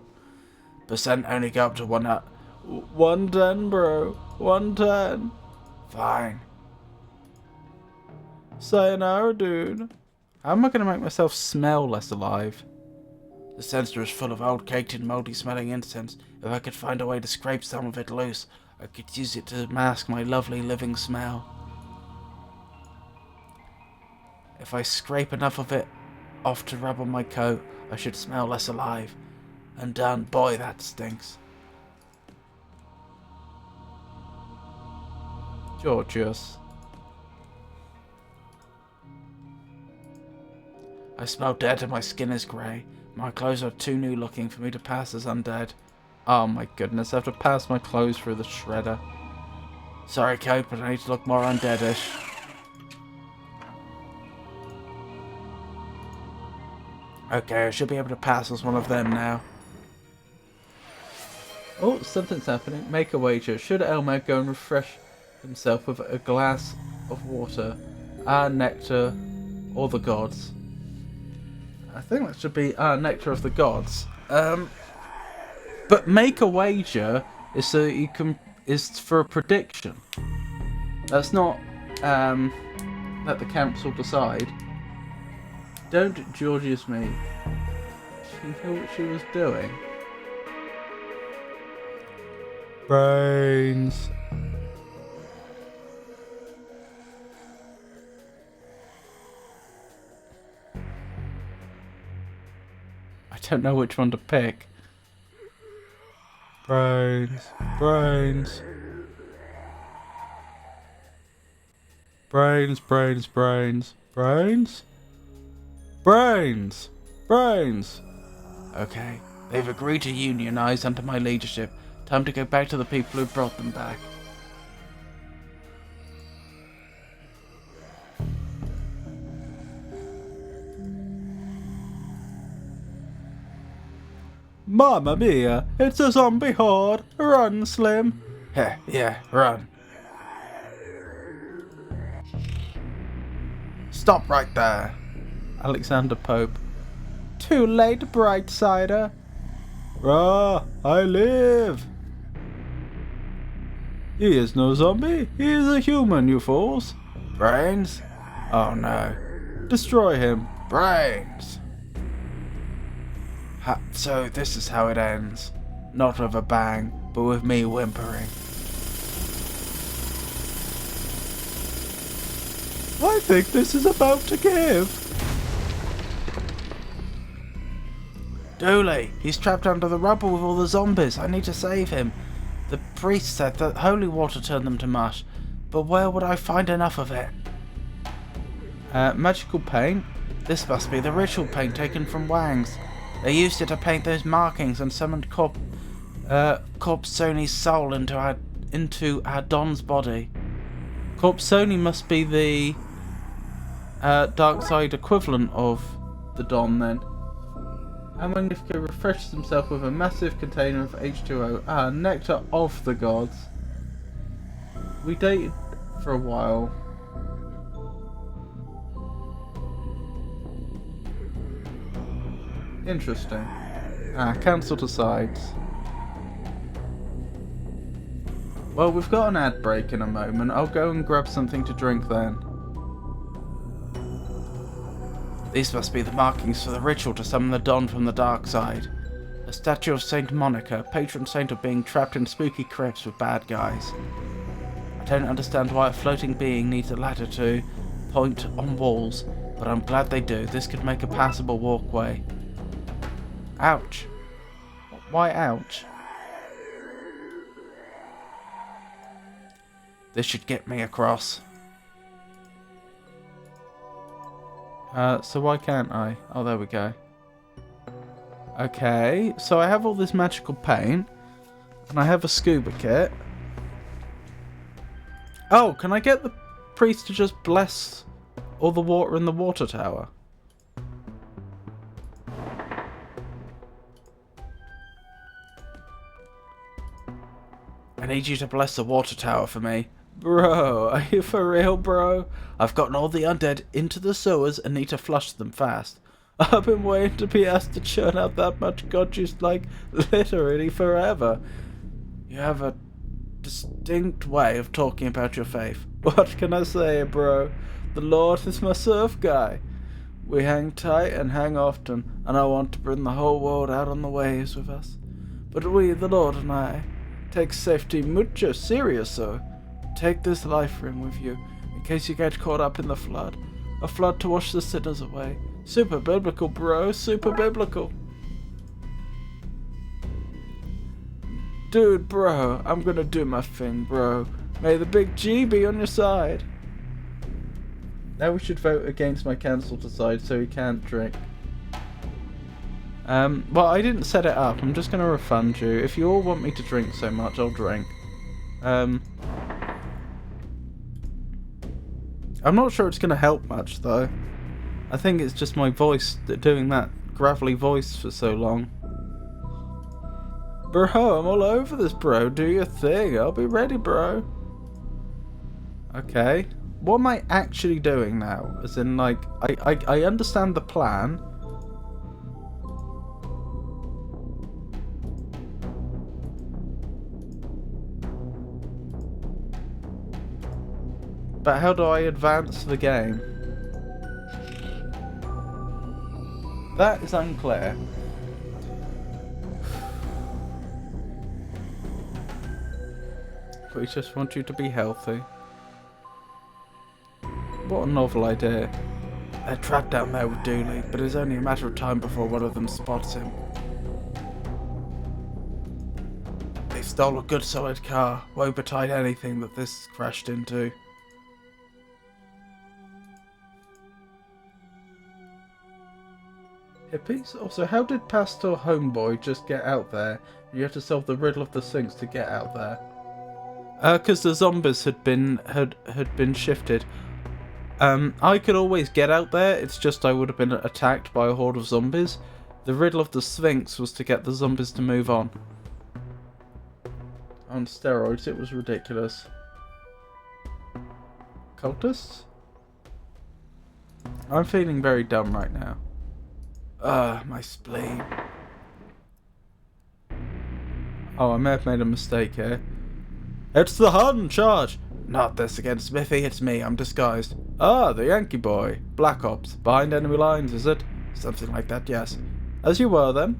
Percent only go up to 110, bro. 110. Fine. Sayonara, dude. How am I going to make myself smell less alive? The sensor is full of old, caked in mouldy smelling incense. If I could find a way to scrape some of it loose, I could use it to mask my lovely living smell. If I scrape enough of it off to rub on my coat, I should smell less alive. And done. Boy, that stinks. Georgius. I smell dead and my skin is grey. My clothes are too new looking for me to pass as undead. Oh my goodness, I have to pass my clothes through the shredder. Sorry, coat, but I need to look more undeadish. Okay, I should be able to pass as one of them now. Oh, something's happening. Make a wager. Should Elmer go and refresh himself with a glass of water, nectar, or the gods? I think that should be nectar of the gods. But make a wager is so you can is for a prediction. That's not let the council decide. Don't Georgius me. She knew what she was doing. Brains. I don't know which one to pick. Brains. Brains. Brains, brains, brains. Brains? Brains! Brains! Okay, they've agreed to unionize under my leadership. Time to go back to the people who brought them back. Mamma mia, it's a zombie horde. Run, Slim. Yeah, run. Stop right there. Alexander Pope. Too late, Brightsider. Rah, I live. He is no zombie. He is a human, you fools. Brains? Oh no. Destroy him. Brains. So this is how it ends. Not with a bang, but with me whimpering. I think this is about to give. Dooley, he's trapped under the rubble with all the zombies. I need to save him. The priest said that holy water turned them to mush, but where would I find enough of it? Magical paint? This must be the ritual paint taken from Wang's. They used it to paint those markings and summoned Corpsoni's soul into our Don's body. Corpsoni must be the Darkside equivalent of the Don then. And Magnifico refreshes himself with a massive container of H2O. Nectar of the gods. We dated for a while. Interesting. Council decides. Well, we've got an ad break in a moment. I'll go and grab something to drink then. These must be the markings for the ritual to summon the Don from the dark side. A statue of Saint Monica, patron saint of being trapped in spooky crypts with bad guys. I don't understand why a floating being needs a ladder to point on walls, but I'm glad they do. This could make a passable walkway. Ouch. Why ouch? This should get me across. So why can't I? Oh, there we go. Okay, so I have all this magical paint, and I have a scuba kit. Oh, can I get the priest to just bless all the water in the water tower? I need you to bless the water tower for me. Bro, are you for real, bro? I've gotten all the undead into the sewers and need to flush them fast. I've been waiting to be asked to churn out that much god juice like literally forever. You have a distinct way of talking about your faith. What can I say, bro? The Lord is my surf guy. We hang tight and hang often, and I want to bring the whole world out on the waves with us. But we, the Lord and I, take safety mucho serioso. Take this life ring with you, in case you get caught up in the flood. A flood to wash the sinners away. Super biblical, bro. Super biblical. Dude, bro. I'm gonna do my thing, bro. May the big G be on your side. Now we should vote against my cancel decide so he can't drink. Well, I didn't set it up. I'm just gonna refund you. If you all want me to drink so much, I'll drink. I'm not sure it's going to help much, though. I think it's just my voice doing that gravelly voice for so long. Bro, I'm all over this, bro. Do your thing. I'll be ready, bro. Okay. What am I actually doing now? As in, like, I understand the plan. But how do I advance the game? That is unclear. We just want you to be healthy. What a novel idea. They're trapped down there with Dooley, but it's only a matter of time before one of them spots him. They stole a good solid car. Won't betide anything that this crashed into. Hippies? Also, how did Pastor Homeboy just get out there? You had to solve the riddle of the Sphinx to get out there. Because the zombies had been shifted. I could always get out there, it's just I would have been attacked by a horde of zombies. The riddle of the Sphinx was to get the zombies to move on. On steroids, it was ridiculous. Cultists? I'm feeling very dumb right now. My spleen. Oh, I may have made a mistake here. It's the Hun charge! Not this again, Smithy, it's me, I'm disguised. Ah, the Yankee boy. Black Ops. Behind enemy lines, is it? Something like that, yes. As you were, then.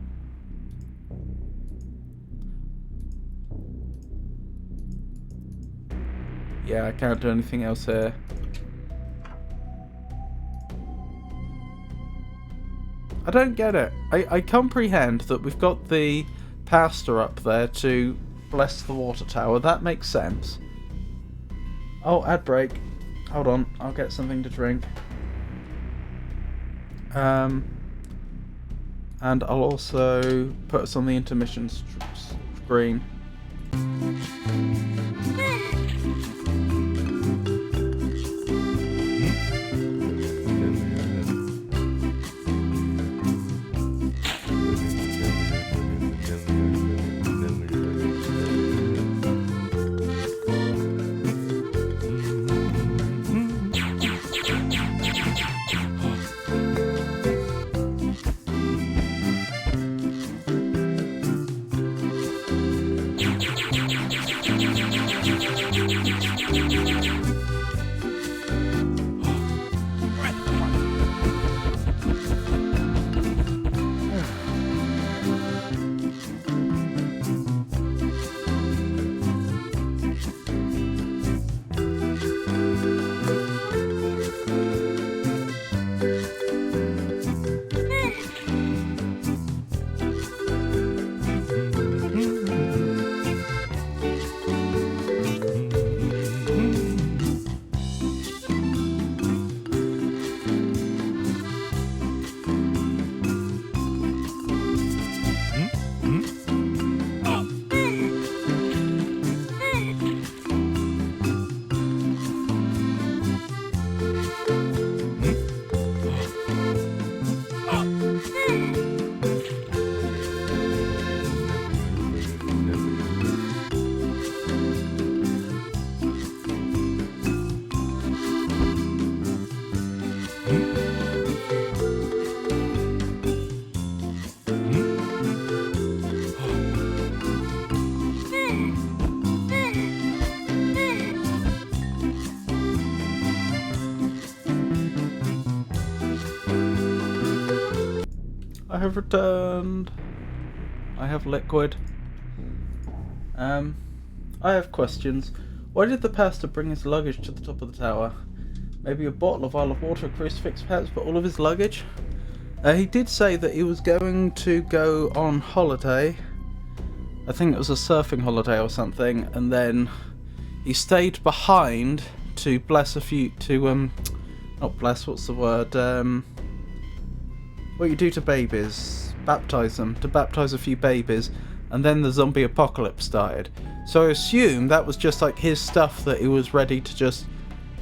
Yeah, I can't do anything else here. I don't get it. I comprehend that we've got the pastor up there to bless the water tower. That makes sense. Oh, ad break. Hold on, I'll get something to drink. And I'll also put us on the intermission screen. I have returned. I have liquid. I have questions. Why did the pastor bring his luggage to the top of the tower? Maybe a bottle, a vial of water, a crucifix perhaps, but all of his luggage? He did say that he was going to go on holiday. I think it was a surfing holiday or something, and then he stayed behind to bless a few, not bless, what's the word, what you do to babies, baptize them, to baptize a few babies, and then the zombie apocalypse started. So I assume that was just like his stuff that he was ready to just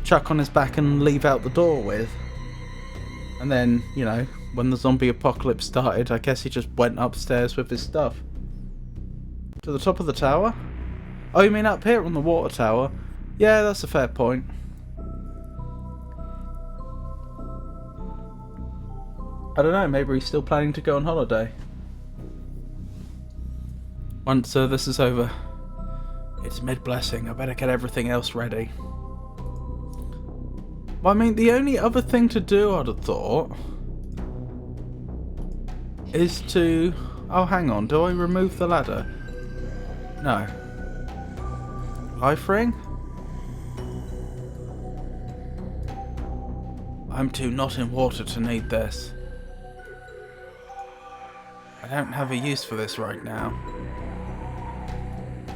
chuck on his back and leave out the door with. And then, you know, when the zombie apocalypse started, I guess he just went upstairs with his stuff. To the top of the tower? Oh, you mean up here on the water tower? Yeah, that's a fair point. I don't know, maybe he's still planning to go on holiday. Once this is over, it's mid-blessing, I better get everything else ready. Well, I mean, the only other thing to do, I'd have thought, is to... Oh, hang on. Do I remove the ladder? No. Life ring? I'm too not in water to need this. I don't have a use for this right now.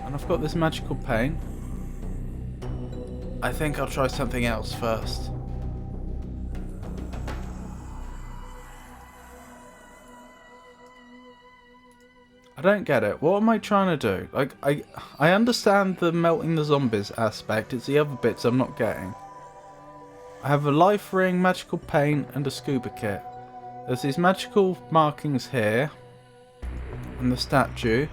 And I've got this magical paint. I think I'll try something else first. I don't get it. What am I trying to do? Like, I understand the melting the zombies aspect. It's the other bits I'm not getting. I have a life ring, magical paint, and a scuba kit. There's these magical markings here. And the statue.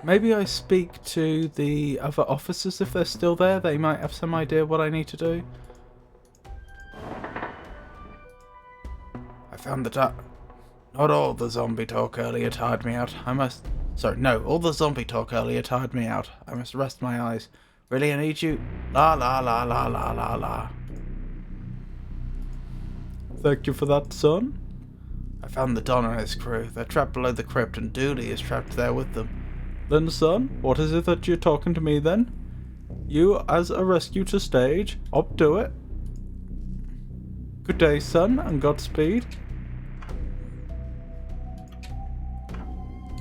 Maybe I speak to the other officers if they're still there. They might have some idea what I need to do. I found the Not all the zombie talk earlier tired me out. All the zombie talk earlier tired me out. I must rest my eyes. Really, I need you. La la la la la la la. Thank you for that, son. I found the Don and his crew. They're trapped below the crypt and Dooley is trapped there with them. Then, son, what is it that you're talking to me then? You as a rescue to stage? Up to it. Good day, son, and Godspeed.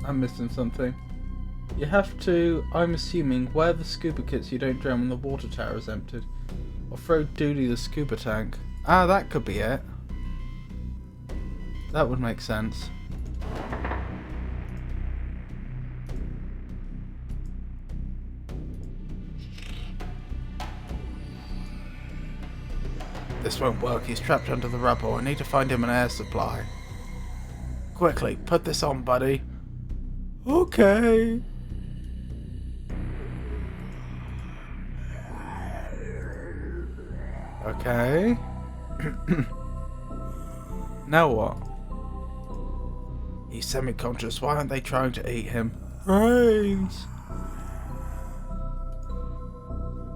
I'm missing something. You have to, I'm assuming, wear the scuba kit so you don't drown when the water tower is emptied. Or throw Dooley the scuba tank. Ah, that could be it. That would make sense. This won't work, he's trapped under the rubble. I need to find him an air supply. Quickly, put this on, buddy. Okay. Okay. Now what? He's semi-conscious. Why aren't they trying to eat him? Brains.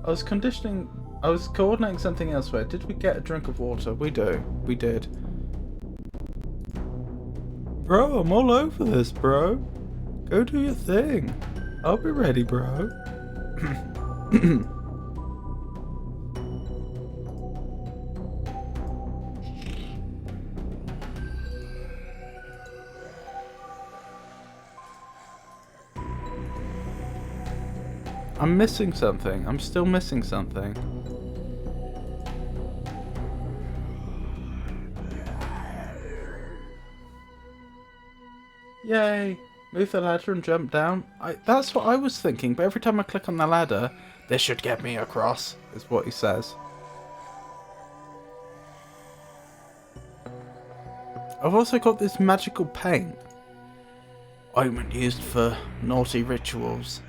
I was coordinating something elsewhere. Did we get a drink of water? We do. We did. Bro, I'm all over this, bro. Go do your thing. I'll be ready, bro. I'm missing something. I'm still missing something. Yay! Move the ladder and jump down. That's what I was thinking, but every time I click on the ladder, this should get me across, is what he says. I've also got this magical paint. Ointment used for naughty rituals.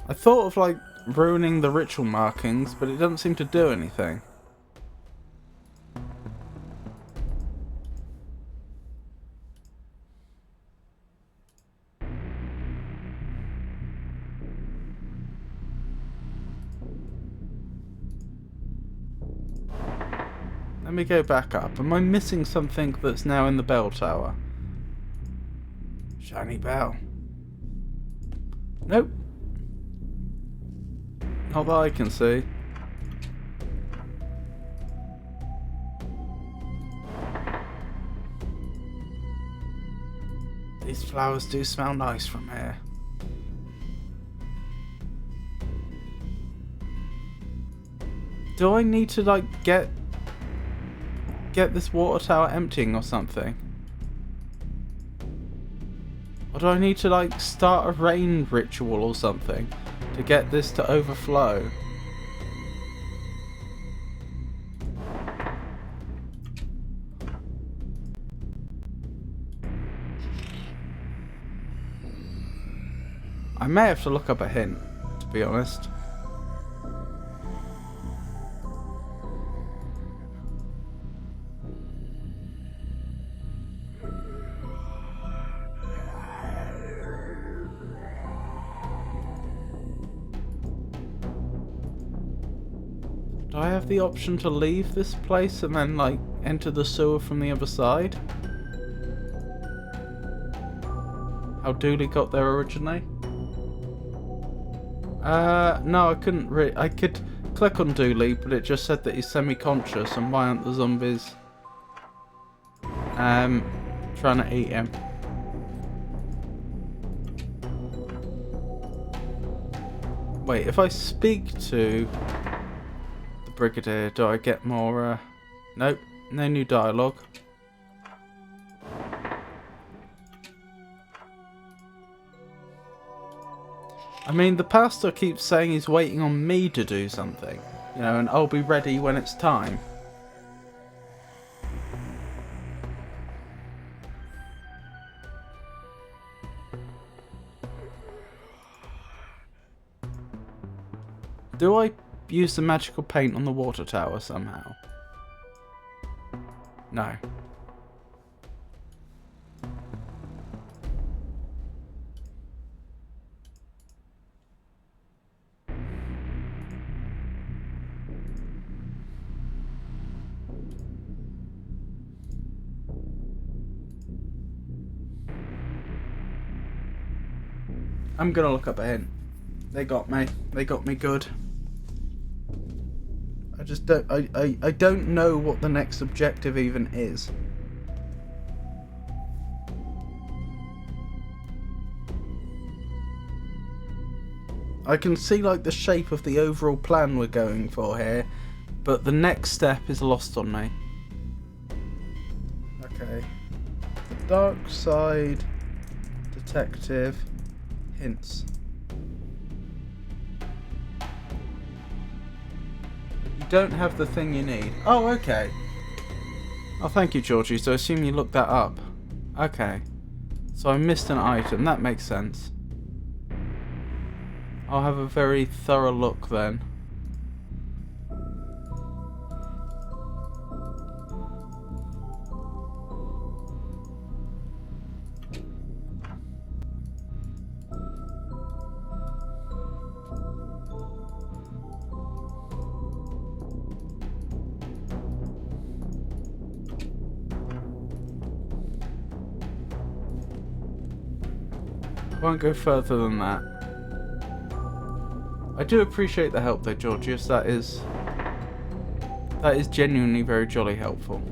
I thought of like ruining the ritual markings, but it doesn't seem to do anything. Let me go back up. Am I missing something that's now in the bell tower? Shiny bell. Nope. Not that I can see. These flowers do smell nice from here. Do I need to like get this water tower emptying or something? Or do I need to like start a rain ritual or something to get this to overflow? I may have to look up a hint, to be honest. Do I have the option to leave this place and then, like, enter the sewer from the other side? How Dooley got there originally? No, I couldn't I could click on Dooley, but it just said that he's semi-conscious, and why aren't the zombies trying to eat him? Wait, if I speak to the Brigadier, do I get more, nope, no new dialogue. I mean, the pastor keeps saying he's waiting on me to do something, you know, and I'll be ready when it's time. Do I use the magical paint on the water tower somehow? No. I'm gonna look up a hint. They got me. They got me good. I just don't... I don't know what the next objective even is. I can see, like, the shape of the overall plan we're going for here, but the next step is lost on me. Okay. The Darkside detective hints. You don't have the thing you need. Oh, okay. Oh, thank you, Georgie. So I assume you looked that up. Okay. So I missed an item. That makes sense. I'll have a very thorough look then. I won't go further than that. I do appreciate the help though, Georgius. That is genuinely very jolly helpful.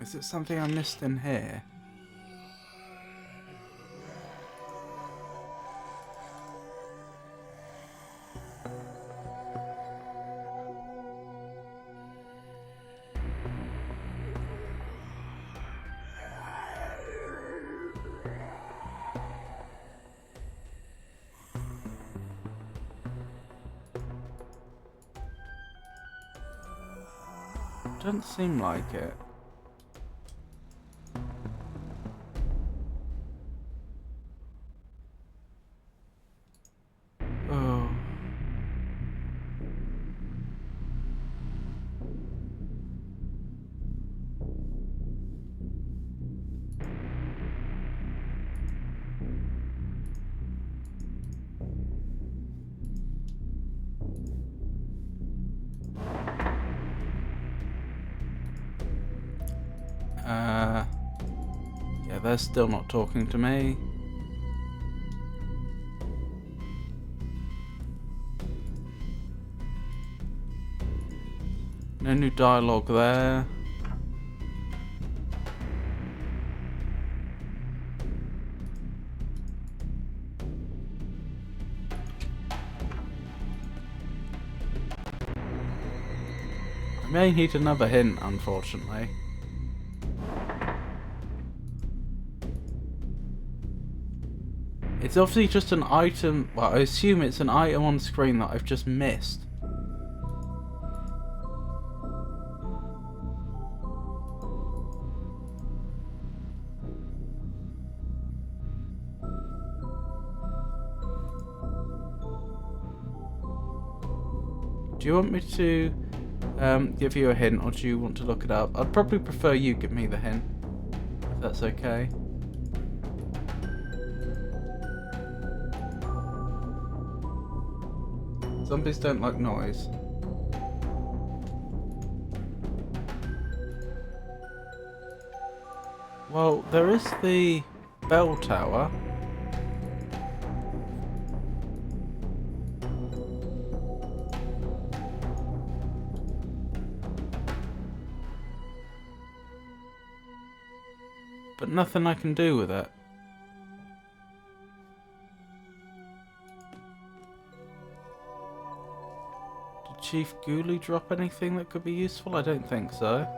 Is it something I missed in here? Doesn't seem like it. Oh. Yeah, they're still not talking to me. No new dialogue there. I may need another hint, unfortunately. It's obviously just an item. Well, I assume it's an item on screen that I've just missed. Do you want me to give you a hint, or do you want to look it up? I'd probably prefer you give me the hint, if that's okay. Zombies don't like noise. Well, there is the bell tower. But nothing I can do with it. Did Chief Ghoulie drop anything that could be useful? I don't think so.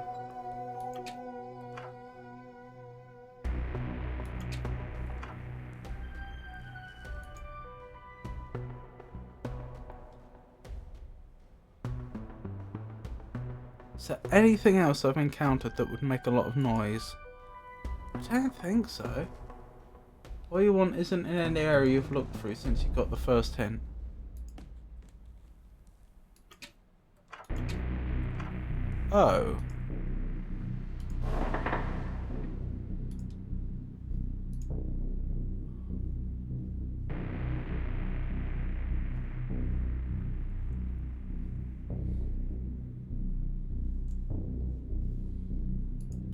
Is there anything else I've encountered that would make a lot of noise? I don't think so. All you want isn't in any area you've looked through since you got the first hint. Oh.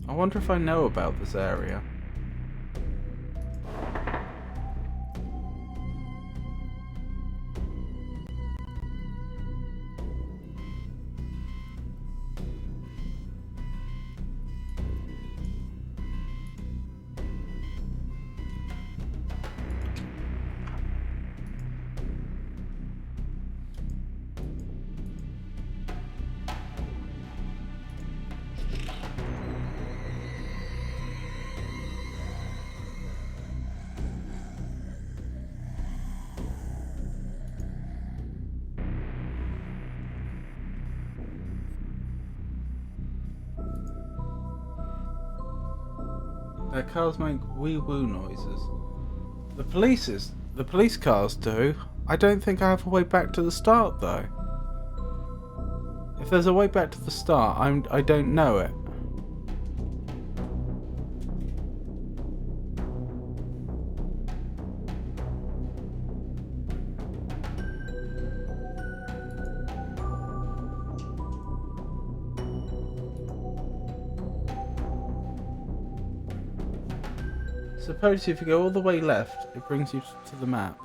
I wonder if I know about this area. Their cars make wee-woo noises. The police cars do. I don't think I have a way back to the start though. If there's a way back to the start, I don't know it. Suppose if you go all the way left, it brings you to the map.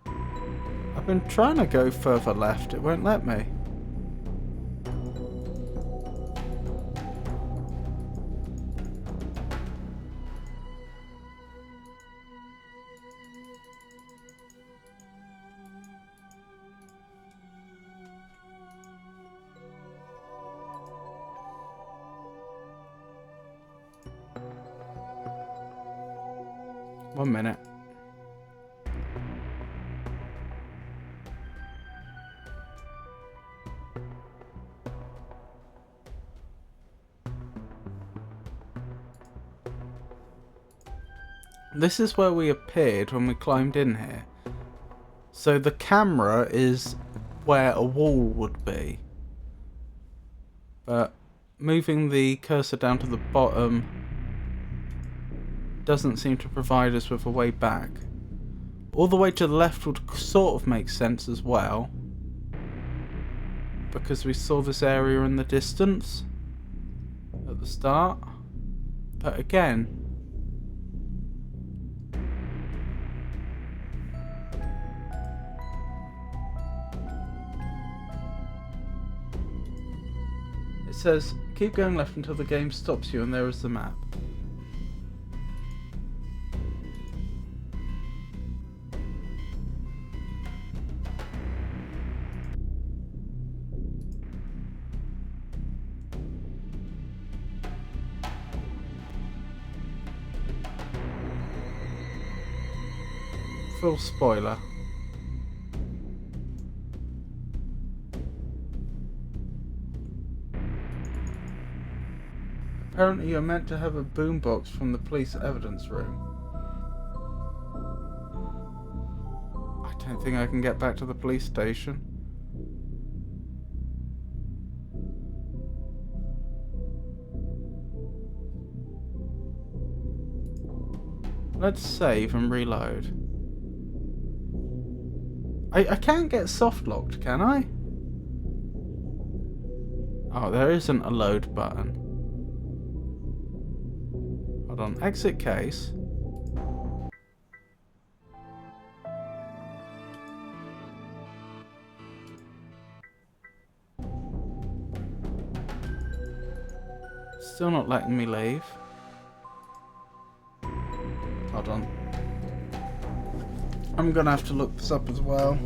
I've been trying to go further left, it won't let me. One minute. This is where we appeared when we climbed in here. So the camera is where a wall would be. But moving the cursor down to the bottom doesn't seem to provide us with a way back. All the way to the left would sort of make sense as well, because we saw this area in the distance at the start. But again, it says keep going left until the game stops you, and there is the map. Full spoiler. Apparently you're meant to have a boombox from the police evidence room. I don't think I can get back to the police station. Let's save and reload. I can't get soft locked, can I? Oh, there isn't a load button. Hold on, exit case. Still not letting me leave. Hold on. I'm gonna have to look this up as well.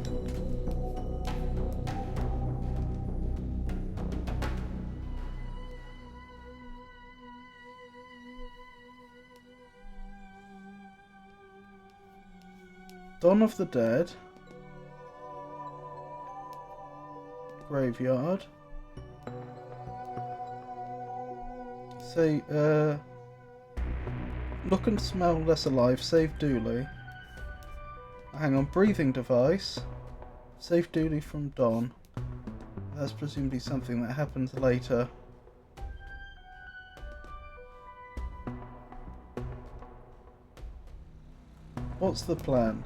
Dawn of the Dead. Graveyard. Say, look and smell less alive. Save Dooley. Hang on, breathing device. Save Dooley from Dawn. That's presumably something that happens later. What's the plan?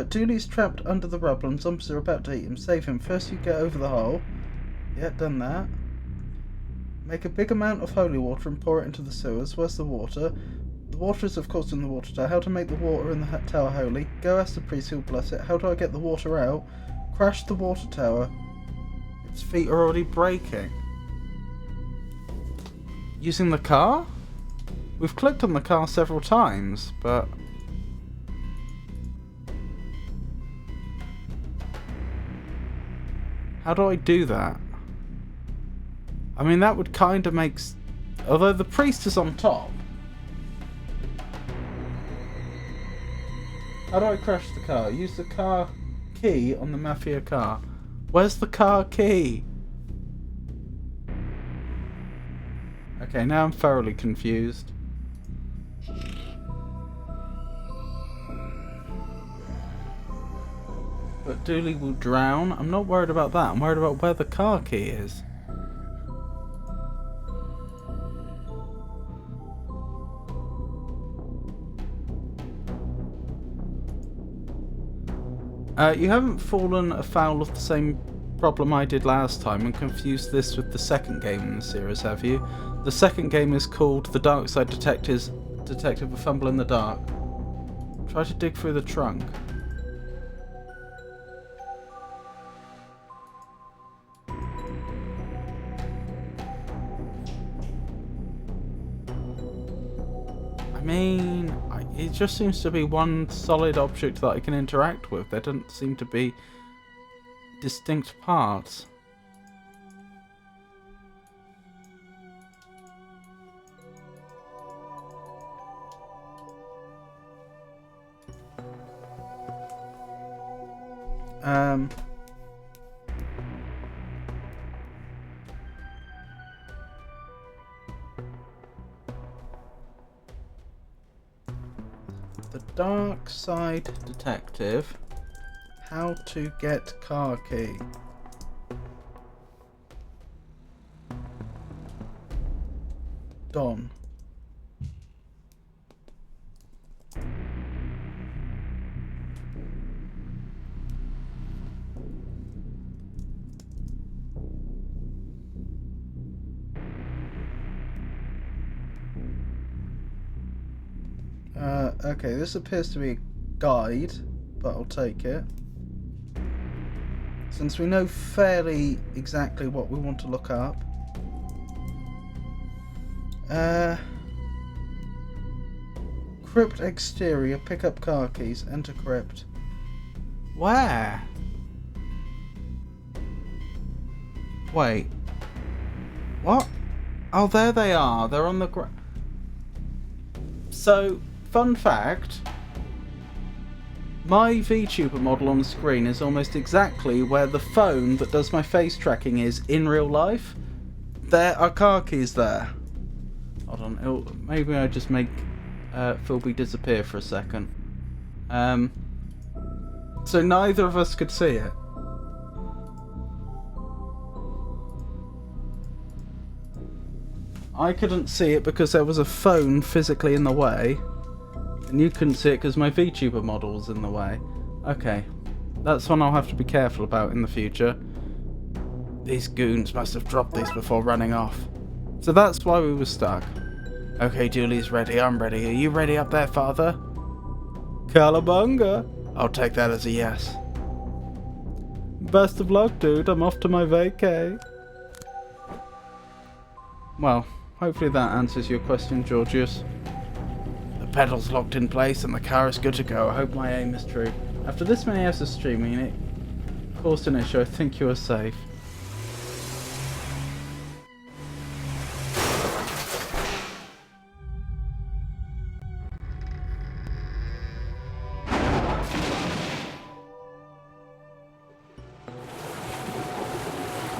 Dooley's trapped under the rubble and zombies are about to eat him. Save him. First you get over the hole. Yeah, done that. Make a big amount of holy water and pour it into the sewers. Where's the water? The water is of course in the water tower. How to make the water in the tower holy? Go ask the priest who'll bless it. How do I get the water out? Crash the water tower. Its feet are already breaking. Using the car? We've clicked on the car several times, but... how do I do that? I mean, that would kind of make... although the priest is on top. How do I crash the car? Use the car key on the mafia car. Where's the car key? Okay, now I'm thoroughly confused. But Dooley will drown. I'm not worried about that. I'm worried about where the car key is. You haven't fallen afoul of the same problem I did last time and confused this with the second game in the series, have you? The second game is called The Darkside Detective A Fumble in the Dark. Try to dig through the trunk. I mean, it just seems to be one solid object that I can interact with. There doesn't seem to be distinct parts. The Darkside Detective. How to get car key. Don. Okay, this appears to be a guide, but I'll take it. Since we know fairly exactly what we want to look up. Crypt exterior, pick up car keys, enter crypt. Where? Wait. What? Oh, there they are. They're on the ground. So, fun fact. My VTuber model on the screen is almost exactly where the phone that does my face tracking is in real life. There are car keys there. Hold on, maybe I just make Philby disappear for a second. So neither of us could see it. I couldn't see it because there was a phone physically in the way, and you couldn't see it because my VTuber model was in the way. Okay, that's one I'll have to be careful about in the future. These goons must have dropped these before running off. So that's why we were stuck. Okay, Julie's ready, I'm ready. Are you ready up there, father? Calabunga! I'll take that as a yes. Best of luck, dude. I'm off to my vacay. Well, hopefully that answers your question, Georgius. The pedal's locked in place and the car is good to go. I hope my aim is true. After this many hours of streaming it caused an issue, I think you are safe.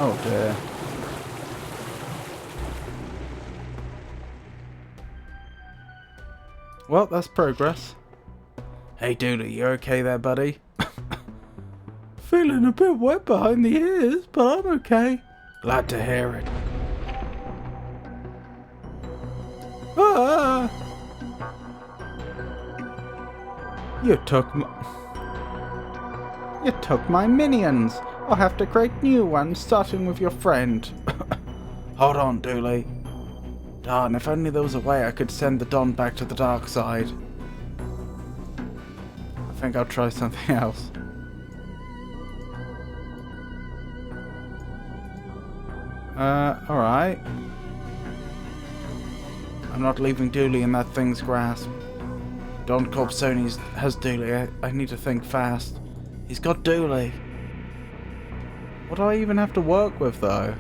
Oh dear. Well, that's progress. Hey Dooley, you okay there, buddy? Feeling a bit wet behind the ears, but I'm okay. Glad to hear it. Ah! You took my minions. I'll have to create new ones, starting with your friend. Hold on, Dooley. Darn, if only there was a way I could send the Don back to the dark side. I think I'll try something else. Alright. I'm not leaving Dooley in that thing's grasp. Don Corpsoni has Dooley. I need to think fast. He's got Dooley. What do I even have to work with, though?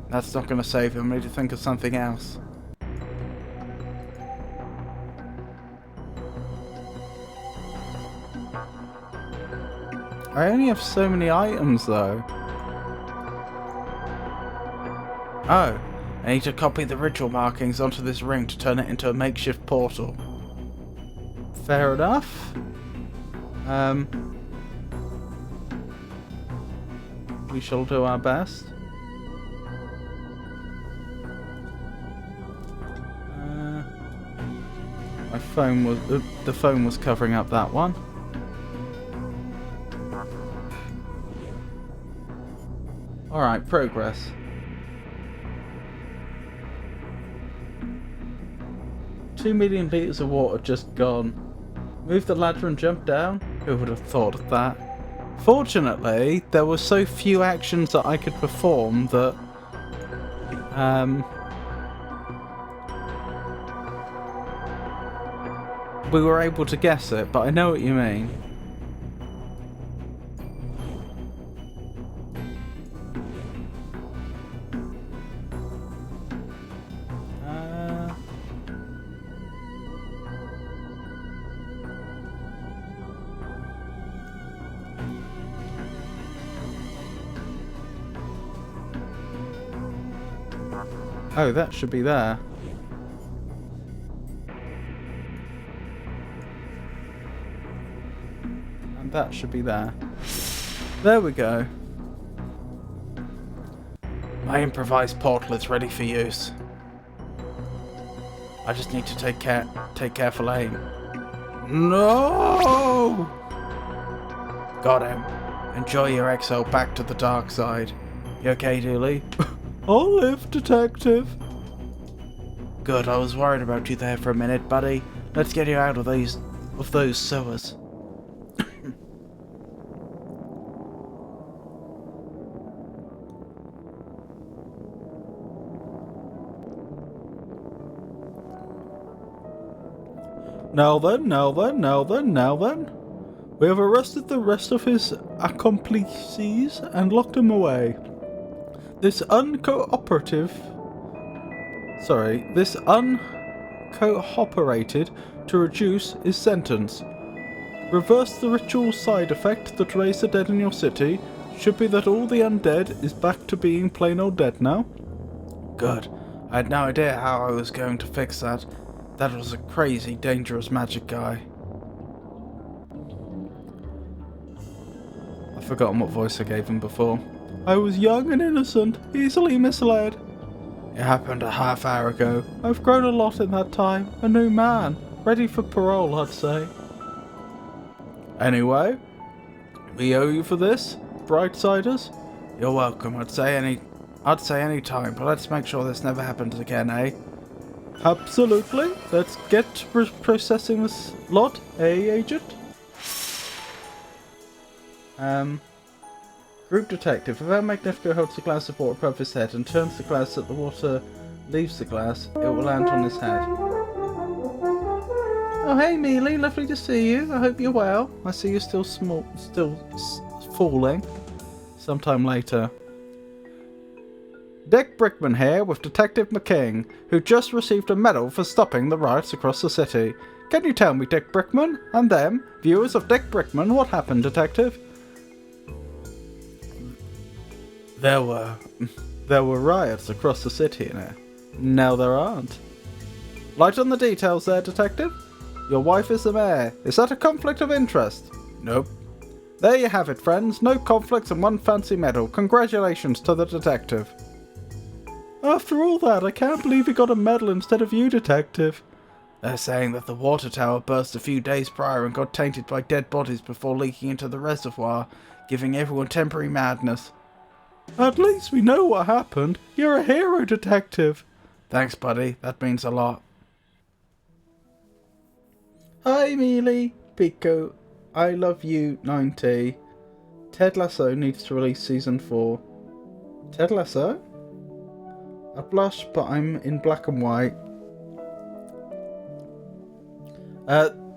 That's not going to save him. I need to think of something else. I only have so many items, though. Oh, I need to copy the ritual markings onto this ring to turn it into a makeshift portal. Fair enough. We shall do our best. My phone was the phone was covering up that one. All right, progress. $2 million liters of water just gone. Move the ladder and jump down? Who would have thought of that? Fortunately, there were so few actions that I could perform that we were able to guess it, but I know what you mean. Oh, that should be there. And that should be there. There we go. My improvised portal is ready for use. I just need to take careful aim. No! Got him. Enjoy your exile back to the dark side. You okay, Dooley? I'll live, detective. Good, I was worried about you there for a minute, buddy. Let's get you out of those sewers. Now then. We have arrested the rest of his accomplices and locked him away. This uncooperated to reduce is sentence. Reverse the ritual side effect that raised the dead in your city. Should be that all the undead is back to being plain old dead now. Good. I had no idea how I was going to fix that. That was a crazy, dangerous magic guy. Forgotten what voice I gave him before. I was young and innocent, easily misled. It happened a half hour ago. I've grown a lot in that time. A new man. Ready for parole, I'd say. Anyway, we owe you for this, Brightsiders. You're welcome. I'd say any time, but let's make sure this never happens again, eh? Absolutely. Let's get processing this lot, eh, Agent? Group Detective. If our Magnifico holds the glass of water above his head and turns the glass so that the water leaves the glass, it will land on his head. Oh, hey, Mealy. Lovely to see you. I hope you're well. I see you're still falling. Sometime later. Dick Brickman here with Detective McKing, who just received a medal for stopping the riots across the city. Can you tell me, Dick Brickman, and them, viewers of Dick Brickman, what happened, Detective? There were riots across the city in it. Now there aren't. Light on the details there, Detective. Your wife is the mayor. Is that a conflict of interest? Nope. There you have it, friends. No conflicts and one fancy medal. Congratulations to the detective. After all that, I can't believe he got a medal instead of you, Detective. They're saying that the water tower burst a few days prior and got tainted by dead bodies before leaking into the reservoir, giving everyone temporary madness. At least we know what happened. You're a hero, Detective. Thanks, buddy. That means a lot. Hi, Mealy. Pico. I love you, 90. Ted Lasso needs to release season 4. Ted Lasso? I blush, but I'm in black and white.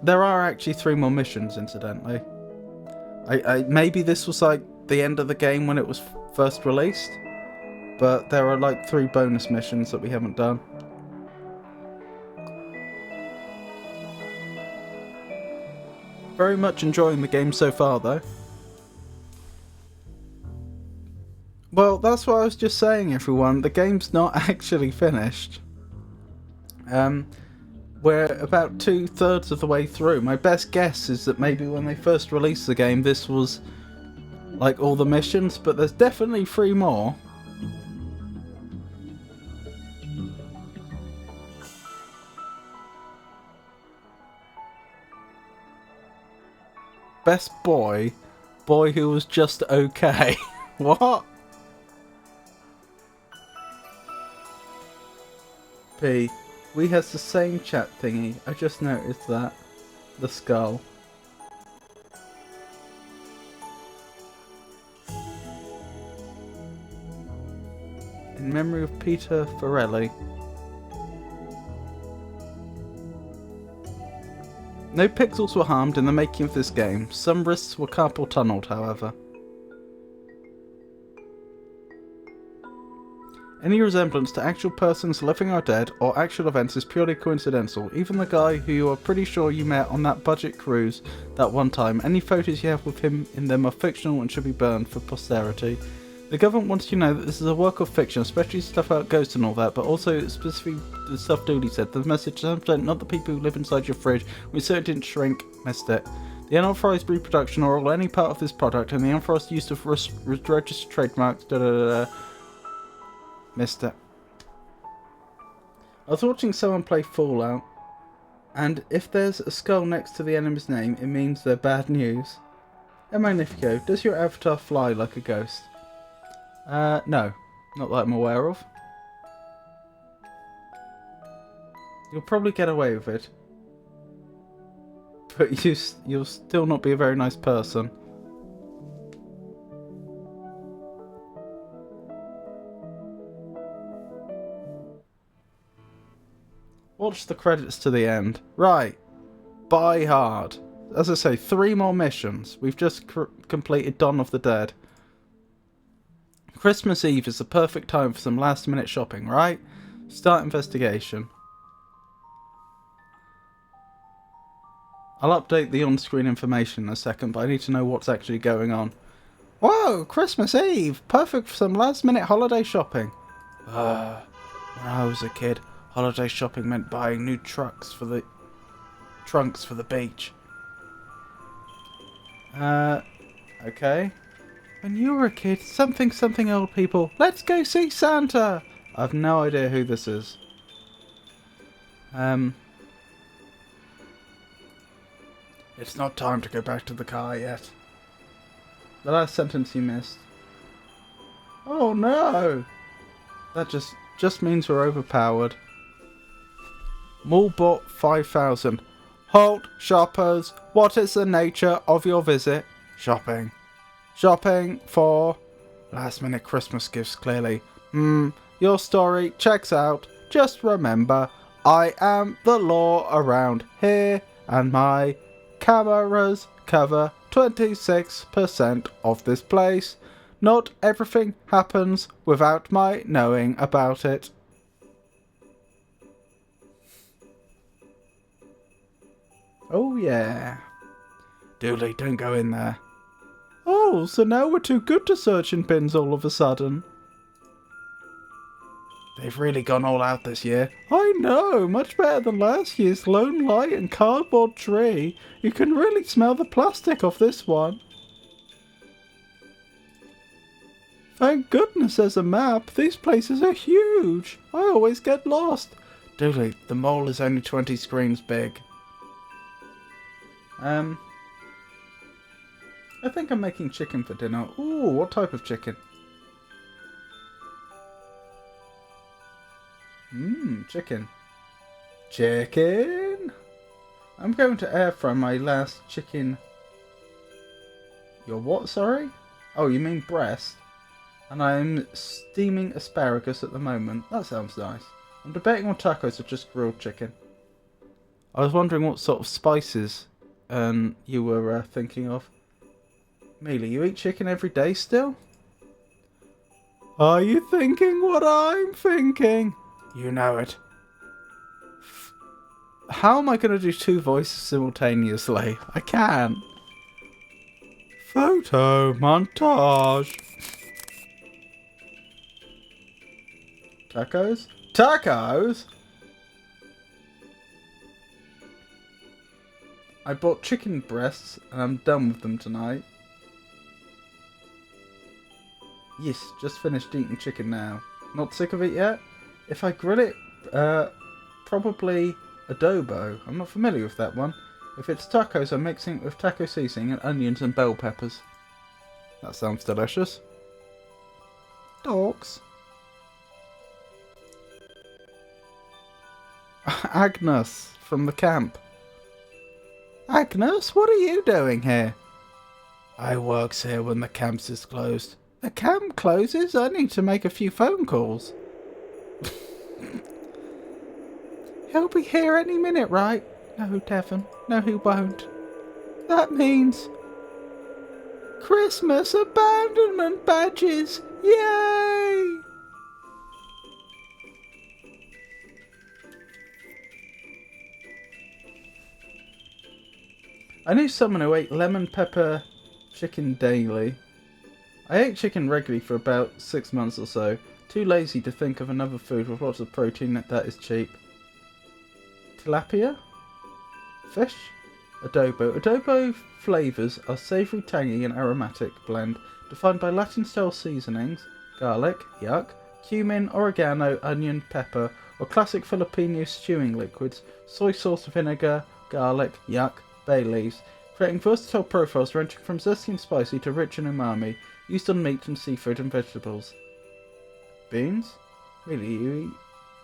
There are actually 3 more missions, incidentally. Maybe this was like the end of the game when it was first released, but there are like 3 bonus missions that we haven't done. Very much enjoying the game so far, though. Well, that's what I was just saying, everyone. The game's not actually finished. We're about 2/3 of the way through. My best guess is that maybe when they first released the game, this was like all the missions, but there's definitely 3 more. Best boy? Boy who was just okay. What? P. We has the same chat thingy. I just noticed that. The skull. In memory of Peter Farrelly. No pixels were harmed in the making of this game. Some wrists were carpal tunneled, however. Any resemblance to actual persons living or dead, or actual events is purely coincidental. Even the guy who you are pretty sure you met on that budget cruise that one time, any photos you have with him in them are fictional and should be burned for posterity. The government wants you to know that this is a work of fiction, especially stuff about ghosts and all that, but also specifically the stuff Dooley said. The message, 100%, not the people who live inside your fridge. We certainly didn't shrink. Missed it. The unauthorized reproduction or any part of this product and the unauthorized use of registered trademarks, Missed it. I was watching someone play Fallout, and if there's a skull next to the enemy's name, it means they're bad news. Magnifico, does your avatar fly like a ghost? No. Not that I'm aware of. You'll probably get away with it. But you'll still not be a very nice person. Watch the credits to the end. Right. Buy hard. As I say, 3 more missions. We've just completed Dawn of the Dead. Christmas Eve is the perfect time for some last minute shopping, right? Start investigation. I'll update the on-screen information in a second, but I need to know what's actually going on. Whoa! Christmas Eve! Perfect for some last minute holiday shopping. When I was a kid, holiday shopping meant buying new trunks for the beach. Okay. When you were a kid, something old people. Let's go see Santa. I've no idea who this is. It's not time to go back to the car yet. The last sentence you missed. Oh no! That just means we're overpowered. Mulbot 5000. Halt, shoppers. What is the nature of your visit? Shopping. Shopping for... Last minute Christmas gifts, clearly. Your story checks out. Just remember, I am the law around here, and my cameras cover 26% of this place. Not everything happens without my knowing about it. Oh yeah. Dooley, don't go in there. Oh, so now we're too good to search in bins all of a sudden. They've really gone all out this year. I know, much better than last year's lone light and cardboard tree. You can really smell the plastic off this one. Thank goodness there's a map. These places are huge. I always get lost. Dooley, the mole is only 20 screens big. I think I'm making chicken for dinner. Ooh, what type of chicken? Chicken. Chicken? I'm going to air fry my last chicken. Your what, sorry? Oh, you mean breast? And I'm steaming asparagus at the moment. That sounds nice. I'm debating on tacos or just grilled chicken. I was wondering what sort of spices you were thinking of. Mealy, you eat chicken every day still? Are you thinking what I'm thinking? You know it. How am I going to do two voices simultaneously? I can't. Photo montage. Tacos? Tacos? I bought chicken breasts and I'm done with them tonight. Yes, just finished eating chicken now. Not sick of it yet? If I grill it, probably adobo. I'm not familiar with that one. If it's tacos, I'm mixing it with taco seasoning and onions and bell peppers. That sounds delicious. Dogs. Agnes from the camp. Agnes, what are you doing here? I works here when the camps is closed. The camp closes? I need to make a few phone calls. He'll be here any minute, right? No, Devon. No, he won't. That means... Christmas abandonment badges! Yay! I knew someone who ate lemon pepper chicken daily. I ate chicken regularly for about 6 months or so. Too lazy to think of another food with lots of protein that is cheap. Tilapia? Fish? Adobo. Adobo flavours are savoury, tangy and aromatic blend defined by Latin-style seasonings, garlic, yuck, cumin, oregano, onion, pepper, or classic Filipino stewing liquids, soy sauce, vinegar, garlic, yuck, bay leaves, creating versatile profiles ranging from zesty and spicy to rich and umami, used on meat and seafood and vegetables. Beans? Really, you eat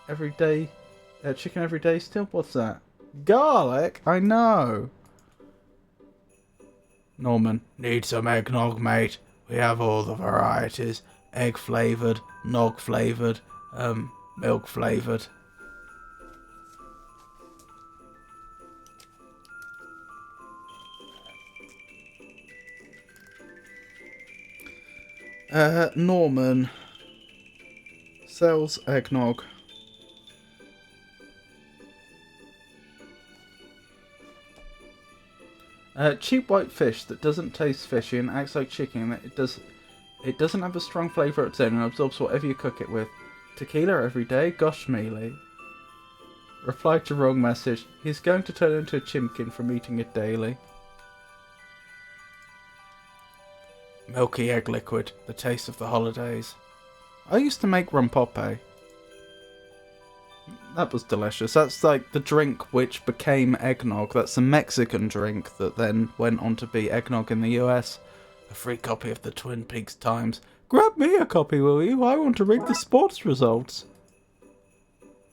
every day chicken every day still? What's that? Garlic? I know. Norman. Need some eggnog, mate. We have all the varieties. Egg flavoured, nog flavoured, milk flavoured. Norman sells eggnog. Cheap white fish that doesn't taste fishy and acts like chicken. It doesn't have a strong flavour of its own and absorbs whatever you cook it with. Tequila every day? Gosh, Mealy. Reply to wrong message. He's going to turn into a chimkin from eating it daily. Milky egg liquid, the taste of the holidays. I used to make rum poppe. That was delicious. That's like the drink which became eggnog. That's a Mexican drink that then went on to be eggnog in the US. A free copy of the Twin Peaks Times. Grab me a copy, will you? I want to read the sports results.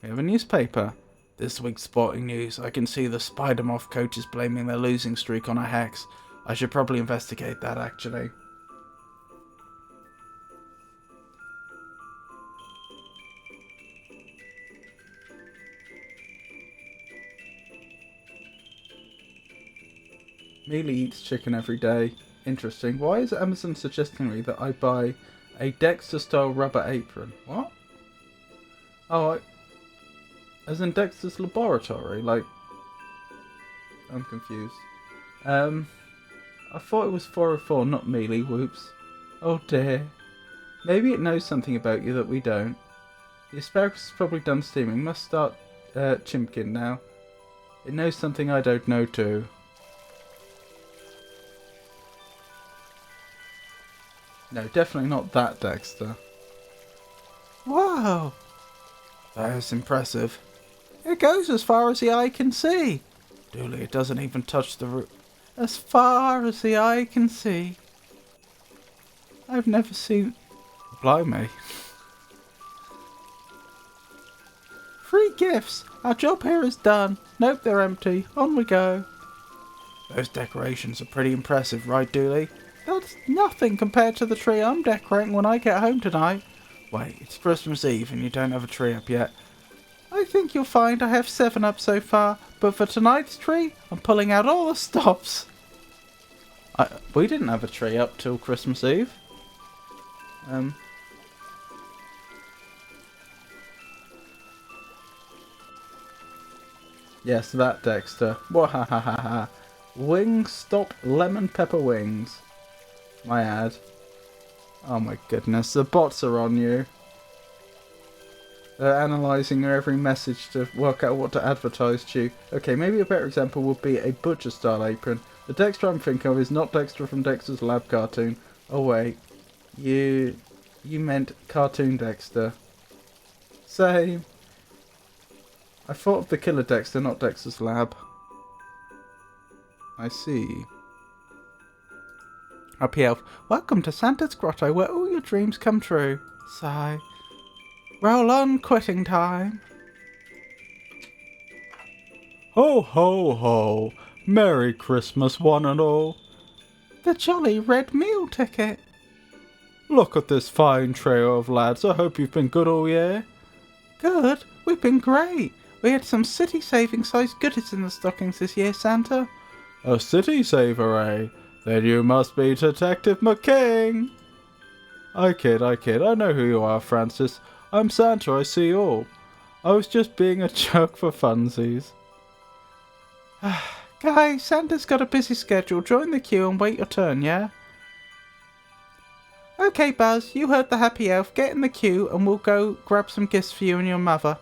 We have a newspaper. This week's sporting news. I can see the Spider-Moth coaches blaming their losing streak on a hex. I should probably investigate that, actually. Mealy eats chicken every day. Interesting. Why is Amazon suggesting me that I buy a Dexter-style rubber apron? What? Oh, as in Dexter's laboratory? Like, I'm confused. I thought it was 404, not Mealy. Whoops. Oh dear. Maybe it knows something about you that we don't. The asparagus is probably done steaming. Must start chimkin now. It knows something I don't know too. No, definitely not that Dexter. Wow! That is impressive. It goes as far as the eye can see. Dooley, it doesn't even touch the roof. As far as the eye can see. I've never seen... Blimey. Free gifts! Our job here is done. Nope, they're empty. On we go. Those decorations are pretty impressive, right, Dooley? That's nothing compared to the tree I'm decorating when I get home tonight. Wait, it's Christmas Eve and you don't have a tree up yet. I think you'll find I have 7 up so far, but for tonight's tree, I'm pulling out all the stops. We didn't have a tree up till Christmas Eve. Yes, that Dexter. Wahahaha. Wingstop lemon pepper wings. My ad. Oh my goodness, the bots are on you. They're analysing your every message to work out what to advertise to you. Okay, maybe a better example would be a butcher style apron. The Dexter I'm thinking of is not Dexter from Dexter's Lab cartoon. Oh wait, you meant cartoon Dexter. Same. I thought of the killer Dexter, not Dexter's Lab. I see. Happy Elf. Welcome to Santa's Grotto, where all your dreams come true. Sigh. Roll on, quitting time. Ho, ho, ho. Merry Christmas, one and all. The jolly red meal ticket. Look at this fine trio of lads. I hope you've been good all year. Good? We've been great. We had some city-saving sized goodies in the stockings this year, Santa. A city saver, eh? Then you must be Detective McKing. I kid. I know who you are, Francis. I'm Santa, I see all. I was just being a joke for funsies. Guys, Santa's got a busy schedule. Join the queue and wait your turn, yeah? Okay, Buzz, you heard the happy elf. Get in the queue and we'll go grab some gifts for you and your mother.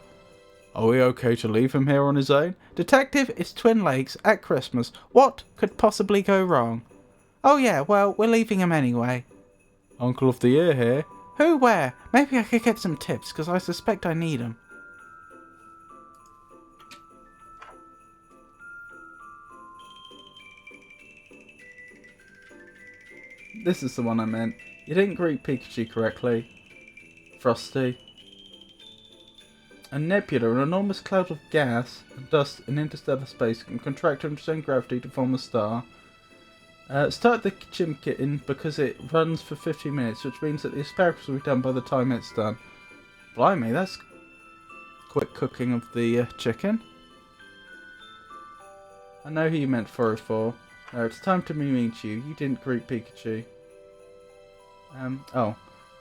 Are we okay to leave him here on his own? Detective, it's Twin Lakes at Christmas. What could possibly go wrong? Oh yeah, well, we're leaving him anyway. Uncle of the Year here. Who, where? Maybe I could get some tips, because I suspect I need them. This is the one I meant. You didn't greet Pikachu correctly. Frosty. A nebula, an enormous cloud of gas and dust in interstellar space, can contract under its own gravity to form a star. Start the chimkin because it runs for 50 minutes, which means that the asparagus will be done by the time it's done. Blimey, that's quick cooking of the chicken. I know who you meant 404. No, it's time to meet you. You didn't greet Pikachu. Oh.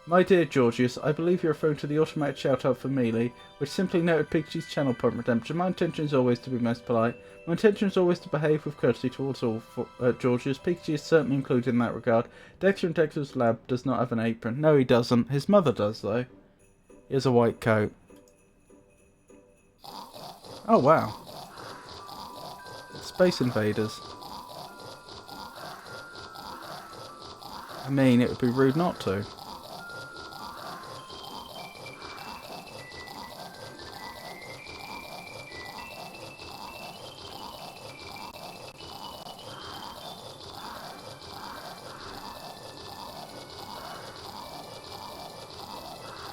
My dear Georgius, I believe you're referring to the automatic shout-out for Mealy, which simply noted Pikachu's channel point redemption. My intention is always to be most polite. My intention is always to behave with courtesy towards all, Georgius. Pikachu is certainly included in that regard. Dexter in Dexter's Lab does not have an apron. No, he doesn't. His mother does, though. He has a white coat. Oh, wow. Space Invaders. mean, it would be rude not to.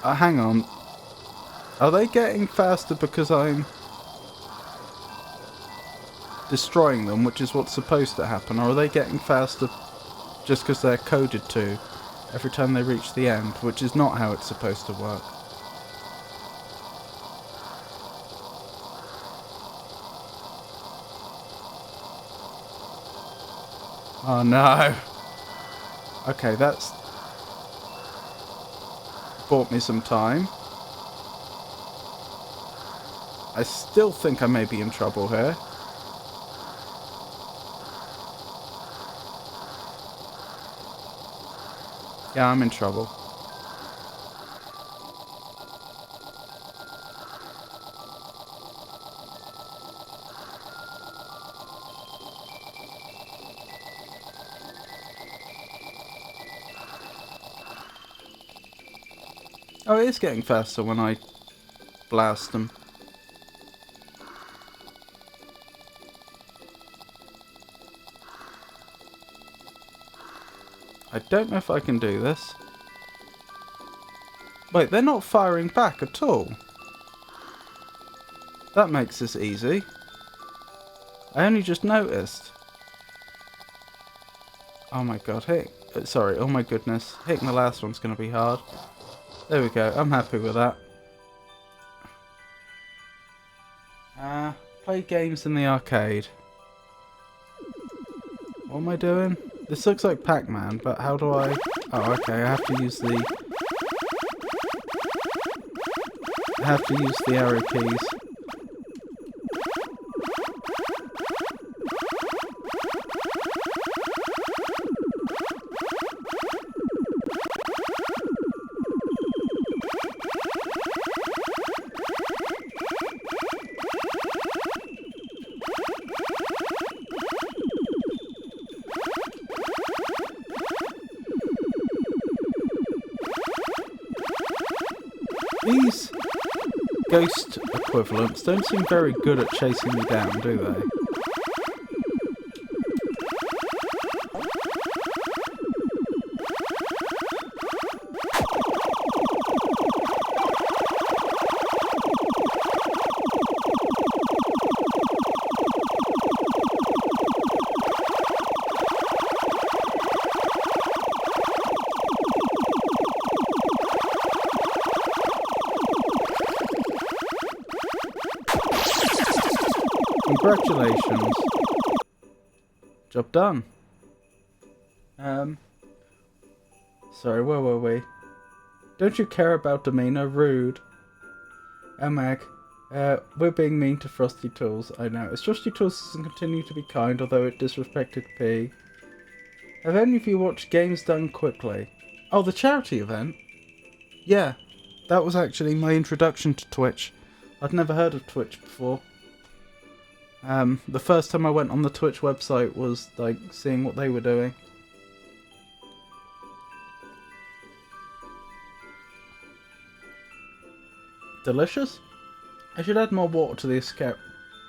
Hang on. Are they getting faster because I'm destroying them, which is what's supposed to happen, or are they getting faster just because they're coded to every time they reach the end, which is not how it's supposed to work? Oh no. Okay, that's bought me some time. I still think I may be in trouble here. Yeah, I'm in trouble. Oh, it is getting faster when I blast them. I don't know if I can do this. Wait, they're not firing back at all. That makes this easy. I only just noticed. Oh my god, sorry, oh my goodness. Hitting the last one's going to be hard. There we go, I'm happy with that. Play games in the arcade. What am I doing? This looks like Pac-Man, but how do I... Oh, okay, I have to use the arrow keys. These ghost equivalents don't seem very good at chasing me down, do they? Congratulations. Job done. Sorry, where were we? Don't you care about demeanor? Rude. Mag. We're being mean to Frosty Tools. I know. As Frosty Tools doesn't continue to be kind, although it disrespected P. Have any of you watched Games Done Quickly? Oh, the charity event? Yeah. That was actually my introduction to Twitch. I'd never heard of Twitch before. The first time I went on the Twitch website was, like, seeing what they were doing. Delicious? I should add more water to the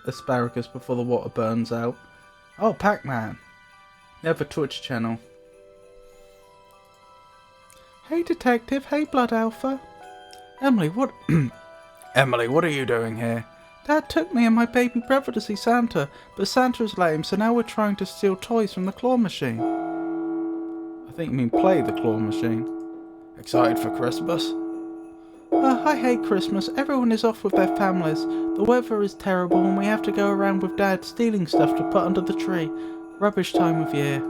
asparagus before the water burns out. Oh, Pac-Man. They have a Twitch channel. Hey, Detective. Hey, Blood Alpha. Emily, what... Emily, what are you doing here? Dad took me and my baby brother to see Santa, but Santa's lame, so now we're trying to steal toys from the claw machine. I think you mean play the claw machine. Excited for Christmas? I hate Christmas. Everyone is off with their families. The weather is terrible and we have to go around with Dad stealing stuff to put under the tree. Rubbish time of year.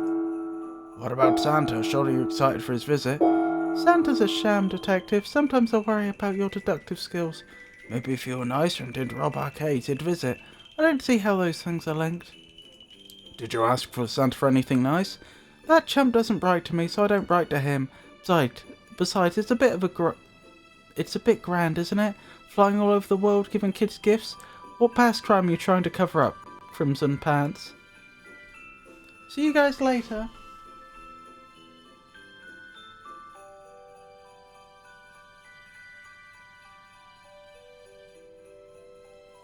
What about Santa? Surely you're excited for his visit? Santa's a sham, Detective. Sometimes I worry about your deductive skills. Maybe if you were nicer and didn't rob arcades, he'd visit. I don't see how those things are linked. Did you ask for Santa for anything nice? That chump doesn't write to me, so I don't write to him. Besides, it's a bit grand, isn't it? Flying all over the world, giving kids gifts. What past crime are you trying to cover up, Crimson Pants? See you guys later.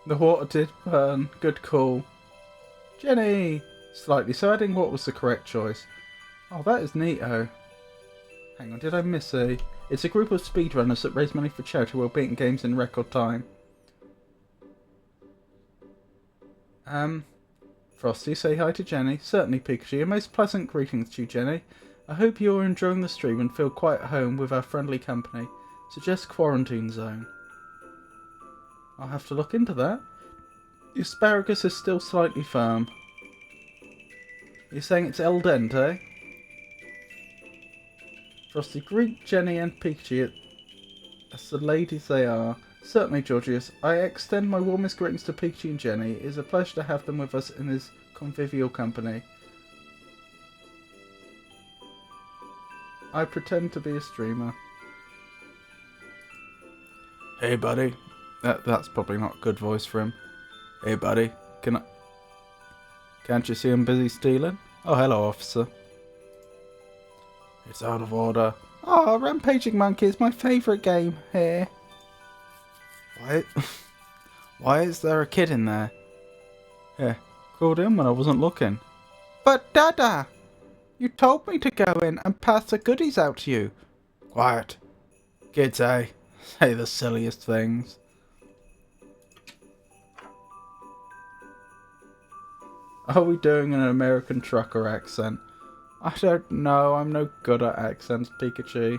The water did burn. Good call. Jenny! Slightly, so adding what was the correct choice. Oh, that is neato. Hang on, did I miss a... It's a group of speedrunners that raise money for charity while beating games in record time. Frosty, say hi to Jenny. Certainly, Pikachu. A most pleasant greetings to you, Jenny. I hope you are enjoying the stream and feel quite at home with our friendly company. Suggest quarantine zone. I'll have to look into that. The asparagus is still slightly firm. You're saying it's el dente? Frosty, greet Jenny and Pikachu as the ladies they are. Certainly, Georgius. I extend my warmest greetings to Pikachu and Jenny. It is a pleasure to have them with us in this convivial company. I pretend to be a streamer. Hey, buddy. That's probably not a good voice for him. Hey, buddy. Can't you see I'm busy stealing? Oh, hello, officer. It's out of order. Oh, Rampaging Monkey is my favourite game here. Why is there a kid in there? Yeah, crawled in when I wasn't looking. But Dada, you told me to go in and pass the goodies out to you. Quiet. Kids, eh? Say the silliest things. Are we doing an American trucker accent? I don't know, I'm no good at accents, Pikachu.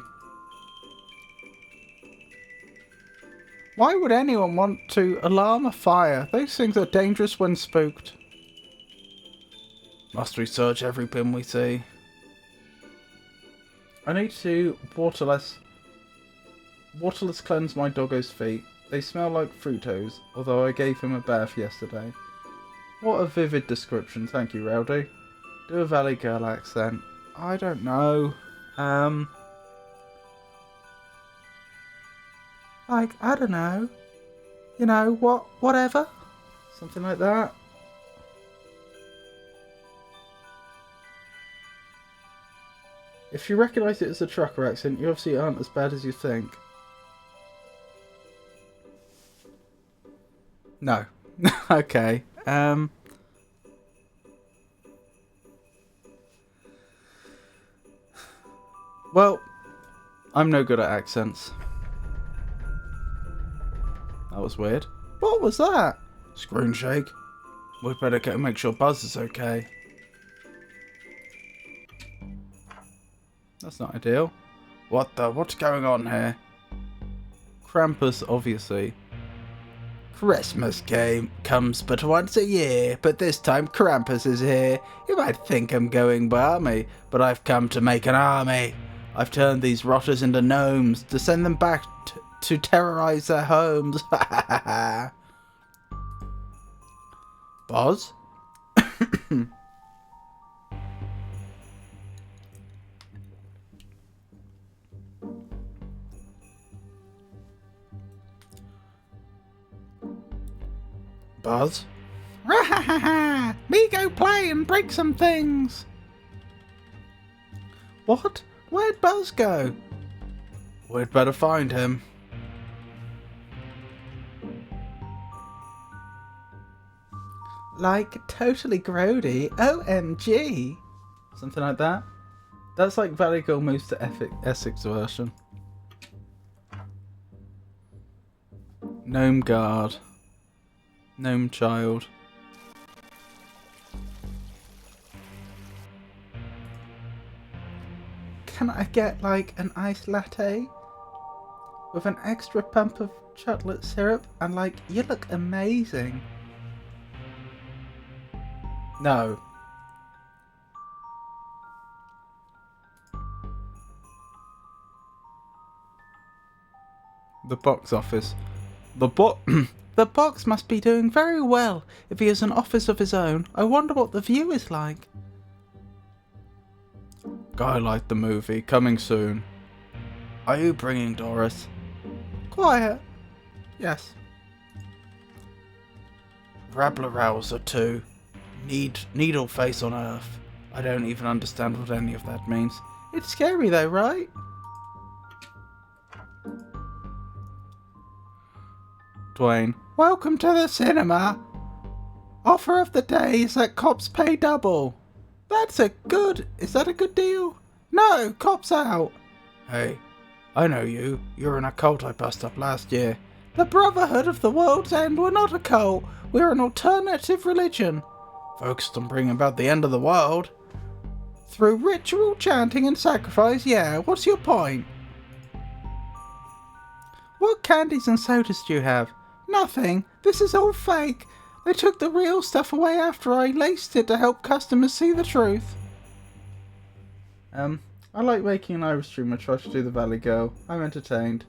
Why would anyone want to alarm a fire? Those things are dangerous when spooked. Must we search every bin we see? I need to waterless cleanse my doggo's feet. They smell like Fruitos, although I gave him a bath yesterday. What a vivid description, thank you, Rowdy. Do a Valley Girl accent. I don't know. Like, I don't know. You know, whatever. Something like that. If you recognise it as a trucker accent, you obviously aren't as bad as you think. No. Okay. Well, I'm no good at accents. That was weird. What was that? Screen shake. We'd better go make sure Buzz is okay. That's not ideal. What's going on here? Krampus, obviously. Christmas comes but once a year, but this time Krampus is here. You might think I'm going balmy, but I've come to make an army. I've turned these rotters into gnomes to send them back to terrorize their homes. Buzz? Buzz? Me go play and break some things. What? Where'd Buzz go? We'd better find him. Like totally grody, OMG. Something like that. That's like Valley Girl moves to Essex version. Gnome guard. Gnome child. Can I get like an iced latte? With an extra pump of chocolate syrup? And like, you look amazing. No. The box office. The box must be doing very well if he has an office of his own. I wonder what the view is like. Guy liked the movie. Coming soon. Are you bringing Doris? Quiet. Yes. Rabbler Rouser 2. Needle face on Earth. I don't even understand what any of that means. It's scary though, right? Dwayne. Welcome to the cinema. Offer of the day is that cops pay double. Is that a good deal? No, cops out. Hey, I know you. You're in a cult I bust up last year. The Brotherhood of the World's End, we're not a cult. We're an alternative religion. Focused on bringing about the end of the world. Through ritual, chanting and sacrifice, yeah. What's your point? What candies and sodas do you have? Nothing. This is all fake. They took the real stuff away after I laced it to help customers see the truth. I like making an Irish stream and try to do the Valley Girl. I'm entertained.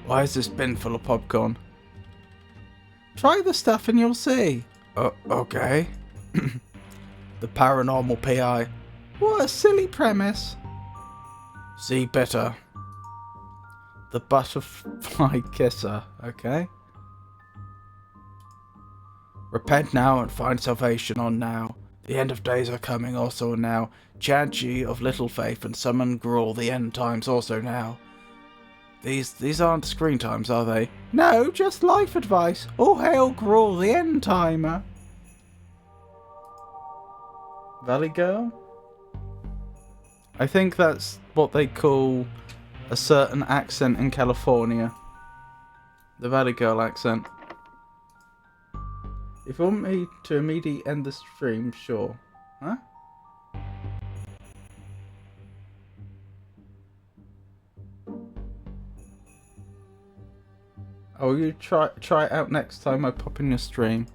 Why is this bin full of popcorn? Try the stuff and you'll see. Okay. The paranormal PI. What a silly premise. See better. The butterfly kisser. Okay. Repent now and find salvation on now. The end of days are coming also now. Chant ye of little faith and summon Gruul. The end times also now. These aren't screen times, are they? No, just life advice. All hail Gruul, the end timer. Valley Girl? I think that's what they call a certain accent in California. The Valley Girl accent. If you want me to immediately end the stream, sure. Huh? Oh, you try it out next time I pop in your stream.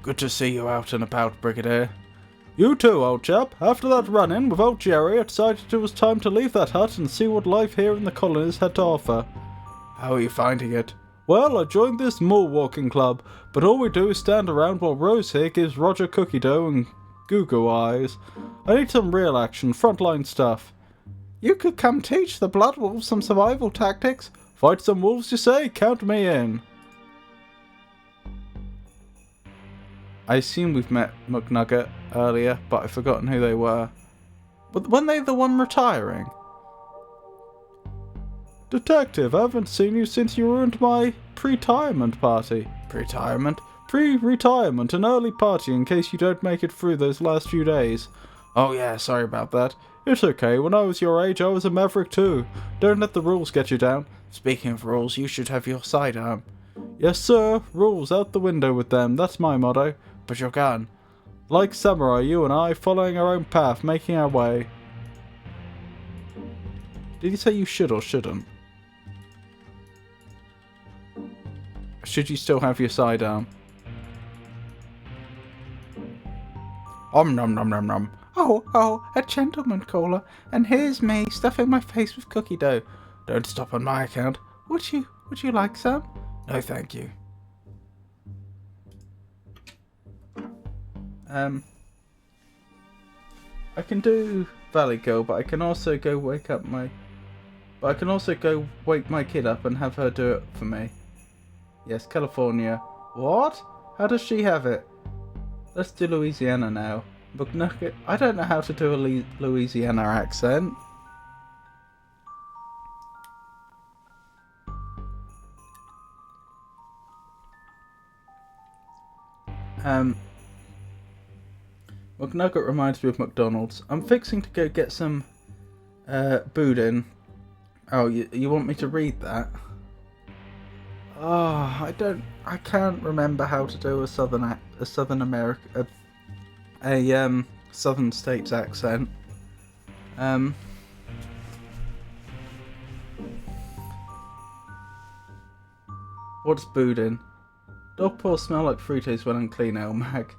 Good to see you out and about, Brigadier. You too, old chap. After that run-in with old Jerry, I decided it was time to leave that hut and see what life here in the colonies had to offer. How are you finding it? Well, I joined this mole walking club, but all we do is stand around while Rose here gives Roger cookie dough and goo-goo eyes. I need some real action, frontline stuff. You could come teach the Blood Wolves some survival tactics. Fight some wolves, you say? Count me in. I assume we've met McNugget earlier, but I've forgotten who they were. But weren't they the one retiring? Detective, I haven't seen you since you ruined my pre-retirement party. Pre-retirement? Pre-retirement, an early party in case you don't make it through those last few days. Oh yeah, sorry about that. It's okay, when I was your age I was a maverick too. Don't let the rules get you down. Speaking of rules, you should have your sidearm. Yes sir, rules out the window with them, that's my motto. But your gun. Like samurai, you and I, following our own path, making our way. Did you say you should or shouldn't? Should you still have your sidearm? Nom nom nom nom. Oh, a gentleman caller. And here's me stuffing my face with cookie dough. Don't stop on my account. Would you like some? No, thank you. I can do Valley Girl, but I can also go wake my kid up and have her do it for me. Yes, California. What? How does she have it? Let's do Louisiana now. McNugget, I don't know how to do a Louisiana accent. McNugget reminds me of McDonald's. I'm fixing to go get some boudin. Oh, you want me to read that? Oh, I can't remember how to do a Southern States accent. What's boudin? Dog paws smell like Fritos when unclean, Elmag.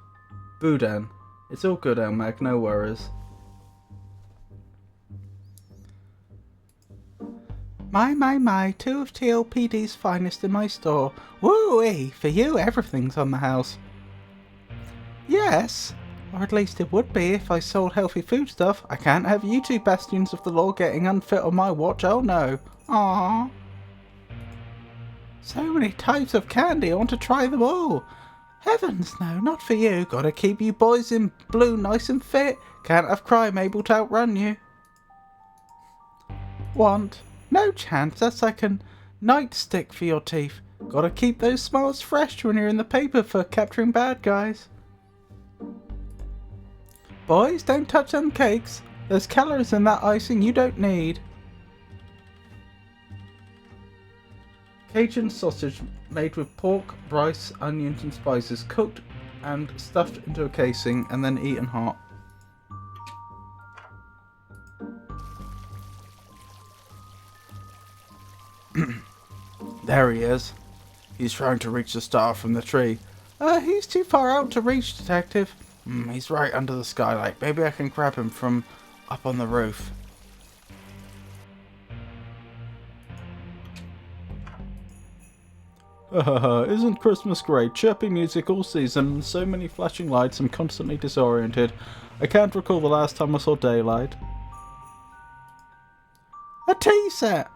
Boudin. It's all good, Elmag, no worries. My, 2 of TLPD's finest in my store. Woo-wee, for you everything's on the house. Yes, or at least it would be if I sold healthy food stuff. I can't have you two bastions of the law getting unfit on my watch, oh no. Aww. So many types of candy, I want to try them all. Heavens, no, not for you. Gotta keep you boys in blue nice and fit. Can't have crime able to outrun you. Want? No chance. That's like a nightstick for your teeth. Gotta keep those smiles fresh when you're in the paper for capturing bad guys. Boys, don't touch them cakes. There's calories in that icing you don't need. Cajun sausage made with pork, rice, onions and spices, cooked and stuffed into a casing and then eaten hot. There he is. He's trying to reach the star from the tree. He's too far out to reach, Detective. He's right under the skylight. Maybe I can grab him from up on the roof. Isn't Christmas great? Chirping music all season and so many flashing lights I'm constantly disoriented. I can't recall the last time I saw daylight. A tea set!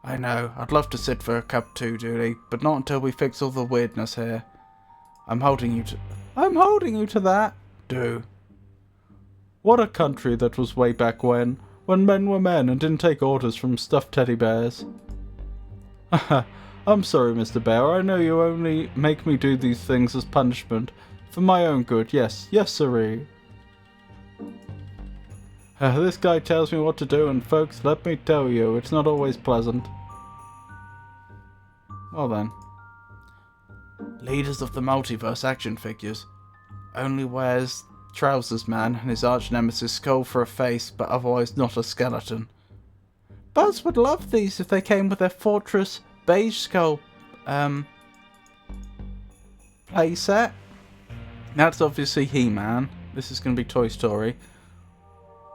I know, I'd love to sit for a cup too, Judy, but not until we fix all the weirdness here. I'm holding you to that. Do. What a country that was way back when men were men and didn't take orders from stuffed teddy bears. I'm sorry, Mr. Bear, I know you only make me do these things as punishment. For my own good, yes, sirree. This guy tells me what to do, and folks, let me tell you, it's not always pleasant. Well then. Leaders of the multiverse action figures. Only wears trousers man and his arch nemesis skull for a face, but otherwise not a skeleton. Buzz would love these if they came with their Fortress Beige Skull playset. That's obviously He-Man. This is going to be Toy Story.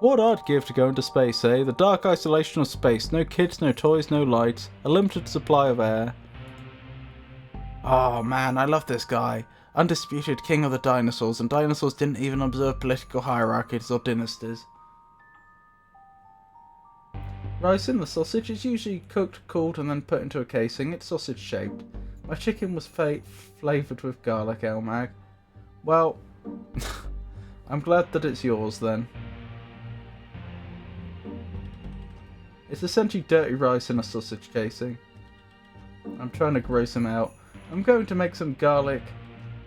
What I'd give to go into space, eh? The dark isolation of space. No kids, no toys, no lights. A limited supply of air. Oh man, I love this guy. Undisputed king of the dinosaurs, and dinosaurs didn't even observe political hierarchies or dynasties. Rice in the sausage is usually cooked, cooled, and then put into a casing. It's sausage shaped. My chicken was flavoured with garlic, Elmag. Well, I'm glad that it's yours then. It's essentially dirty rice in a sausage casing. I'm trying to gross him out. I'm going to make some garlic,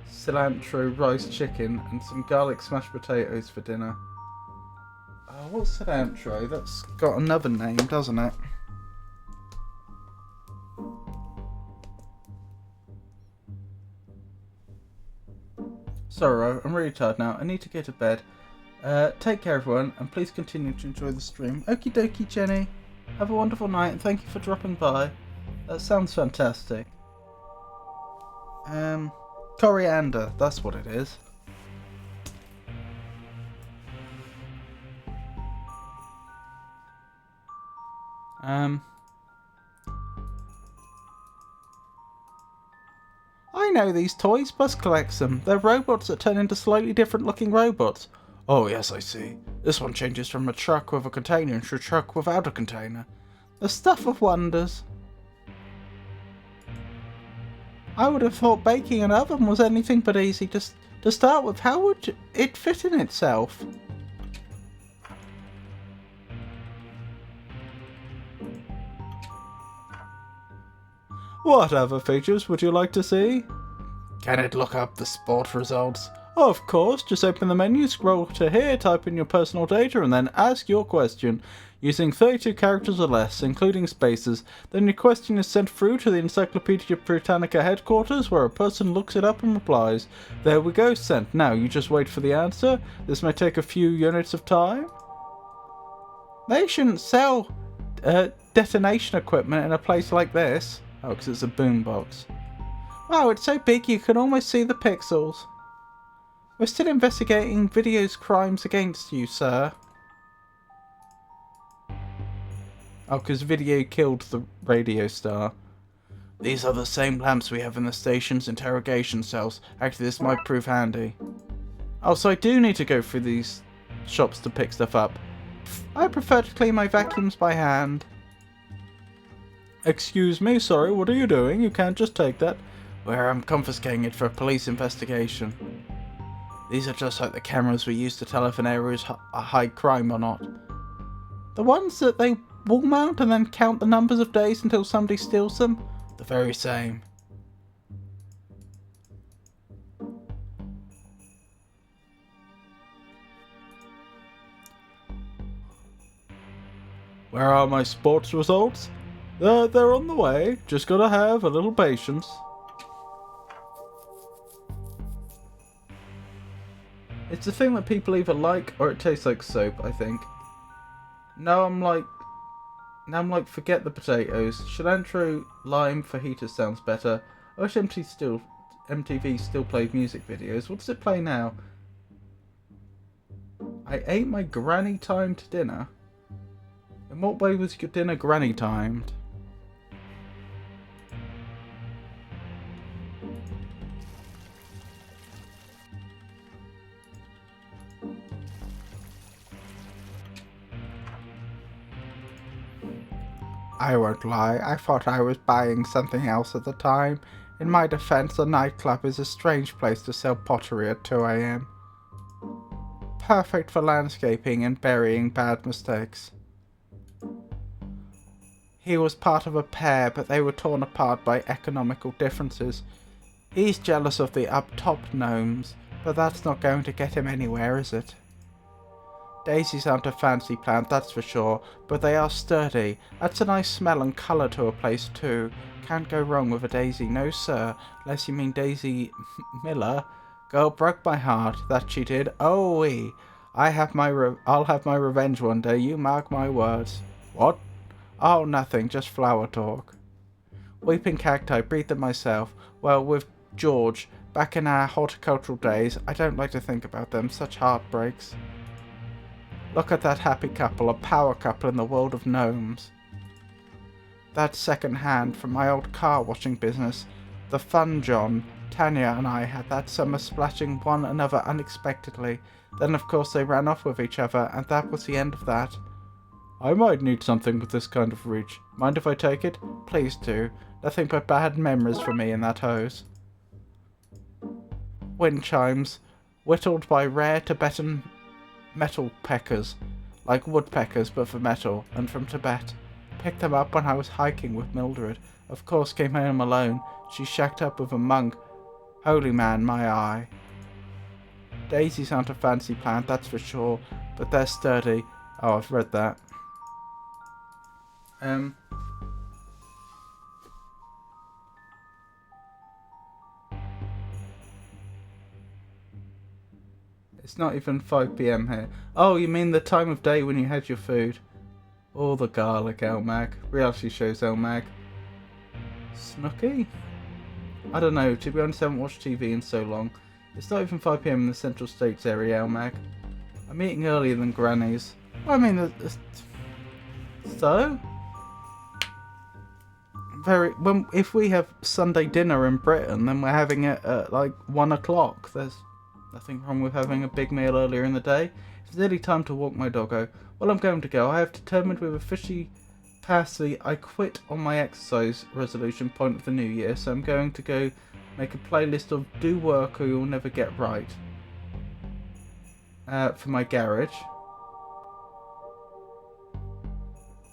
cilantro, rice chicken, and some garlic smashed potatoes for dinner. Oh, what's cilantro? That's got another name, doesn't it? Sorry, I'm really tired now. I need to go to bed. Take care, everyone, and please continue to enjoy the stream. Okie dokie, Jenny. Have a wonderful night, and thank you for dropping by. That sounds fantastic. Coriander, that's what it is. I know these toys. Buzz collects them. They're robots that turn into slightly different looking robots. Oh yes, I see. This one changes from a truck with a container into a truck without a container. The stuff of wonders. I would have thought baking an oven was anything but easy to start with. How would it fit in itself? What other features would you like to see? Can it look up the sport results? Of course, just open the menu, scroll to here, type in your personal data, and then ask your question. Using 32 characters or less, including spaces, then your question is sent through to the Encyclopedia Britannica headquarters, where a person looks it up and replies. There we go, sent. Now, you just wait for the answer. This may take a few units of time. They shouldn't sell detonation equipment in a place like this. Oh, because it's a boombox. Wow, it's so big you can almost see the pixels. We're still investigating video's crimes against you, sir. Oh, because video killed the radio star. These are the same lamps we have in the station's interrogation cells. Actually, this might prove handy. Oh, so I do need to go through these shops to pick stuff up. I prefer to clean my vacuums by hand. Excuse me, sorry, what are you doing? You can't just take that. where I'm confiscating it for a police investigation. These are just like the cameras we use to tell if an area is a high crime or not. The ones that they wall mount and then count the numbers of days until somebody steals them? The very same. Where are my sports results? They're on the way. Just gotta have a little patience. It's a thing that people either like or it tastes like soap, I think. Now I'm like, forget the potatoes. Cilantro, lime, fajitas sounds better. I wish MTV still played music videos. What does it play now? I ate my granny timed dinner. In what way was your dinner granny timed? I won't lie, I thought I was buying something else at the time. In my defense, a nightclub is a strange place to sell pottery at 2 AM. Perfect for landscaping and burying bad mistakes. He was part of a pair, but they were torn apart by economical differences. He's jealous of the up-top gnomes, but that's not going to get him anywhere, is it? Daisies aren't a fancy plant, that's for sure, but they are sturdy. That's a nice smell and colour to a place too. Can't go wrong with a daisy, no sir, unless you mean Daisy Miller. Girl broke my heart, that she did. Oh wee, I'll have my revenge one day, you mark my words. What? Oh, nothing, just flower talk. Weeping cacti, breed them myself. Well, with George, back in our horticultural days, I don't like to think about them, such heartbreaks. Look at that happy couple, a power couple in the world of gnomes. That's second hand from my old car washing business. The fun John, Tanya and I had that summer splashing one another unexpectedly. Then of course they ran off with each other, and that was the end of that. I might need something with this kind of reach. Mind if I take it? Please do. Nothing but bad memories for me in that hose. Wind chimes, whittled by rare Tibetan metal peckers, like woodpeckers but for metal, and from Tibet. Picked them up when I was hiking with Mildred. Of course came home alone. She shacked up with a monk. Holy man, my eye. Daisies aren't a fancy plant, that's for sure, but they're sturdy. Oh, I've read that. It's not even 5 PM here. Oh, you mean the time of day when you had your food? Oh, the garlic, Elmag. Reality shows, Elmag. Snooky? I don't know, to be honest, I haven't watched TV in so long. It's not even 5 PM in the Central States area, Elmag. I'm eating earlier than Granny's. Well, I mean, so? If we have Sunday dinner in Britain, then we're having it at like 1 o'clock. There's nothing wrong with having a big meal earlier in the day. It's nearly time to walk my doggo. Well, I'm going to go. I have determined we've officially passed the I quit on my exercise resolution point of the new year, so I'm going to go make a playlist of do work or you'll never get right for my garage.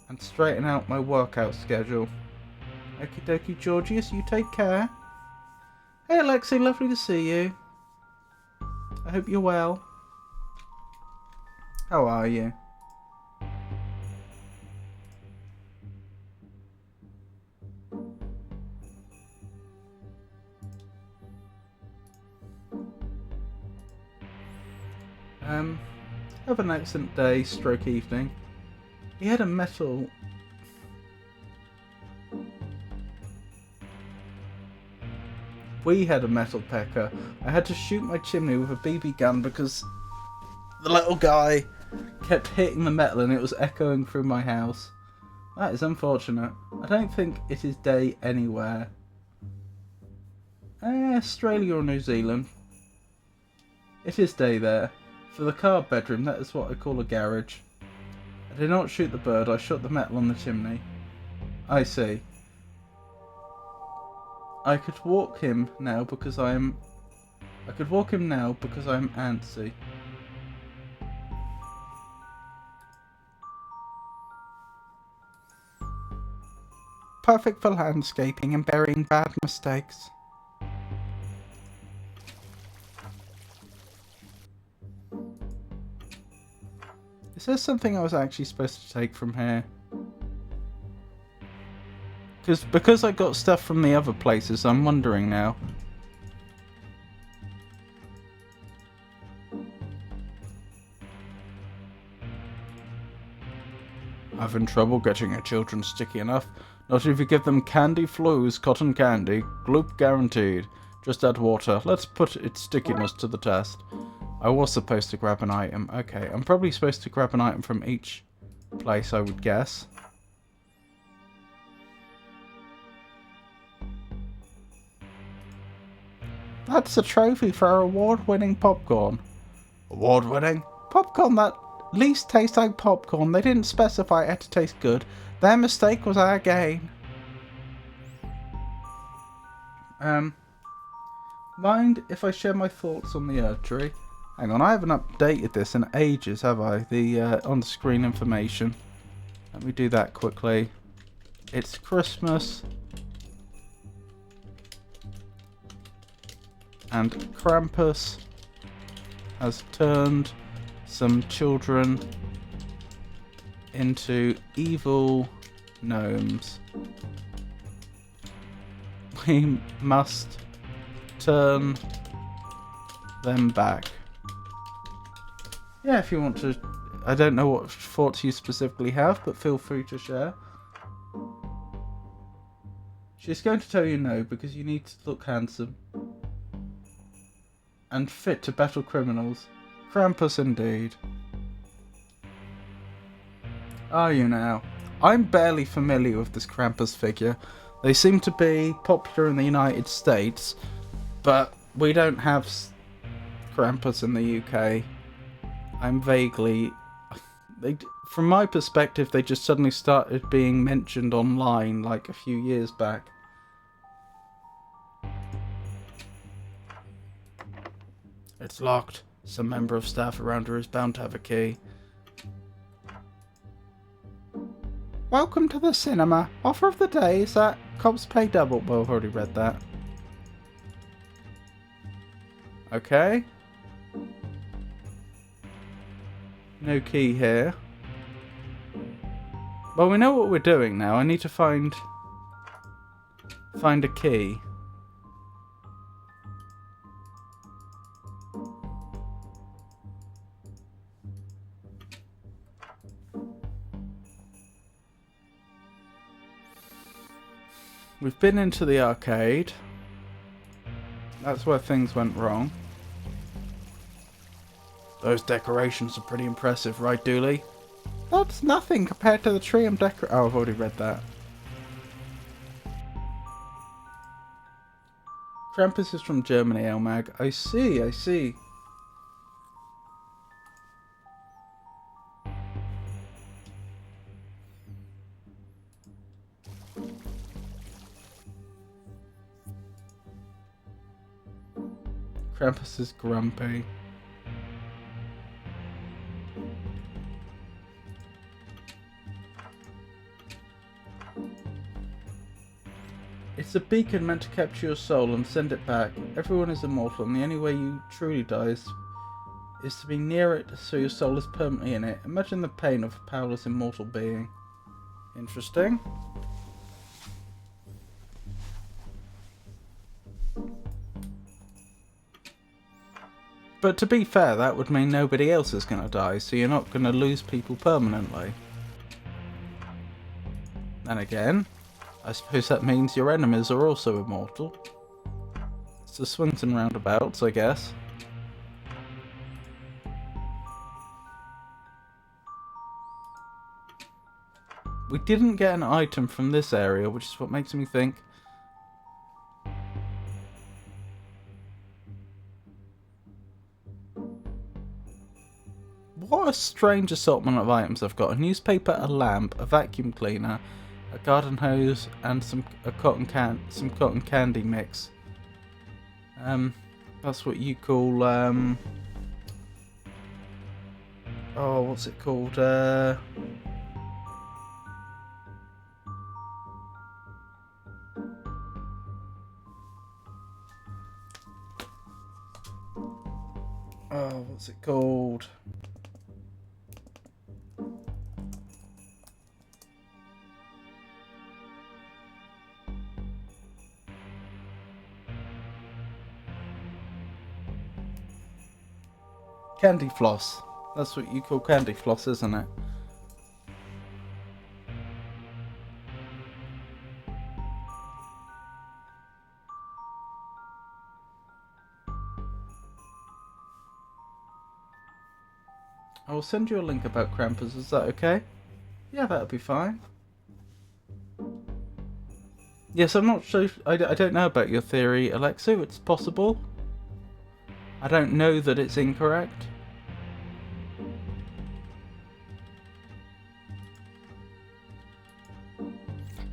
And straighten out my workout schedule. Okie dokie, Georgius, you take care. Hey Alexei, lovely to see you. I hope you're well. How are you? Have an excellent day, stroke evening. He had a metal... We had a metal pecker. I had to shoot my chimney with a BB gun because the little guy kept hitting the metal and it was echoing through my house. That is unfortunate. I don't think it is day anywhere. Australia or New Zealand. It is day there. For the car bedroom, that is what I call a garage. I did not shoot the bird, I shot the metal on the chimney. I see. I could walk him now because I'm antsy. Perfect for landscaping and burying bad mistakes. Is there something I was actually supposed to take from here? Because I got stuff from the other places, I'm wondering now. Having trouble getting your children sticky enough? Not if you give them candy flues, cotton candy, gloop guaranteed. Just add water. Let's put its stickiness to the test. I was supposed to grab an item. Okay, I'm probably supposed to grab an item from each place, I would guess. That's a trophy for our award-winning popcorn. Award-winning? Popcorn that least tastes like popcorn. They didn't specify it had to taste good. Their mistake was our gain. Mind if I share my thoughts on the Earth Tree? Hang on, I haven't updated this in ages, have I? The on-screen information. Let me do that quickly. It's Christmas. And Krampus has turned some children into evil gnomes. We must turn them back. Yeah, if you want to. I don't know what thoughts you specifically have, but feel free to share. She's going to tell you no, because you need to look handsome and fit to battle criminals. Krampus indeed. Are you now? I'm barely familiar with this Krampus figure. They seem to be popular in the United States, but we don't have Krampus in the UK. I'm vaguely... From my perspective, they just suddenly started being mentioned online like a few years back. It's locked. Some member of staff around her is bound to have a key. Welcome to the cinema. Offer of the day is that cops pay double. Well, I've already read that. Okay. No key here. Well, we know what we're doing now. I need to find a key. We've been into the arcade. That's where things went wrong. Those decorations are pretty impressive, right, Dooley? That's nothing compared to the tree I'm decorating. Oh, I've already read that. Krampus is from Germany, Elmag. I see, I see. Krampus is grumpy. It's a beacon meant to capture your soul and send it back. Everyone is immortal, and the only way you truly die is to be near it so your soul is permanently in it. Imagine the pain of a powerless immortal being. Interesting. But to be fair, that would mean nobody else is going to die, so you're not going to lose people permanently. Then again, I suppose that means your enemies are also immortal. It's the swings and roundabouts, I guess. We didn't get an item from this area, which is what makes me think... What a strange assortment of items I've got. A newspaper, a lamp, a vacuum cleaner, a garden hose, and some cotton candy mix. That's what you call oh, what's it called? Oh, what's it called? Candy floss. That's what you call candy floss, isn't it? I will send you a link about Krampus, is that okay? Yeah, that'll be fine. Yes, I'm not sure. I don't know about your theory, Alexu. It's possible. I don't know that it's incorrect.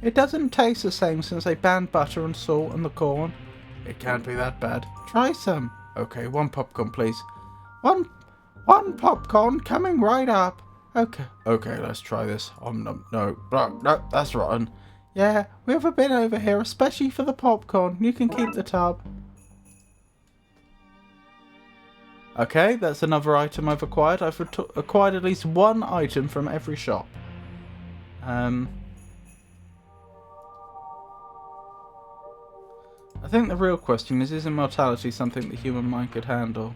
It doesn't taste the same since they banned butter and salt and the corn. It can't be that bad. Try some. Okay, one popcorn, please. One popcorn coming right up. Okay, let's try this. No, that's rotten. Yeah, we have a bin over here, especially for the popcorn. You can keep the tub. Okay, that's another item I've acquired. I've acquired at least one item from every shop. I think the real question is immortality something the human mind could handle?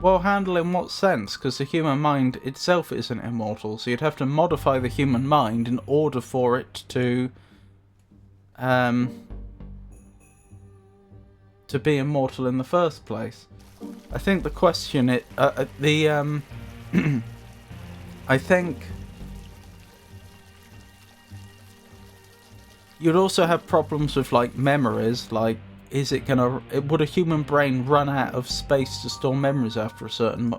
Well, handle in what sense? Because the human mind itself isn't immortal, so you'd have to modify the human mind in order for it to be immortal in the first place. I think the question I think you'd also have problems with like memories, like would a human brain run out of space to store memories after a certain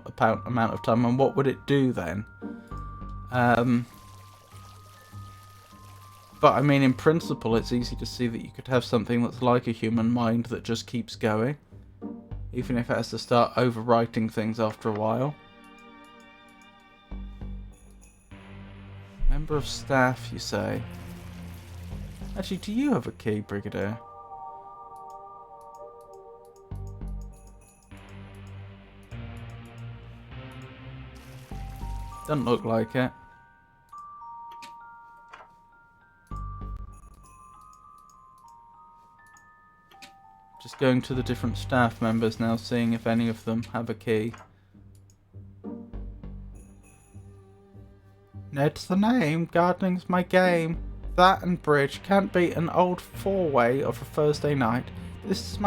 amount of time, and what would it do then? But I mean, in principle, it's easy to see that you could have something that's like a human mind that just keeps going, even if it has to start overwriting things after a while. Member of staff, you say? Actually, do you have a key, Brigadier? Doesn't look like it. Just going to the different staff members now, seeing if any of them have a key. Ned's the name, gardening's my game. That and bridge can't beat an old four-way of a Thursday night. This is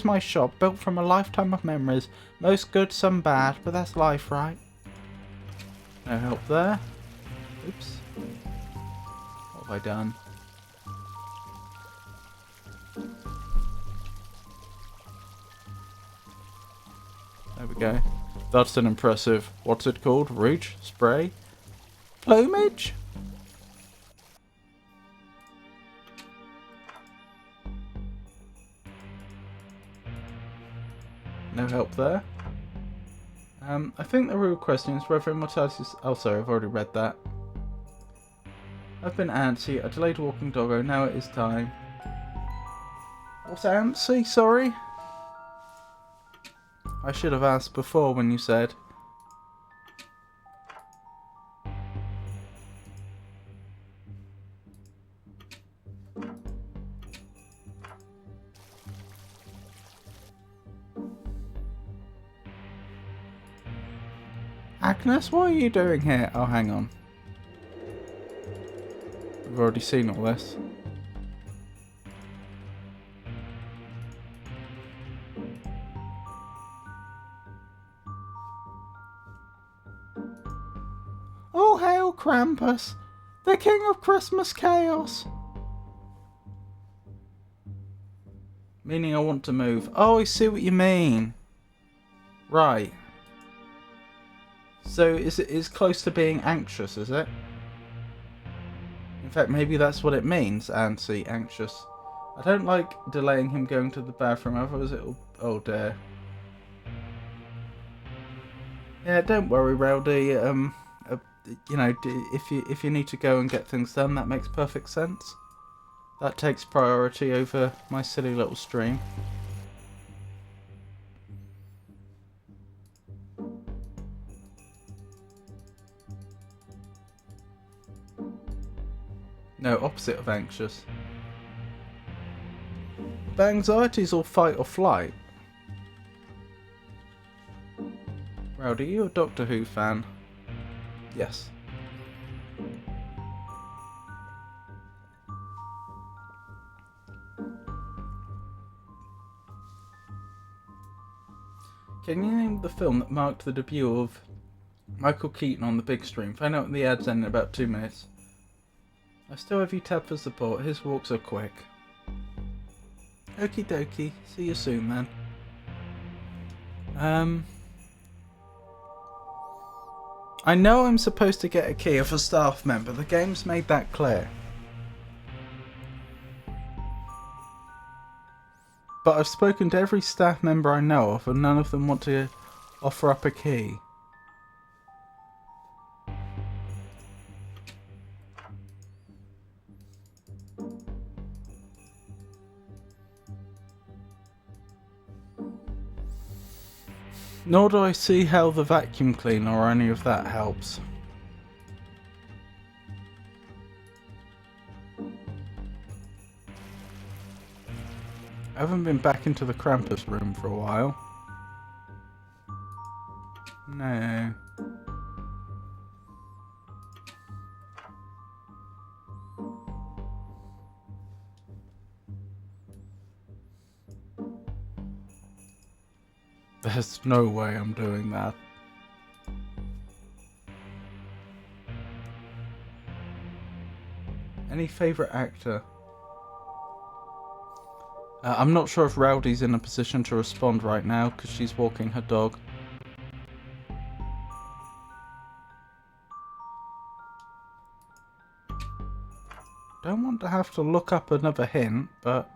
my shop, built from a lifetime of memories. Most good, some bad, but that's life, right? No help there. Oops. What have I done? There we go. That's an impressive, what's it called? Rouge? Spray? Plumage? No help there. I think the real question is whether immortality is... Oh, sorry, I've already read that. I've been antsy, a delayed walking doggo, now it is time. What's antsy, sorry? I should have asked before when you said. Agnes, what are you doing here? Oh, hang on. We've already seen all this. All hail Krampus, the king of Christmas chaos. Meaning I want to move. Oh, I see what you mean. Right. So it's close to being anxious, is it? In fact, maybe that's what it means, antsy, anxious. I don't like delaying him going to the bathroom, otherwise it'll... Oh dear. Yeah, don't worry, Rowdy. You know, if you need to go and get things done, that makes perfect sense. That takes priority over my silly little stream. No, opposite of anxious. But anxiety's all fight or flight. Rowdy, are you a Doctor Who fan? Yes. Can you name the film that marked the debut of Michael Keaton on the big screen? Find out when the ads end in about 2 minutes. I still have you tabbed for support. His walks are quick. Okie dokie. See you soon then. I know I'm supposed to get a key of a staff member. The game's made that clear. But I've spoken to every staff member I know of, and none of them want to offer up a key. Nor do I see how the vacuum cleaner or any of that helps. I haven't been back into the Krampus room for a while. No. There's no way I'm doing that. Any favourite actor? I'm not sure if Rowdy's in a position to respond right now because she's walking her dog. Don't want to have to look up another hint, but...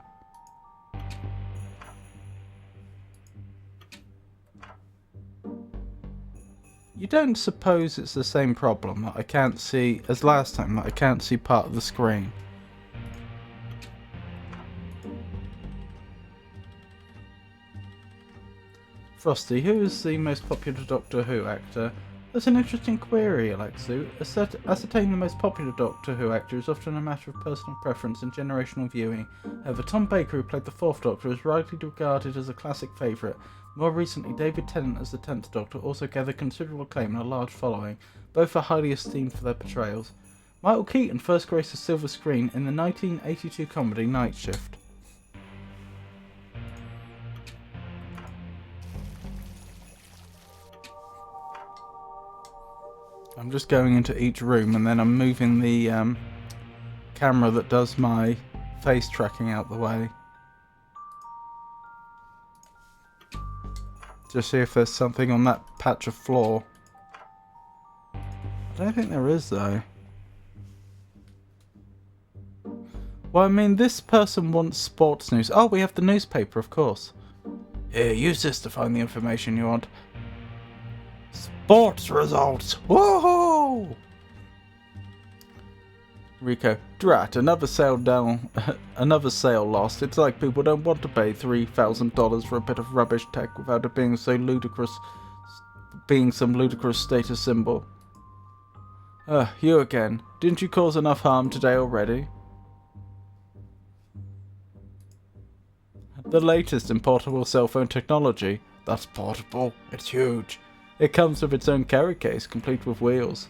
You don't suppose it's the same problem that I can't see as last time, that I can't see part of the screen? Frosty, who is the most popular Doctor Who actor? That's an interesting query, Alexu. Ascertaining the most popular Doctor Who actor is often a matter of personal preference and generational viewing. However, Tom Baker, who played the 4th Doctor, is rightly regarded as a classic favourite. More recently, David Tennant as the 10th Doctor also gathered considerable acclaim and a large following. Both are highly esteemed for their portrayals. Michael Keaton first graced the silver screen in the 1982 comedy Night Shift. I'm just going into each room and then I'm moving the camera that does my face tracking out the way. Just see if there's something on that patch of floor. I don't think there is though. Well, I mean, this person wants sports news. Oh, we have the newspaper, of course. Here, use this to find the information you want. Sports results! Woohoo! Rico, drat, another sale down, another sale lost. It's like people don't want to pay $3,000 for a bit of rubbish tech without it being so ludicrous, being some ludicrous status symbol. You again. Didn't you cause enough harm today already? The latest in portable cell phone technology. That's portable. It's huge. It comes with its own carry case, complete with wheels.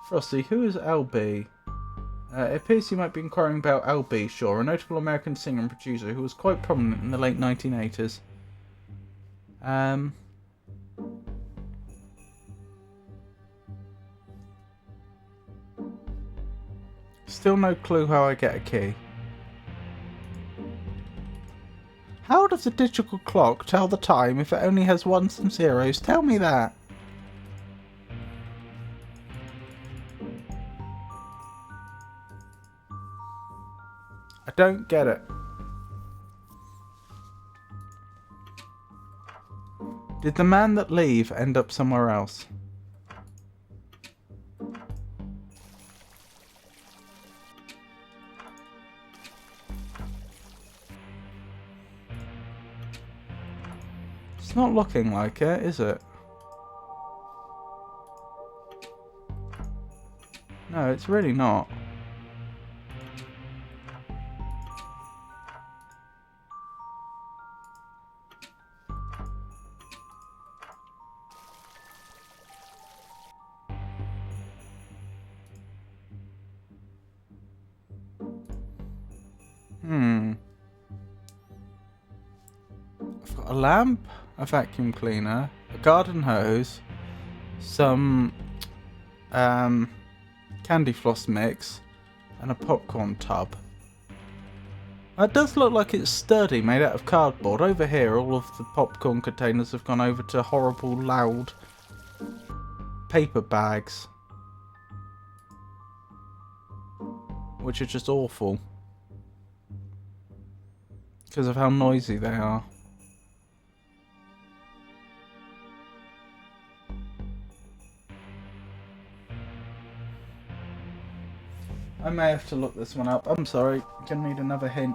Frosty, who is LB? It appears you might be inquiring about LB Shaw, a notable American singer and producer who was quite prominent in the late 1980s. Still no clue how I get a key. How does a digital clock tell the time if it only has ones and zeros? Tell me that. I don't get it. Did the man that leave end up somewhere else? It's not looking like it, is it? No, it's really not. I've got a lamp, a vacuum cleaner, a garden hose, some candy floss mix, and a popcorn tub. It does look like it's sturdy, made out of cardboard. Over here, all of the popcorn containers have gone over to horrible, loud paper bags, which are just awful because of how noisy they are. I may have to look this one up. I'm sorry, gonna need another hint.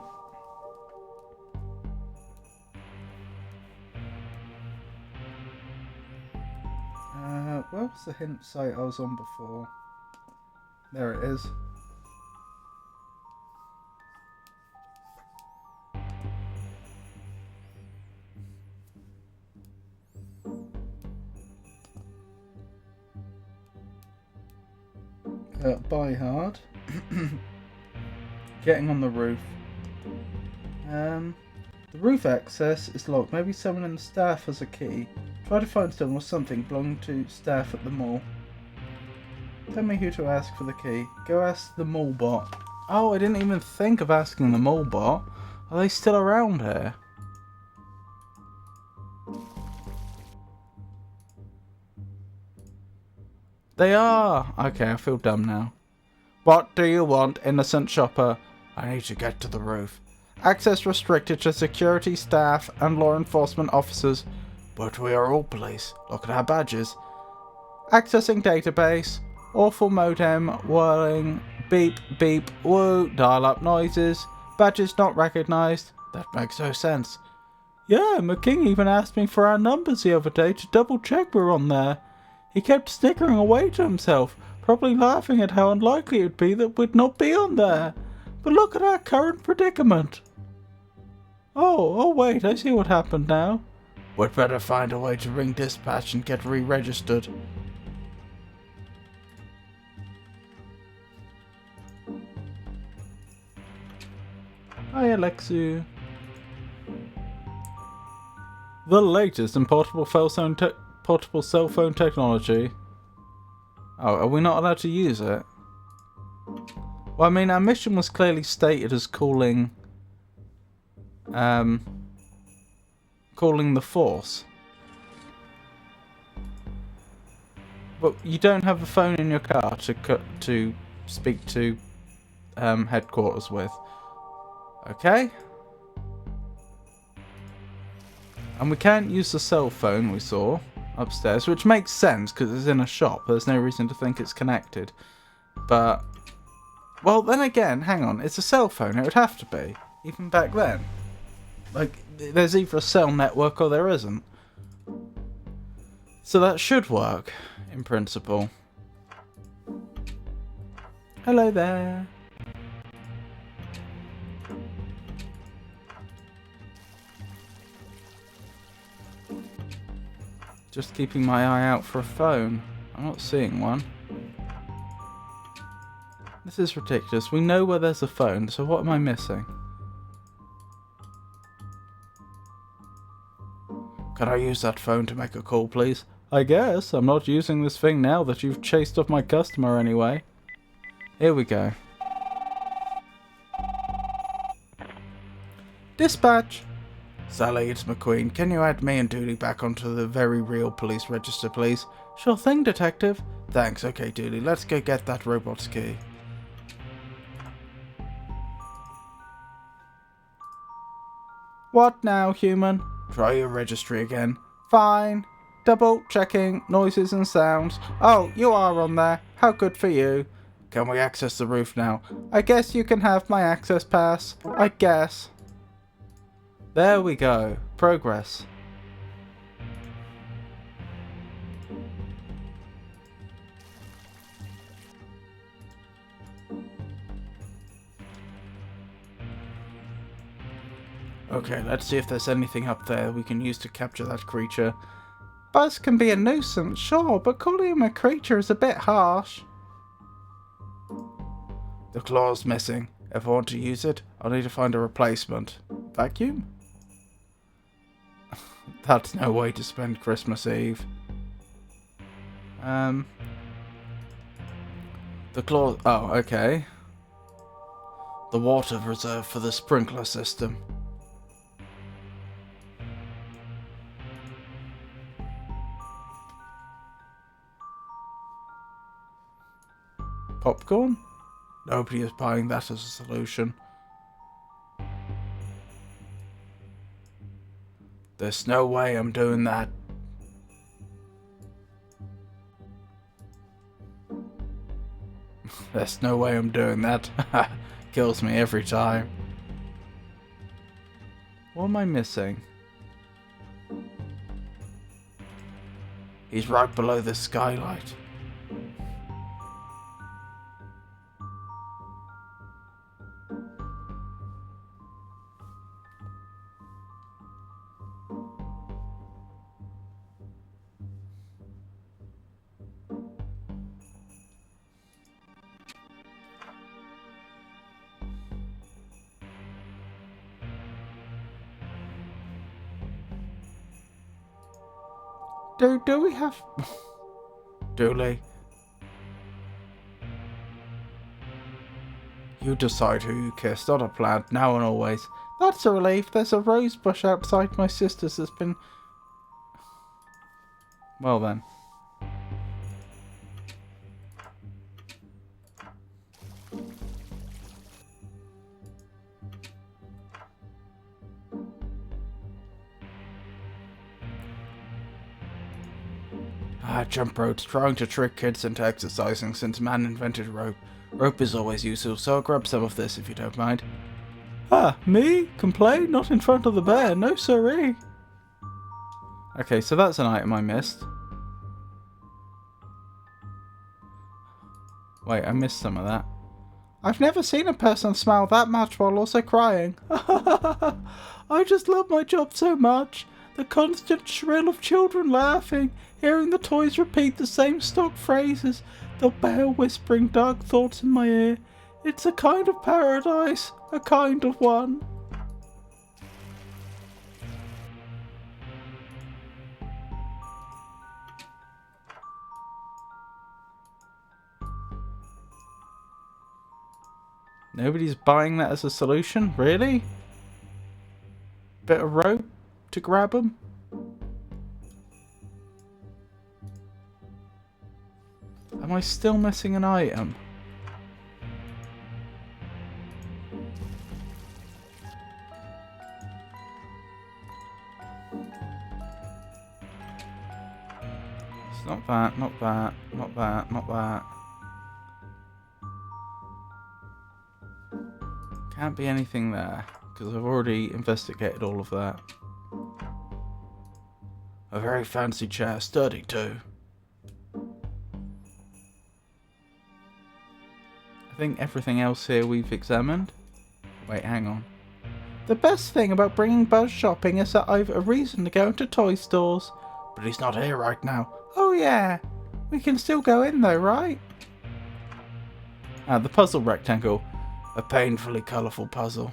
Where was the hint site I was on before? There it is. Buy hard. Getting on the roof. The roof access is locked. Maybe someone in the staff has a key. Try to find someone or something belonging to staff at the mall. Tell me who to ask for the key. Go ask the mall bot. Oh, I didn't even think of asking the mall bot. Are they still around here? They are! Okay, I feel dumb now. What do you want, innocent shopper? I need to get to the roof. Access restricted to security staff and law enforcement officers. But we are all police. Look at our badges. Accessing database. Awful modem. Whirling. Beep, beep, woo. Dial-up noises. Badges not recognised. That makes no sense. Yeah, McKing even asked me for our numbers the other day to double check we're on there. He kept snickering away to himself, probably laughing at how unlikely it would be that we'd not be on there. But look at our current predicament. Oh wait, I see what happened now. We'd better find a way to ring dispatch and get re-registered. Hi, Alexu. The latest in portable cell phone technology. Oh, are we not allowed to use it? Well, I mean, our mission was clearly stated as calling the force. But you don't have a phone in your car to speak to headquarters with. Okay? And we can't use the cell phone we saw upstairs, which makes sense because it's in a shop. There's no reason to think it's connected. But, well, then again, hang on, it's a cell phone. It would have to be, even back then. Like, there's either a cell network or there isn't. So that should work, in principle. Hello there. Just keeping my eye out for a phone. I'm not seeing one. This is ridiculous. We know where there's a phone, so what am I missing? Can I use that phone to make a call, please? I guess. I'm not using this thing now that you've chased off my customer anyway. Here we go. Dispatch! Sally, it's McQueen. Can you add me and Dooley back onto the very real police register, please? Sure thing, Detective. Thanks. Okay, Dooley, let's go get that robot's key. What now, human? Try your registry again. Fine. Double checking noises and sounds. Oh, you are on there. How good for you. Can we access the roof now? I guess you can have my access pass. I guess. There we go. Progress. Okay, let's see if there's anything up there we can use to capture that creature. Buzz can be a nuisance, sure, but calling him a creature is a bit harsh. The claw's missing. If I want to use it, I'll need to find a replacement. Vacuum? That's no way to spend Christmas Eve. The claw... Oh, okay. The water reserve for the sprinkler system. Popcorn? Nobody is buying that as a solution. There's no way I'm doing that. There's no way I'm doing that. Kills me every time. What am I missing? He's right below the skylight. Do we have... Dooley? You decide who you kiss, not a plan, now and always. That's a relief. There's a rose bush outside my sister's that's been... Well then. Jump ropes, trying to trick kids into exercising since man invented rope. Rope is always useful, so I'll grab some of this if you don't mind. Ah, me? Complain? Not in front of the bear, no siree. Okay, so that's an item I missed. Wait, I missed some of that. I've never seen a person smile that much while also crying. I just love my job so much. The constant shrill of children laughing, hearing the toys repeat the same stock phrases, the bear whispering dark thoughts in my ear. It's a kind of paradise, a kind of one. Nobody's buying that as a solution, really? Bit of rope to grab them? Am I still missing an item? It's not that, not that, not that, not that. Can't be anything there, because I've already investigated all of that. A very fancy chair, sturdy too. I think everything else here we've examined. Wait, hang on. The best thing about bringing Buzz shopping is that I've a reason to go into toy stores. But he's not here right now. Oh yeah. We can still go in though, right? Ah, the puzzle rectangle. A painfully colourful puzzle.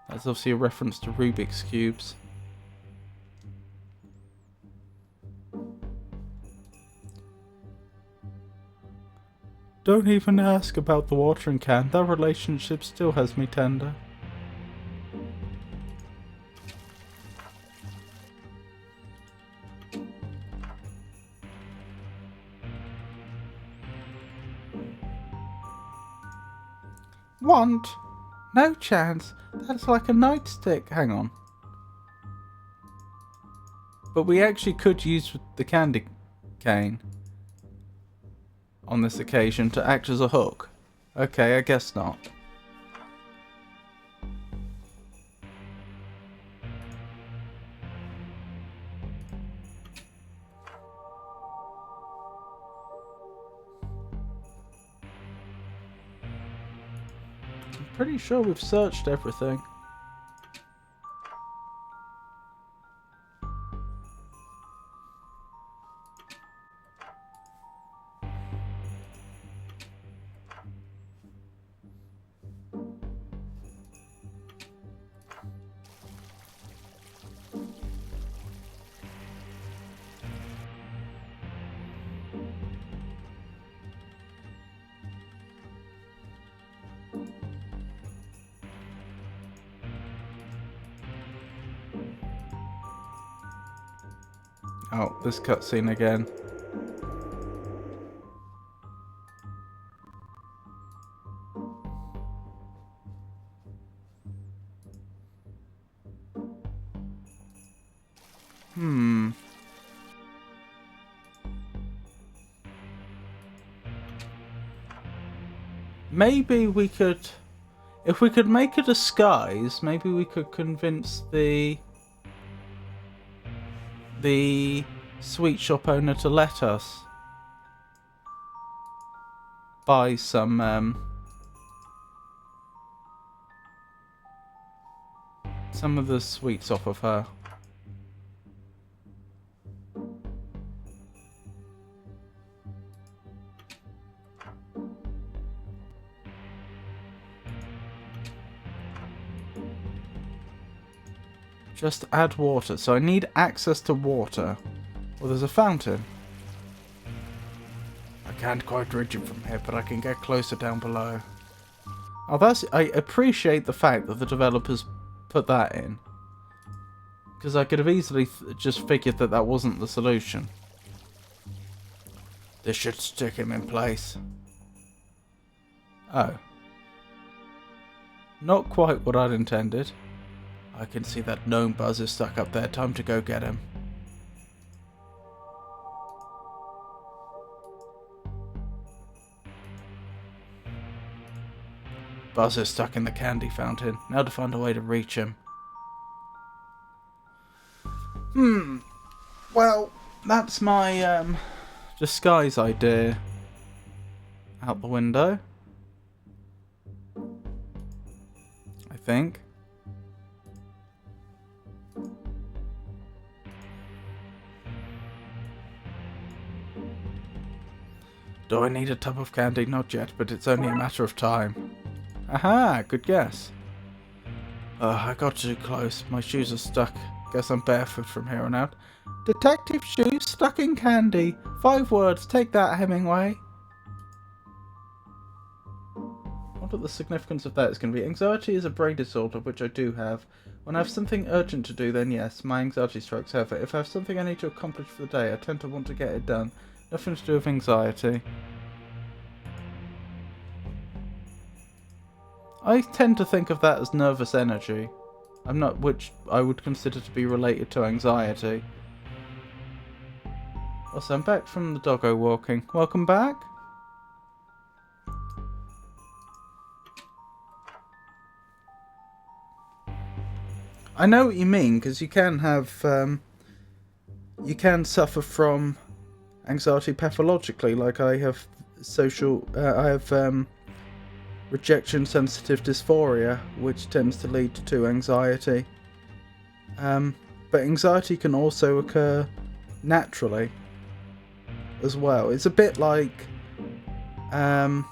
That's obviously a reference to Rubik's Cubes. Don't even ask about the watering can. That relationship still has me tender. Want? No chance. That's like a nightstick. Hang on. But we actually could use the candy cane on this occasion to act as a hook. Okay, I guess not. I'm pretty sure we've searched everything. Oh, this cutscene again. Maybe we could... If we could make a disguise, maybe we could convince the sweet shop owner to let us buy some of the sweets off of her. Just add water. So I need access to water. Well, there's a fountain. I can't quite reach it from here, but I can get closer down below. Oh, I appreciate the fact that the developers put that in. Because I could have easily just figured that that wasn't the solution. This should stick him in place. Oh. Not quite what I'd intended. I can see that gnome Buzz is stuck up there. Time to go get him. Buzz is stuck in the candy fountain. Now to find a way to reach him. Well, that's my disguise idea out the window. I think. Do I need a tub of candy? Not yet, but it's only a matter of time. Aha, good guess. I got too close. My shoes are stuck. Guess I'm barefoot from here on out. Detective shoes stuck in candy. 5 words. Take that, Hemingway. I wonder what the significance of that is going to be. Anxiety is a brain disorder, which I do have. When I have something urgent to do, then yes, my anxiety strikes. However, if I have something I need to accomplish for the day, I tend to want to get it done. Nothing to do with anxiety. I tend to think of that as nervous energy. Which I would consider to be related to anxiety. Also, I'm back from the doggo walking. Welcome back. I know what you mean, because you can have, you can suffer from anxiety pathologically, like I have rejection sensitive dysphoria, which tends to lead to anxiety. But anxiety can also occur naturally as well. It's a bit like how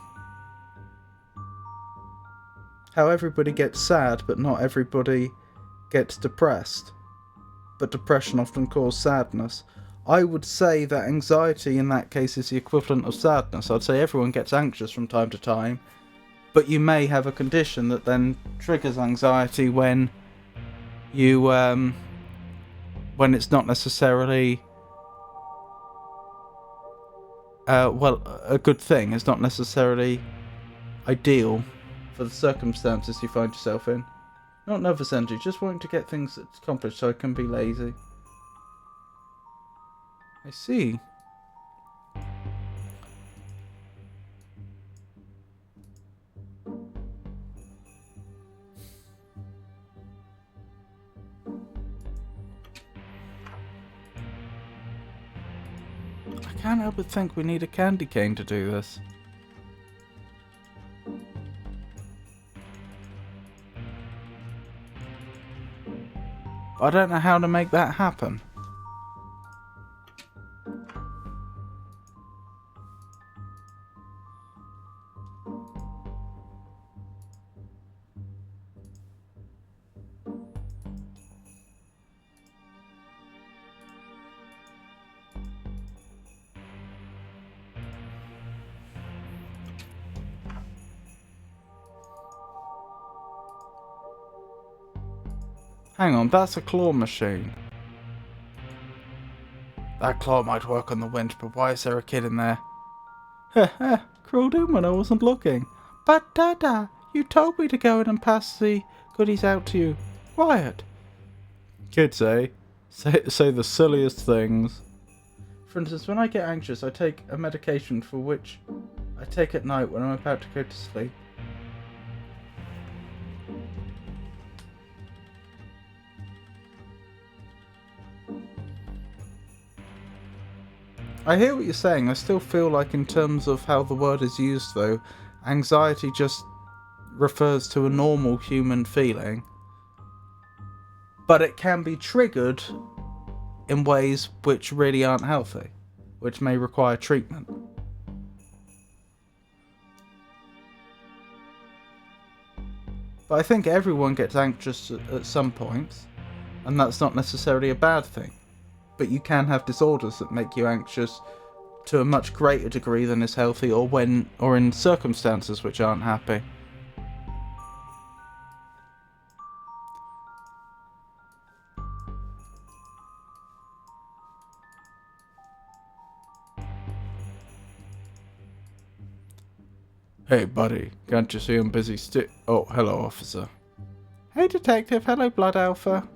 everybody gets sad, but not everybody gets depressed. But depression often causes sadness. I would say that anxiety in that case is the equivalent of sadness. I'd say everyone gets anxious from time to time, but you may have a condition that then triggers anxiety when you when it's not necessarily a good thing. It's not necessarily ideal for the circumstances you find yourself in. Not nervous energy, just wanting to get things accomplished so I can be lazy. I see. I can't help but think we need a candy cane to do this. I don't know how to make that happen. Hang on, that's a claw machine. That claw might work on the winch, but why is there a kid in there? Heh heh, crawled in when I wasn't looking. But Dada, you told me to go in and pass the goodies out to you. Quiet. Kids, eh? Say the silliest things. For instance, when I get anxious, I take a medication for which I take at night when I'm about to go to sleep. I hear what you're saying. I still feel like in terms of how the word is used though, anxiety just refers to a normal human feeling. But it can be triggered in ways which really aren't healthy, which may require treatment. But I think everyone gets anxious at some points, and that's not necessarily a bad thing. But you can have disorders that make you anxious to a much greater degree than is healthy, or in circumstances which aren't happy. Hey buddy, can't you see I'm busy Oh, hello officer. Hey detective, hello Blood Alpha.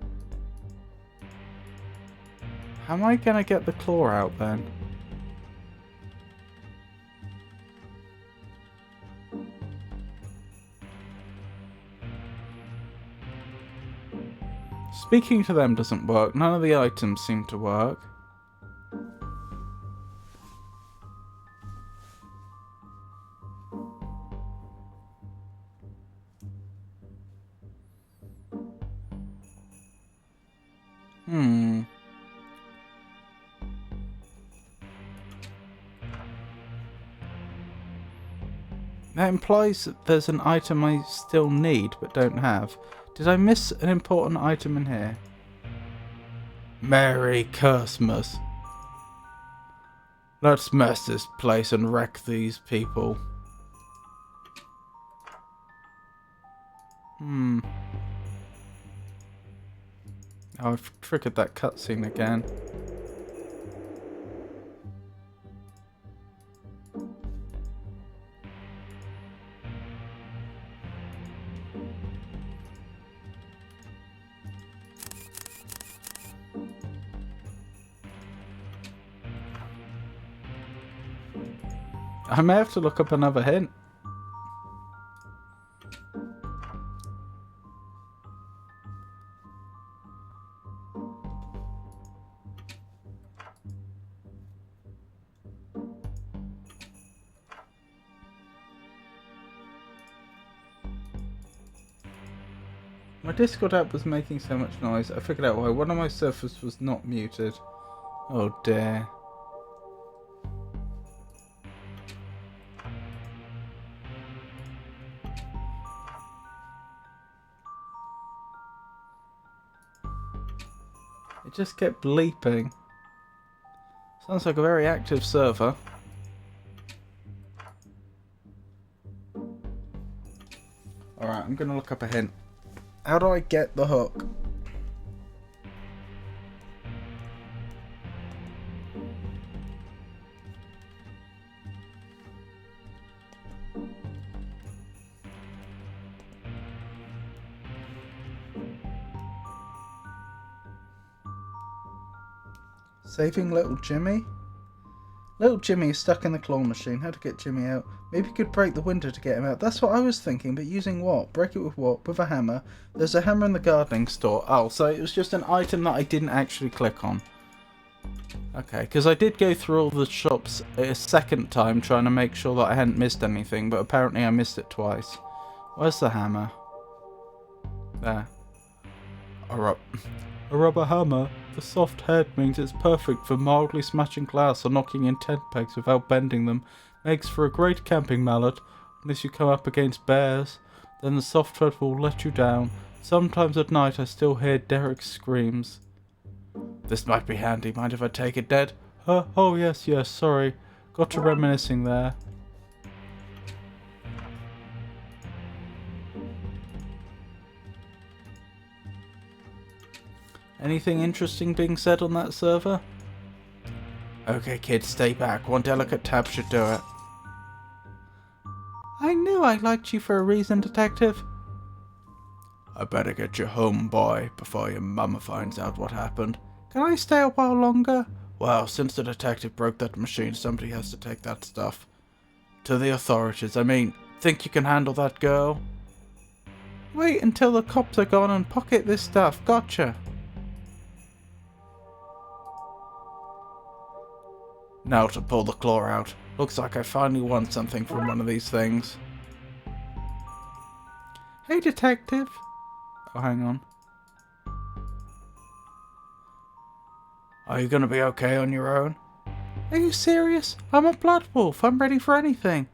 How am I gonna get the claw out then? Speaking to them doesn't work. None of the items seem to work. That implies that there's an item I still need but don't have. Did I miss an important item in here? Merry Christmas. Let's mess this place and wreck these people. Oh, I've triggered that cutscene again. I may have to look up another hint. My Discord app was making so much noise, I figured out why. One of my servers was not muted. Oh dear. It just kept bleeping. Sounds like a very active server. Alright, I'm gonna look up a hint. How do I get the hook? Saving little Jimmy? Little Jimmy is stuck in the claw machine. How to get Jimmy out? Maybe you could break the window to get him out. That's what I was thinking, but using what? Break it with what? With a hammer. There's a hammer in the gardening store. Oh, so it was just an item that I didn't actually click on. Okay, because I did go through all the shops a second time trying to make sure that I hadn't missed anything, but apparently I missed it twice. Where's the hammer? There. A rubber hammer. The soft head means it's perfect for mildly smashing glass or knocking in tent pegs without bending them. Makes for a great camping mallet, unless you come up against bears. Then the soft head will let you down. Sometimes at night I still hear Derek's screams. This might be handy. Mind if I take it, Dad? Oh yes, sorry. Got to reminiscing there. Anything interesting being said on that server? Okay, kids, stay back. One delicate tap should do it. I knew I liked you for a reason, Detective. I better get you home, boy, before your mama finds out what happened. Can I stay a while longer? Well, since the detective broke that machine, somebody has to take that stuff. To the authorities, I mean. Think you can handle that girl? Wait until the cops are gone and pocket this stuff. Gotcha. Now to pull the claw out. Looks like I finally won something from one of these things. Hey, Detective. Oh, hang on. Are you gonna be okay on your own? Are you serious? I'm a blood wolf. I'm ready for anything.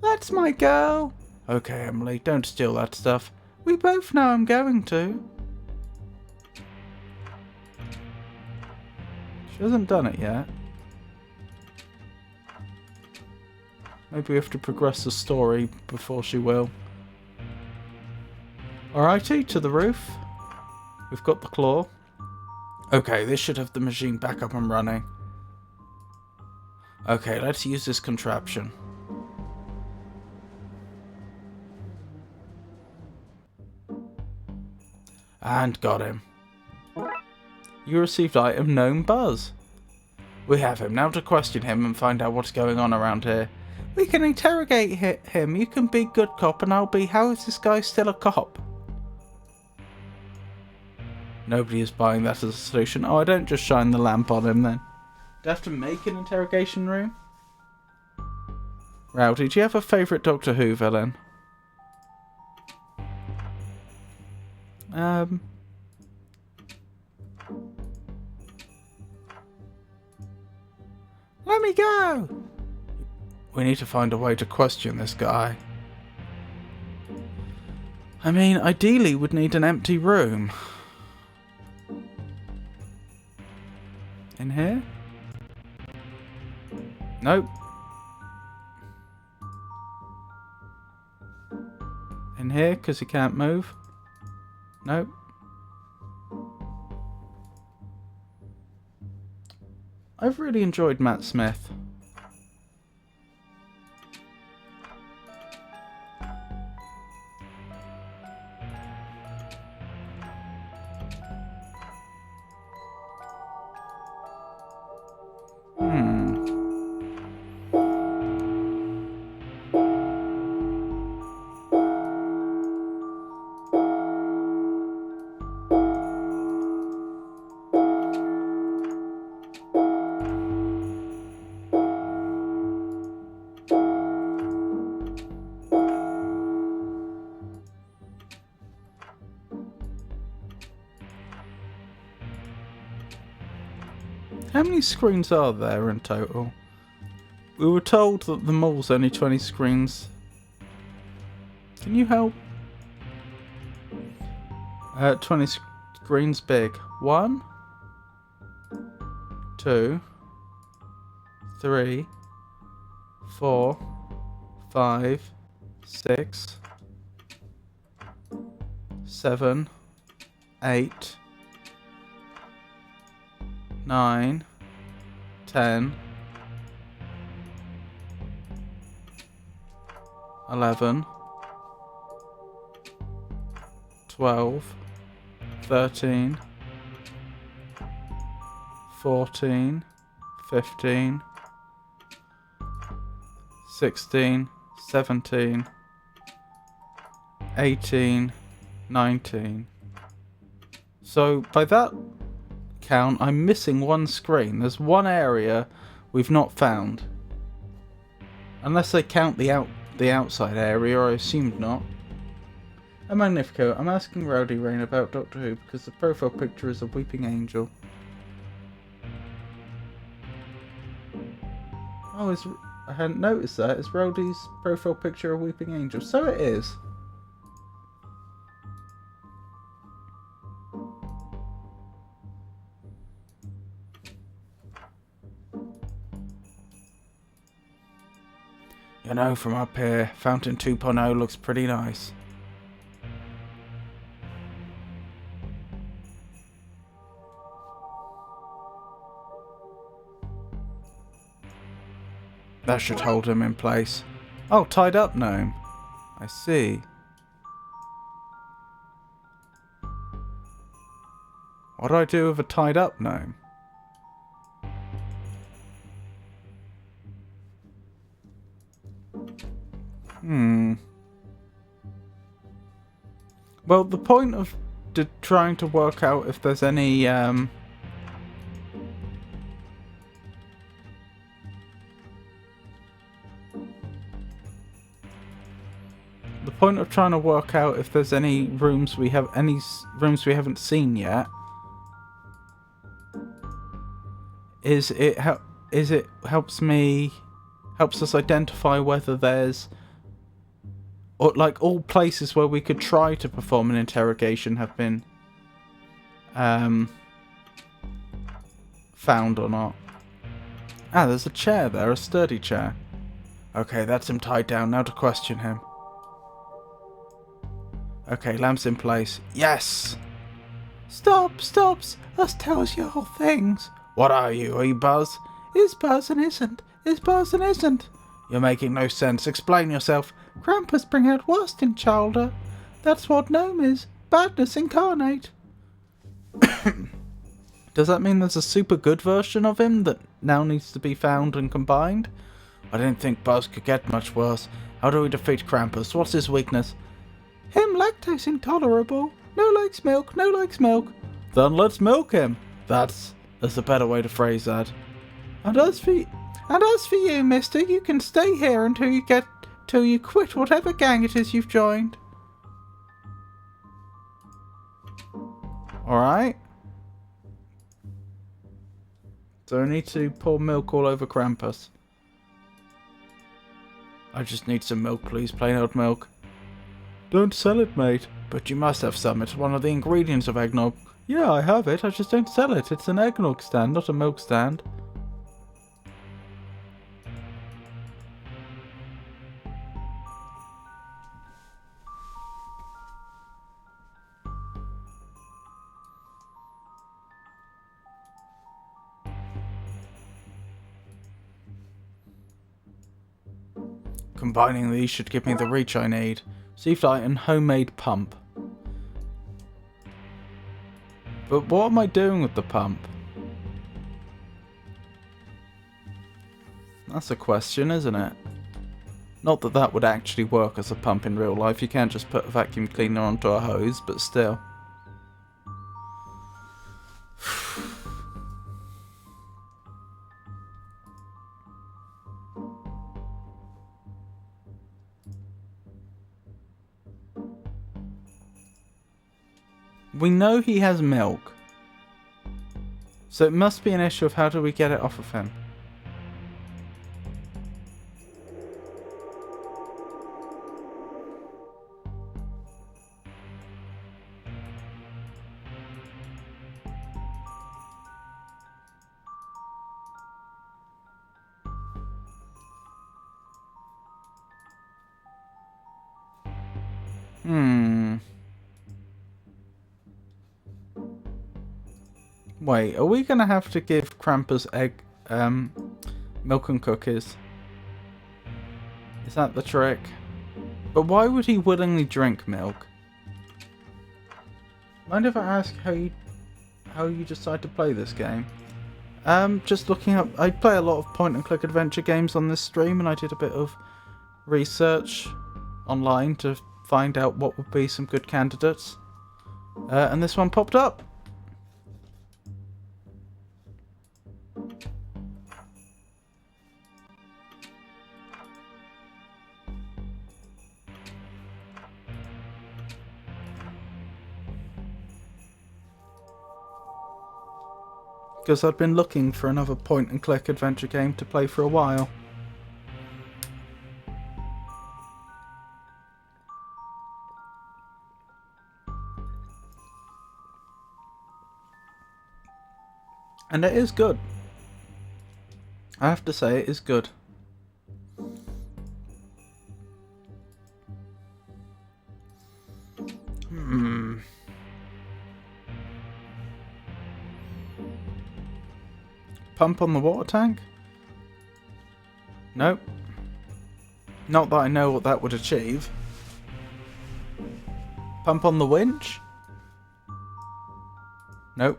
That's my girl. Okay, Emily, don't steal that stuff. We both know I'm going to. She hasn't done it yet. Maybe we have to progress the story before she will. Alrighty, to the roof. We've got the claw. Okay, this should have the machine back up and running. Okay, let's use this contraption. And got him. You received item known Buzz. We have him. Now to question him and find out what's going on around here. We can interrogate him. You can be good cop and I'll be, how is this guy still a cop? Nobody is buying that as a solution. Oh, I don't just shine the lamp on him then. Do I have to make an interrogation room? Rowdy, do you have a favourite Doctor Who villain? Let me go! We need to find a way to question this guy. I mean, ideally we'd need an empty room. In here? Nope. In here, because he can't move? Nope. I've really enjoyed Matt Smith. How many screens are there in total? We were told that the mall's only 20 screens. Can you help? 20 screens big. 1, 2, 3, 4, 5, 6, 7, 8, 9, 10, 11, 12, 13, 14, 15, 16, 17, 18, 19. So by that count, I'm missing one screen. There's one area we've not found. Unless I count the outside area, I assumed not. A Magnifico, I'm asking Rowdy Rain about Doctor Who because the profile picture is a weeping angel. Oh, I hadn't noticed that. Is Rowdy's profile picture a weeping angel? So it is. You know, from up here, Fountain 2.0 looks pretty nice. That should hold him in place. Oh, tied up gnome. I see. What do I do with a tied up gnome? Well, the point of trying to work out if there's any, the point of trying to work out if there's any rooms we haven't seen yet is it helps us identify whether there's, or like all places where we could try to perform an interrogation have been found or not. Ah, there's a chair there, a sturdy chair. Okay, that's him tied down. Now to question him. Okay, lamp's in place. Yes! Stops! Us tells you all things. What are you? Are you Buzz? Is Buzz and isn't? Is Buzz and isn't? You're making no sense. Explain yourself. Krampus bring out worst in childer. That's what gnome is. Badness incarnate. Does that mean there's a super good version of him that now needs to be found and combined? I didn't think Buzz could get much worse. How do we defeat Krampus? What's his weakness? Him lactose intolerable. No likes milk. Then let's milk him. That's a better way to phrase that. And as for you, mister, you can stay here until you quit whatever gang it is you've joined. Alright. So I need to pour milk all over Krampus. I just need some milk, please. Plain old milk. Don't sell it, mate. But you must have some. It's one of the ingredients of eggnog. Yeah, I have it. I just don't sell it. It's an eggnog stand, not a milk stand. Combining these should give me the reach I need. Received item, homemade pump. But what am I doing with the pump? That's a question, isn't it? Not that that would actually work as a pump in real life. You can't just put a vacuum cleaner onto a hose, but still. We know he has milk. So it must be an issue of how do we get it off of him. Wait, are we gonna have to give Krampus milk and cookies? Is that the trick? But why would he willingly drink milk? Mind if I ask how you decide to play this game? Just looking up. I play a lot of point-and-click adventure games on this stream, and I did a bit of research online to find out what would be some good candidates. And this one popped up. Because I'd been looking for another point-and-click adventure game to play for a while. And it is good. I have to say, it is good. Pump on the water tank? Nope. Not that I know what that would achieve. Pump on the winch? Nope.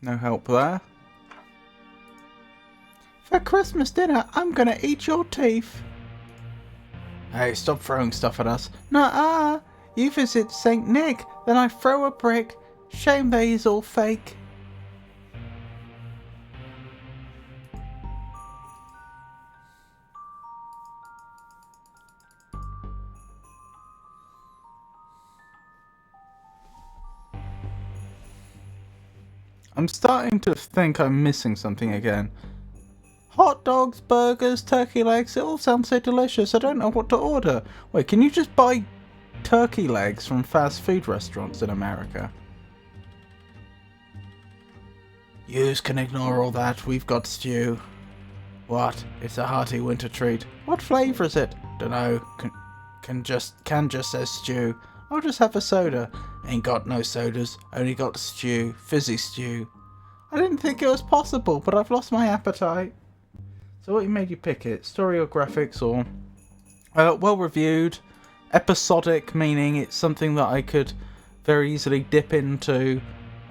No help there. For Christmas dinner, I'm gonna eat your teeth. Hey, stop throwing stuff at us. Nuh-uh. You visit St. Nick, then I throw a brick. Shame that he's all fake. I'm starting to think I'm missing something again. Hot dogs, burgers, turkey legs, it all sounds so delicious, I don't know what to order. Wait, can you just buy turkey legs from fast food restaurants in America? Yous can ignore all that, we've got stew. What? It's a hearty winter treat. What flavour is it? Dunno, can just says stew. I'll just have a soda. Ain't got no sodas, only got stew, fizzy stew. I didn't think it was possible, but I've lost my appetite. So what made you pick it? Story or graphics or... well reviewed. Episodic, meaning it's something that I could very easily dip into.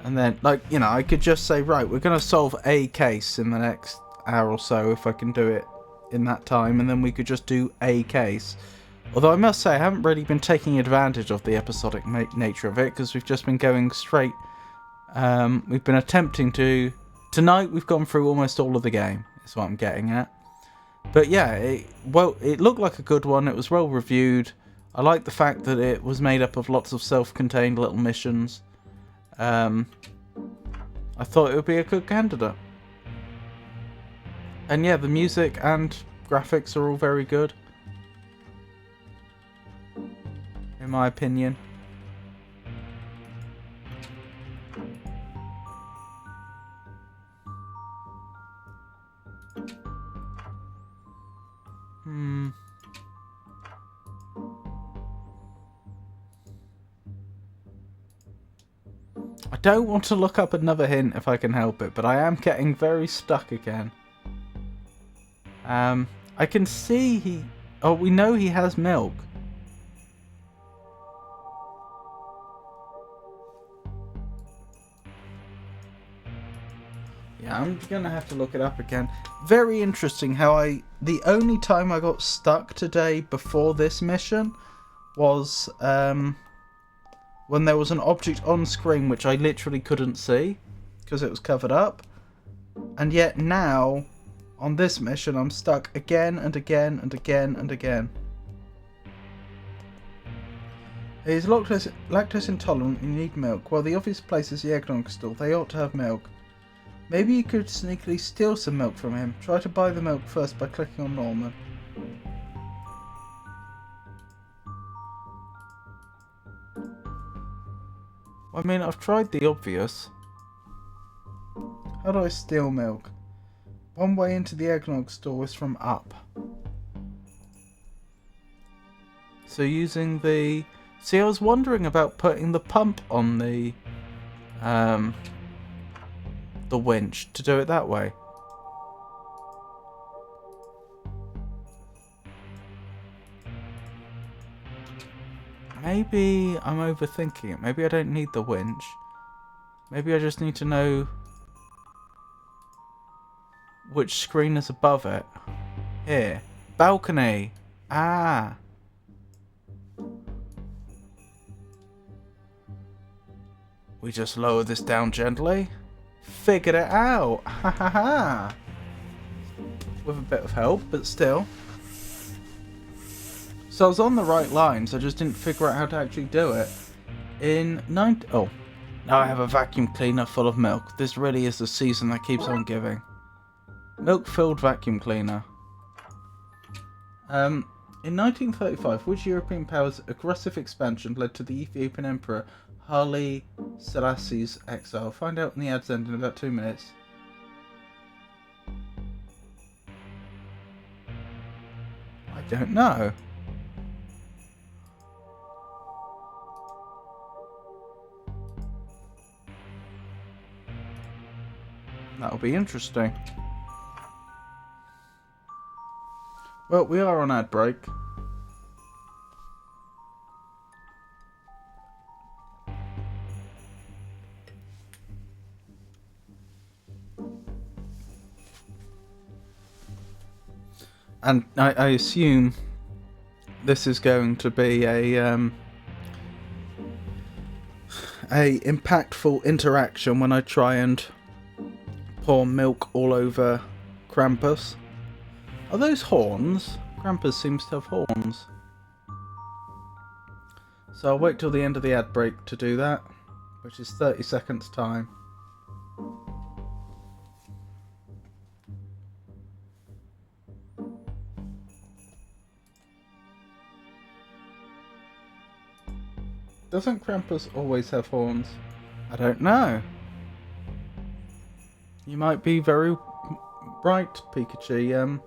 And then, like, you know, I could just say, right, we're going to solve a case in the next hour or so if I can do it in that time. And then we could just do a case. Although I must say, I haven't really been taking advantage of the episodic nature of it. Because we've just been going straight... we've been attempting to... Tonight we've gone through almost all of the game. Is what I'm getting at. But yeah, it looked like a good one. It was well reviewed. I like the fact that it was made up of lots of self-contained little missions. I thought it would be a good candidate. And yeah, the music and graphics are all very good. In my opinion. I don't want to look up another hint if I can help it, but I am getting very stuck again. I can see we know he has milk. Yeah, I'm gonna have to look it up again. Very interesting how the only time I got stuck today before this mission was when there was an object on screen which I literally couldn't see because it was covered up. And yet now, on this mission, I'm stuck again and again and again and again. He's lactose intolerant and you need milk. Well, the obvious place is the eggnog stall. They ought to have milk. Maybe you could sneakily steal some milk from him. Try to buy the milk first by clicking on Norman. I mean, I've tried the obvious. How do I steal milk? One way into the eggnog store is from up. So using the... See, I was wondering about putting the pump on the winch to do it that way. Maybe I'm overthinking it. Maybe I don't need the winch. Maybe I just need to know which screen is above it. Here. Balcony. Ah. We just lower this down gently. Figured it out. Ha ha ha. With a bit of help, but still. So I was on the right lines, I just didn't figure out how to actually do it. Oh, now I have a vacuum cleaner full of milk. This really is the season that keeps on giving. Milk-filled vacuum cleaner. In 1935, which European power's aggressive expansion led to the Ethiopian Emperor Haile Selassie's exile? Find out in the ad's end in about 2 minutes. I don't know. That'll be interesting. Well, we are on ad break. And I assume this is going to be a impactful interaction when I try and pour milk all over Krampus. Are those horns? Krampus seems to have horns. So I'll wait till the end of the ad break to do that, which is 30 seconds time. Doesn't Krampus always have horns? I don't know. You might be very right, Pikachu.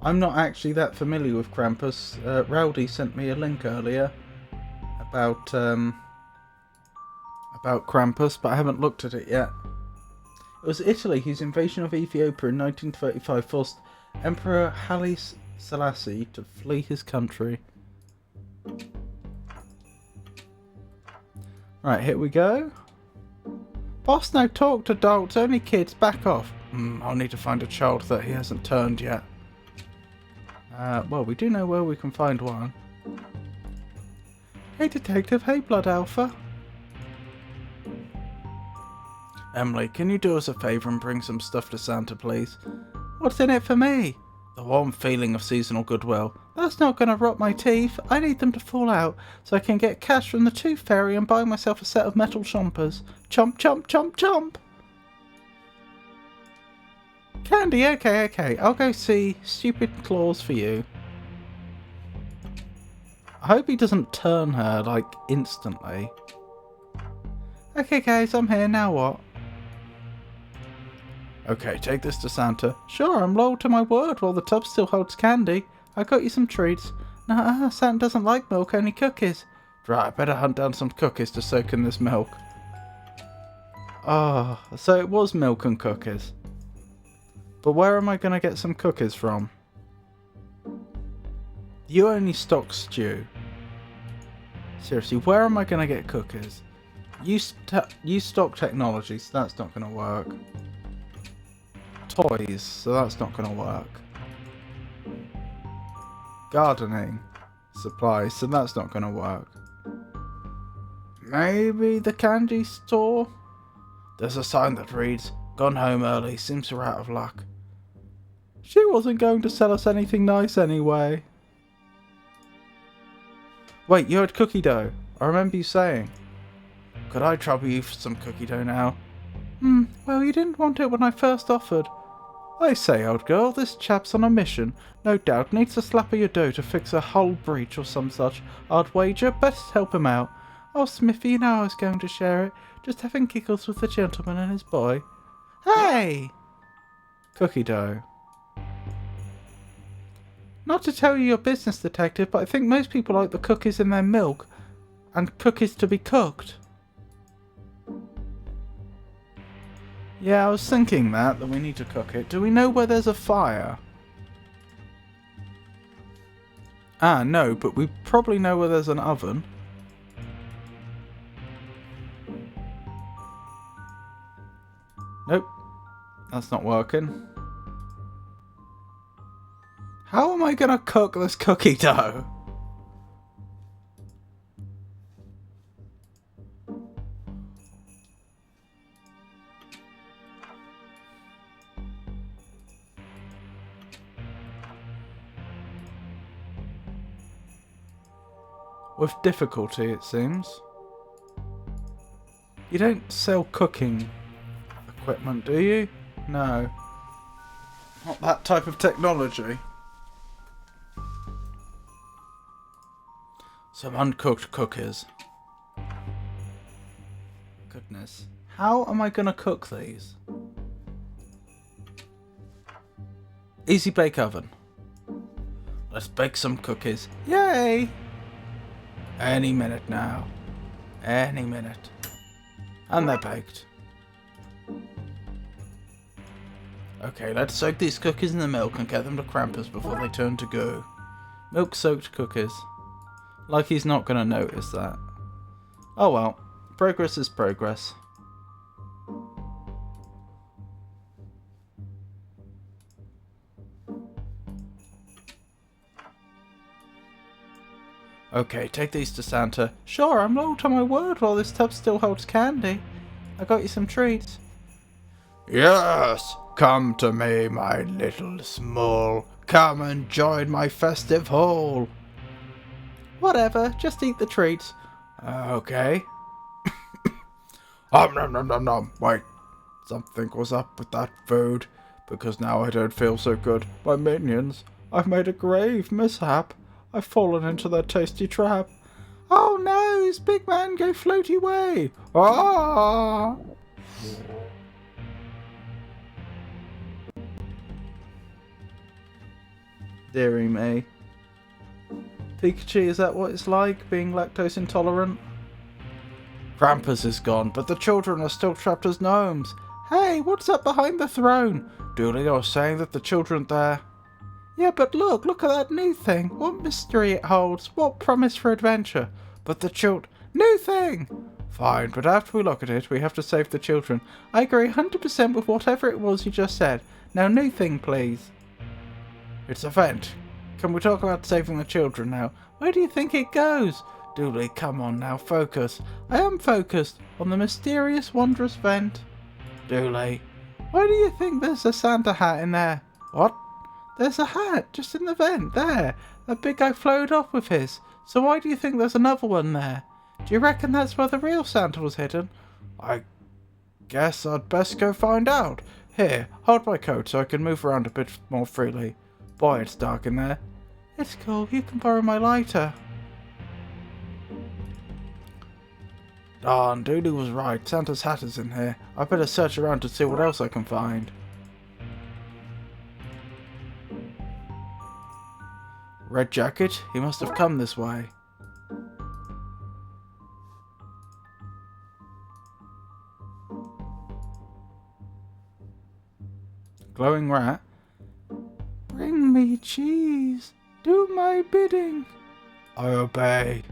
I'm not actually that familiar with Krampus. Rowdy sent me a link earlier about Krampus, but I haven't looked at it yet. It was Italy whose invasion of Ethiopia in 1935 forced Emperor Haile Selassie to flee his country. Right, here we go. Boss, no talk to adults, only kids, back off. I'll need to find a child that he hasn't turned yet. Well, we do know where we can find one. Hey, Detective. Hey, Blood Alpha. Emily, can you do us a favour and bring some stuff to Santa, please? What's in it for me? The warm feeling of seasonal goodwill. That's not going to rot my teeth. I need them to fall out so I can get cash from the Tooth Fairy and buy myself a set of metal chompers. Chomp, chomp, chomp, chomp! Candy, okay. I'll go see Stupid Claus for you. I hope he doesn't turn her, like, instantly. Okay, guys, I'm here. Now what? Okay, take this to Santa. Sure, I'm loyal to my word while the tub still holds candy. I got you some treats. Nah, Santa doesn't like milk, only cookies. Right, I better hunt down some cookies to soak in this milk. Ah, so it was milk and cookies. But where am I going to get some cookies from? You only stock stew. Seriously, where am I going to get cookies? You stock technology, so that's not going to work. Toys, so that's not going to work. Gardening supplies, so that's not going to work. Maybe the candy store? There's a sign that reads, "Gone home early, seems we're out of luck." She wasn't going to sell us anything nice anyway. Wait, you had cookie dough. I remember you saying. Could I trouble you for some cookie dough now? Well, you didn't want it when I first offered. I say, old girl, this chap's on a mission. No doubt needs a slap of your dough to fix a hull breach or some such. I'd wager best help him out. Oh, Smithy, you know I was going to share it. Just having giggles with the gentleman and his boy. Hey! Cookie dough. Not to tell you your business, detective, but I think most people like the cookies in their milk and cookies to be cooked. Yeah, I was thinking that we need to cook it. Do we know where there's a fire? Ah, no, but we probably know where there's an oven. Nope, that's not working. How am I gonna cook this cookie dough? With difficulty, it seems. You don't sell cooking equipment, do you? No. Not that type of technology. Some uncooked cookies. Goodness. How am I gonna cook these? Easy bake oven. Let's bake some cookies. Yay! Any minute now. Any minute. And they're baked. Okay, let's soak these cookies in the milk and get them to Krampus before they turn to goo. Milk-soaked cookies. Like he's not going to notice that. Oh well. Progress is progress. Okay, take these to Santa. Sure, I'm loyal to my word while this tub still holds candy. I got you some treats. Yes! Come to me, my little small. Come and join my festive hall. Whatever, just eat the treats. Okay. Nom nom nom nom. Wait, something was up with that food. Because now I don't feel so good. My minions, I've made a grave mishap. I've fallen into their tasty trap. Oh no, it's Big Man go floaty way. Ah! Dearie me. Pikachu, is that what it's like, being lactose intolerant? Krampus is gone, but the children are still trapped as gnomes. Hey, what's up behind the throne? Dooley, I was saying that the children there... Yeah, but look at that new thing. What mystery it holds, what promise for adventure. But the new thing! Fine, but after we look at it, we have to save the children. I agree 100% with whatever it was you just said. Now, new thing, please. It's a vent. Can we talk about saving the children now? Where do you think it goes? Dooley, come on now, focus. I am focused on the mysterious, wondrous vent. Dooley, why do you think there's a Santa hat in there? What? There's a hat just in the vent, there. That big guy floated off with his. So why do you think there's another one there? Do you reckon that's where the real Santa was hidden? I guess I'd best go find out. Here, hold my coat so I can move around a bit more freely. Boy, it's dark in there. It's cool, you can borrow my lighter. Darn, Dooley was right. Santa's hat is in here. I better search around to see what else I can find. Red jacket? He must have come this way. Glowing rat? Bring me cheese. Do my bidding. I obey.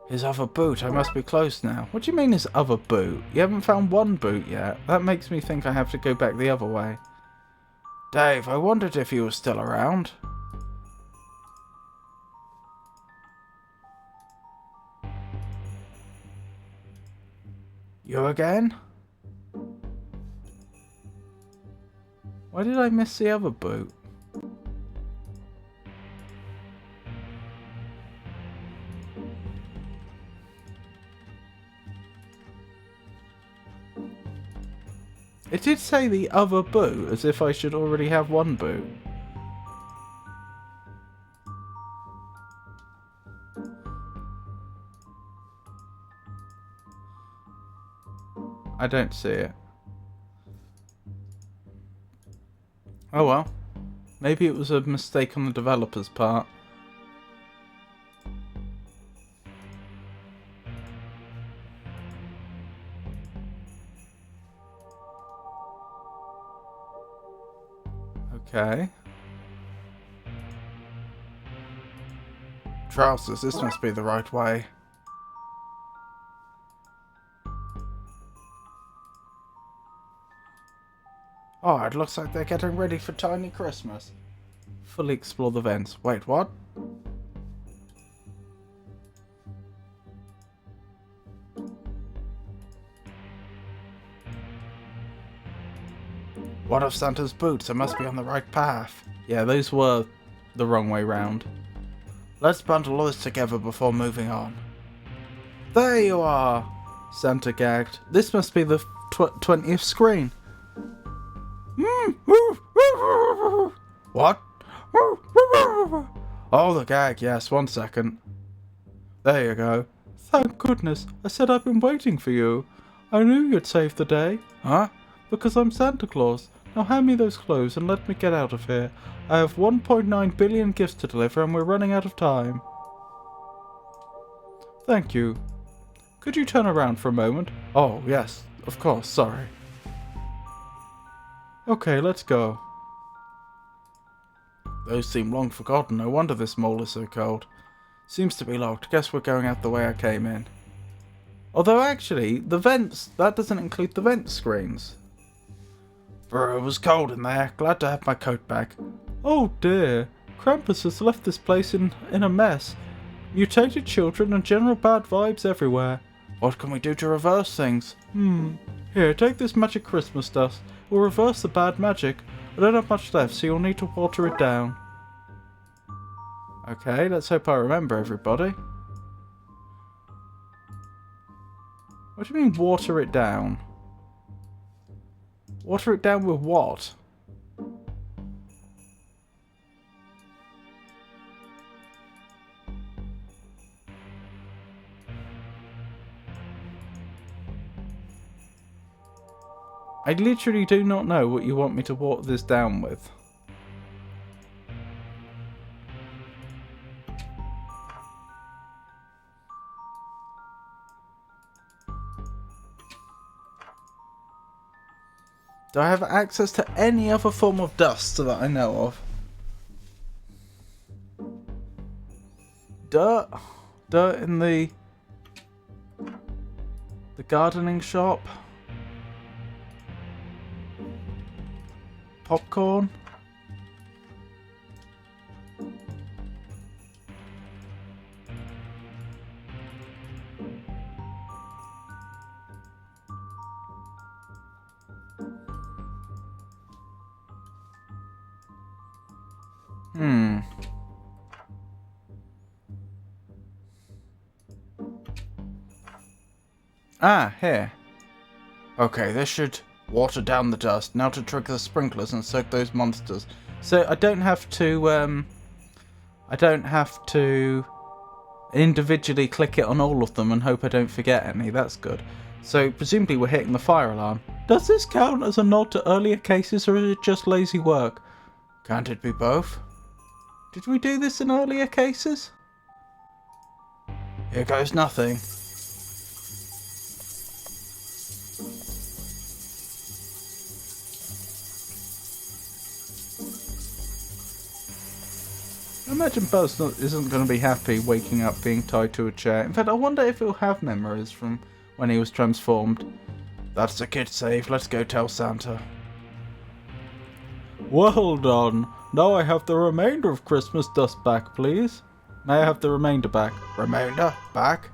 His other boot. I must be close now. What do you mean his other boot? You haven't found one boot yet. That makes me think I have to go back the other way. Dave, I wondered if you were still around. You again? Why did I miss the other boot? It did say the other boot, as if I should already have one boot. I don't see it. Oh well. Maybe it was a mistake on the developer's part. Okay. Trousers, this must be the right way. Oh, it looks like they're getting ready for Tiny Christmas. Fully explore the vents. Wait, what? What of Santa's boots? I must be on the right path. Yeah, those were the wrong way round. Let's bundle all this together before moving on. There you are! Santa gagged. This must be the 20th screen. What? Oh, the gag, yes, 1 second. There you go. Thank goodness. I said I've been waiting for you. I knew you'd save the day. Huh? Because I'm Santa Claus. Now hand me those clothes and let me get out of here. I have 1.9 billion gifts to deliver and we're running out of time. Thank you. Could you turn around for a moment? Oh, yes, of course, sorry. Okay, let's go. Those seem long forgotten. No wonder this mall is so cold. Seems to be locked. Guess we're going out the way I came in. Although actually, the vents, that doesn't include the vent screens. Brr, it was cold in there. Glad to have my coat back. Oh dear. Krampus has left this place in a mess. Mutated children and general bad vibes everywhere. What can we do to reverse things? Here, take this magic Christmas dust. We'll reverse the bad magic. I don't have much left, so you'll need to water it down. Okay, let's hope I remember everybody. What do you mean, water it down? Water it down with what? I literally do not know what you want me to water this down with. Do I have access to any other form of dust that I know of? Dirt? Dirt in the gardening shop? Popcorn? Ah, here. Okay, this should water down the dust. Now to trigger the sprinklers and soak those monsters. So I don't have to individually click it on all of them and hope I don't forget any. That's good. So presumably we're hitting the fire alarm. Does this count as a nod to earlier cases or is it just lazy work? Can't it be both? Did we do this in earlier cases? Here goes nothing. I imagine Buzz isn't going to be happy waking up being tied to a chair. In fact, I wonder if he'll have memories from when he was transformed. That's the kid safe. Let's go tell Santa. Well done. Now I have the remainder of Christmas dust back, please. May I have the remainder back? Remainder? Back?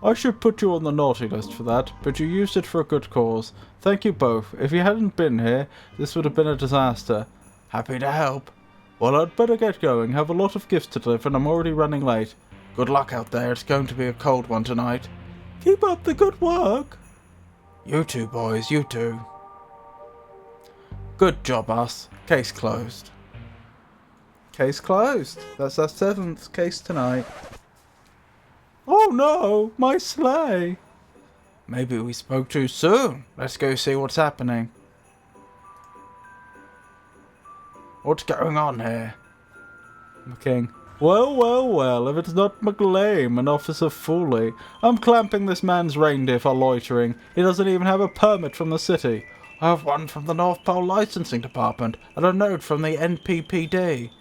I should put you on the naughty list for that, but you used it for a good cause. Thank you both. If you hadn't been here, this would have been a disaster. Happy to help. Well, I'd better get going. Have a lot of gifts to deliver and I'm already running late. Good luck out there. It's going to be a cold one tonight. Keep up the good work. You too, boys. You too. Good job, us. Case closed. Case closed. That's our 7th case tonight. Oh no, my sleigh. Maybe we spoke too soon. Let's go see what's happening. What's going on here? The king. Well, well, well, if it's not McLean and Officer Foley, I'm clamping this man's reindeer for loitering. He doesn't even have a permit from the city. I have one from the North Pole Licensing Department and a note from the NPPD.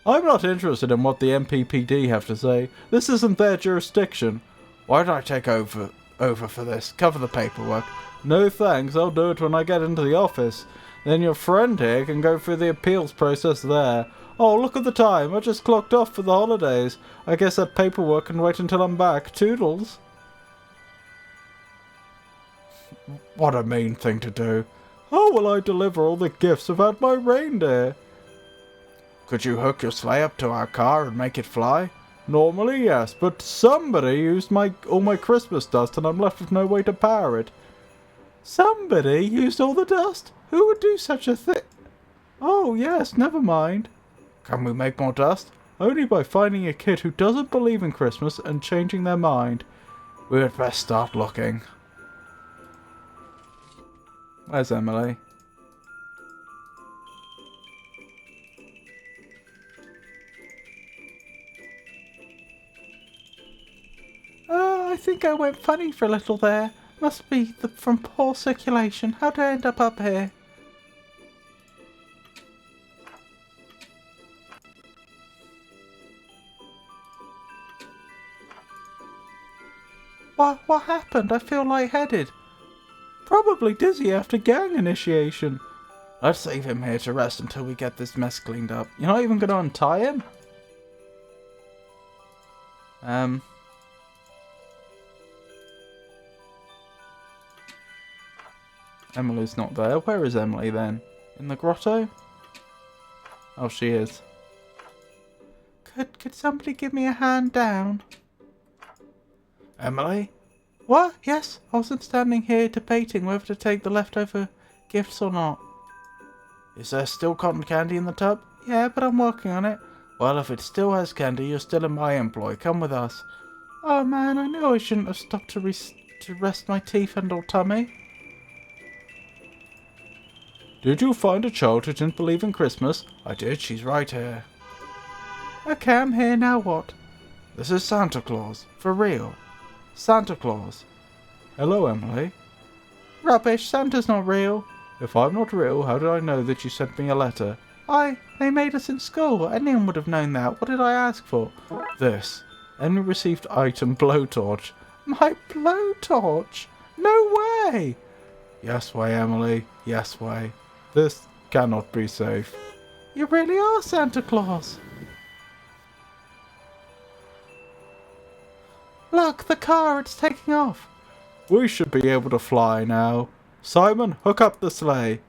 I'm not interested in what the NPPD have to say. This isn't their jurisdiction. Why did I take over for this? Cover the paperwork. No thanks, I'll do it when I get into the office. Then your friend here can go through the appeals process there. Oh, look at the time. I just clocked off for the holidays. I guess that paperwork can wait until I'm back. Toodles. What a mean thing to do. How will I deliver all the gifts without my reindeer? Could you hook your sleigh up to our car and make it fly? Normally, yes, but somebody used all my Christmas dust and I'm left with no way to power it. Somebody used all the dust? Who would do such a thing? Oh, yes, never mind. Can we make more dust? Only by finding a kid who doesn't believe in Christmas and changing their mind. We had best start looking. Where's Emily? I think I went funny for a little there. Must be from poor circulation. How did I end up here? What happened? I feel lightheaded. Probably dizzy after gang initiation. Let's leave him here to rest until we get this mess cleaned up. You're not even going to untie him? Emily's not there. Where is Emily then? In the grotto? Oh, she is. Could somebody give me a hand down? Emily? What? Yes, I wasn't standing here debating whether to take the leftover gifts or not. Is there still cotton candy in the tub? Yeah, but I'm working on it. Well, if it still has candy, you're still in my employ. Come with us. Oh man, I knew I shouldn't have stopped to rest my teeth and old tummy. Did you find a child who didn't believe in Christmas? I did, she's right here. Okay, I'm here, now what? This is Santa Claus, for real. Santa Claus. Hello, Emily. Rubbish, Santa's not real. If I'm not real, how did I know that you sent me a letter? They made us in school. Anyone would have known that. What did I ask for? This. Emily received item blowtorch. My blowtorch? No way! Yes way, Emily. Yes way. This cannot be safe. You really are Santa Claus. Look, the car, it's taking off. We should be able to fly now. Simon, hook up the sleigh.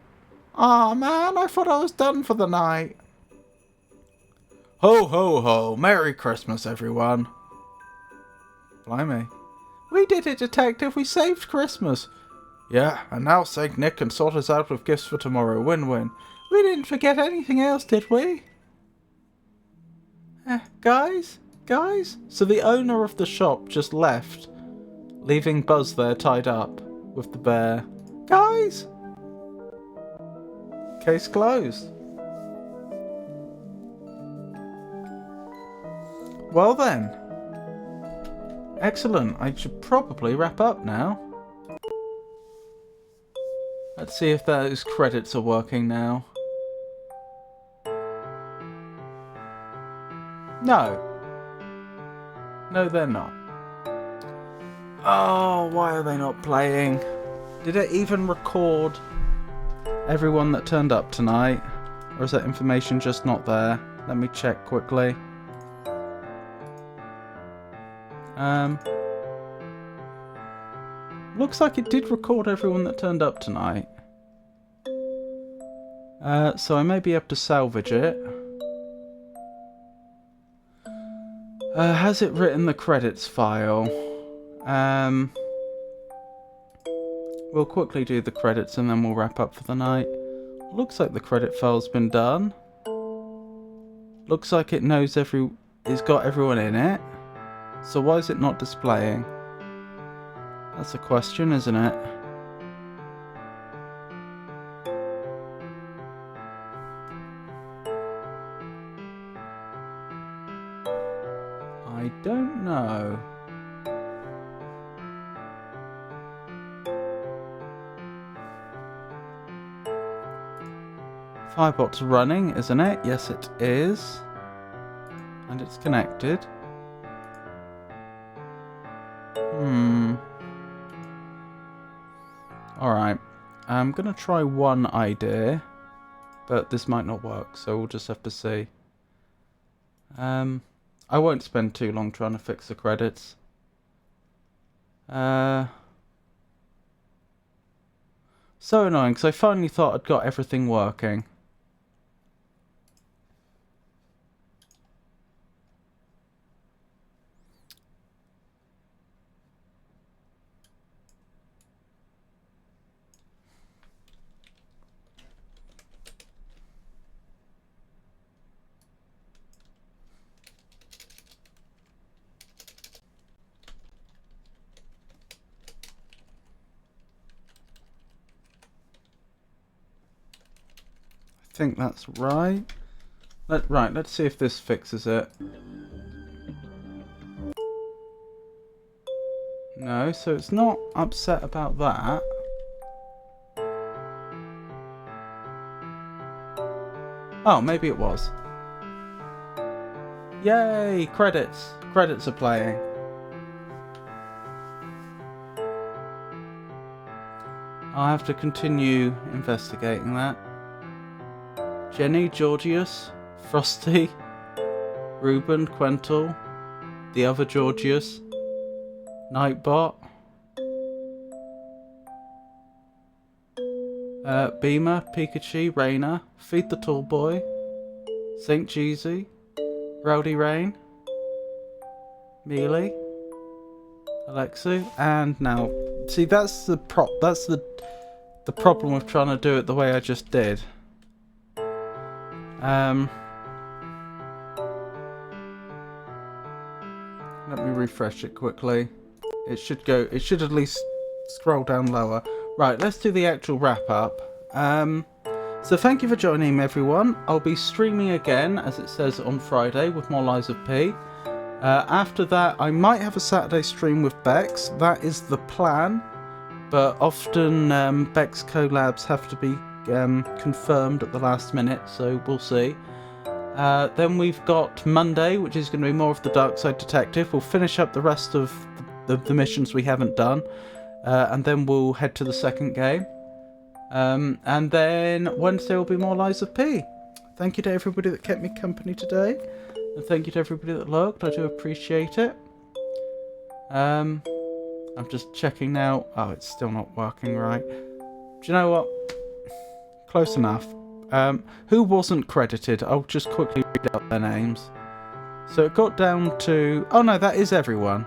Aw, man, I thought I was done for the night. Ho, ho, ho. Merry Christmas, everyone. Blimey. We did it, Detective. We saved Christmas. Yeah, and now Saint Nick can sort us out with gifts for tomorrow. Win-win. We didn't forget anything else, did we? Guys? So the owner of the shop just left, leaving Buzz there tied up with the bear. Guys? Case closed. Well then. Excellent. I should probably wrap up now. Let's see if those credits are working now. No. No, they're not. Oh, why are they not playing? Did it even record everyone that turned up tonight? Or is that information just not there? Let me check quickly. Looks like it did record everyone that turned up tonight. So I may be able to salvage it. Has it written the credits file? We'll quickly do the credits and then we'll wrap up for the night. Looks like the credit file's been done. Looks like it knows it's got everyone in it. So why is it not displaying? That's a question, isn't it? I don't know. Firebot's running, isn't it? Yes, it is. And it's connected. Alright. I'm going to try one idea. But this might not work, so we'll just have to see. I won't spend too long trying to fix the credits. So annoying, because I finally thought I'd got everything working. I think that's right. Right, let's see if this fixes it. No, so it's not upset about that. Oh, maybe it was. Yay! Credits! Credits are playing. I'll have to continue investigating that. Jenny, Georgius, Frosty, Ruben, Quental, the other Georgius, Nightbot, Beamer, Pikachu, Rainer, Feed the Tall Boy, Saint Jeezy, Rowdy Rain, Mealy, Alexu, and now, see, that's the problem with trying to do it the way I just did. Let me refresh it quickly. It should at least scroll down lower. Right, let's do the actual wrap up. So thank you for joining me, everyone. I'll be streaming again, as it says, on Friday with more Lies of P. After that, I might have a Saturday stream with Bex. That is the plan. But often Bex collabs have to be confirmed at the last minute, so we'll see. Then we've got Monday, which is going to be more of the Darkside Detective. We'll finish up the rest of the missions we haven't done, and then we'll head to the second game. And then Wednesday will be more Lies of P. Thank you to everybody that kept me company today, and thank you to everybody that looked. I do appreciate it. I'm just checking now. Oh, it's still not working right. Do you know what? Close enough. Who wasn't credited? I'll just quickly read out their names. So it got down to... Oh no, that is everyone.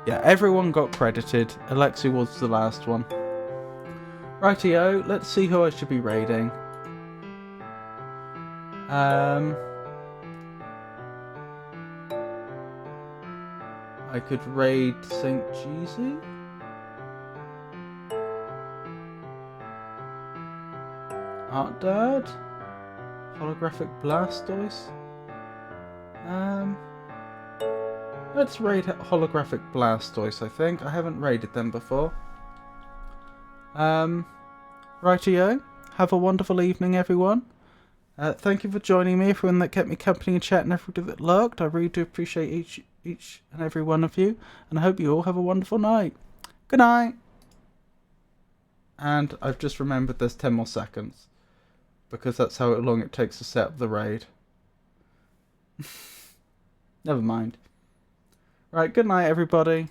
Yeah, everyone got credited. Alexi was the last one. Rightio, let's see who I should be raiding. I could raid Saint Jeezy. Art Dad. Holographic Blastoise. Let's raid Holographic Blastoise, I think. I haven't raided them before. Rightio. Have a wonderful evening, everyone. Thank you for joining me, everyone that kept me company in chat and everybody that lurked. I really do appreciate each and every one of you. And I hope you all have a wonderful night. Good night. And I've just remembered there's 10 more seconds. Because that's how long it takes to set up the raid. Never mind. Right, good night, everybody.